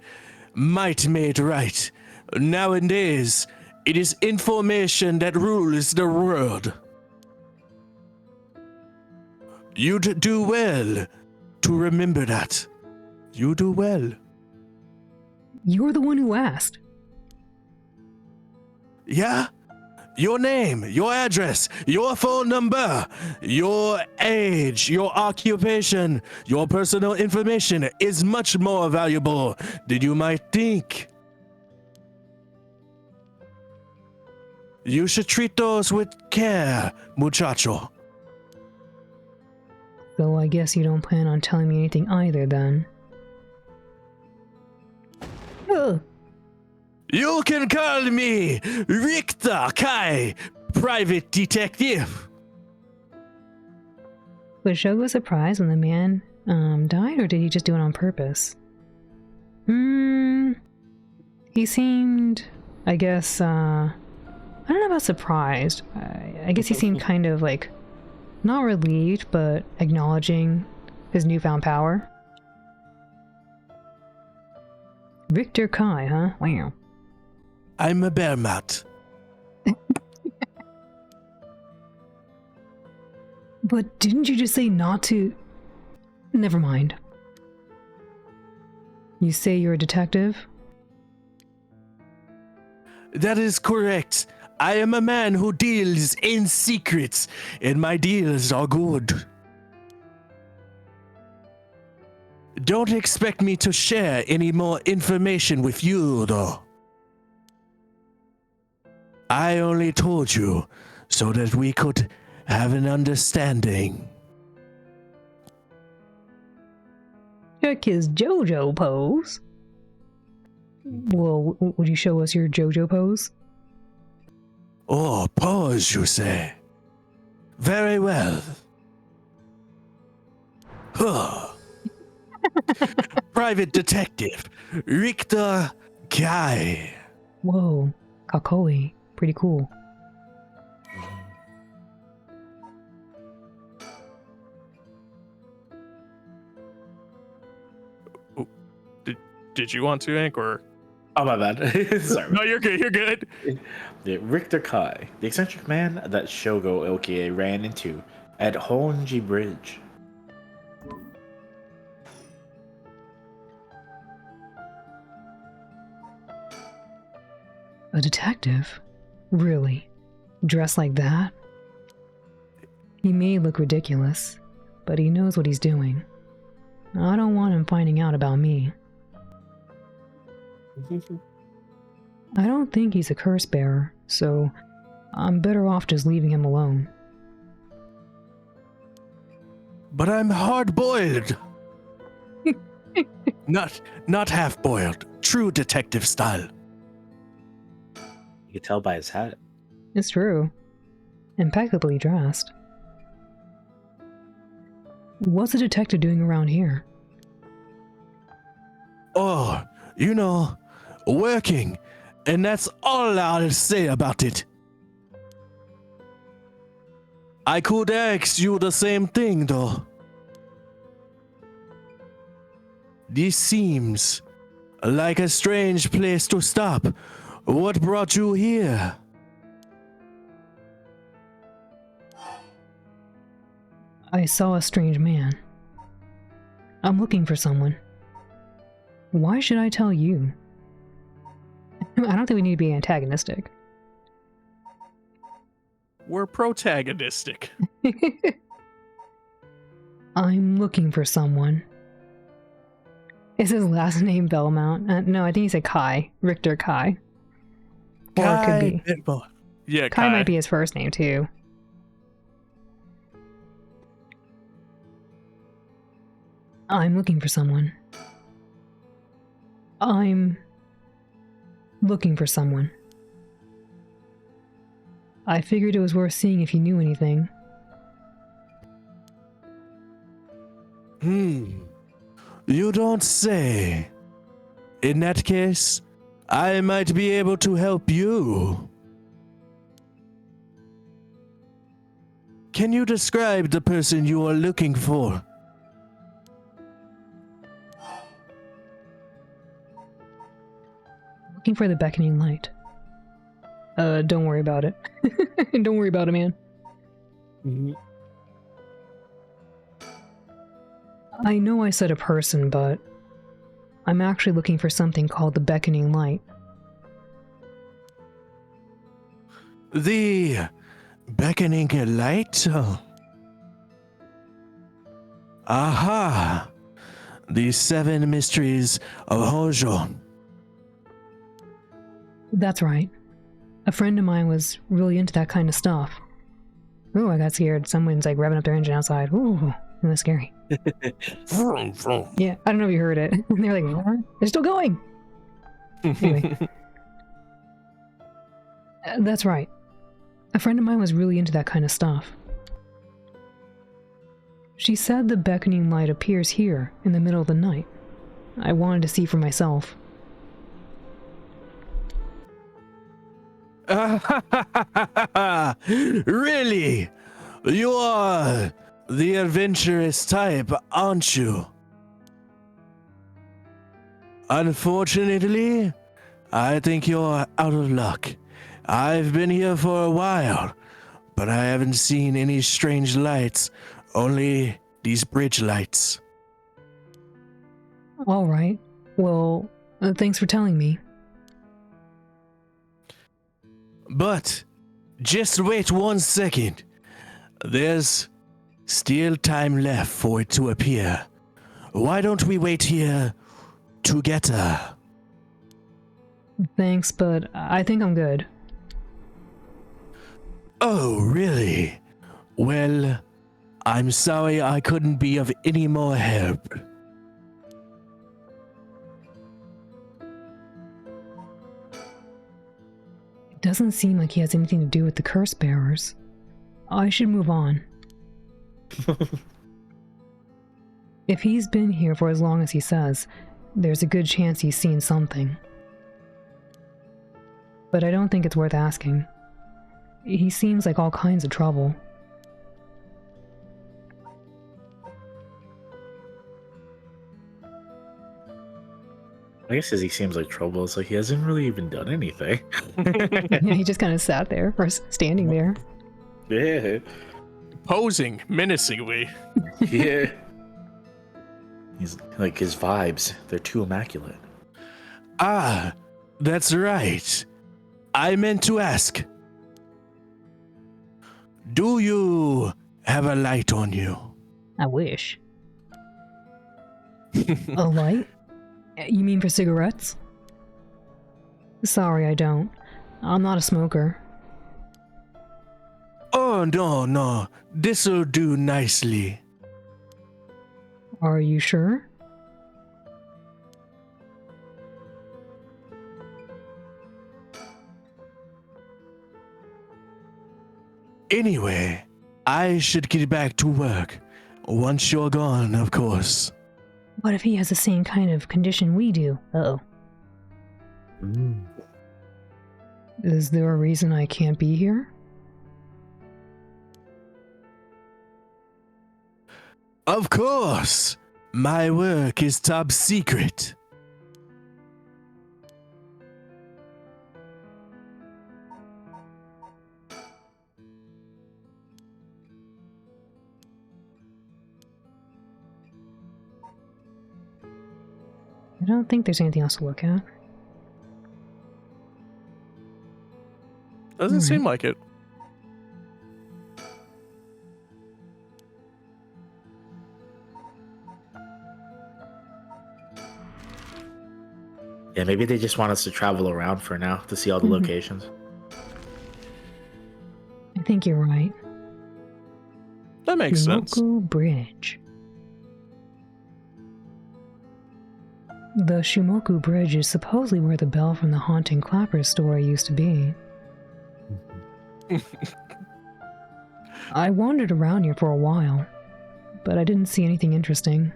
might made right, Nowadays, it is information that rules the world. You'd do well to remember that. You do well. You're the one who asked. Yeah? Your name, your address, your phone number, your age, your occupation, your personal information is much more valuable than you might think. You should treat those with care, muchacho. So I guess you don't plan on telling me anything either, then. Ugh. You can call me Richter Kai, private detective. Was Shogo surprised when the man died, or did he just do it on purpose? He seemed, I guess, I don't know about surprised. I guess he seemed kind of like, not relieved, but acknowledging his newfound power. Richter Kai, huh? Wow. I'm a bearmat. But didn't you just say not to... Never mind. You say you're a detective? That is correct. I am a man who deals in secrets, and my deals are good. Don't expect me to share any more information with you, though. I only told you so that we could have an understanding. Check his JoJo pose. Well, would you show us your JoJo pose? Oh, pause, you say? Very well. Huh. Private Detective Richter Kai. Whoa, Kakoi. Pretty cool. Did you want to, Ink, or? Oh, my bad. Sorry. No, you're good. You're good. The Richter Kai, the eccentric man that Shogo Okie ran into at Honji Bridge. A detective? Really? Dressed like that? He may look ridiculous, but he knows what he's doing. I don't want him finding out about me. I don't think he's a curse bearer, so I'm better off just leaving him alone. But I'm hard-boiled. Not half-boiled. True detective style. You can tell by his hat. It's true. Impeccably dressed. What's a detective doing around here? Oh, you know, working. And that's all I'll say about it. I could ask you the same thing, though. This seems like a strange place to stop. What brought you here? I saw a strange man. I'm looking for someone. Why should I tell you? I don't think we need to be antagonistic. We're protagonistic. I'm looking for someone. Is his last name Belmont? No, I think he said Kai. Richter Kai. Or it could be. Yeah, Kai might be his first name, too. I'm looking for someone. I'm looking for someone. I figured it was worth seeing if you knew anything. You don't say. In that case, I might be able to help you. Can you describe the person you are looking for? looking for the beckoning light. Don't worry about it. Don't worry about it, man. I know I said a person, but I'm actually looking for something called the beckoning light. The beckoning light? Aha! The 7 mysteries of Honjo. That's right. A friend of mine was really into that kind of stuff. Ooh, I got scared. Someone's like revving up their engine outside. Ooh, that was scary. Yeah, I don't know if you heard it. They're like, what? They're still going. Anyway. That's right. A friend of mine was really into that kind of stuff. She said the beckoning light appears here in the middle of the night. I wanted to see for myself. Really? You are the adventurous type, aren't you? Unfortunately, I think you're out of luck. I've been here for a while, but I haven't seen any strange lights, only these bridge lights. All right. Well, thanks for telling me. But just wait 1 second. There's still time left for it to appear. Why don't we wait here together? Thanks, but I think I'm good. Oh, really? Well, I'm sorry I couldn't be of any more help. It doesn't seem like he has anything to do with the curse bearers. I should move on. If he's been here for as long as he says, there's a good chance he's seen something. But I don't think it's worth asking. He seems like all kinds of trouble. I guess as he seems like trouble, it's like he hasn't really even done anything. Yeah, he just kind of sat there, or standing there. Yeah. Posing menacingly. Yeah. He's like, his vibes, they're too immaculate. Ah, that's right. I meant to ask. Do you have a light on you? I wish. A light? You mean for cigarettes? Sorry, I don't. I'm not a smoker. Oh, no. This'll do nicely. Are you sure? Anyway, I should get back to work. Once you're gone, of course. What if he has the same kind of condition we do? Uh-oh. Is there a reason I can't be here? Of course! My work is top secret. I don't think there's anything else to look at. Doesn't seem like it. Yeah, maybe they just want us to travel around for now to see all the locations. I think you're right. That makes sense. Shumoku Bridge. The Shumoku Bridge is supposedly where the bell from the Haunting Clapper's story used to be. I wandered around here for a while, but I didn't see anything interesting.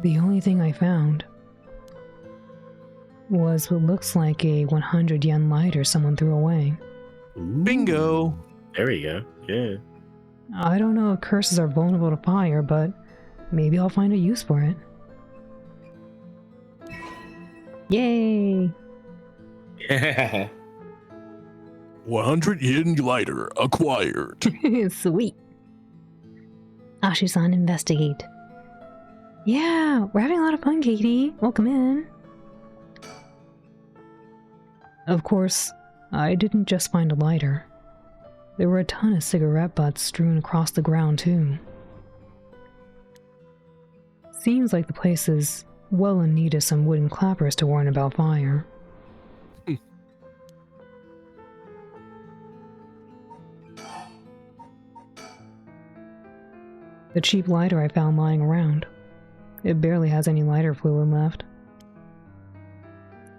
The only thing I found was what looks like a 100 yen lighter someone threw away. Bingo! There we go. Yeah. I don't know if curses are vulnerable to fire, but maybe I'll find a use for it. Yay! 100 yen lighter acquired. Sweet. Ashu-san, investigate. Yeah, we're having a lot of fun, Katie. Welcome in. Of course, I didn't just find a lighter. There were a ton of cigarette butts strewn across the ground, too. Seems like the place is well in need of some wooden clappers to warn about fire. The cheap lighter I found lying around. It barely has any lighter fluid left.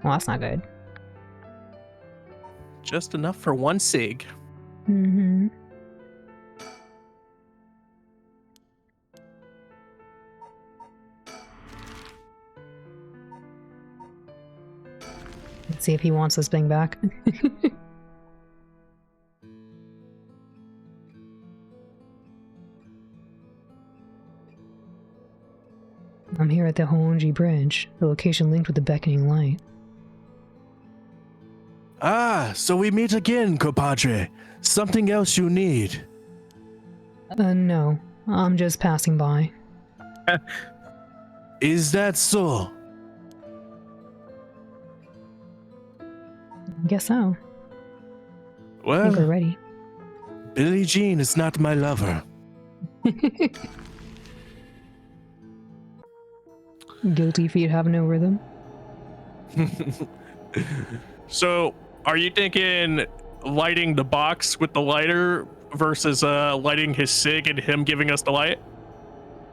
Well, that's not good. Just enough for one cig. Mm-hmm. Let's see if he wants this thing back. I'm here at the Honjo Bridge, the location linked with the beckoning light. Ah, so we meet again, compadre. Something else you need? No. I'm just passing by. Is that so? I guess so. I think we're Well, ready. Billie Jean is not my lover. Guilty feet have no rhythm. So, are you thinking lighting the box with the lighter versus lighting his cig and him giving us the light?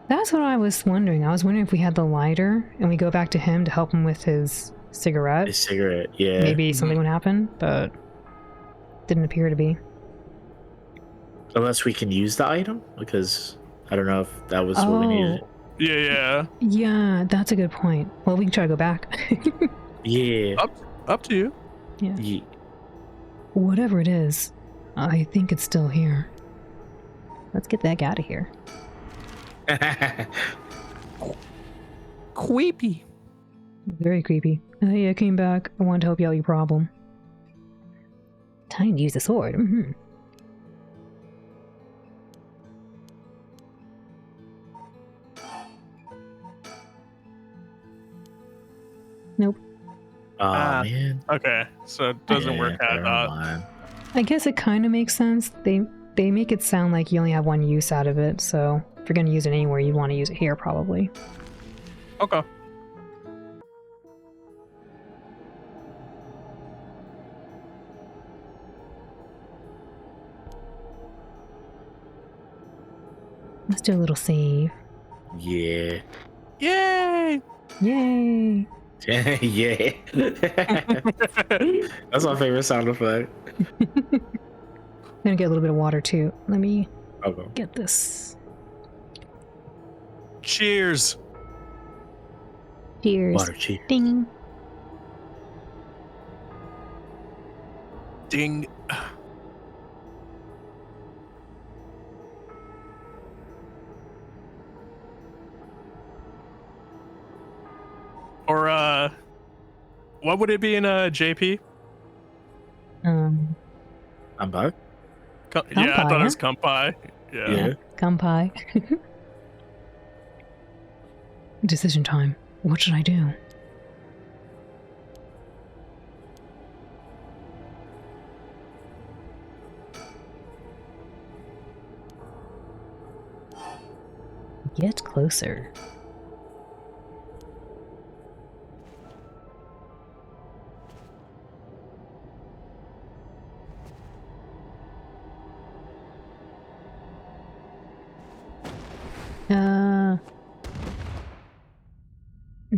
That's what I was wondering. I was wondering if we had the lighter and we go back to him to help him with his cigarette. A cigarette, yeah. Maybe something would happen, but didn't appear to be. Unless we can use the item, because I don't know if that was what we needed. Yeah. Yeah, that's a good point. Well, we can try to go back. Yeah. Up to you. Yeah. Whatever it is, I think it's still here. Let's get that guy out of here. Creepy. Very creepy. Hey, I came back. I wanted to help you out with your problem. Time to use the sword. Mm-hmm. Nope. Oh, man. Okay, so it doesn't work out. Never mind. I guess it kind of makes sense. They make it sound like you only have one use out of it, so if you're going to use it anywhere, you want to use it here, probably. Okay. Let's do a little save. Yeah. Yay! Yay! Yeah. That's my favorite sound effect. I'm gonna get a little bit of water too. Let me Okay. get this. Cheers. Cheers. Water cheese. Ding. Ding. Or what would it be in JP? Um, I'm back. Yeah, I thought it was Kampai, kampai. Yeah. Yeah. Kampai. Decision time. What should I do? Get closer.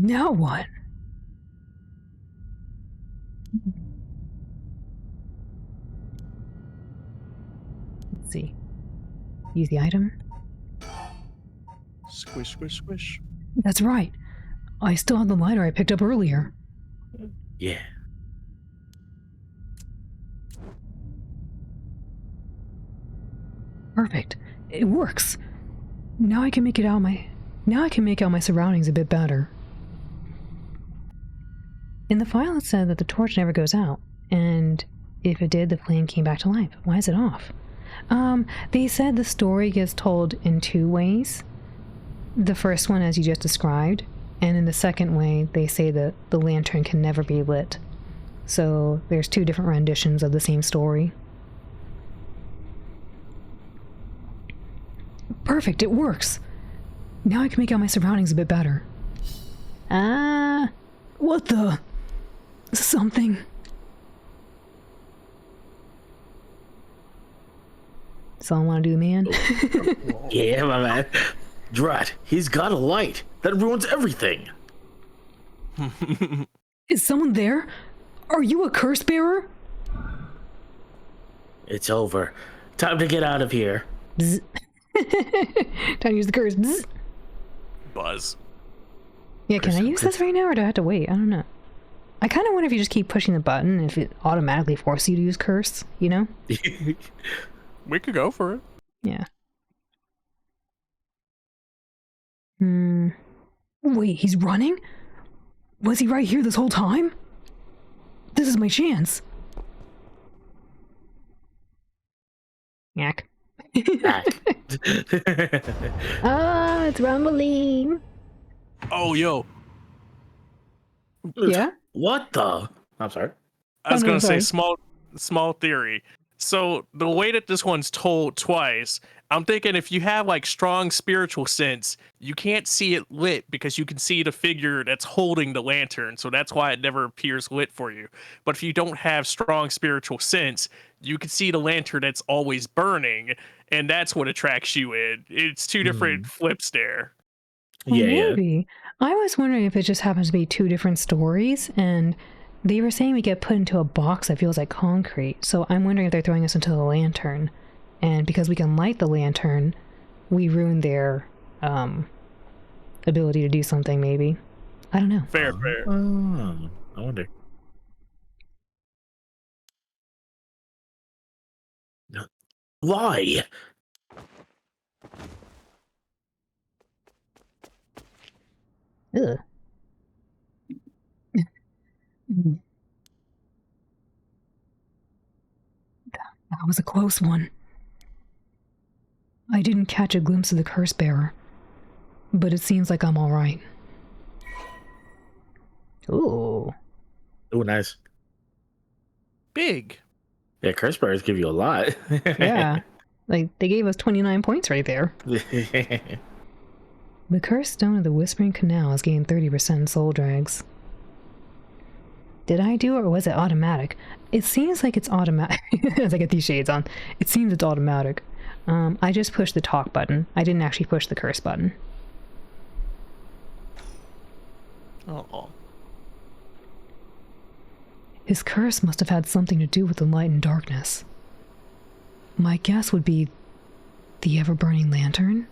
Now what? Let's see. Use the item. Squish, squish, squish. That's right. I still have the lighter I picked up earlier. Yeah. Perfect. It works. Now I can make out my surroundings a bit better. In the file it said that the torch never goes out, and if it did, the flame came back to life. Why is it off? They said the story gets told in two ways. The first one, as you just described, and in the second way, they say that the lantern can never be lit. So there's two different renditions of the same story. Perfect, it works! Now I can make out my surroundings a bit better. What the? Something. That's all I want to do, man. Yeah, my man. Drat, he's got a light. That ruins everything. Is someone there? Are you a curse bearer? It's over. Time to get out of here. Bzz. Time to use the curse. Bzz. Buzz. Yeah, can I use this right now or do I have to wait? I don't know. I kind of wonder if you just keep pushing the button, if it automatically forces you to use curse, you know? We could go for it. Yeah. Wait, he's running? Was he right here this whole time? This is my chance. Yak. Ah, it's rumbling. Oh, yo. Yeah? What the? I'm sorry. I was no, gonna say sorry. small theory. So the way that this one's told twice, I'm thinking if you have like strong spiritual sense, you can't see it lit because you can see the figure that's holding the lantern. So that's why it never appears lit for you. But if you don't have strong spiritual sense, you can see the lantern that's always burning, and that's what attracts you in. It's two different flips there. Well, Yeah. maybe. I was wondering if it just happens to be two different stories, and they were saying we get put into a box that feels like concrete. So I'm wondering if they're throwing us into the lantern, and because we can light the lantern, we ruin their ability to do something. Maybe. I don't know. Fair. I wonder. Why? Ugh. That was a close one. I didn't catch a glimpse of the curse bearer, but it seems like I'm all right. Ooh. Oh, nice. Big. Yeah, curse bearers give you a lot. Yeah. Like, they gave us 29 points right there. The cursed stone of the Whispering Canal has gained 30% soul drags. Did I do it or was it automatic? It seems like it's automatic. As I get these shades on, it seems it's automatic. I just pushed the talk button. I didn't actually push the curse button. Oh. His curse must have had something to do with the light and darkness. My guess would be the ever-burning lantern?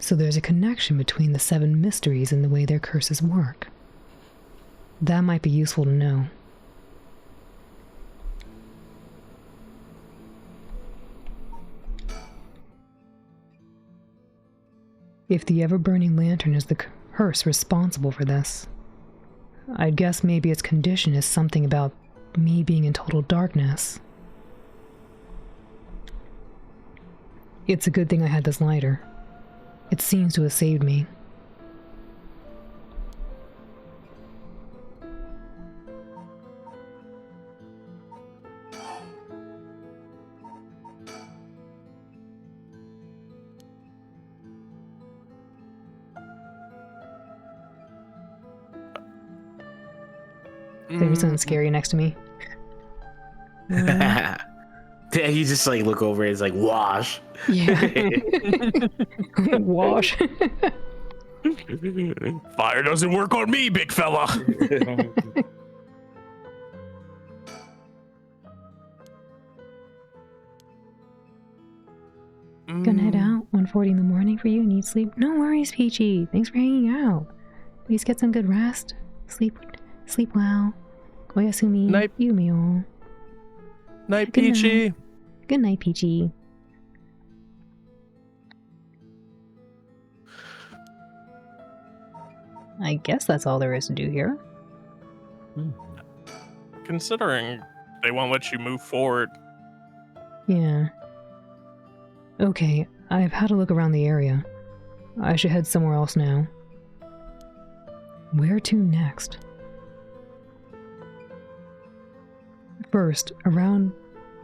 So there's a connection between the 7 mysteries and the way their curses work. That might be useful to know. If the ever-burning lantern is the curse responsible for this, I'd guess maybe its condition is something about me being in total darkness. It's a good thing I had this lighter. It seems to have saved me. There's something scary next to me. Yeah, you just like look over it, it's like wash. Yeah. Wash. Fire doesn't work on me, big fella. Gonna head out. 1:40 in the morning for you. Need sleep? No worries, Peachy. Thanks for hanging out. Please get some good rest. Sleep well. Oyasumi. Night. Yumio. Night, Good Peachy. Good night, Peachy. I guess that's all there is to do here. Considering they won't let you move forward. Yeah. Okay, I've had a look around the area. I should head somewhere else now. Where to next? First, around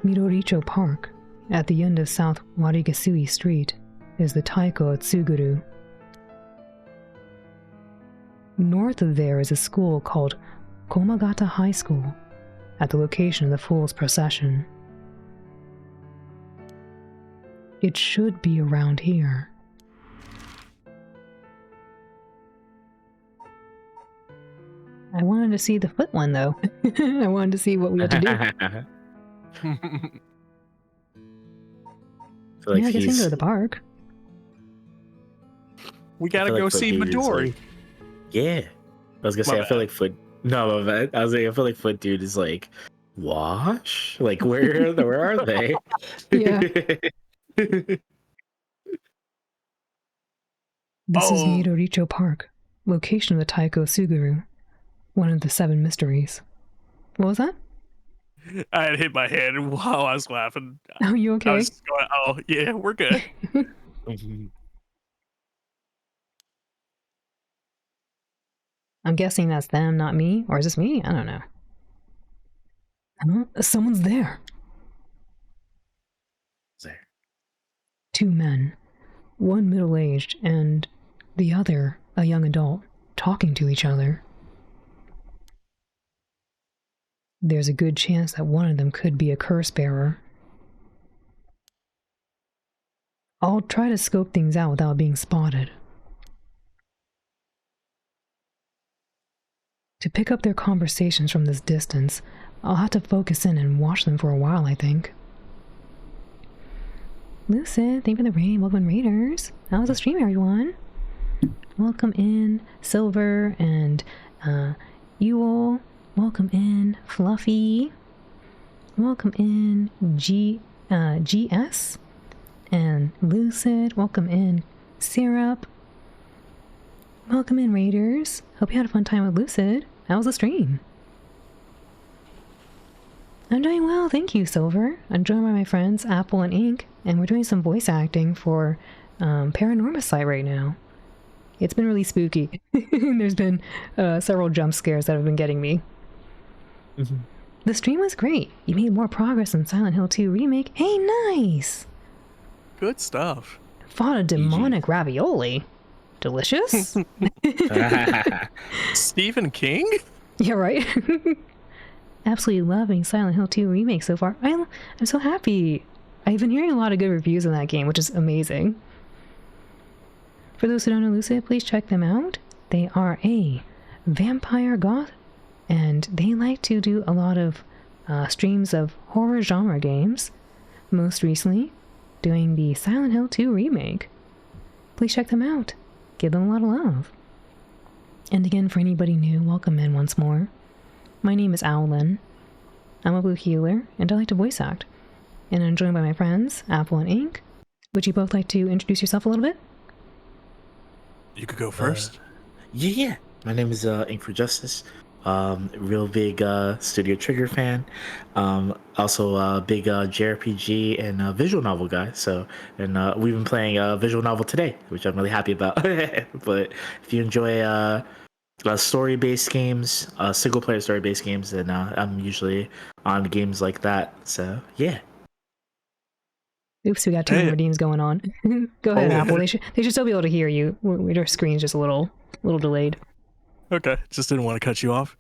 Midoricho Park, at the end of South Warigasui Street, is the Taiko Tsuguru. North of there is a school called Komagata High School, at the location of the Fool's Procession. It should be around here. I wanted to see the foot one, though. I wanted to see what we had to do. Like yeah, I guess we can go to the park. We gotta feel go like see Foot Dude is Midori. like- Yeah. I was gonna say, I feel like Foot. No, my bad. I was like, I feel like Foot Dude is like, wash? Like, where are they? Yeah. This is Oh. Midoricho Park, location of the Taiko Tsuguru, one of the 7 mysteries. What was that? I had hit my head while I was laughing. Oh, you I okay? was going, oh, yeah, we're good. I'm guessing that's them, not me. Or is this me? I don't know. Someone's there. There. 2 men, one middle-aged and the other a young adult, talking to each other. There's a good chance that one of them could be a curse bearer. I'll try to scope things out without being spotted. To pick up their conversations from this distance, I'll have to focus in and watch them for a while, I think. Lucid, thank you for the raid. Welcome, Raiders. How's the stream, everyone? Welcome in, Silver and Ewell. Welcome in, Fluffy. Welcome in, GS. And Lucid. Welcome in, Syrup. Welcome in, Raiders. Hope you had a fun time with Lucid. How was the stream? I'm doing well, thank you, Silver. I'm joined by my friends Apple and Ink, and we're doing some voice acting for Paranormasight right now. It's been really spooky. There's been several jump scares that have been getting me. Mm-hmm. The stream was great. You made more progress in Silent Hill 2 Remake. Hey, nice! Good stuff. Fought a demonic ravioli. Delicious? Stephen King? Yeah, right? Absolutely loving Silent Hill 2 Remake so far. I'm so happy. I've been hearing a lot of good reviews on that game, which is amazing. For those who don't know Lucid, please check them out. They are a vampire goth, and they like to do a lot of streams of horror genre games. Most recently, doing the Silent Hill 2 Remake. Please check them out. Give them a lot of love. And again, for anybody new, welcome in once more. My name is Owlin. I'm a blue healer, and I like to voice act. And I'm joined by my friends, Apple and Ink. Would you both like to introduce yourself a little bit? You could go first. Yeah. My name is Ink for Justice. Real big Studio Trigger fan. Also a big JRPG and visual novel guy. So, and we've been playing a visual novel today, which I'm really happy about. But if you enjoy story-based games, single-player story-based games, then I'm usually on games like that. So, yeah. Oops, we got 2 more redeems going on. Go ahead, Apple. They should still be able to hear you. Our screen's just a little delayed. Okay, just didn't want to cut you off.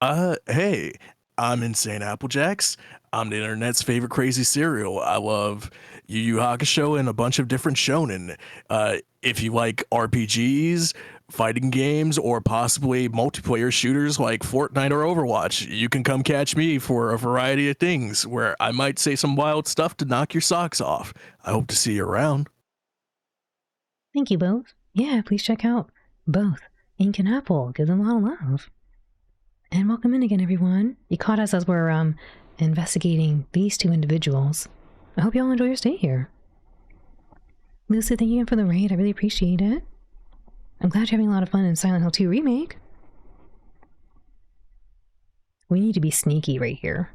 Hey, I'm Insane Applejacks. I'm the internet's favorite crazy cereal. I love Yu Yu Hakusho and a bunch of different shonen. If you like RPGs, fighting games, or possibly multiplayer shooters like Fortnite or Overwatch, you can come catch me for a variety of things where I might say some wild stuff to knock your socks off. I hope to see you around. Thank you both. Yeah, please check out both Ink and Apple. Give them a lot of love. And welcome in again, everyone. You caught us as we're investigating these 2 individuals. I hope you all enjoy your stay here. Lucy, thank you again for the raid. I really appreciate it. I'm glad you're having a lot of fun in Silent Hill 2 Remake. We need to be sneaky right here.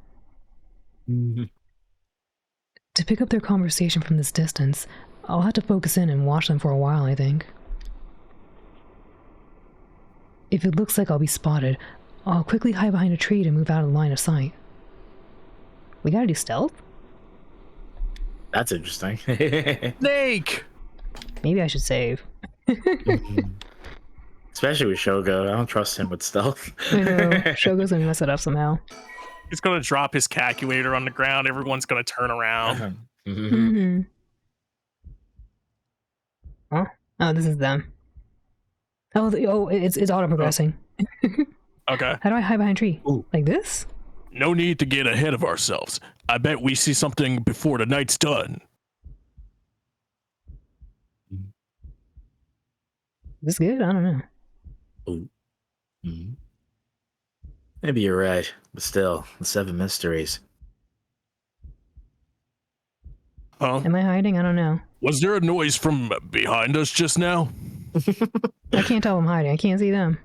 Mhm. To pick up their conversation from this distance, I'll have to focus in and watch them for a while, I think. If it looks like I'll be spotted, I'll quickly hide behind a tree to move out of the line of sight. We gotta do stealth? That's interesting. Snake! Maybe I should save. Especially with Shogo. I don't trust him with stealth. I know, Shogo's gonna mess it up somehow. He's gonna drop his calculator on the ground. Everyone's gonna turn around. Mm-hmm. Huh? Oh, this is them. Oh, it's auto progressing. Okay. How do I hide behind a tree? Ooh. Like this? No need to get ahead of ourselves. I bet we see something before the night's done. This good? I don't know. Ooh. Mhm. Maybe you're right, but still, the 7 mysteries. Huh? Am I hiding? I don't know. Was there a noise from behind us just now? I can't tell I'm hiding. I can't see them.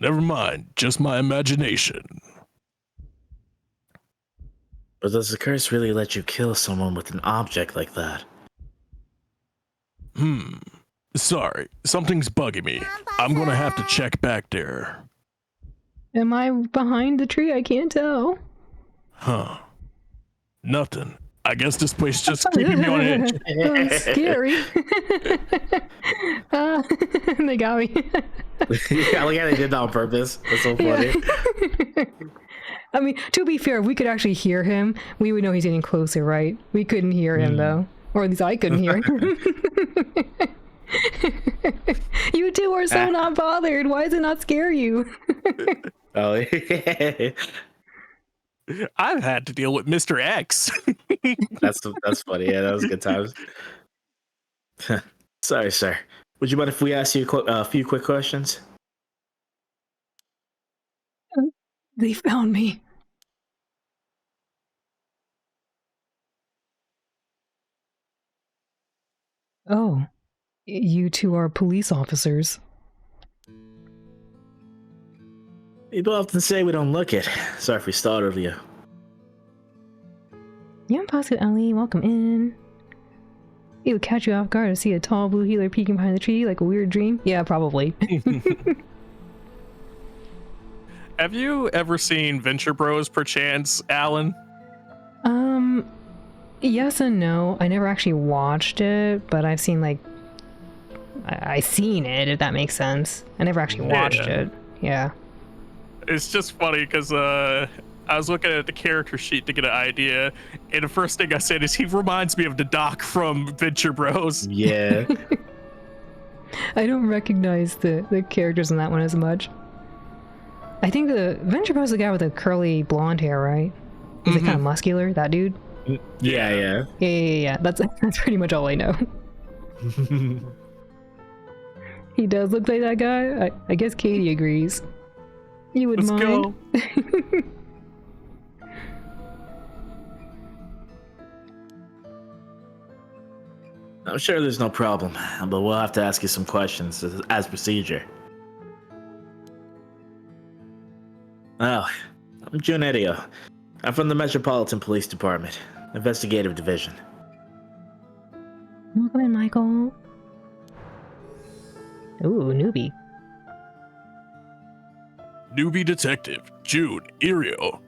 Never mind. Just my imagination. But does the curse really let you kill someone with an object like that? Sorry, something's bugging me. I'm gonna have to check back there. Am I behind the tree? I can't tell. Huh. Nothing. I guess this place just keeping me on edge. Oh, scary. They got me. Yeah, look how they did that on purpose. That's so funny. I mean, to be fair, if we could actually hear him, we would know he's getting closer, right? We couldn't hear him, though. Or at least I couldn't hear him. You two are so not bothered. Why does it not scare you? Oh, I've had to deal with Mr. X. that's funny. Yeah, that was good times. Sorry, sir. Would you mind if we ask you a few quick questions? They found me. Oh, you two are police officers. People often say we don't look it. Sorry if we startled you. Yeah, Pascal Ali, welcome in. It would catch you off guard to see a tall blue healer peeking behind the tree like a weird dream. Yeah, probably. Have you ever seen Venture Bros, perchance, Alan? Yes and no. I never actually watched it, but I've seen like I seen it, if that makes sense. I never actually watched it. Yeah. It's just funny because I was looking at the character sheet to get an idea, and the first thing I said is he reminds me of the Doc from Venture Bros. Yeah. I don't recognize the characters in that one as much. I think the Venture Bros is the guy with the curly blonde hair, right? He's like kind of muscular, that dude. Yeah. Yeah. That's pretty much all I know. He does look like that guy. I guess Katie agrees. You would Let's mind. go. I'm sure there's no problem, but we'll have to ask you some questions as procedure. Oh, I'm Junetio. I'm from the Metropolitan Police Department, Investigative Division. Welcome in, Michael. Ooh, newbie. Newbie detective, Jude Irio.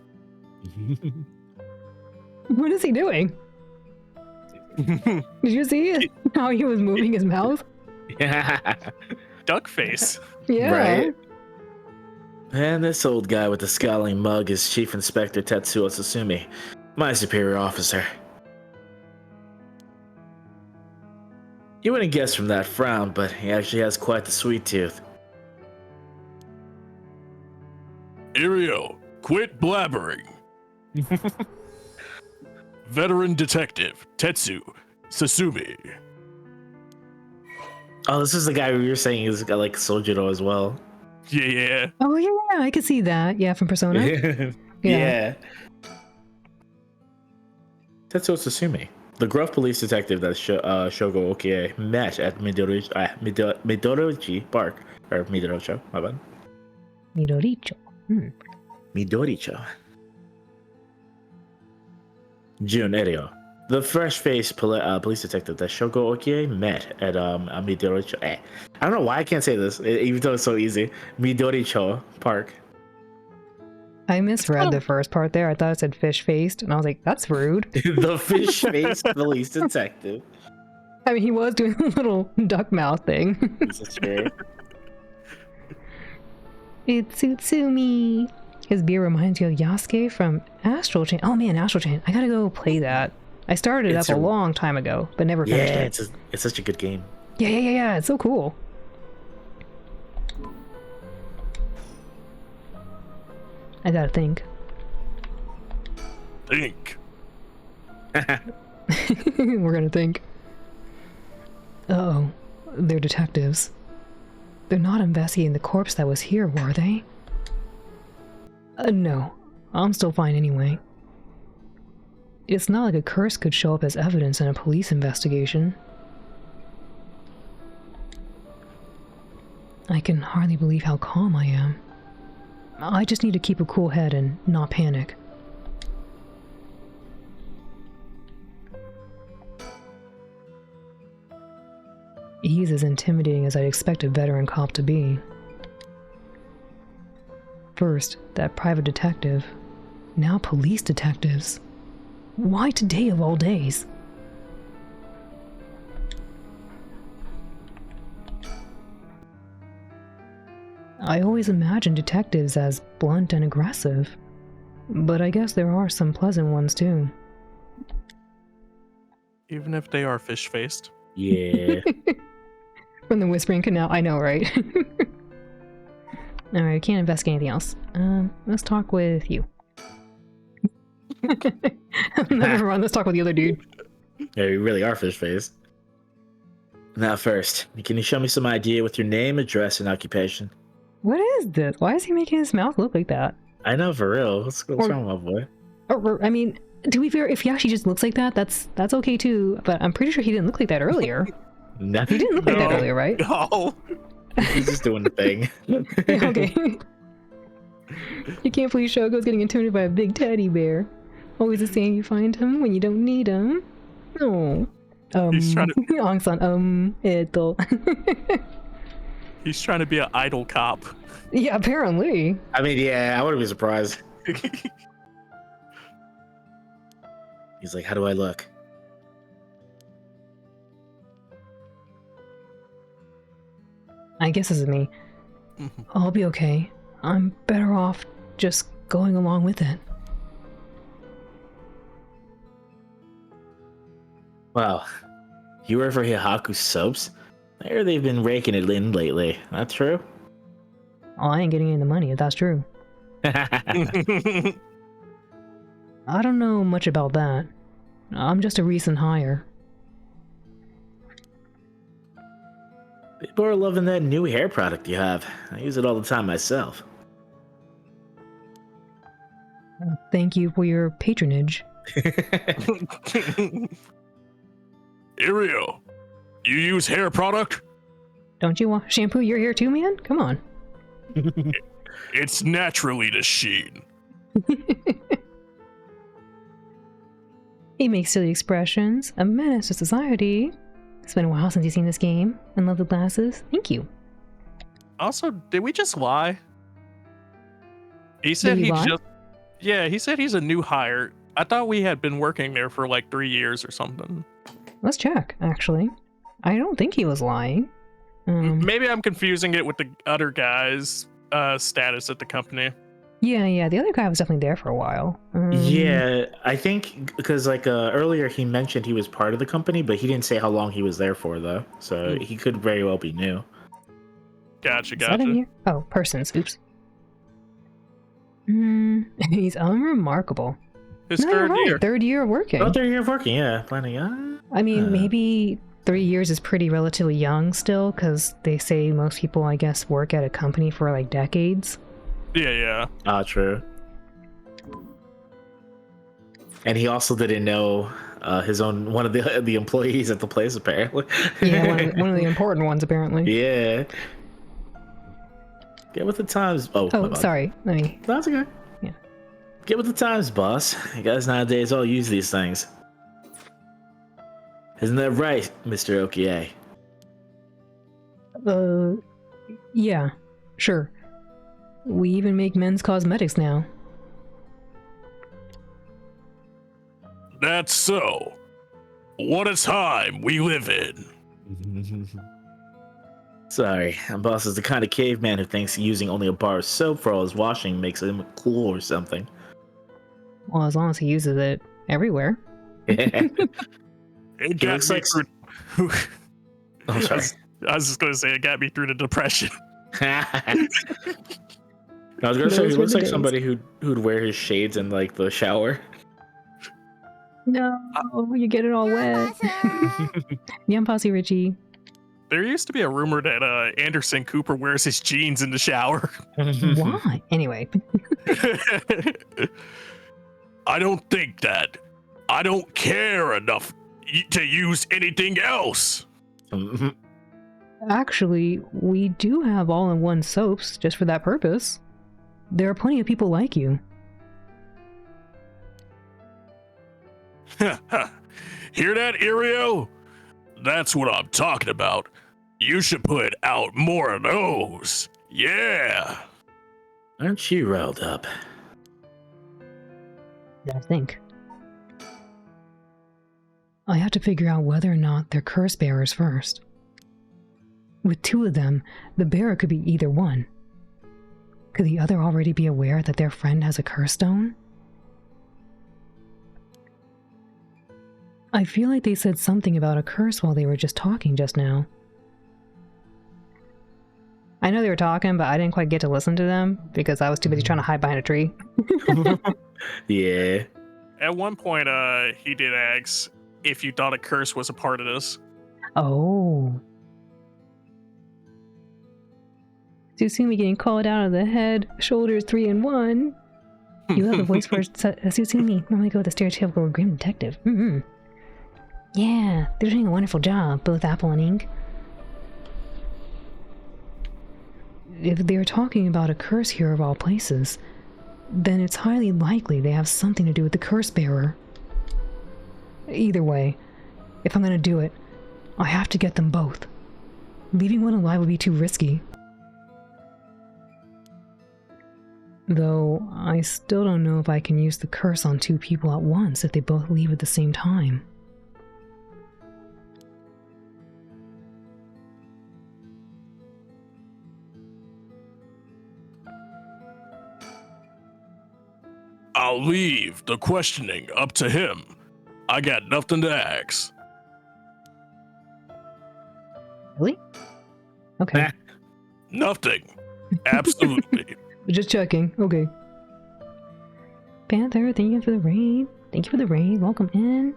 What is he doing? Did you see how he was moving his mouth? Yeah. Duck face. Yeah. Right. And this old guy with the scowling mug is Chief Inspector Tetsuo Susumi, my superior officer. You wouldn't guess from that frown, but he actually has quite the sweet tooth. Irio, quit blabbering. Veteran detective, Tetsu Susumi. Oh, this is the guy who you're saying is like Sojiro as well. Yeah. Oh yeah, I could see that. Yeah, from Persona. Yeah. Tetsuo Susumi. the gruff police detective that Shogo Okie met at Midorichi Park, or Midoricho, my bad. Midoricho. Midoricho. Jun Erio. The fresh-faced police detective that Shogo Okie met at Midoricho. I don't know why I can't say this, even though it's so easy. Midoricho Park. I misread the first part there. I thought it said fish-faced, and I was like, that's rude. The fish-faced police detective. I mean, he was doing a little duck mouth thing. This is true. It's Utsumi. His beer reminds you of Yasuke from Astral Chain. Oh man, Astral Chain. I gotta go play that. I started it up a long time ago, but never finished it. Yeah, it's such a good game. Yeah. It's so cool. I gotta think. Think. We're gonna think. Uh-oh. They're detectives. They're not investigating the corpse that was here, were they? No. I'm still fine anyway. It's not like a curse could show up as evidence in a police investigation. I can hardly believe how calm I am. I just need to keep a cool head and not panic. He's as intimidating as I'd expect a veteran cop to be. First, that private detective. Now police detectives. Why today of all days? I always imagined detectives as blunt and aggressive, but I guess there are some pleasant ones too. Even if they are fish-faced. Yeah. From the Whispering Canal, I know, right? Alright, I can't investigate anything else. Let's talk with you. Never mind, let's talk with the other dude. Yeah, you really are fish-faced. Now first, can you show me some idea with your name, address, and occupation? What is this? Why is he making his mouth look like that? I know, for real. What's wrong, my boy? I mean, to be fair, if he actually just looks like that, that's okay too. But I'm pretty sure he didn't look like that earlier. No, He didn't look like that earlier, right? No. he's just doing the thing. Yeah, okay. You can't believe Shogo's getting intimidated by a big teddy bear. Always the same, you find him when you don't need him. Oh. He's trying to- Ong-san, He's trying to be an idol cop. Yeah, apparently. I mean, yeah, I wouldn't be surprised. He's like, how do I look? I guess this is me. I'll be okay. I'm better off just going along with it. Wow. You work for Hihaku Soaps? I hear they've been raking it in lately. That true? Oh, I ain't getting any of the money, if that's true. I don't know much about that. I'm just a recent hire. People are loving that new hair product you have. I use it all the time myself. Thank you for your patronage. Irio, you use hair product? Don't you want shampoo your hair too, man? Come on. It's naturally the sheen. He makes silly expressions, a menace to society. It's been a while since you've seen this game, and love the glasses. Thank you. Also, did we just lie? He said Did we lie? he said he's a new hire. I thought we had been working there for like 3 years or something. Let's check, actually. I don't think he was lying. Maybe I'm confusing it with the other guy's status at the company. Yeah, the other guy was definitely there for a while. Yeah, I think because like earlier he mentioned he was part of the company, but he didn't say how long he was there for though. So he could very well be new. Gotcha. Is that in here? Oh, persons. Oops. He's unremarkable. His No, you're third right. year. Third year of working. Oh, 3 year of working, yeah. Planning, I mean, maybe 3 years is pretty relatively young still, because they say most people, I guess, work at a company for like decades. Yeah. true. And he also didn't know one of the employees at the place apparently. Yeah, one of the important ones apparently. Yeah. Get with the times. Oh, my Oh, bad. sorry. Let me. That's okay. Yeah. Get with the times, boss. You guys nowadays all use these things. Isn't that right, Mr. Okie? Yeah, sure. We even make men's cosmetics now. That's so. What a time we live in. Sorry, boss is the kind of caveman who thinks using only a bar of soap for all his washing makes him cool or something. Well, as long as he uses it everywhere. It got looks me like through. I'm sorry. I was just gonna say it got me through the depression. I was gonna say Those he were looks the like days. somebody who'd wear his shades in like the shower. No, you get it all wet. Yum Posse Richie. There used to be a rumor that Anderson Cooper wears his jeans in the shower. Why? Anyway. I don't think that. I don't care enough to use anything else. Actually, we do have all-in-one soaps just for that purpose. There are plenty of people like you. Hear that, Irio? That's what I'm talking about. You should put out more of those. Yeah. Aren't you riled up? I think. I have to figure out whether or not they're curse bearers first. With two of them, the bearer could be either one. Could the other already be aware that their friend has a curse stone? I feel like they said something about a curse while they were just talking just now. I know they were talking, but I didn't quite get to listen to them because I was too busy trying to hide behind a tree. Yeah. At one point, he did ask if you thought a curse was a part of this. Oh. So you see me getting called out of the head, shoulders 3 and 1. You have a voice for Susumi. Normally go with the stereotypical grim detective. Yeah, they're doing a wonderful job, both Apple and Ink. If they're talking about a curse here of all places, then it's highly likely they have something to do with the curse bearer. Either way, if I'm gonna do it, I have to get them both. Leaving one alive would be too risky. Though, I still don't know if I can use the curse on 2 people at once if they both leave at the same time. I'll leave the questioning up to him. I got nothing to ask. Really? Okay. Nothing. Absolutely. Just checking. Okay. Panther, thank you for the raid. Thank you for the raid. Welcome in.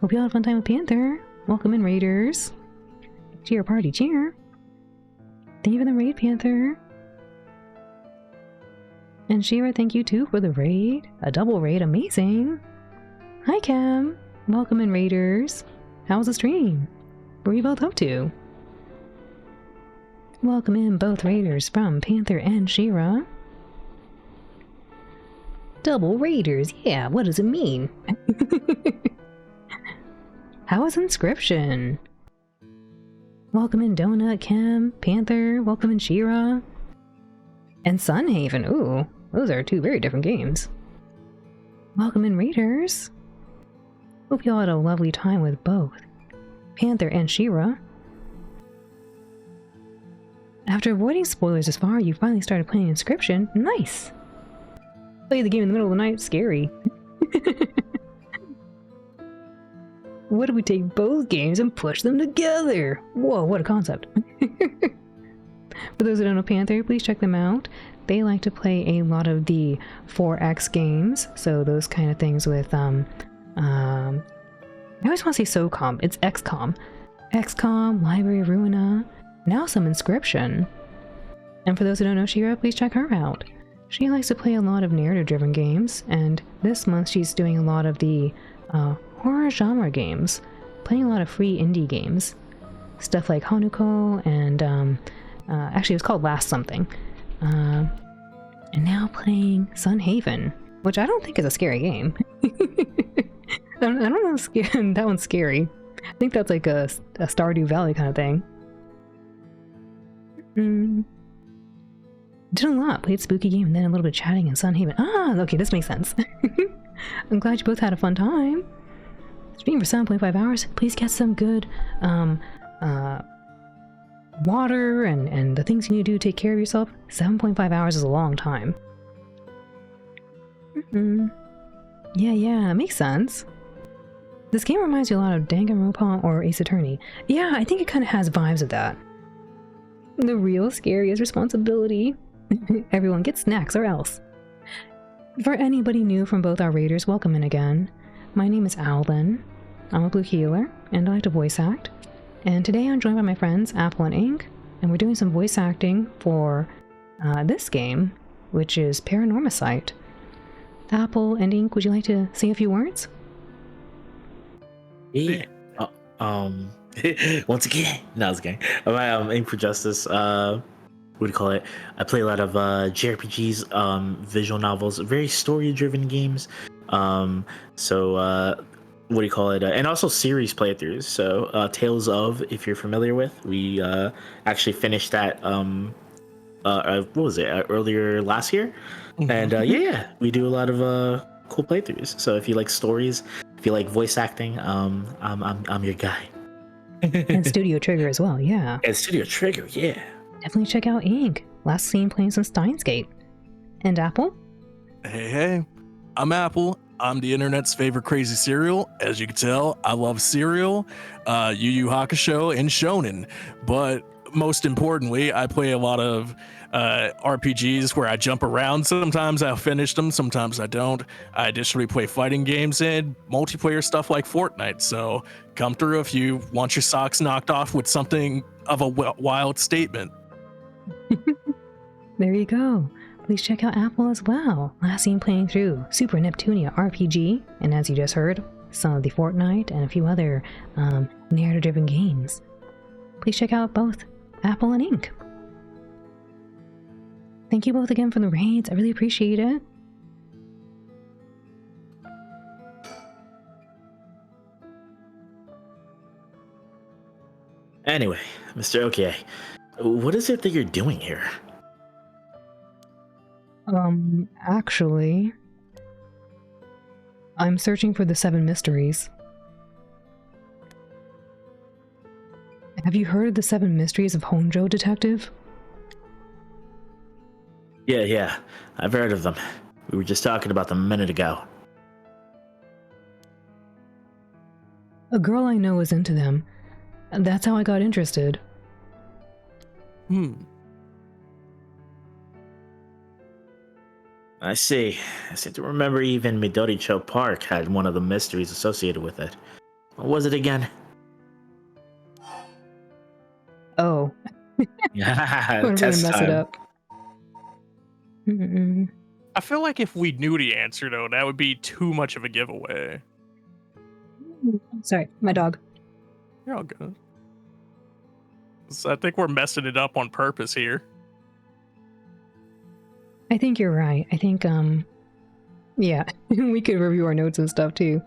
Hope you all had a fun time with Panther. Welcome in, Raiders. Cheer party, cheer. Thank you for the raid, Panther. And Shira, thank you too for the raid. A double raid, amazing. Hi, Cam. Welcome in, Raiders. How was the stream? What were you both up to? Welcome in both Raiders from Panther and Shira. Double Raiders, yeah, what does it mean? How is Inscription? Welcome in Donut, Cam, Panther, welcome in Shira. And Sunhaven, ooh, those are 2 very different games. Welcome in Raiders. Hope you all had a lovely time with both Panther and Shira. After avoiding spoilers this far, you finally started playing Inscription. Nice! Play the game in the middle of the night, scary. What if we take both games and push them together? Whoa, what a concept. For those who don't know Panther, please check them out. They like to play a lot of the 4X games, so those kind of things with, I always want to say SOCOM, it's XCOM. XCOM, Library of Ruina, now some Inscription. And for those who don't know Shira, please check her out. She likes to play a lot of narrative-driven games, and this month she's doing a lot of the horror genre games, playing a lot of free indie games. Stuff like Honjo and actually it was called Last Something. And now playing Sunhaven, which I don't think is a scary game. I don't know if that one's scary. I think that's like a Stardew Valley kind of thing. Did a lot. Played spooky game and then a little bit of chatting in Sunhaven. Ah, okay, this makes sense. I'm glad you both had a fun time. Stream for 7.5 hours. Please get some good water and the things you need to do to take care of yourself. 7.5 hours is a long time. Yeah, it makes sense. This game reminds you a lot of Danganronpa or Ace Attorney. Yeah, I think it kind of has vibes of that. The real scary is responsibility. Everyone get snacks or else. For anybody new from both our raiders, welcome in again. My name is Alvin. I'm a blue healer, and I like to voice act. And today I'm joined by my friends Apple and Ink, and we're doing some voice acting for this game, which is PARANORMASIGHT. Apple and Ink, would you like to say a few words? Yeah. Once again, no, I was kidding. I'm Ink for Justice. What do you call it? I play a lot of JRPGs, visual novels, very story-driven games. What do you call it? And also series playthroughs. So Tales of, if you're familiar with, we actually finished that. What was it? Earlier last year, and yeah, we do a lot of cool playthroughs. So if you like stories, if you like voice acting, I'm your guy. And Studio Trigger as well, yeah. And Studio Trigger, yeah. Definitely check out Ink. Last seen playing some Steins Gate. And Apple? Hey, I'm Apple. I'm the internet's favorite crazy cereal. As you can tell, I love cereal, Yu Yu Hakusho, and Shonen. But most importantly, I play a lot of RPGs where I jump around. Sometimes I'll finish them, sometimes I don't. I additionally play fighting games and multiplayer stuff like Fortnite. So come through if you want your socks knocked off with something of a wild statement. There you go. Please check out Apple as well. Last seen playing through Super Neptunia RPG, and as you just heard, some of the Fortnite and a few other narrative-driven games. Please check out both Apple and Ink. Thank you both again for the raids. I really appreciate it. Anyway, Mr. OK, what is it that you're doing here? Actually, I'm searching for the 7 mysteries. Have you heard of the 7 mysteries of Honjo, Detective? Yeah, I've heard of them. We were just talking about them a minute ago. A girl I know is into them. That's how I got interested. I see. I seem to remember even Midoricho Park had one of the mysteries associated with it. What was it again? Oh. I'm gonna Test mess time. it up. I feel like if we knew the answer, though, that would be too much of a giveaway. Sorry, my dog. You're all good. So I think we're messing it up on purpose here. I think you're right. I think, yeah, we could review our notes and stuff too.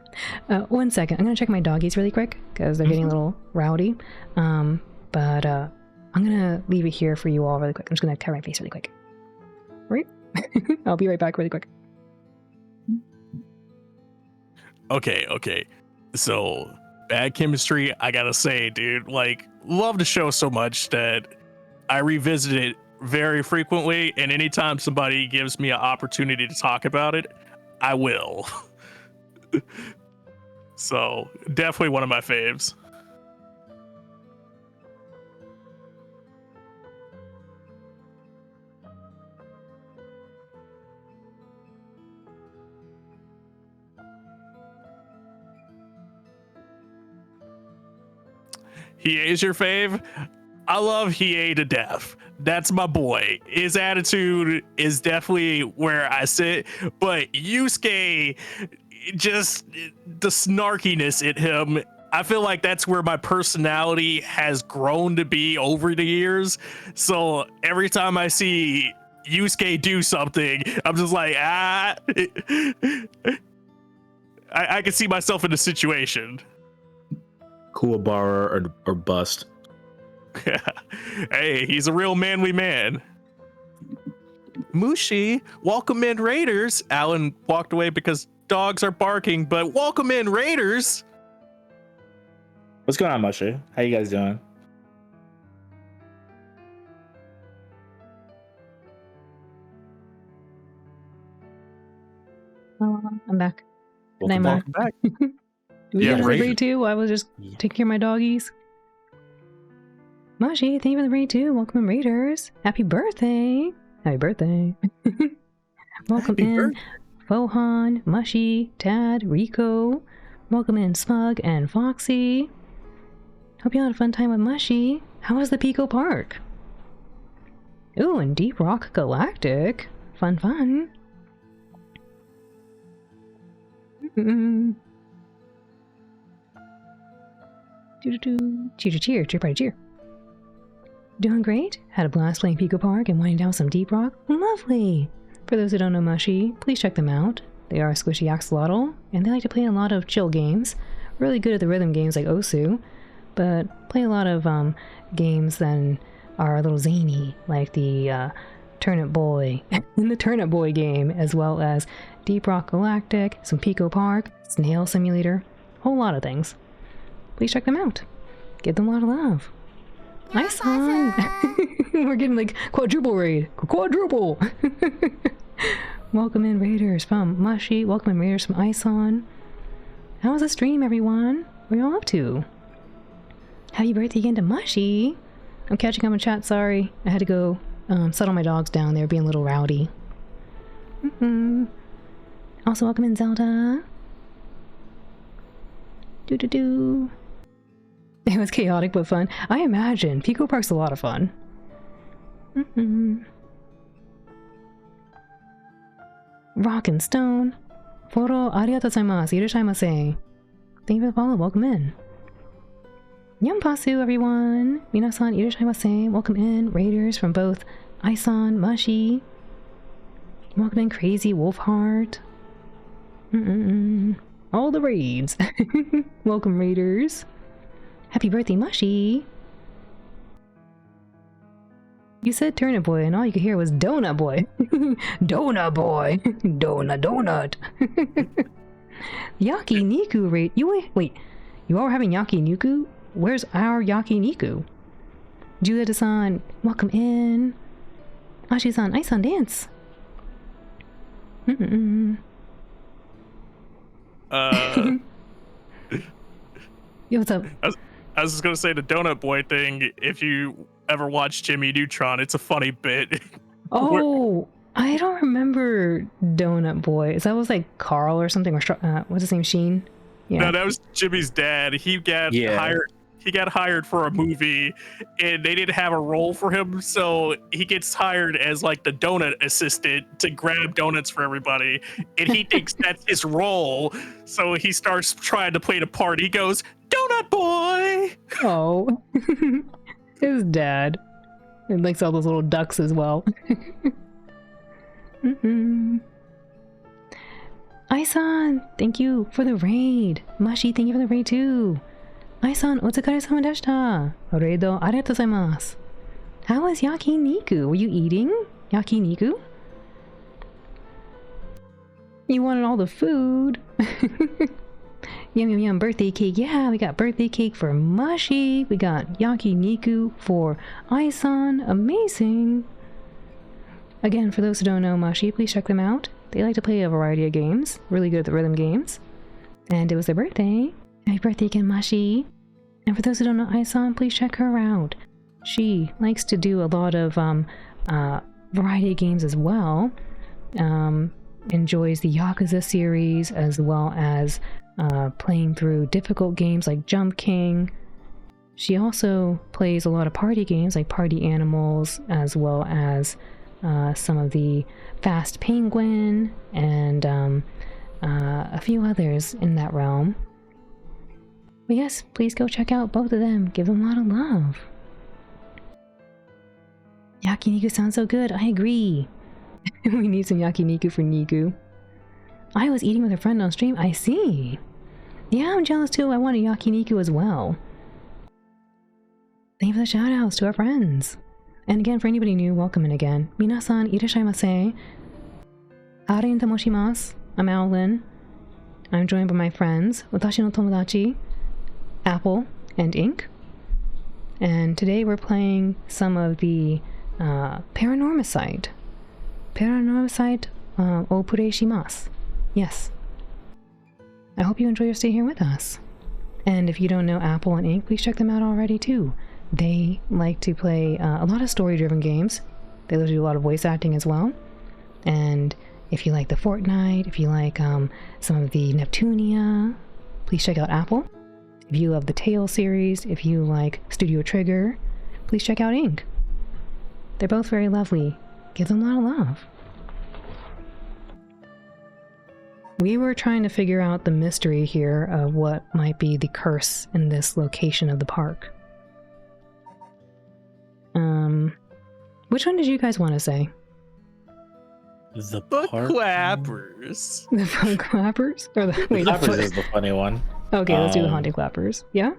1 second. I'm gonna check my doggies really quick because they're getting a little rowdy. But I'm gonna leave it here for you all really quick. I'm just gonna cover my face really quick. Right? I'll be right back really quick. Okay. So, bad chemistry, I gotta say, dude, like, love the show so much that I revisit it very frequently, and anytime somebody gives me an opportunity to talk about it, I will. So, definitely one of my faves. Hiei's your fave? I love Hiei to death. That's my boy. His attitude is definitely where I sit, but Yusuke just the snarkiness in him. I feel like that's where my personality has grown to be over the years. So every time I see Yusuke do something, I'm just like, I can see myself in the situation. Kuwabara or bust. Hey, he's a real manly man. Mushi, welcome in Raiders. Alan walked away because dogs are barking, but welcome in Raiders. What's going on, Mushy? How you guys doing? Oh, I'm back. Welcome back. We Yeah, got a right. raid too. I was just taking care of my doggies. Mashi, thank you for the raid too. Welcome in, Raiders. Happy birthday. Happy birthday. Welcome Happy in, birthday. Fohan, Mushy, Tad, Rico. Welcome in, Smug and Foxy. Hope you had a fun time with Mushy. How was the Pico Park? Ooh, and Deep Rock Galactic. Fun, fun. Mm-mm. Doo-doo-doo. Cheer, cheer, cheer, party, cheer. Doing great? Had a blast playing Pico Park and winding down some Deep Rock? Lovely! For those who don't know Mushy, please check them out. They are a squishy axolotl, and they like to play a lot of chill games. Really good at the rhythm games like Osu, but play a lot of games that are a little zany, like the Turnip Boy and the Turnip Boy game, as well as Deep Rock Galactic, some Pico Park, Snail Simulator, whole lot of things. Please check them out. Give them a lot of love. Nice song! We're getting like quadruple raid. Quadruple! Welcome in, Raiders from Mushy. Welcome in, Raiders from Ison. How was the stream, everyone? What are y'all up to? Happy birthday again to Mushy! I'm catching up in chat, sorry. I had to go settle my dogs down. They were being a little rowdy. Also, welcome in, Zelda. Doo-doo-doo. It was chaotic but fun. I imagine. Pico Park's a lot of fun. Rock and Stone. Foro arigatou gozaimasu. Irashaimase. Thank you for the follow. Welcome in. Yampasu, everyone. Minasan, irashaimase. Welcome in. Raiders from both Ison, Mushy. Welcome in, Crazy Wolfheart. All the raids. Welcome, Raiders. Happy birthday, Mushy! You said Turnip Boy, and all you could hear was Donut Boy. Donut Boy! Donut! Yakiniku raid. Wait. You all were having Yakiniku? Where's our Yakiniku? Julieta-san, welcome in. Ashi-san, Ice-san, dance. Yo, what's up? I was just gonna say the Donut Boy thing. If you ever watch Jimmy Neutron, it's a funny bit. Oh, I don't remember Donut Boy. Is that was like Carl or something? Or what's his name? Sheen? Yeah. No, that was Jimmy's dad. He got hired. He got hired for a movie, and they didn't have a role for him, so he gets hired as like the donut assistant to grab donuts for everybody, and he thinks that's his role. So he starts trying to play the part. He goes, "Donut Boy." Oh, his dad, and likes all those little ducks as well. Ai-san, thank you for the raid. Mashi, thank you for the raid too. Ai-san, otsukare-sama deshita. Reido arigatou gozaimasu. How was yakiniku? Were you eating yakiniku? You wanted all the food. Yum, birthday cake. Yeah, we got birthday cake for Mashi. We got yakiniku for Ai-san. Amazing. Again, for those who don't know Mashi, please check them out. They like to play a variety of games. Really good at the rhythm games. And it was their birthday. Happy birthday again, Mashi. And for those who don't know Ai-san, please check her out. She likes to do a lot of variety of games as well. Enjoys the Yakuza series as well as playing through difficult games like Jump King. She also plays a lot of party games like Party Animals, as well as some of the Fast Penguin and a few others in that realm. But yes, please go check out both of them. Give them a lot of love. Yakiniku sounds so good. I agree. We need some yakiniku for Niku. I was eating with a friend on stream. I see. Yeah, I'm jealous too. I want a yakiniku as well. Thank you for the shoutouts to our friends. And again, for anybody new, welcome in again. Minasan irashaimase. Arin tamoshimasu. I'm Owlin. I'm joined by my friends, Watashi no Tomodachi, Apple, and Ink. And today we're playing some of the PARANORMASIGHT. PARANORMASIGHT Opure shimasu. Yes. I hope you enjoy your stay here with us. And if you don't know Apple and Ink, please check them out already too. They like to play a lot of story-driven games. They do a lot of voice acting as well. And if you like the Fortnite, if you like some of the Neptunia, please check out Apple. If you love the Tale series, if you like Studio Trigger, please check out Ink. They're both very lovely. Give them a lot of love. We were trying to figure out the mystery here of what might be the curse in this location of the park. Which one did you guys want to say? The The park. clappers. The front clappers? Or the, wait, Clappers is the funny one. Okay, let's do the haunted clappers. Yeah?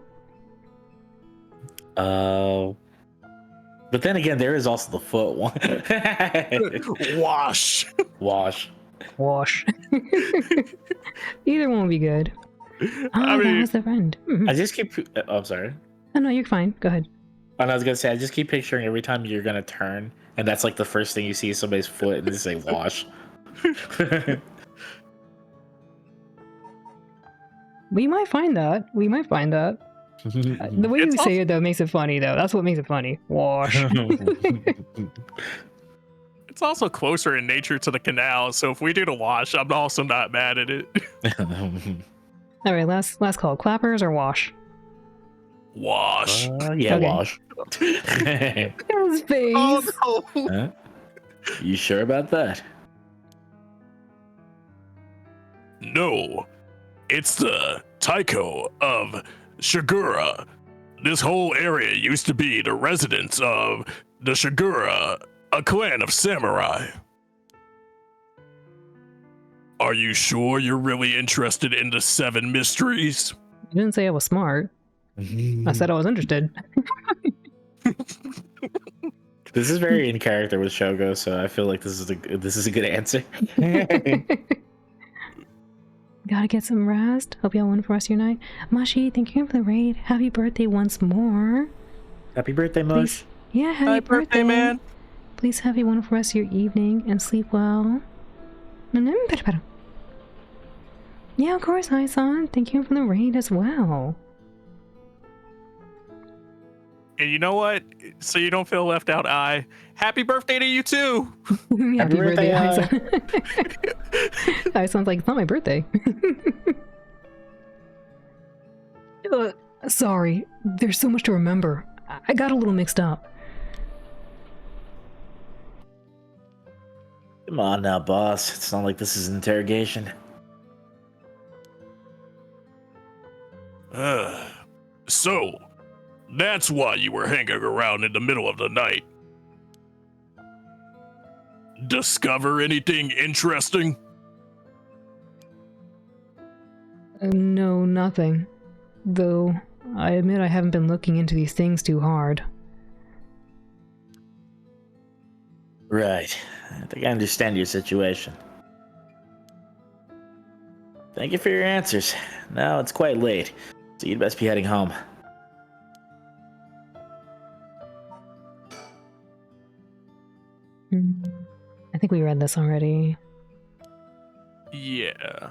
But then again, there is also the foot one. Wash. Wash. Wash. Either one would be good. I That mean, was the friend. Mhm. I just keep. Oh, I'm sorry. Oh, no, you're fine. Go ahead. And I was gonna say, I just keep picturing every time you're gonna turn, and that's like the first thing you see is somebody's foot, and they say wash. We might find that. We might find that. The way It's you say it, though, makes it funny, though. That's what makes it funny. Wash. it's also closer in nature to the canal, so if we do the wash, I'm also not mad at it. All right, last call. Clappers or wash? Wash. Yeah, Okay. wash. His face. Oh no. Huh? You sure about that? No. It's the Taiko of Shigura. This whole area used to be the residence of the Shigura, a clan of samurai. Are you sure you're really interested in the 7 mysteries? You didn't say I was smart. I said I was interested. This is very in character with Shogo, so I feel like this is a good answer. Gotta get some rest. Hope y'all won for the rest of your night. Mashi, thank you for the raid. Happy birthday once more. Happy birthday, Please. Mush. Yeah, happy Happy birthday, man. Please have a wonderful rest of your evening and sleep well. Yeah, of course, Hi-san. Thank you for the raid as well. And you know what? So you don't feel left out, happy birthday to you too. Happy birthday, birthday, Hi-san. Hi-san's like, it's not my birthday. Sorry, there's so much to remember. I got a little mixed up. Come on now, boss. It's not like this is interrogation. So, that's why you were hanging around in the middle of the night. Discover anything interesting? No, nothing. Though, I admit I haven't been looking into these things too hard. Right. I think I understand your situation. Thank you for your answers. Now it's quite late, so you'd best be heading home. I think we read this already. Yeah.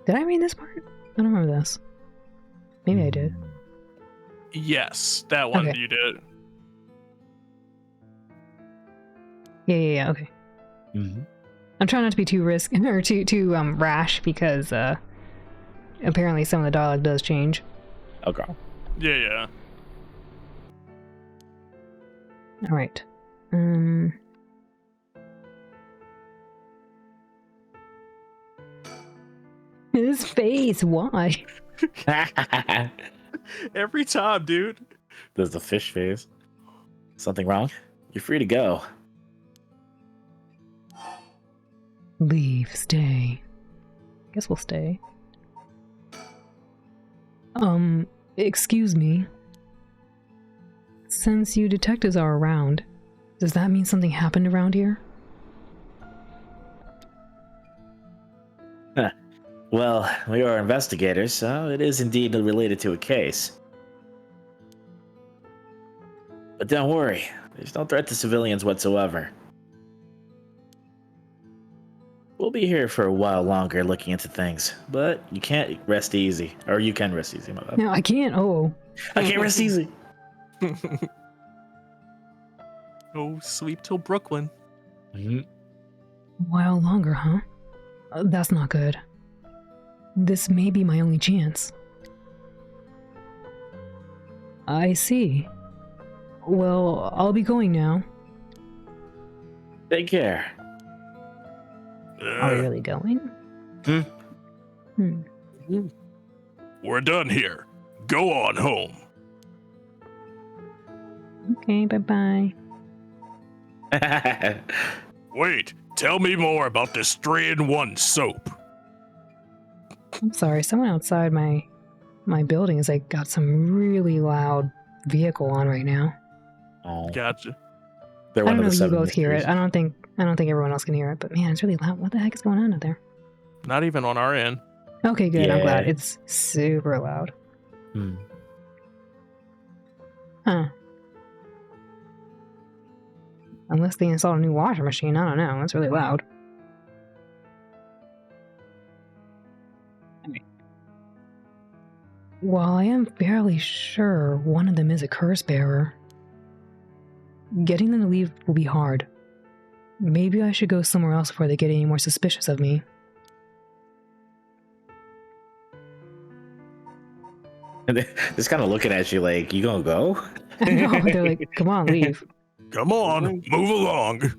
Did I read this part? I don't remember this. Maybe I did. Yes, that one Okay. you did. Yeah, okay. Mm-hmm. I'm trying not to be too too rash because apparently some of the dialogue does change. Okay. Yeah. All right. His face, why? Every time, dude. There's the fish face. Something wrong? You're free to go. Leave, stay. Guess we'll stay. Excuse me. Since you detectives are around, does that mean something happened around here? Well, we are investigators, so it is indeed related to a case. But don't worry, there's no threat to civilians whatsoever. We'll be here for a while longer looking into things, but you can't rest easy. Or you can rest easy, my bad. No, I can't. Oh. I can't rest easy. Oh, sleep till Brooklyn. Mm-hmm. A while longer, huh? That's not good. This may be my only chance. I see. Well, I'll be going now. Take care. Are we really going? We're done here. Go on home. Okay, bye-bye. Wait, tell me more about this 3-in-1 soap. I'm sorry, someone outside my building is like got some really loud vehicle on right now. Oh, Gotcha. they're I one don't of know the if you seven both hear it. mysteries. I don't think everyone else can hear it, but man, it's really loud. What the heck is going on out there? Not even on our end. Okay, good. I'm glad. Yeah. It's super loud. Hmm. Huh. Unless they installed a new washing machine, I don't know. It's really loud. Anyway. While I am fairly sure one of them is a curse bearer, getting them to leave will be hard. Maybe I should go somewhere else before they get any more suspicious of me. And they're just kind of looking at you like, you gonna go? I know, they're like, come on, leave. Come on, move along.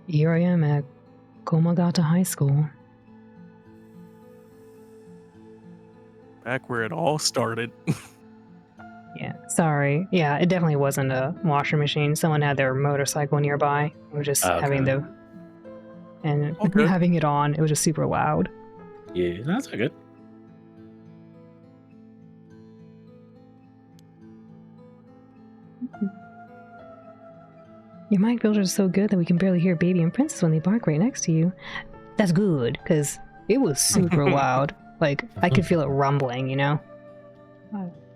Here I am at Komagata High School. Back where it all started. Yeah, sorry. Yeah, it definitely wasn't a washing machine. Someone had their motorcycle nearby. We were just Okay. having the... And All good. having it on, it was just super loud. Yeah, that's all good. Your mic filter is so good that we can barely hear Baby and Princess when they bark right next to you. That's good, because it was super loud. Like, I could feel it rumbling, you know?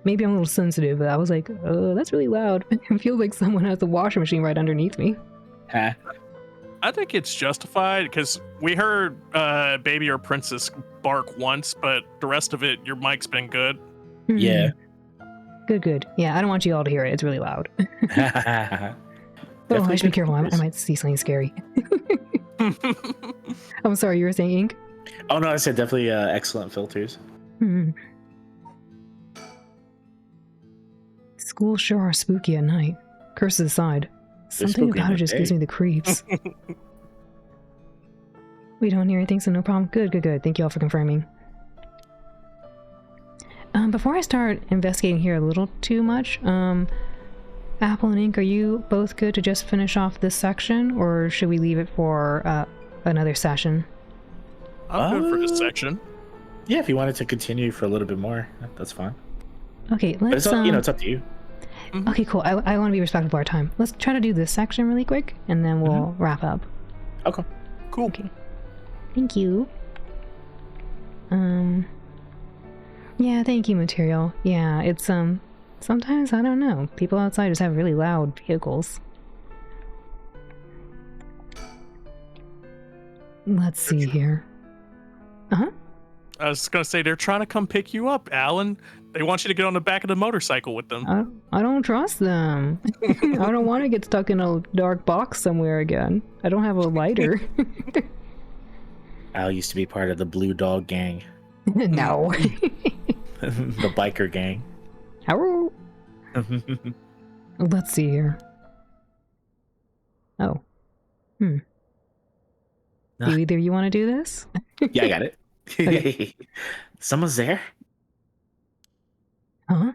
Maybe I'm a little sensitive, but I was like, oh, that's really loud. It feels like someone has the washing machine right underneath me. Huh? I think it's justified because we heard Baby or Princess bark once, but the rest of it, your mic's been good. Yeah. Good, good. Yeah, I don't want you all to hear it. It's really loud. Oh, I Definitely should be good careful. I filters. might see something scary. I'm sorry, you were saying ink? Oh no, I said definitely excellent filters. Hmm. Schools sure are spooky at night. Curses aside, something spooky about in it the just gives day. me the creeps. We don't hear anything, so no problem. Good, good, good. Thank you all for confirming. Before I start investigating here a little too much, Apple and Ink, are you both good to just finish off this section, or should we leave it for another session? I'm good for this section. Yeah, if you wanted to continue for a little bit more, that's fine. Okay, But let's. it's all, it's up to you. Okay, cool. I want to be respectful of our time. Let's try to do this section really quick, and then we'll wrap up. Okay. Cool. Okay. Thank you. Yeah, thank you, material. Yeah, it's, sometimes, I don't know, people outside just have really loud vehicles. Let's see here. Uh-huh. I was gonna say they're trying to come pick you up, Alan. They want you to get on the back of the motorcycle with them. I don't trust them. I don't want to get stuck in a dark box somewhere again. I don't have a lighter. Al used to be part of the Blue Dog Gang, No. the biker gang. Hello. Let's see here. Oh. Do either of you want to do this? Yeah, I got it. Okay. Someone's there? Huh?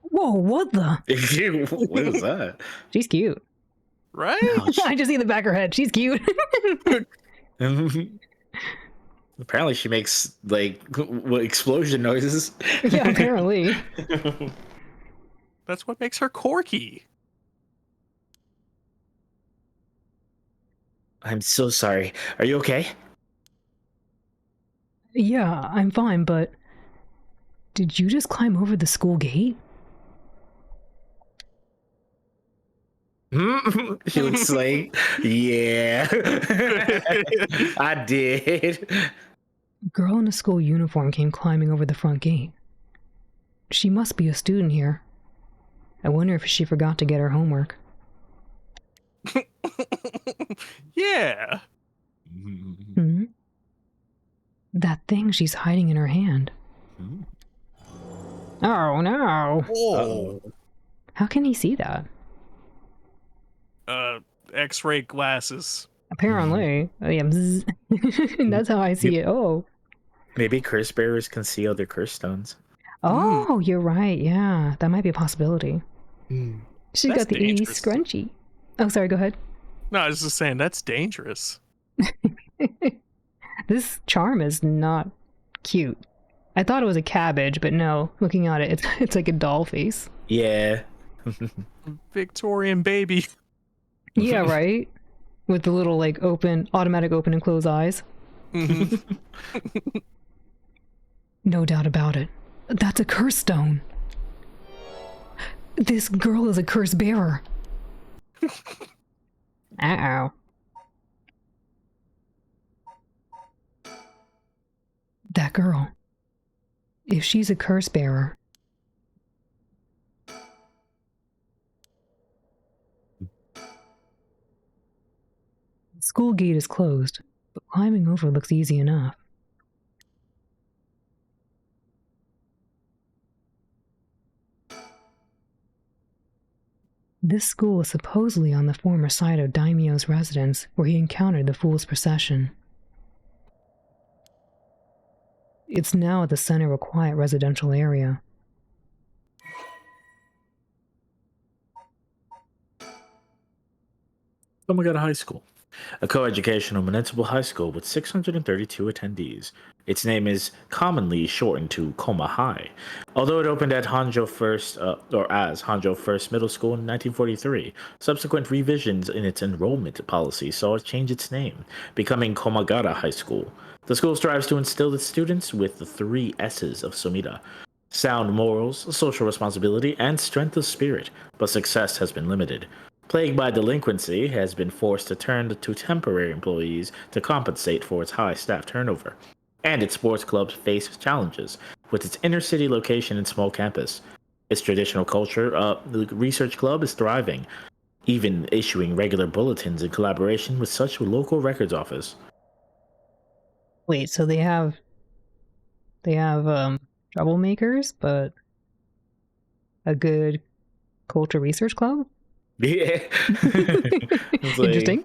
Whoa, what the? What is that? She's cute. Right? I just see the back of her head. She's cute. Apparently she makes, like, explosion noises. Yeah, apparently. That's what makes her quirky. I'm so sorry. Are you okay? Yeah, I'm fine, but did you just climb over the school gate? She looks like, yeah. I did. A girl in a school uniform came climbing over the front gate. She must be a student here. I wonder if she forgot to get her homework. Yeah. Hmm? That thing she's hiding in her hand. Oh no! Oh. How can he see that? X-ray glasses. Apparently. Oh, yeah. Bzz. That's how I see it. Oh. Maybe curse bearers can see other curse stones. Oh, you're right. Yeah, that might be a possibility. She's That's got the dangerous. scrunchy. Oh, sorry, go ahead. No, I was just saying that's dangerous. This charm is not cute. I thought it was a cabbage, but no. Looking at it, it's like a doll face. Yeah. Victorian baby. Yeah, right? With the little, like, automatic open and close eyes. No doubt about it. That's a curse stone. This girl is a curse bearer. Uh-oh. That girl. If she's a curse bearer. The school gate is closed, but climbing over looks easy enough. This school is supposedly on the former site of Daimyo's residence, where he encountered the Fool's Procession. It's now at the center of a quiet residential area. Komagata High School, a co-educational municipal high school with 632 attendees. Its name is commonly shortened to Koma High, although it opened at Honjo First, as Honjo First Middle School in 1943. Subsequent revisions in its enrollment policy saw it change its name, becoming Komagata High School. The school strives to instill its students with the 3 S's of Sumida: sound morals, social responsibility, and strength of spirit, but success has been limited. Plagued by delinquency, has been forced to turn to temporary employees to compensate for its high staff turnover. And its sports clubs face challenges, with its inner-city location and small campus. Its traditional culture, the research club is thriving, even issuing regular bulletins in collaboration with such local records office. Wait, so they have troublemakers, but a good culture research club? Yeah. It's like, Interesting.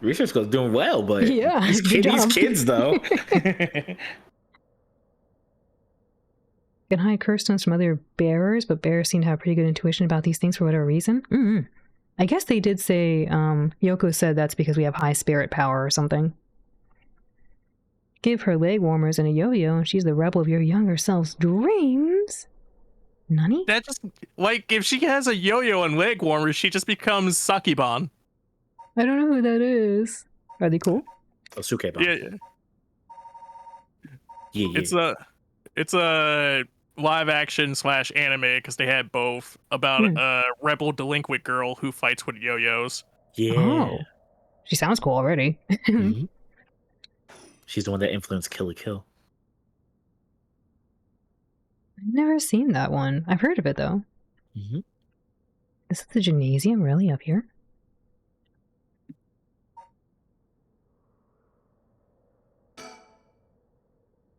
Research club's doing well, but Yeah, these good job. kids though. Can hide curse stones from other bearers, but bearers seem to have pretty good intuition about these things for whatever reason. I guess they did say, Yoko said that's because we have high spirit power or something. Give her leg warmers and a yo-yo, and she's the rebel of your younger self's dreams. Nani? That just, like, if she has a yo-yo and leg warmers, she just becomes Sakiban. I don't know who that is. Are they cool? Osuke-ban. Yeah. Yeah. It's a live action / anime because they had both about a rebel delinquent girl who fights with yo-yos. Yeah. Oh. She sounds cool already. Mhm. She's the one that influenced Kill la Kill. I've never seen that one. I've heard of it, though. Mm-hmm. Is the gymnasium really up here?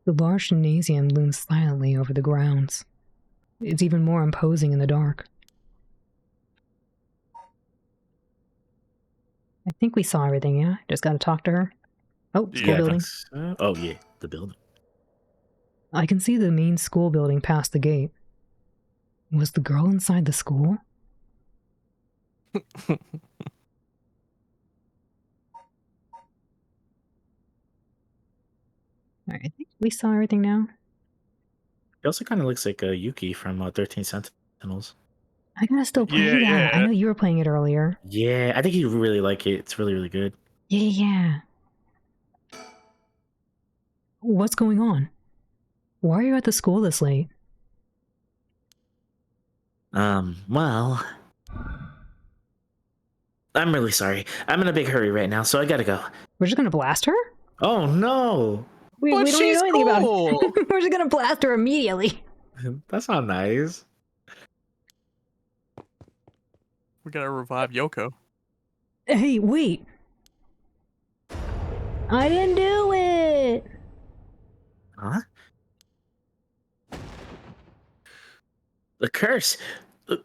The large gymnasium looms silently over the grounds. It's even more imposing in the dark. I think we saw everything, yeah? Just gotta talk to her. Oh, school Yeah, I building. Oh yeah, the building. I can see the main school building past the gate. Was the girl inside the school? Alright, I think we saw everything now. It also kind of looks like Yuki from 13 Sentinels. I gotta still play Yeah, that. I yeah. know you were playing it earlier. Yeah, I think you really like it. It's really, really good. Yeah. What's going on? Why are you at the school this late? Well, I'm really sorry. I'm in a big hurry right now, so I gotta go. We're just gonna blast her? Oh no, We But don't even she's know anything about cool. it. We're just gonna blast her immediately. that's not nice. We gotta revive Yoko. Hey, wait. I didn't do it. Huh? The curse.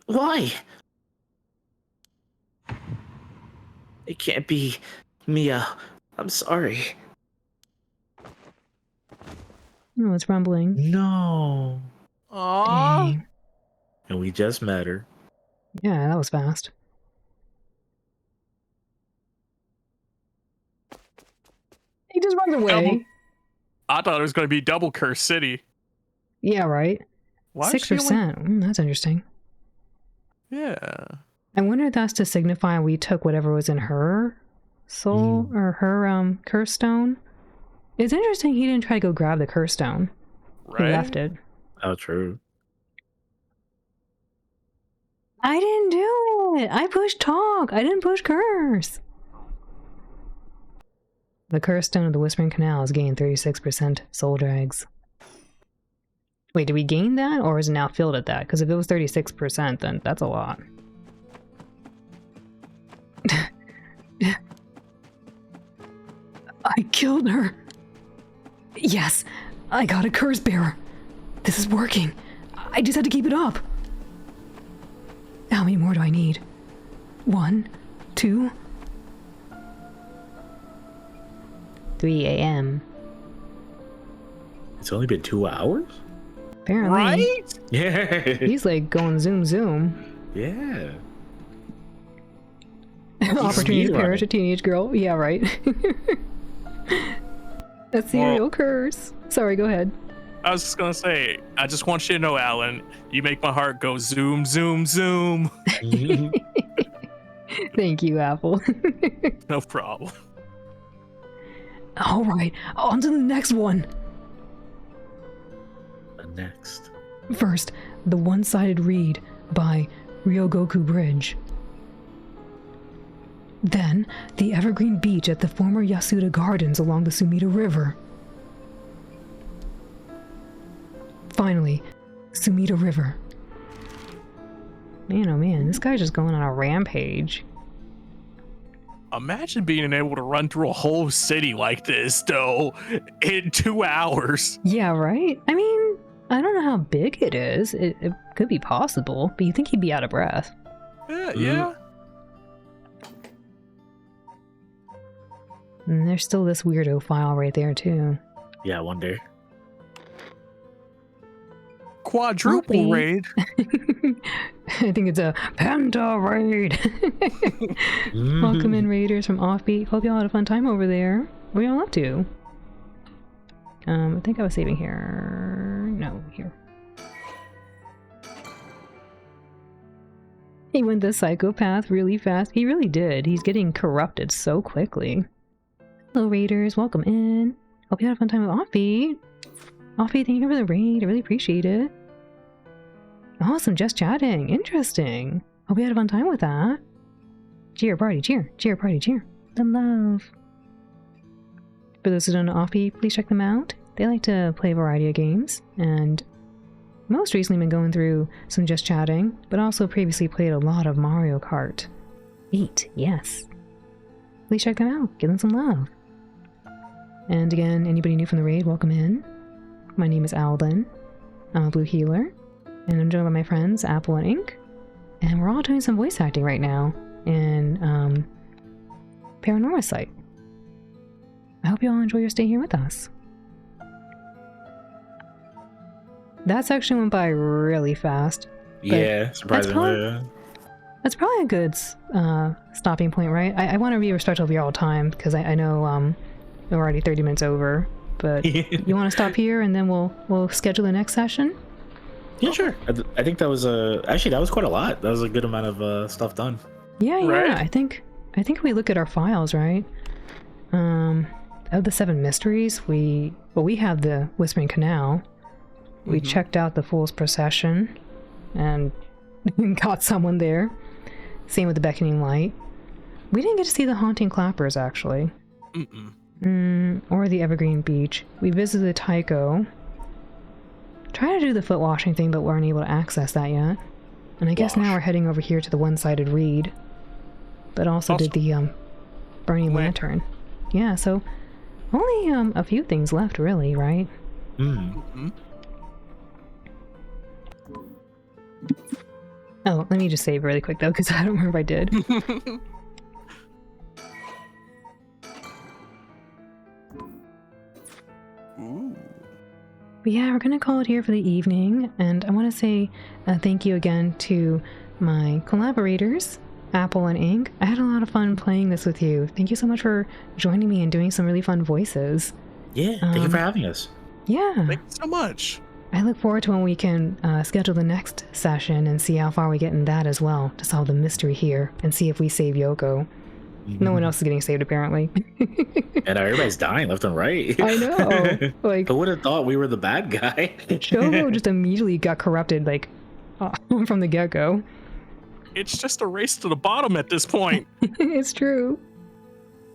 Why? It can't be Mia. I'm sorry. Oh, it's rumbling. No. Aww. Dang. And we just met her. Yeah, that was fast. He just runs away. I thought it was gonna be Double Curse City. Yeah, right. Why is she only- 6%. That's interesting. Yeah. I wonder if that's to signify we took whatever was in her soul or her curse stone. It's interesting he didn't try to go grab the curse stone. He Right? left it. Oh, true. I didn't do it. I pushed talk. I didn't push curse. The curse stone of the Whispering Canal has gained 36% soul drags. Wait, did we gain that or is it now filled at that? Because if it was 36%, then that's a lot. I killed her. Yes, I got a curse bearer. This is working. I just had to keep it up. How many more do I need? 1, 2, 3 a.m. It's only been 2 hours? Apparently. Right? Yeah. He's like going zoom zoom. Yeah. Opportunity to speedrunning. perish a teenage girl. Yeah, right. A serial curse. Sorry, go ahead. I was just gonna say, I just want you to know, Alan, you make my heart go zoom, zoom, zoom. Thank you, Apple. No problem. All right, on to the next one. Next. First, the one-sided read by Ryogoku Bridge. Then, the evergreen beach at the former Yasuda Gardens along the Sumida River. Finally, Sumida River. Man, oh man, this guy's just going on a rampage. Imagine being able to run through a whole city like this, though, in 2 hours. Yeah, right? I mean, I don't know how big it is. It could be possible, but you think he'd be out of breath. Yeah. And there's still this weirdo file right there, too. Yeah, I wonder. Quadruple Coffee. raid. I think it's a Panda Raid. Welcome in, Raiders from Offbeat. Hope y'all had a fun time over there. What y'all up to? I think I was saving here. No, here. He went the psychopath really fast. He really did. He's getting corrupted so quickly. Hello, Raiders. Welcome in. Hope you had a fun time with Offbeat. Offbeat, thank you for the raid. I really appreciate it. Awesome, just chatting. Interesting. Hope you had a fun time with that. Cheer, party, cheer. Cheer, party, cheer. The love. For those who don't know Offbeat, please check them out. They like to play a variety of games, and most recently been going through some just chatting, but also previously played a lot of Mario Kart 8, yes. Please check them out. Give them some love. And again, anybody new from the raid, welcome in. My name is Alden. I'm a blue healer, and I'm joined by my friends Apple and Ink, and we're all doing some voice acting right now. And Paranormasight. I hope you all enjoy your stay here with us. That section went by really fast. Yeah, surprisingly. That's probably a good stopping point, right? I want to be respectful of your time because I know we're already 30 minutes over. But you want to stop here and then we'll schedule the next session? Yeah, sure. I think that was actually that was quite a lot. That was a good amount of stuff done. Yeah, Right? I think we look at our files, right? Of the 7 mysteries, we have the Whispering Canal. We checked out the Fool's Procession and got someone there. Same with the Beckoning Light. We didn't get to see the Haunting Clappers, actually. Or the Evergreen Beach. We visited Tycho. Tried to do the foot washing thing, but weren't able to access that yet. And I guess now we're heading over here to the one-sided reed. But also did the Burning Lantern. Yeah, so only a few things left, really, right? Oh, let me just save really quick, though, because I don't remember if I did. But yeah, we're gonna call it here for the evening, and I want to say thank you again to my collaborators, Apple and Ink. I had a lot of fun playing this with you. Thank you so much for joining me and doing some really fun voices. Yeah, thank you for having us. Yeah. Thank you so much. I look forward to when we can schedule the next session and see how far we get in that as well, to solve the mystery here and see if we save Yoko. No one else is getting saved, apparently. And everybody's dying left and right. I know. Like, who would have thought we were the bad guy? Shogo just immediately got corrupted, like, from the get-go. It's just a race to the bottom at this point. It's true.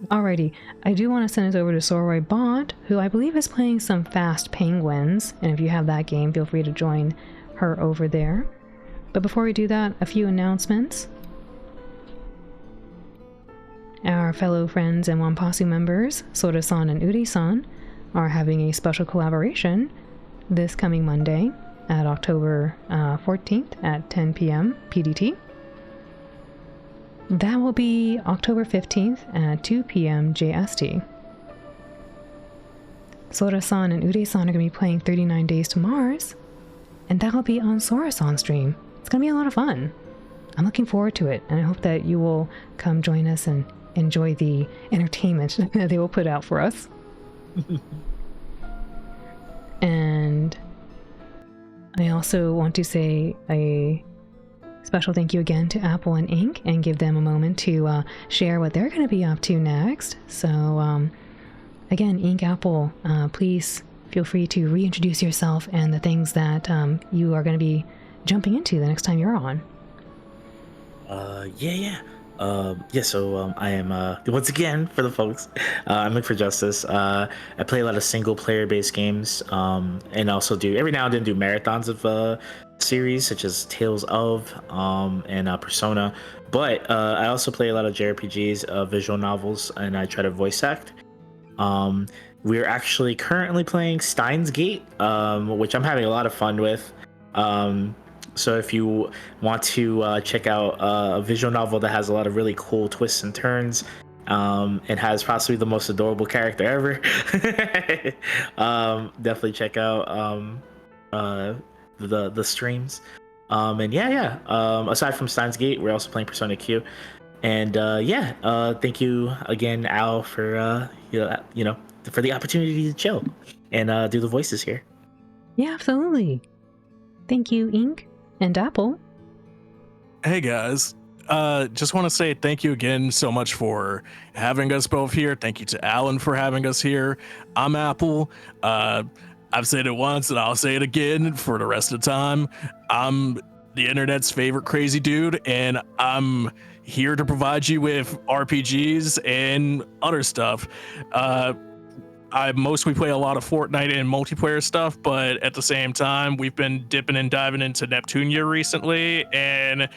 Alrighty, I do want to send this over to Soroi Bot, who I believe is playing some Fast Penguins, and if you have that game, feel free to join her over there. But before we do that, a few announcements. Our fellow friends and Wanpasu members, Soda-san and Uri-san, are having a special collaboration this coming Monday at October 14th at 10 p.m. PDT. That will be October 15th at 2 p.m. JST. Soda-san and Uri-san are going to be playing 39 Days to Mars, and that will be on Sora-san stream. It's going to be a lot of fun. I'm looking forward to it, and I hope that you will come join us and enjoy the entertainment that they will put out for us. And I also want to say a special thank you again to Apple and Ink and give them a moment to share what they're going to be up to next. So again, Ink, Apple, please feel free to reintroduce yourself and the things that you are going to be jumping into the next time you're on. So I am once again, for the folks, I'm Link for Justice. I play a lot of single player based games, and also do every now and then do marathons of series such as Tales of and Persona. But I also play a lot of JRPGs, visual novels, and I try to voice act. We're actually currently playing Steins Gate, which I'm having a lot of fun with. So if you want to check out a visual novel that has a lot of really cool twists and turns, and has possibly the most adorable character ever, definitely check out the streams. Aside from Steins Gate, we're also playing Persona Q. And thank you again, Al, for for the opportunity to chill and do the voices here. Yeah, absolutely. Thank you, Ink and Apple. Hey guys, just want to say thank you again so much for having us both here. Thank you to Alan for having us here. I'm Apple. I've said it once and I'll say it again for the rest of the time. I'm the internet's favorite crazy dude, and I'm here to provide you with RPGs and other stuff. I mostly play a lot of Fortnite and multiplayer stuff, but at the same time, we've been dipping and diving into Neptunia recently, and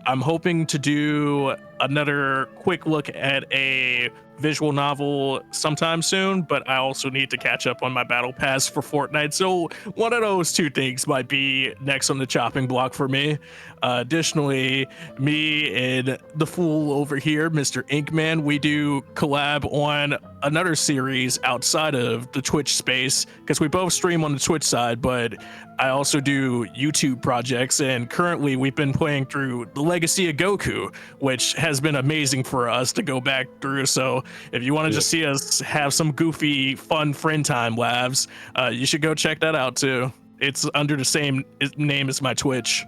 I'm hoping to do another quick look at a visual novel sometime soon, but I also need to catch up on my battle pass for Fortnite. So one of those two things might be next on the chopping block for me. Additionally, me and the fool over here, Mr. Inkman, we do collab on another series outside of the Twitch space because we both stream on the Twitch side, but I also do YouTube projects, and currently we've been playing through the Legacy of Goku, which has been amazing for us to go back through. So if you want to just see us have some goofy, fun friend time labs, you should go check that out too. It's under the same name as my Twitch.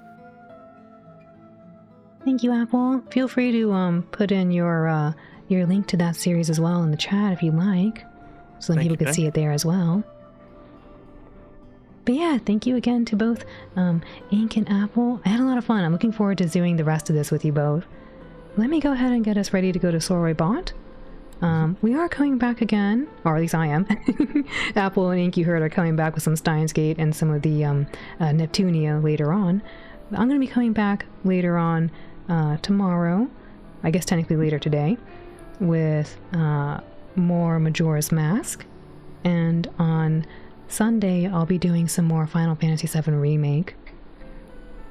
Thank you, Apple. Feel free to put in your link to that series as well in the chat if you like, so then people could see it there as well. But yeah, thank you again to both Ink and Apple. I had a lot of fun. I'm looking forward to doing the rest of this with you both. Let me go ahead and get us ready to go to Soroi Bot. We are coming back again, or at least I am. Apple and Ink, you heard, are coming back with some Steins Gate and some of the Neptunia later on. I'm going to be coming back later on tomorrow, I guess technically later today, with more Majora's Mask. And on Sunday, I'll be doing some more Final Fantasy VII Remake.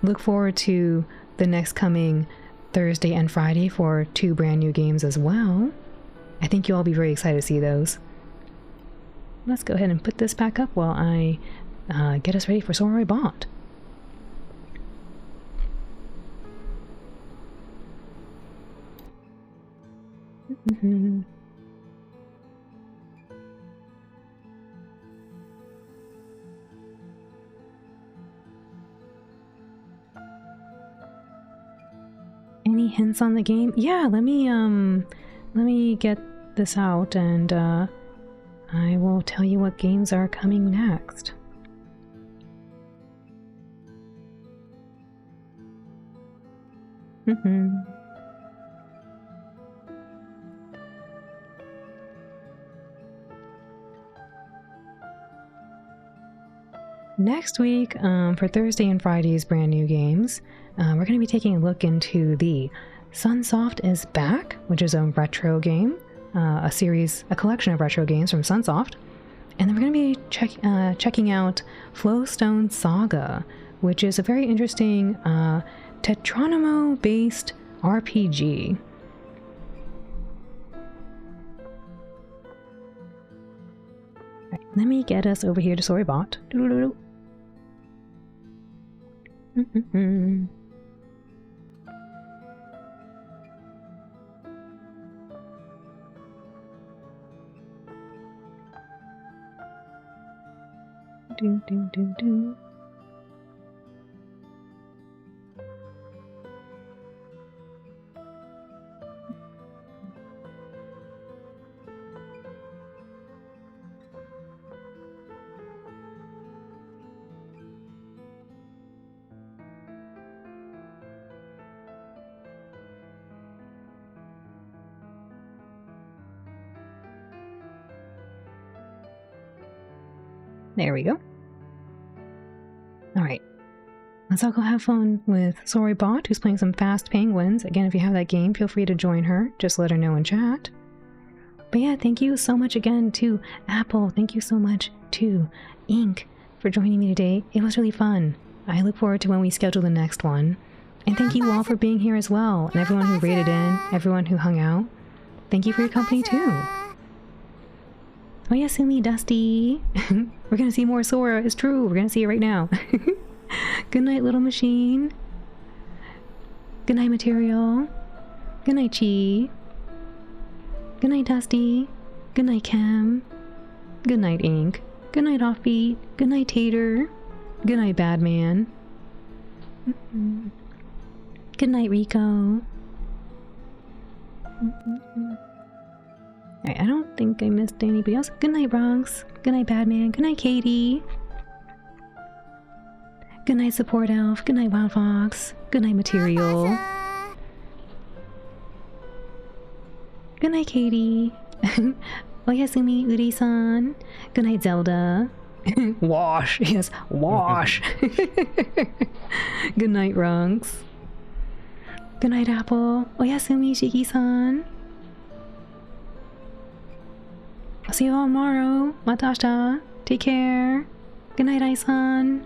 Look forward to the next coming Thursday and Friday for 2 brand new games as well. I think you'll all be very excited to see those. Let's go ahead and put this back up while I get us ready for Soroi Bot. Any hints on the game? Yeah, let me get this out and I will tell you what games are coming next. Next week, for Thursday and Friday's brand new games, we're going to be taking a look into the Sunsoft is Back, which is a retro game, a collection of retro games from Sunsoft. And then we're going to be checking out Flowstone Saga, which is a very interesting Tetronimo-based RPG. Right, let me get us over here to Soroi Bot. There we go. Alright. Let's all go have fun with Soroi Bot, who's playing some Fast Penguins. Again, if you have that game, feel free to join her. Just let her know in chat. But yeah, thank you so much again to Apple. Thank you so much to Ink for joining me today. It was really fun. I look forward to when we schedule the next one. And thank you all for being here as well. And everyone who rated in, everyone who hung out. Thank you for your company too. Oh yeah, Sumi, Dusty. We're gonna see more Sora. It's true. We're gonna see it right now. Good night, little machine. Good night, Material. Good night, Chi. Good night, Dusty. Good night, Cam. Good night, Ink. Good night, Offbeat. Good night, Tater. Good night, Badman. Good night, Rico. Alright, I don't think I missed anybody else. Good night, Bronx. Good night, Badman. Good night, Katie. Good night, Support Elf. Good night, Wild Fox. Good night, Material. Good night, Katie. Oyasumi, Uri-san. Good night, Zelda. Wash. Yes, wash. Good night, Runks. Good night, Apple. Oyasumi, Shiki-san. I'll see you all tomorrow. Matashita. Take care. Good night, Aisan.